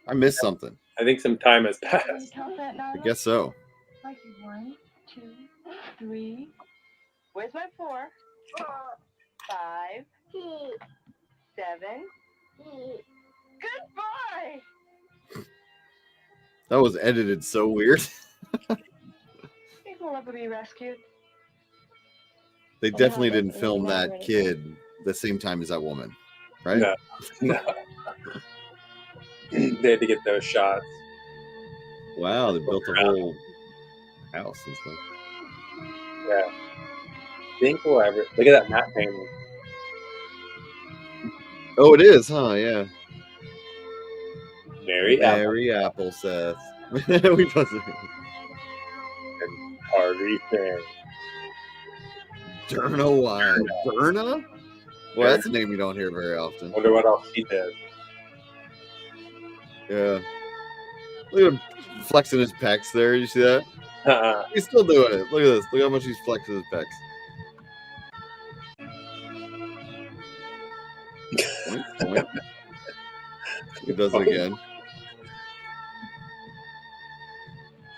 I missed something. I think some time has passed. I guess so. Like 1, 2, 3. Where's my 4? 5, 7. Good boy. That was edited so weird. Think we'll ever be rescued. They definitely didn't film that kid the same time as that woman, right? No. No. They had to get those shots. Wow, they built a whole house and stuff. Yeah. Think we'll ever look at that map painting. Oh, it is, huh? Yeah. Mary Apple Seth. We both and Harvey thing. Durna Wild. Durna? Well, that's a name you don't hear very often. Wonder what else he did. Yeah. Look at him flexing his pecs there. You see that? He's still doing it. Look at this. Look how much he's flexing his pecs. Point, point. He does it again.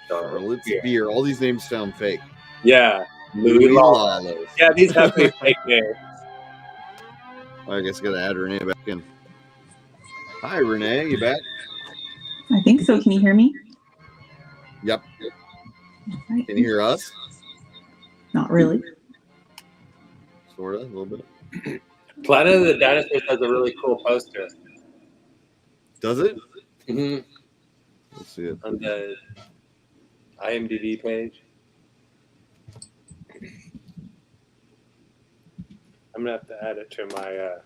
Charlotte's Beer. All these names sound fake. Yeah. Louis Lawless. Yeah, these have to be fake names. I guess I gotta add Renee back in. Hi, Renee. You back? I think so. Can you hear me? Yep. Can you hear us? Not really. Sort of, a little bit. Planet of the Dinosaurs has a really cool poster. Does it? Mm-hmm. Let's see it. On the IMDb page. I'm gonna have to add it to my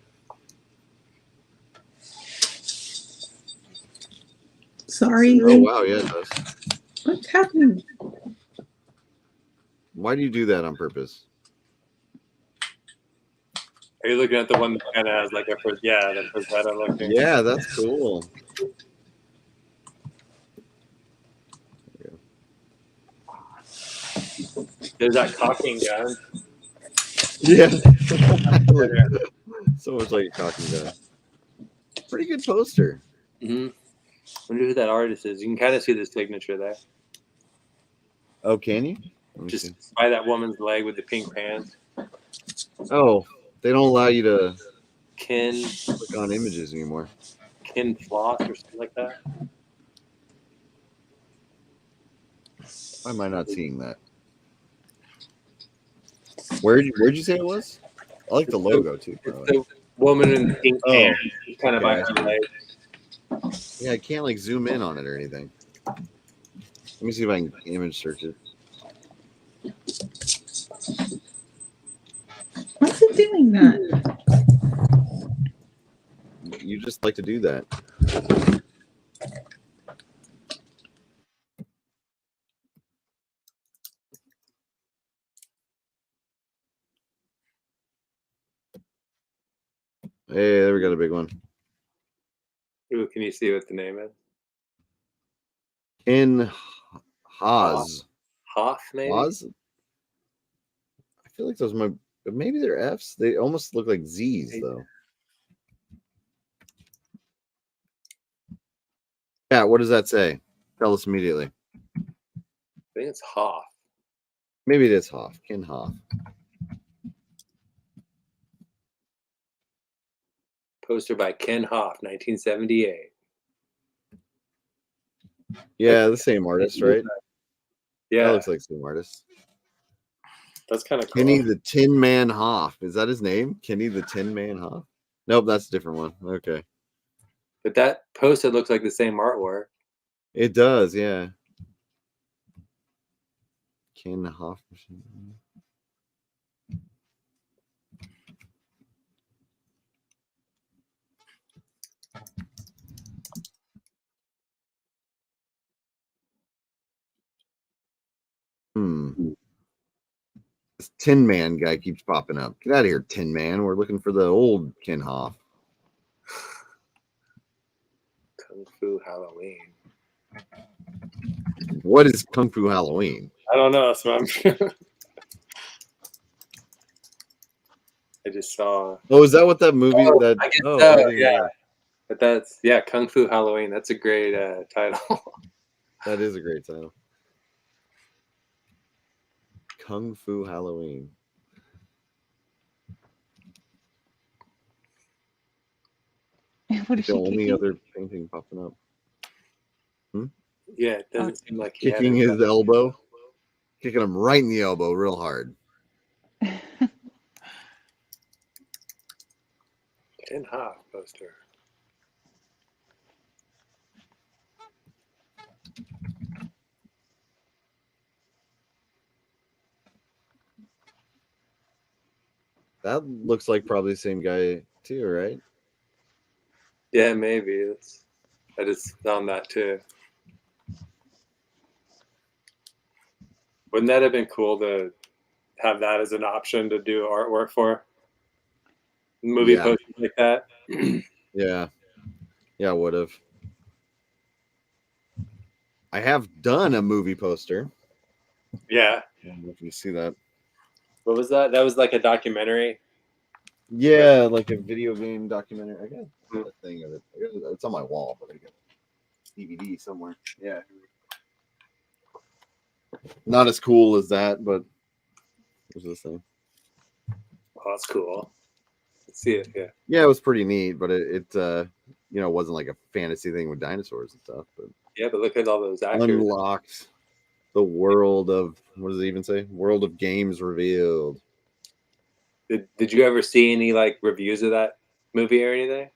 Sorry. Oh wow, yeah, it does. What's happening? Why do you do that on purpose? Are you looking at the one that kind of has like a the Rosetta looking? Yeah, that's cool. There's that cocking gun. Yeah. So much like a cocking gun. Pretty good poster. Mm-hmm. Wonder who that artist is. You can kind of see the signature there. Oh, can you? Just by that woman's leg with the pink pants. Oh, they don't allow you to Kin click on images anymore. Kin Floss or something like that. Why am I not seeing that? Where'd you say it was? I like the logo too. It's the woman in the pink pants, kind of by her leg. Yeah, I can't like zoom in on it or anything. Let me see if I can image search it. What's it doing that? You just like to do that. Hey, there we got a big one. Ooh, can you see what the name is? In Haas. Hoff, maybe. Oz? I feel like those might, maybe they're F's. They almost look like Z's though. Yeah, what does that say? Tell us immediately. I think it's Hoff. Maybe it is Hoff. Ken Hoff. Poster by Ken Hoff, 1978. Yeah, the same artist, right? Yeah, that looks like the same artist. That's kind of cool. Kenny the Tin Man Hoff. Is that his name? Kenny the Tin Man Hoff? Nope, that's a different one. Okay. But that poster looks like the same artwork. It does, yeah. Ken Hoff. This Tin Man guy keeps popping up. Get out of here, Tin Man. We're looking for the old Ken Hoff. Kung Fu Halloween. What is Kung Fu Halloween? I don't know. So I just saw. Oh, is that what that movie? That I guess oh, so, I didn't yeah. know. But that's Kung Fu Halloween. That's a great title. That is a great title. Kung Fu Halloween. What is the she only kicking? other painting popping up. Yeah, it doesn't seem like he Kicking had his elbow. Kicking him right in the elbow real hard. Ken Hoff poster. That looks like probably the same guy too, right? Yeah, maybe. I just found that too. Wouldn't that have been cool to have that as an option to do artwork for? Movie posters like that? Yeah. Yeah, I would have. I have done a movie poster. Yeah. I don't know if you see that. What was that? That was like a documentary? Yeah, like a video game documentary. I got a thing of it. It's on my wall, but I got a DVD somewhere. Yeah. Not as cool as that, but what's this thing? Oh, that's cool. Let's see it. Yeah. Yeah, it was pretty neat, but it wasn't like a fantasy thing with dinosaurs and stuff. But yeah, but look at all those actors. Unlocked the world of, what does it even say? World of games revealed. Did you ever see any like reviews of that movie or anything?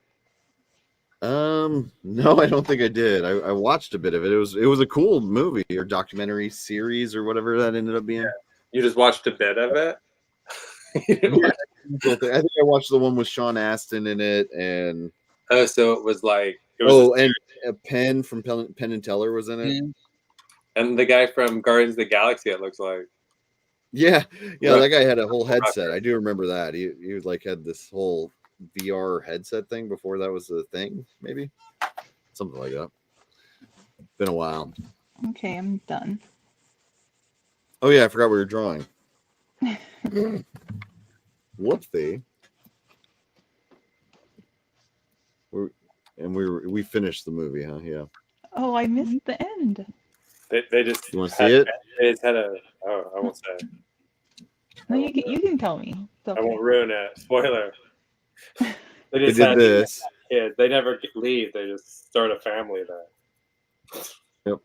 No, I don't think I did. I watched a bit of it. It was a cool movie or documentary series or whatever that ended up being. Yeah. You just watched a bit of it? I think I watched the one with Sean Astin in it, and so it was like and a Penn from Penn and Teller was in it, and the guy from Guardians of the Galaxy. It looks like. Yeah, that guy had a whole headset. I do remember that. He like had this whole VR headset thing before that was a thing, maybe something like that. Been a while. Okay, I'm done. Oh yeah, I forgot we were drawing. Whoopsie. We finished the movie, huh? Yeah. Oh, I missed the end. They just. You want to see it? They just had a. Oh, I won't say. No, you can tell me. Okay. I won't ruin it. Spoiler. They They did this. Kids. They never leave. They just start a family there. Yep.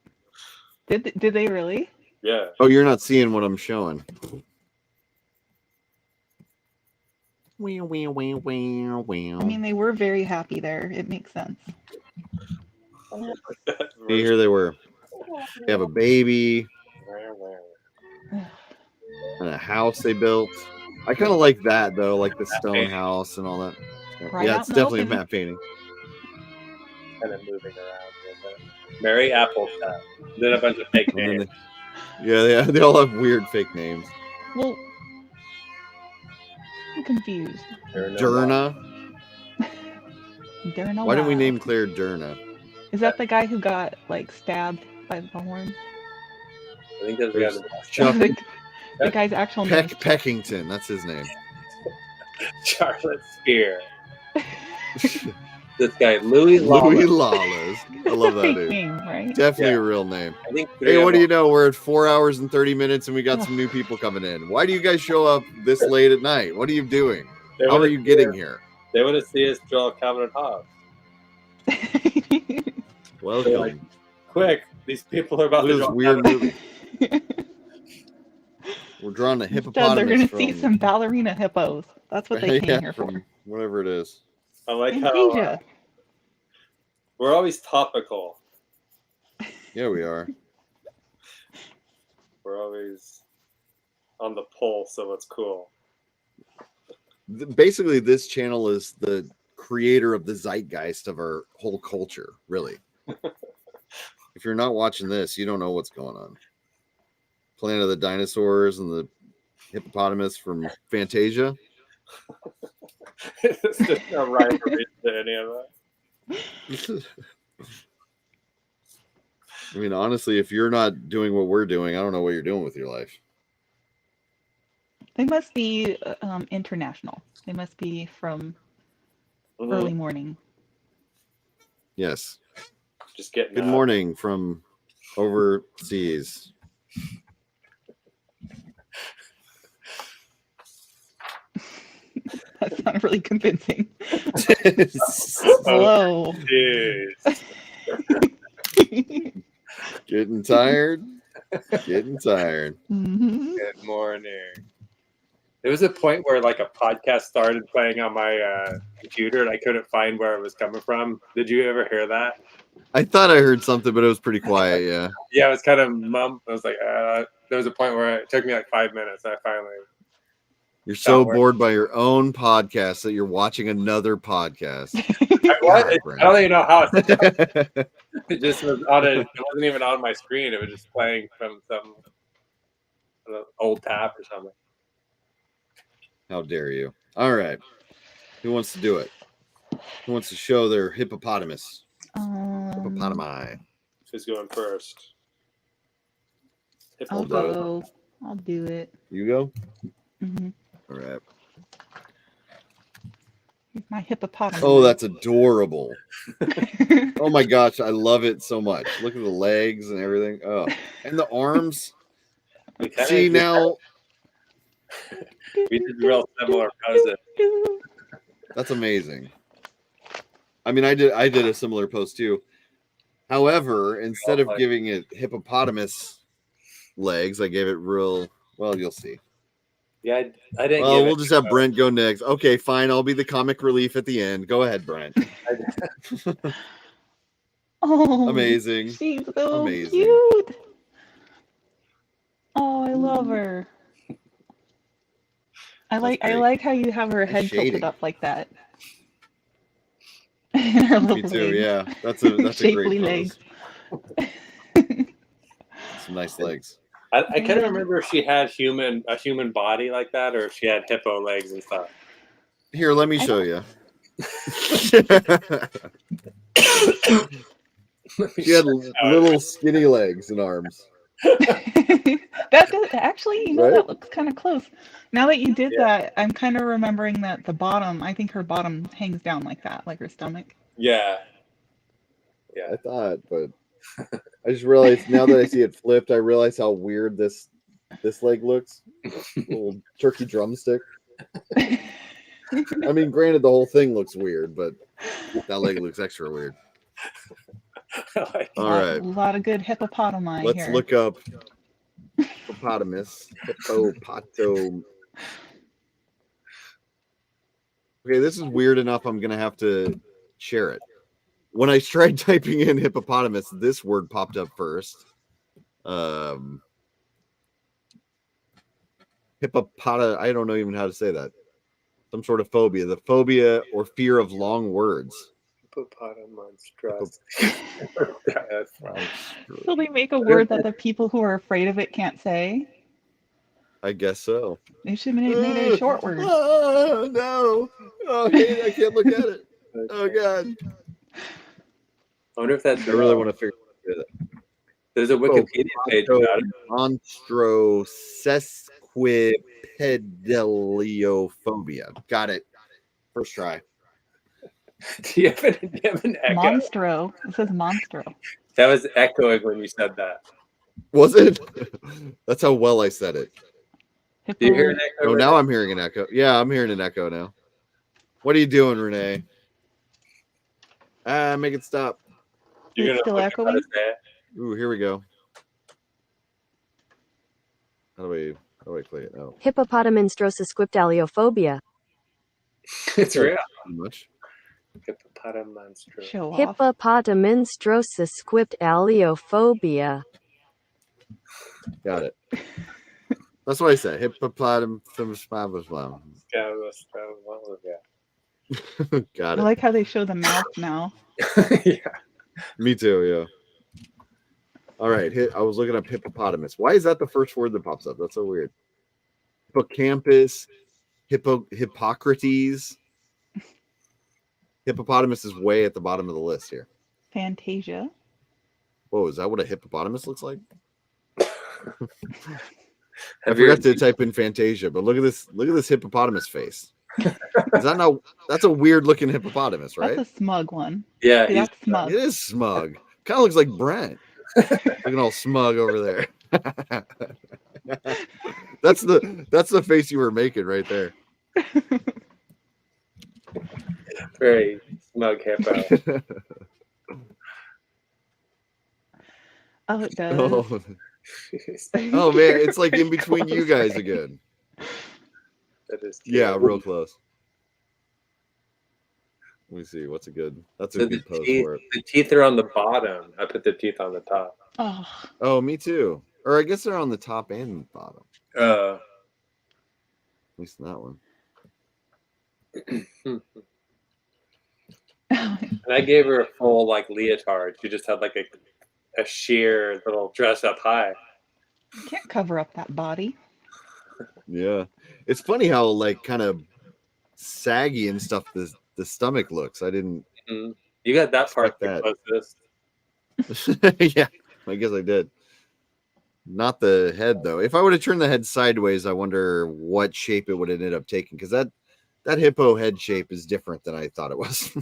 Did they really? Yeah. Oh, you're not seeing what I'm showing. I mean, they were very happy there. It makes sense. See, here they were. They have a baby and a house they built. I kind of like that though, like the stone house and all that. Right yeah, out it's in the definitely a open. map painting. Kind of moving around a little bit. Mary Applesap. Then a bunch of fake And names. then they all have weird fake names. Well, I'm confused. Durna. Durna. Why didn't we Wild. name Claire Durna? Is that the guy who got like stabbed by the horn? I think that's the There's guy. Chuck The guy's actual name. Peckington. That's his name. Charlotte Spear. This guy, Louis Louis Lawless. Lawless. I love that dude. Name, right? Definitely Yeah. a real name. I think Hey, what do you know? We're at 4 hours and 30 minutes, and we got some new people coming in. Why do you guys show up this late at night? What are you doing? They How wanna are you see getting us- here? They want to see us draw Calvin and Hobbes. Welcome. They're like, quick, these people are about Look to at draw this weird Calvin. movie. We're drawing a Instead, hippopotamus they're going to from, see some ballerina hippos. That's what they came yeah, here from for. whatever it is. I like In how Asia. we're always topical. Yeah, we are. We're always on the pulse of what's cool. Basically, this channel is the creator of the zeitgeist of our whole culture, really. If you're not watching this, you don't know what's going on. Planet of the Dinosaurs and the hippopotamus from Fantasia. It's just no rhyme or reason to any of that. I mean, honestly, if you're not doing what we're doing, I don't know what you're doing with your life. They must be international. They must be from early morning. Yes. Just getting Good up. morning from overseas. That's not really convincing. Hello. Hello. Getting tired? Getting tired. Good morning. There was a point where like a podcast started playing on my computer and I couldn't find where it was coming from. Did you ever hear that? I thought I heard something, but it was pretty quiet, yeah. Yeah, it was kind of mum. I was like, there was a point where it took me like 5 minutes and I finally. You're so Don't worry. bored by your own podcast that you're watching another podcast. I don't even know how it just was on it. It wasn't even on my screen. It was just playing from some old tab or something. How dare you? All right. Who wants to do it? Who wants to show their hippopotamus? Hippopotami. Who's going first? I'll go. I'll do it. You go? Mhm. All right. Here's my hippopotamus. Oh, that's adorable. Oh my gosh, I love it so much. Look at the legs and everything. Oh, and the arms. See now. We did real similar poses. That's amazing. I mean, I did a similar pose too. However, instead of giving it hippopotamus legs, I gave it real. Well, you'll see. Yeah, I didn't. Well, give we'll it just have Brent go next. Okay, fine. I'll be the comic relief at the end. Go ahead, Brent. Oh, Amazing. She's so Amazing. cute. Oh, I love her. I like how you have her head shading. tilted up like that. And her Me little too. legs. Yeah, that's a Shapely great legs. pose. Some nice legs. I can't remember if she had a human body like that or if she had hippo legs and stuff. Here, let me show you. She had little skinny legs and arms. That does, actually, you know, Right? that looks kind of close. Now that you did that, I'm kind of remembering that the bottom, I think her bottom hangs down like that, like her stomach. Yeah. Yeah, I thought, but I just realized now that I see it flipped, I realize how weird this leg looks. Little turkey drumstick. I mean, granted, the whole thing looks weird, but that leg looks extra weird. All right, A lot of good hippopotami let's here. look up hippopotamus. Hippopoto. Okay, this is weird enough. I'm gonna have to share it. When I tried typing in hippopotamus, this word popped up first. Hippopota. I don't know even how to say that. Some sort of phobia. The phobia or fear of long words. Hippopotamus. So they make a word that the people who are afraid of it can't say. I guess so. They should have made it a short word. Oh no! Oh, I can't look at it. Oh god! I wonder if that's. I really want to figure it out. There's a Wikipedia page about it. Monstrosesquipedaliophobia. Got it. First try. Do you have an echo? Monstro. It says Monstro. That was echoing when you said that. Was it? That's how well I said it. Do you hear an echo? Oh, now I'm hearing an echo. Yeah, I'm hearing an echo now. What are you doing, Renee? Make it stop. It's still echoing? Ooh, here we go. How do I play it now? Hippopotamonstrosis. It's real. Pretty much. Show off. Hippopotamonstrosis. Got it. That's what I said. Hippopotamus. Got I it. like how they show the mouth now. Me too, yeah. All right. I was looking up hippopotamus. Why is that the first word that pops up? That's so weird. Hippocampus, Hippocrates. Hippopotamus is way at the bottom of the list here. Fantasia. Whoa, is that what a hippopotamus looks like? I Have forgot to type in Fantasia, but look at this hippopotamus face. Is that not? That's a weird looking hippopotamus, right? That's a smug one. Yeah, See, that's smug. It is smug. Kind of looks like Brent. Looking all smug over there. That's the face you were making right there. Very smug hippo. Oh, it does. Oh. Oh man, it's like in between you guys again. That is cute. Yeah, real close. Let me see. What's a good? That's a good pose for it. The teeth are on the bottom. I put the teeth on the top. Oh, me too. Or I guess they're on the top and bottom. At least in that one. And I gave her a full like leotard. She just had like a sheer little dress up high. You can't cover up that body. Yeah, it's funny how like kind of saggy and stuff the stomach looks. I didn't. Mm-hmm. You got that part that. closest. Yeah, I guess I did. Not the head though. If I would have turned the head sideways, I wonder what shape it would have ended up taking, because that hippo head shape is different than I thought it was.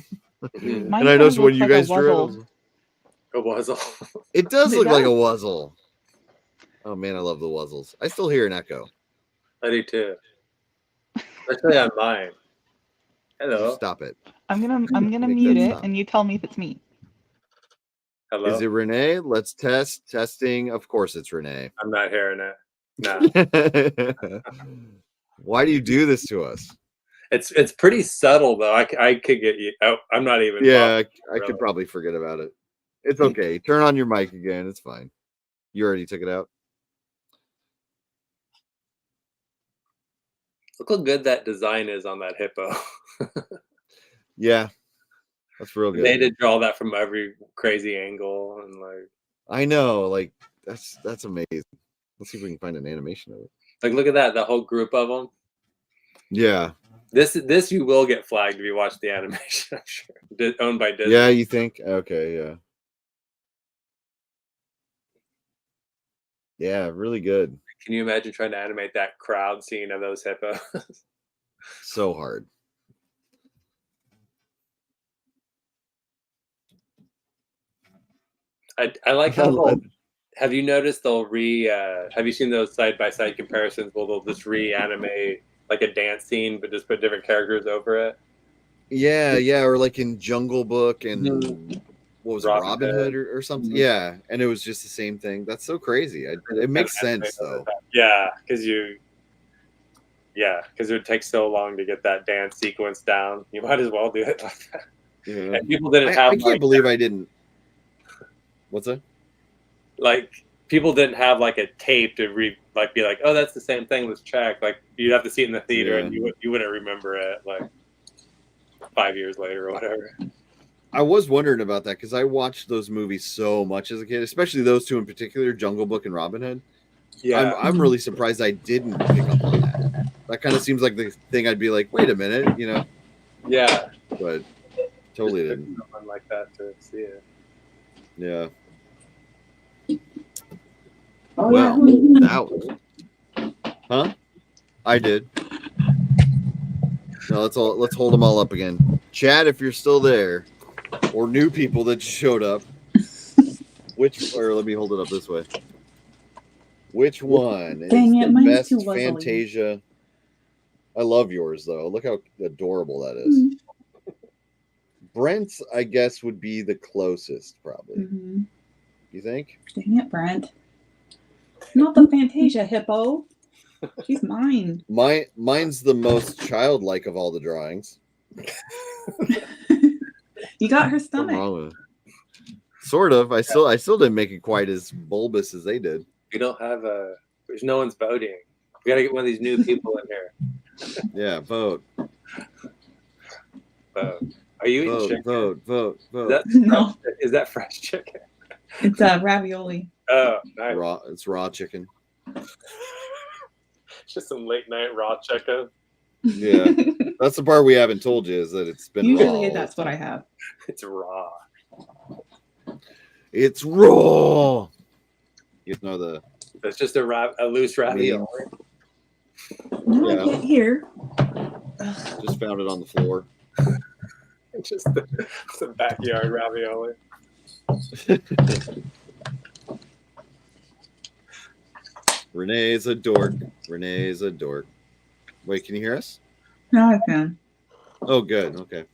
And I noticed when you guys drew it. A wuzzle. It does look like a wuzzle. Oh man, I love the wuzzles. I still hear an echo. I do too. Especially on mine. Hello. Stop it. I'm gonna mute it, and you tell me if it's me. Hello. Is it Renee? Let's testing. Of course it's Renee. I'm not hearing it. No. Why do you do this to us? It's pretty subtle though. I could get you. Oh, I'm not even. Yeah, bothered, I could probably forget about it. It's okay. Turn on your mic again. It's fine. You already took it out. Look how good that design is on that hippo. Yeah, that's real good. They did draw that from every crazy angle and like. I know, like that's amazing. Let's see if we can find an animation of it. Like, look at that. The whole group of them. Yeah. This you will get flagged if you watch the animation. I'm sure. Owned by Disney. Yeah, you think? Okay, yeah. Yeah, really good. Can you imagine trying to animate that crowd scene of those hippos? So hard. I like how have you noticed they'll have you seen those side by side comparisons where they'll just reanimate like a dance scene but just put different characters over it? Yeah, or like in Jungle Book and what was it, Robin Hood or something? Mm-hmm. Yeah, and it was just the same thing. That's so crazy. It makes sense though. Yeah, because it would take so long to get that dance sequence down. You might as well do it like that. Yeah. And people didn't have. I can't believe I didn't. What's that? Like people didn't have like a tape to be like, oh, that's the same thing. Let's check. Like you'd have to see it in the theater, and you wouldn't remember it like 5 years later or whatever. I was wondering about that because I watched those movies so much as a kid, especially those two in particular, Jungle Book and Robin Hood. Yeah, I'm really surprised I didn't pick up on that. That kind of seems like the thing I'd be like, wait a minute, you know? Yeah, but totally didn't. Someone like that to see it. Yeah. Oh, Well, yeah. that huh? I did. No, let's hold them all up again. Chad, if you're still there, or new people that showed up, let me hold it up this way. Which one Dang is it, the mine's best too wuzzly. Fantasia? I love yours though. Look how adorable that is. Brent's, I guess, would be the closest, probably. Mm-hmm. You think? Dang it, Brent. Not the Fantasia hippo. She's mine. Mine's the most childlike of all the drawings. You got her What's stomach. wrong with it? Sort of. I still didn't make it quite as bulbous as they did. We don't have there's no one's voting. We got to get one of these new people in here. Yeah, vote. Vote. Are you eating chicken? Vote. No. Is that fresh chicken? It's ravioli. Oh, nice. It's raw chicken. Just some late night raw chicken. Yeah, that's the part we haven't told you is that it's been Usually raw. that's what I have. It's raw. It's raw. You know It's just a loose ravioli. No, get here. Just found it on the floor. Just some backyard ravioli. Renee's a dork. Renee's a dork. Wait, can you hear us? No, I can. Oh, good. Okay.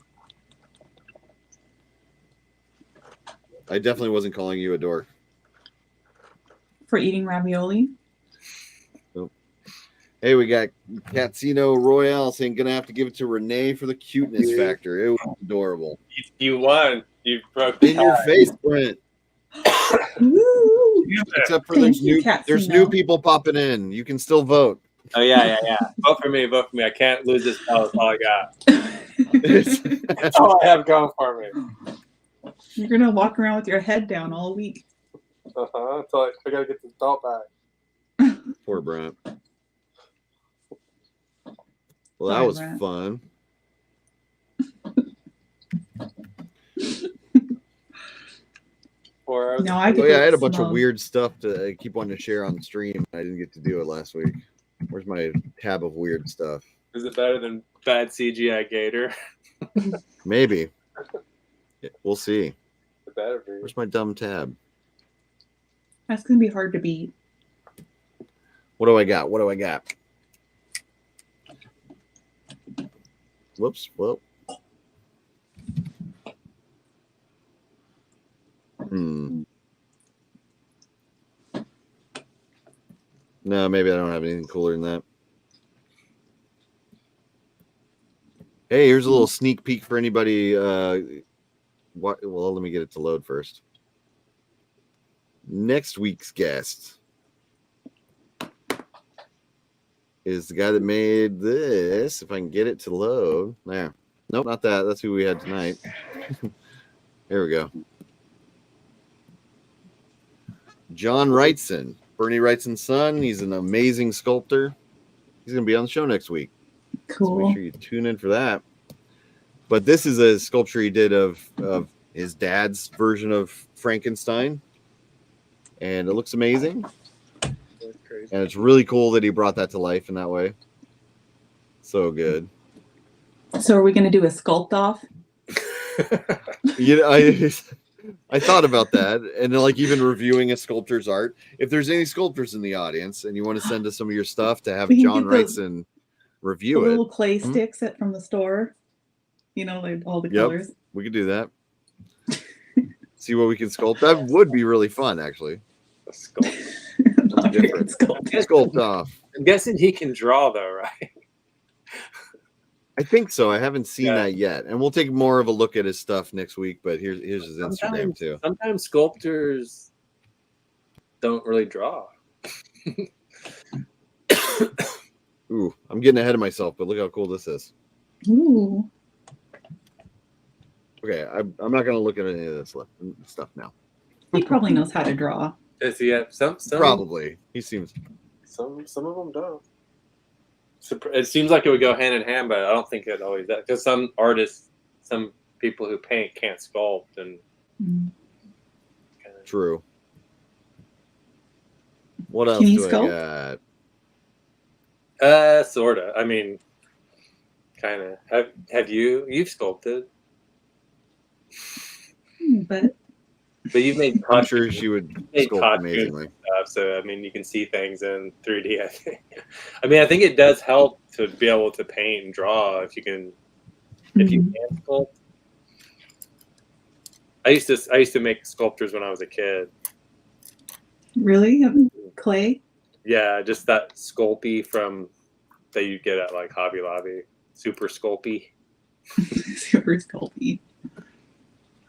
I definitely wasn't calling you a dork. For eating ravioli? Nope. Hey, we got Casino Royale saying gonna have to give it to Renae for the cuteness factor. It was adorable. You won. You broke the In your tie. face, Brent. Except for there's new people popping in. You can still vote. Oh yeah. Vote for me. I can't lose this belt. That's all I got. That's all I have going for me. You're going to walk around with your head down all week. Until I gotta get this belt back. Poor Brent. Well, that Sorry, was Brent. fun. No, I I had a bunch smug. of weird stuff to keep wanting to share on the stream. I didn't get to do it last week. Where's my tab of weird stuff? Is it better than bad CGI Gator? Maybe. We'll see. It better be. Where's my dumb tab? That's going to be hard to beat. What do I got? Whoops. Well. No, maybe I don't have anything cooler than that. Hey, here's a little sneak peek for anybody. Well, let me get it to load first. Next week's guest is the guy that made this. If I can get it to load. There. Nope, not that. That's who we had tonight. There we go. John Wrightson, Bernie Wrightson's son. He's an amazing sculptor. He's going to be on the show next week. Cool. So make sure you tune in for that. But this is a sculpture he did of his dad's version of Frankenstein. And it looks amazing. That's crazy. And it's really cool that he brought that to life in that way. So good. So are we going to do a sculpt off? I thought about that, and like even reviewing a sculptor's art. If there's any sculptors in the audience and you want to send us some of your stuff to have We can John get those- Wrightson The review little it. clay sticks from the store. You know, like all the Yep, colors. we could do that. See what we can sculpt. That would be really fun, actually. A sculpt. Different. Sculpt off. I'm guessing he can draw though, right? I think so. I haven't seen that yet, and we'll take more of a look at his stuff next week. But here's his Instagram too. Sometimes sculptors don't really draw. Ooh, I'm getting ahead of myself, but look how cool this is. Ooh. Okay, I'm not going to look at any of this stuff now. He probably knows how to draw. Does he have some? Probably. He seems. Some of them don't. It seems like it would go hand in hand, but I don't think it always does. Because some artists, some people who paint can't sculpt, and True. What else Can you do sculpt? I got? Sorta. I mean, kind of. Have you've sculpted? But you've made. I'm sure she would sculpt amazingly. And stuff, so I mean, you can see things in 3D. I think. I mean, I think it does help to be able to paint and draw if you can. If you can sculpt. I used to make sculptures when I was a kid. Really? Clay? Yeah, just that Sculpey from that you get at like Hobby Lobby. Super Sculpey. Super Sculpey.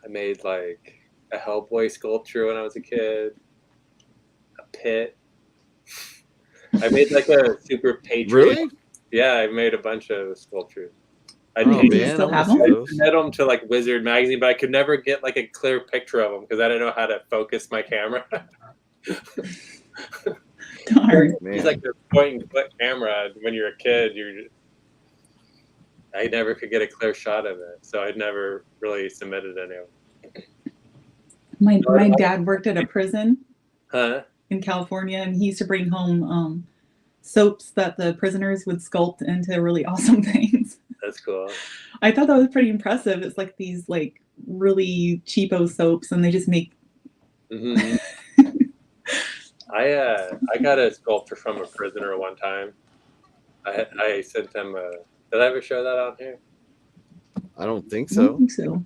I made like a Hellboy sculpture when I was a kid. A pit. I made like a Super Patriot. Really? Yeah, I made a bunch of sculptures. I still have them? sent them to like Wizard magazine, but I could never get like a clear picture of them because I didn't know how to focus my camera. Darn. It's like a point and click camera. When you're a kid, I never could get a clear shot of it, so I'd never really submitted any of them. My dad worked at a prison in California, and he used to bring home soaps that the prisoners would sculpt into really awesome things. That's cool. I thought that was pretty impressive. It's like these like really cheapo soaps, and they just make. Mm-hmm. I got a sculpture from a prisoner one time. I sent him a. Did I ever show that on here? I don't think I so. don't think so.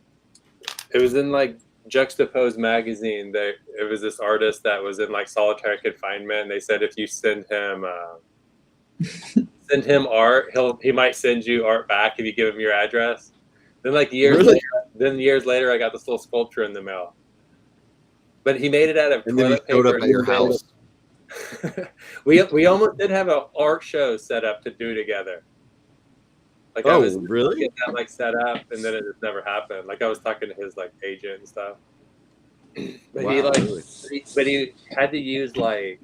It was in like Juxtaposed magazine. It was this artist that was in like solitary confinement. And they said if you send him art, he might send you art back if you give him your address. Then like years later, I got this little sculpture in the mail. But he made it out of And then he toilet showed paper up at your house. we almost did have an art show set up to do together. Like I was really? getting that like set up, and then it just never happened. Like I was talking to his like agent and stuff. But he had to use like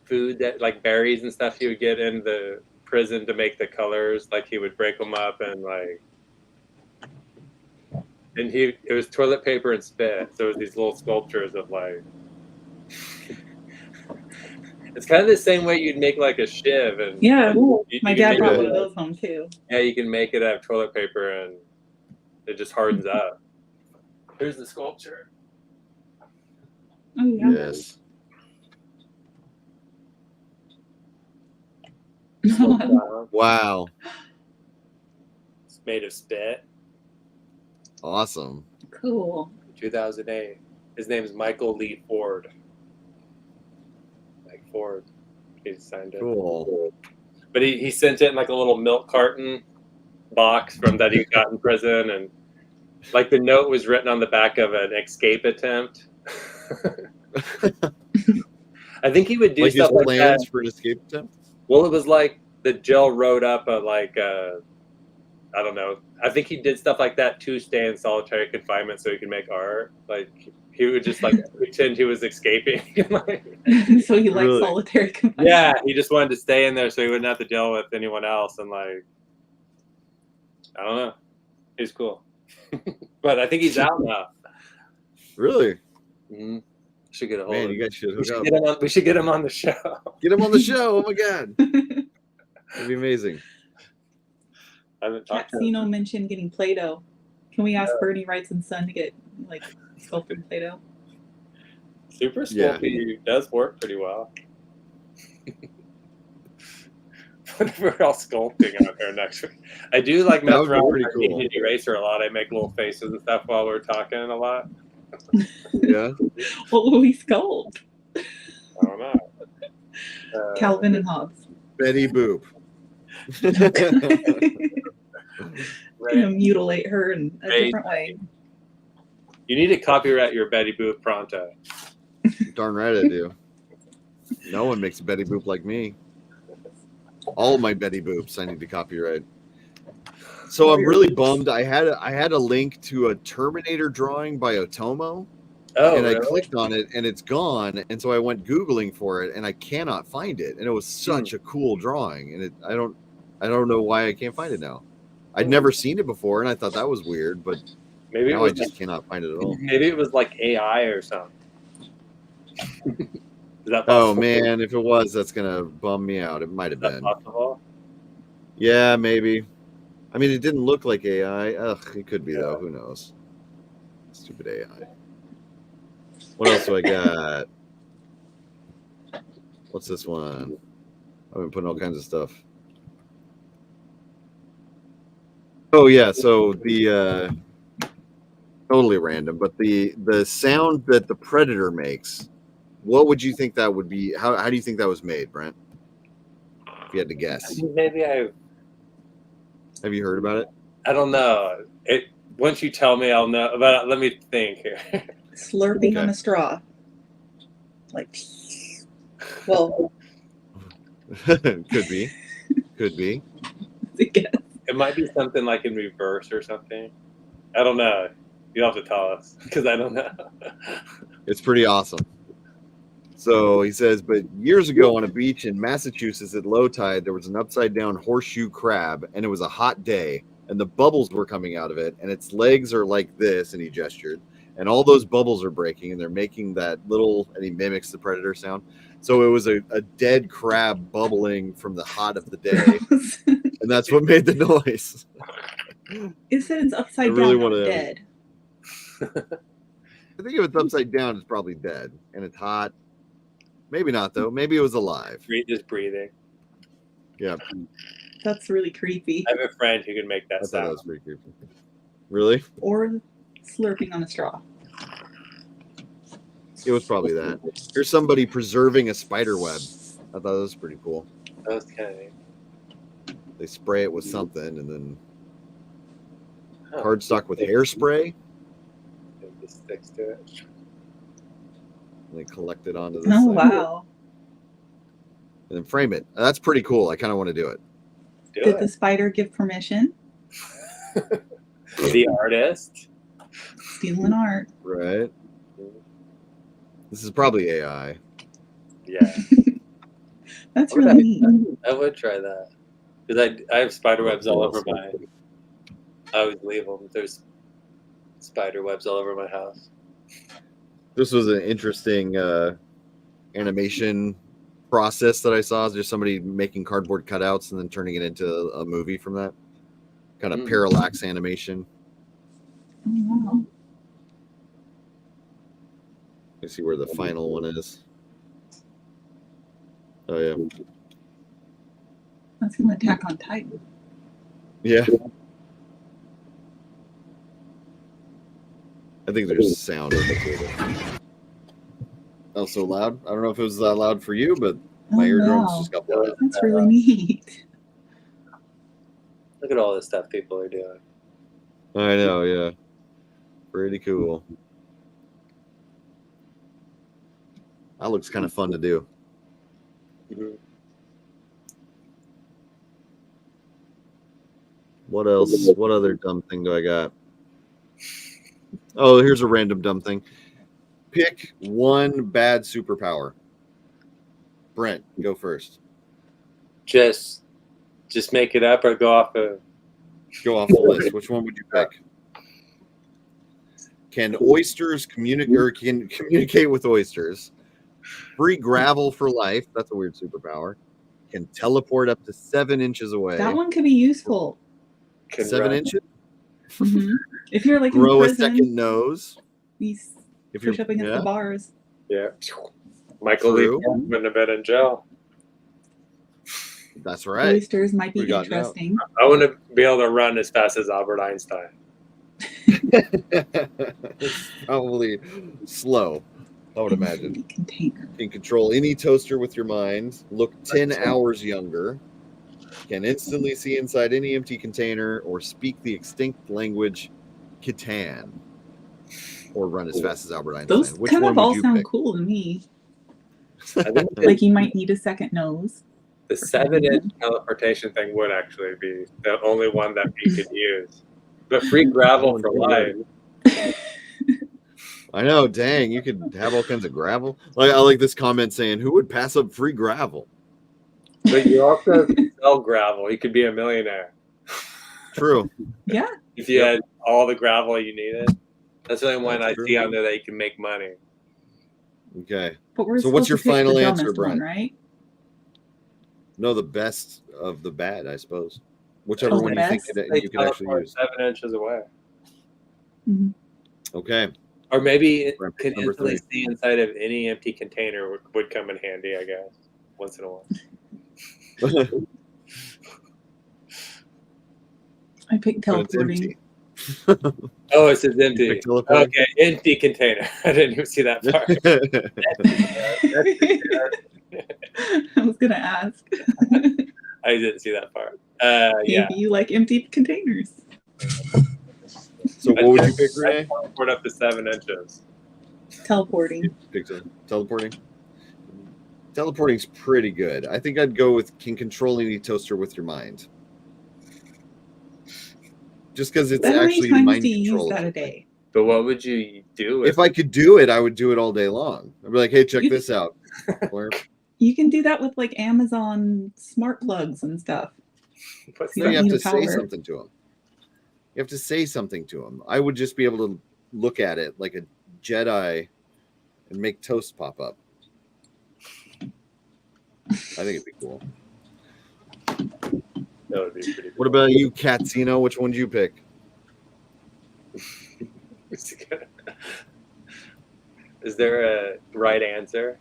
food that like berries and stuff he would get in the prison to make the colors. Like he would break them up and like. And it was toilet paper and spit. So it was these little sculptures of like. It's kind of the same way you'd make like a shiv, and Yeah, you my can dad make brought it- one of those home too. Yeah, you can make it out of toilet paper, and it just hardens up. Here's the sculpture. Oh yeah. Yes. Wow. It's made of spit. Awesome. Cool. 2008. His name is Michael Lee Ford. Mike Ford. He signed it. Cool. But he sent it in like a little milk carton box from that he got in prison, and like the note was written on the back of an escape attempt. I think he would do Like his stuff like plans that. for an escape attempt? Well, it was like the jail wrote up a I don't know. I think he did stuff like that to stay in solitary confinement so he could make art. Like he would just like pretend he was escaping. So he likes solitary confinement. Yeah, he just wanted to stay in there so he wouldn't have to deal with anyone else. And like, I don't know. He's cool. But I think he's out now. Really? Mm-hmm. Should get a hold Man, of him. you guys should hook up. We should get him on the show. Get him on the show. Oh my god. That'd be amazing. I haven't talked to him. Catsino mentioned getting Play-Doh. Can we ask Bernie Wright and Son to get like sculpted Play-Doh? Super Sculpey does work pretty well. Whenever I'll sculpting out there next week. I do like mess around with my heated eraser a lot. I make little faces and stuff while we're talking a lot. Yeah. What will we sculpt? I don't know. Calvin and Hobbes. Betty Boop. Gonna mutilate her in a different way. You need to copyright your Betty Boop pronto. Darn right I do. No one makes a Betty Boop like me. All my Betty Boops I need to copyright. So I'm really bummed. I had a link to a Terminator drawing by Otomo. Oh, and I really? clicked on it and it's gone. And so I went Googling for it and I cannot find it. And it was such a cool drawing. And I don't know why I can't find it now. I'd never seen it before and I thought that was weird, but Maybe it now was I just cannot find it at all. Maybe it was like AI or something. Is that possible? Oh man, if it was, that's gonna bum me out. It might have been. Possible? Yeah, maybe. I mean, it didn't look like AI. Ugh, it could be though. Who knows? Stupid AI. What else do I got? What's this one? I've been putting all kinds of stuff. Oh yeah, so the totally random, but the sound that the predator makes, what would you think that would be? How do you think that was made, Brent? If you had to guess. Maybe Have you heard about it? I don't know. Once you tell me, I'll know. But let me think here. Slurping on a straw. Like, well, Could be. Could be. It might be something like in reverse or something. I don't know. You'll have to tell us because I don't know. It's pretty awesome. So he says, but years ago on a beach in Massachusetts at low tide, there was an upside down horseshoe crab, and it was a hot day, and the bubbles were coming out of it, and its legs are like this, and he gestured, and all those bubbles are breaking, and they're making that little, and he mimics the predator sound. So it was a dead crab bubbling from the hot of the day, and that's what made the noise. it said it's upside really down, not wanna- dead. I think if it's upside down, it's probably dead, and it's hot. Maybe not, though. Maybe it was alive. Just breathing. Yeah. That's really creepy. I have a friend who can make that I thought sound. that was pretty creepy. Really? Or slurping on a straw. It was probably that. Here's somebody preserving a spider web. I thought that was pretty cool. That was kind of neat. They spray it with something, and then cardstock with hairspray. It just sticks to it. And they collect it onto this Oh, thing. wow. And then frame it. That's pretty cool. I kind of want to do it. Did the spider give permission? The artist? Stealing art. Right. This is probably AI. Yeah. That's really neat. I would try that. Because I have spider webs all over my... I always leave them. There's spider webs all over my house. This was an interesting animation process that I saw. There's somebody making cardboard cutouts and then turning it into a movie from that. Kind of parallax animation. Oh, wow. Let's see where the final one is. Oh, yeah. That's an Attack on Titan. Yeah. I think there's sound. Oh, so loud? I don't know if it was that loud for you, but my eardrums just got blown out. That's really neat. Look at all the stuff people are doing. I know, yeah. Pretty cool. That looks kind of fun to do. Mm-hmm. What else? What other dumb thing do I got? Oh, here's a random dumb thing. Pick one bad superpower. Brent, go first. Just make it up or go off the list. Which one would you pick? Can oysters communicate with oysters? Free gravel for life. That's a weird superpower. Can teleport up to 7 inches away. That one could be useful. 7 inches? Mhm. If you're like Grow in a prison, second nose. These If push you're up against the bars. Yeah. Michael Lee True. wouldn't have been in jail. That's right. Oysters might be We got now. interesting. I want to be able to run as fast as Albert Einstein. It's probably slow, I would imagine. Container. Can control any toaster with your mind. Look 10 hours younger. Can instantly see inside any empty container or speak the extinct language Catan. Or run as fast as Albert Einstein. Those Which kind one of would all you sound pick? cool to me. I think Like you might need a second nose. the 7-inch teleportation thing would actually be the only one that we could use. But free gravel for life. I know, dang, you could have all kinds of gravel. Like I like this comment saying, who would pass up free gravel? But you also sell gravel. You could be a millionaire. True. Yeah. If you had all the gravel you needed. That's the only one I see on there that you can make money. Okay. But we're So what's your supposed to pick final the answer, dumbest one, Brent? right? No, the best of the bad, I suppose. Whichever Oh, the one you think best? that They you could actually teleport use. 7 inches away. Okay. Or maybe it Brent, could number instantly 3. see inside of any empty container would come in handy, I guess, once in a while. I picked But it's teleporting. empty. Oh, it says empty. picked teleporting? Okay, empty container. I didn't even see that part. I was gonna ask. I didn't see that part. Maybe Yeah. you like empty containers. So what would you pick, Renae? I'd teleport up to 7 inches. Teleporting. Teleporting. Teleporting's pretty good. I think I'd go with can control any toaster with your mind. Just because it's How many actually times mind do you use control. that a day? But what would you do If I could do it, I would do it all day long. I'd be like, hey, check this out. You can do that with like Amazon smart plugs and stuff. No, you have to say something to them. You have to say something to them. I would just be able to look at it like a Jedi and make toast pop up. I think it'd be cool. That would be pretty cool. What about you, Katzino? Which one did you pick? Is there a right answer?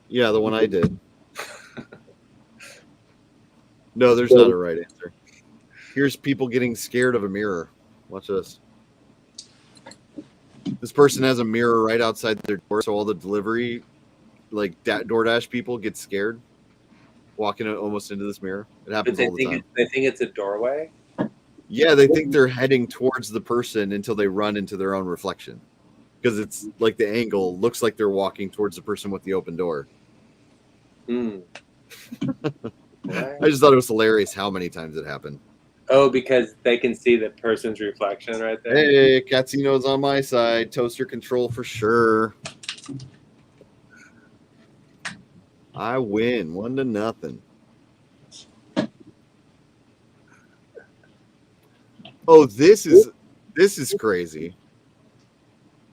Yeah, the one I did. No, there's not a right answer. Here's people getting scared of a mirror. Watch this. This person has a mirror right outside their door, so all the delivery, like DoorDash people, get scared walking almost into this mirror. It happens all the time. They think it's a doorway? Yeah, they think they're heading towards the person until they run into their own reflection. Because it's like the angle looks like they're walking towards the person with the open door. Hmm. I just thought it was hilarious how many times it happened. Oh, because they can see the person's reflection right there. Hey, Katzino's on my side. Toaster control for sure. I win 1-0. Oh, this is crazy.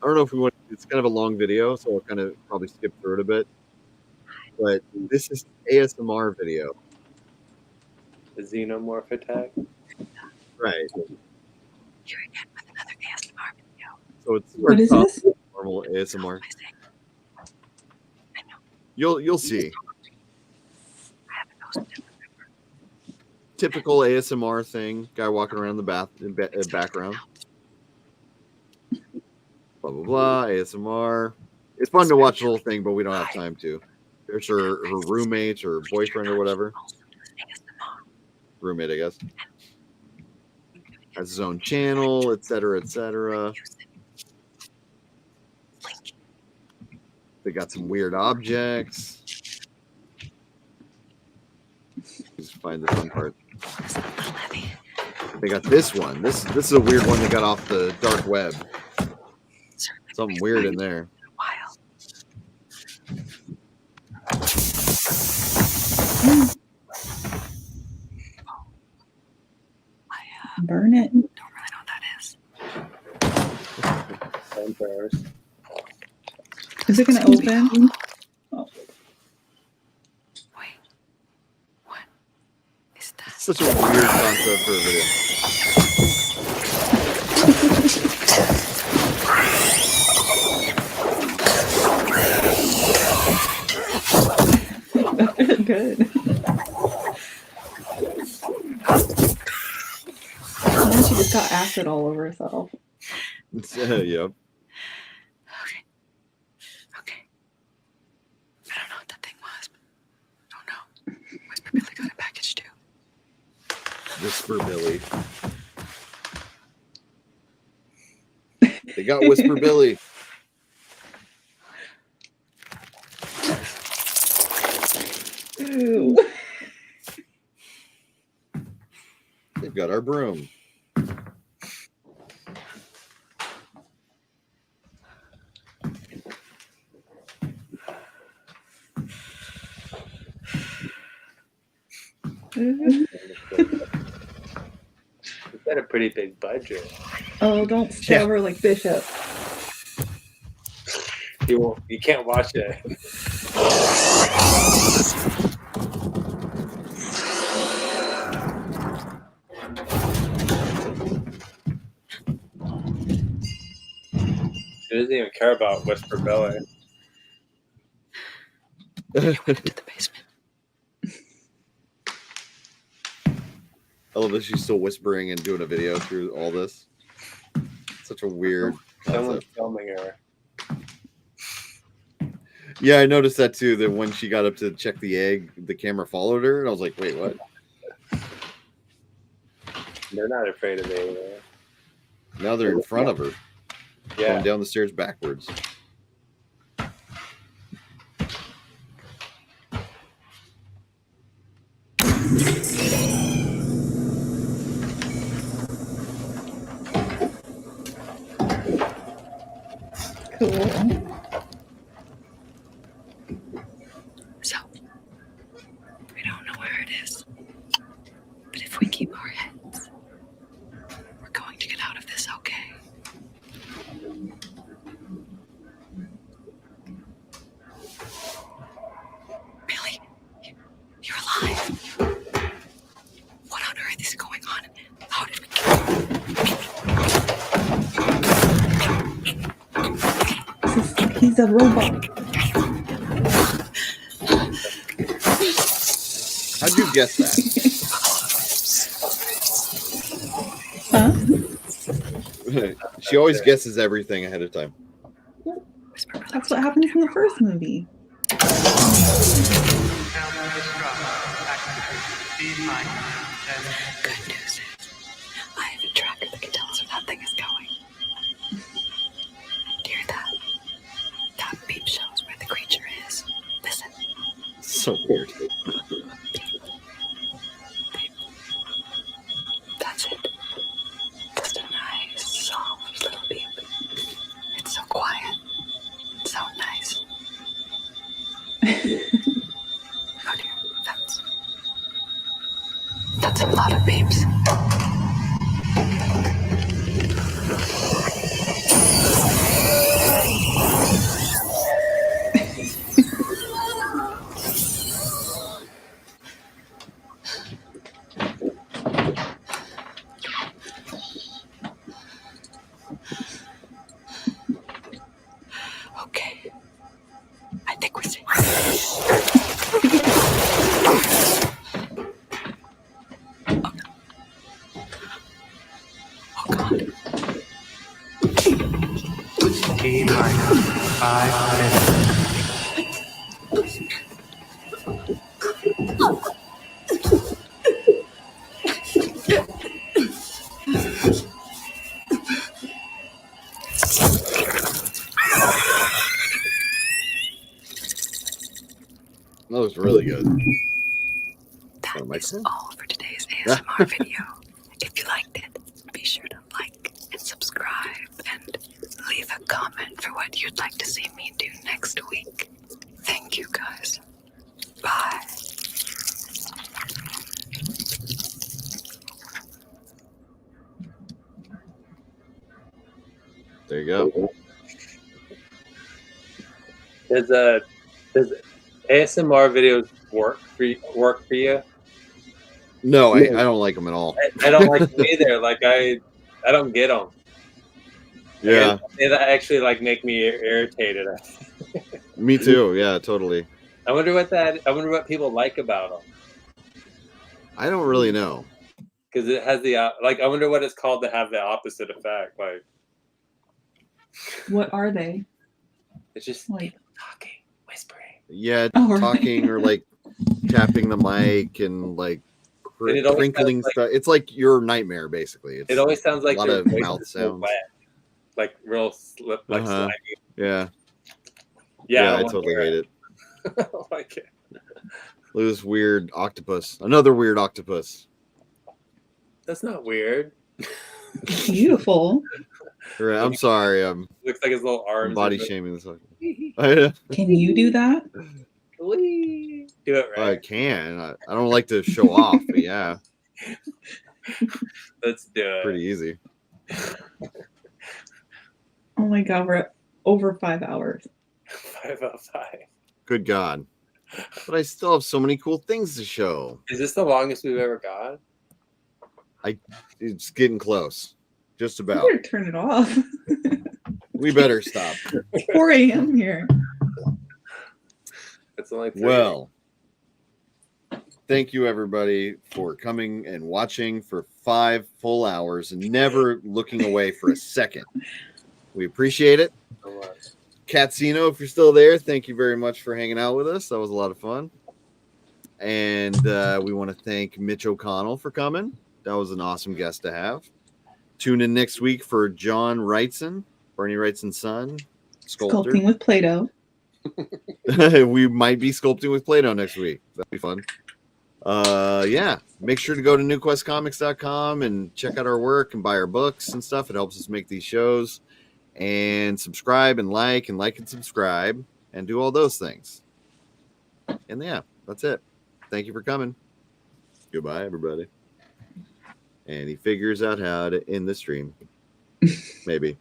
I don't know if we want. It's kind of a long video, so I'll kind of probably skip through it a bit. But this is ASMR video. The xenomorph attack. Right. Here again with another ASMR video. So it's What is this? normal ASMR. You'll see. Typical ASMR thing. Guy walking around the background. Blah blah blah. ASMR. It's fun to watch the whole thing, but we don't have time to. There's her roommate or boyfriend or whatever. Roommate, I guess. Has his own channel, etc., etc. They got some weird objects. Just find the fun part. They got this one. This is a weird one they got off the dark web. Something weird in there. Burn it. Is it going to open? Oh. Such a weird concept for a video. That feels good. Now she just got acid all over herself. Yep. Whisper Billy. They got Whisper Billy. Ew. They've got our broom. It's got a pretty big budget. Oh, don't stab her like Bishop. You can't watch it. He doesn't even care about Whisper Belly. I love that she's still whispering and doing a video through all this. Such a weird Someone's concept. filming her. Yeah, I noticed that too. That when she got up to check the egg, the camera followed her, and I was like, "Wait, what?" They're not afraid of the alien. Now they're in front of her, Yeah. going down the stairs backwards. Cool. So, we don't know where it is, but if we keep our heads, we're going to get out of this okay. Billy, you're alive. What on earth is going on? How did we He's a robot. How'd you guess that? Huh? She always guesses everything ahead of time. That's what happens in the first movie. Good news is, I have a tracker that can tell us where that thing is going. Do you hear that? That beep shows where the creature is. Listen. So weird. That's it. Just a nice, soft little beep. It's so quiet. So nice. Oh dear, that's a lot of beeps. Okay. I think we're safe. Oh God. T-minus 5 minutes. That was really good. That is all for today's ASMR video. If you liked it, be sure to like and subscribe and leave a comment for what you'd like to see me do next week. Thank you guys. Bye. There you go. Does ASMR videos work for you? No, I don't like them at all. I don't like them either. Like I don't get them. Yeah. It actually like make me irritated. Me too. Yeah, totally. I wonder what people like about them. I don't really know. Because it has the I wonder what it's called to have the opposite effect. Like, What are they? it's just like talking, whispering. Yeah, Oh, really? talking or like tapping the mic and like And it always crinkling sounds like- stuff. It's like your nightmare, basically. It's It always sounds like a lot their of voice mouth is so sounds. wet, like real slip, like slimy. Yeah. Yeah, I totally hate it. I don't like it. Look at this weird octopus. Another weird octopus. That's not weird. Beautiful. Right, I'm sorry. I'm Looks like his little arms. body are just- shaming this. I know. Can you do that? Whee! Do it right. I can. I don't like to show off, but yeah, Let's do it. pretty easy. Oh my God, we're at over 5 hours. 5:05. Good God. But I still have so many cool things to show. Is this the longest we've ever gone? It's getting close. Just You about. better turn it off. We better stop. 4 a.m. here. It's only 3. Well, thank you everybody for coming and watching for 5 full hours and never looking away for a second. We appreciate it. So much. Catsino, if you're still there, thank you very much for hanging out with us. That was a lot of fun. And we want to thank Mitch O'Connell for coming. That was an awesome guest to have. Tune in next week for John Wrightson, Bernie Wrightson's son, sculptor. Sculpting with Play-Doh. We might be sculpting with Play-Doh next week. That'd be fun. Yeah, make sure to go to NewQuestComics.com and check out our work and buy our books and stuff. It helps us make these shows. And subscribe and like and subscribe and do all those things. And yeah, that's it. Thank you for coming. Goodbye, everybody. And he figures out how to end the stream. Maybe.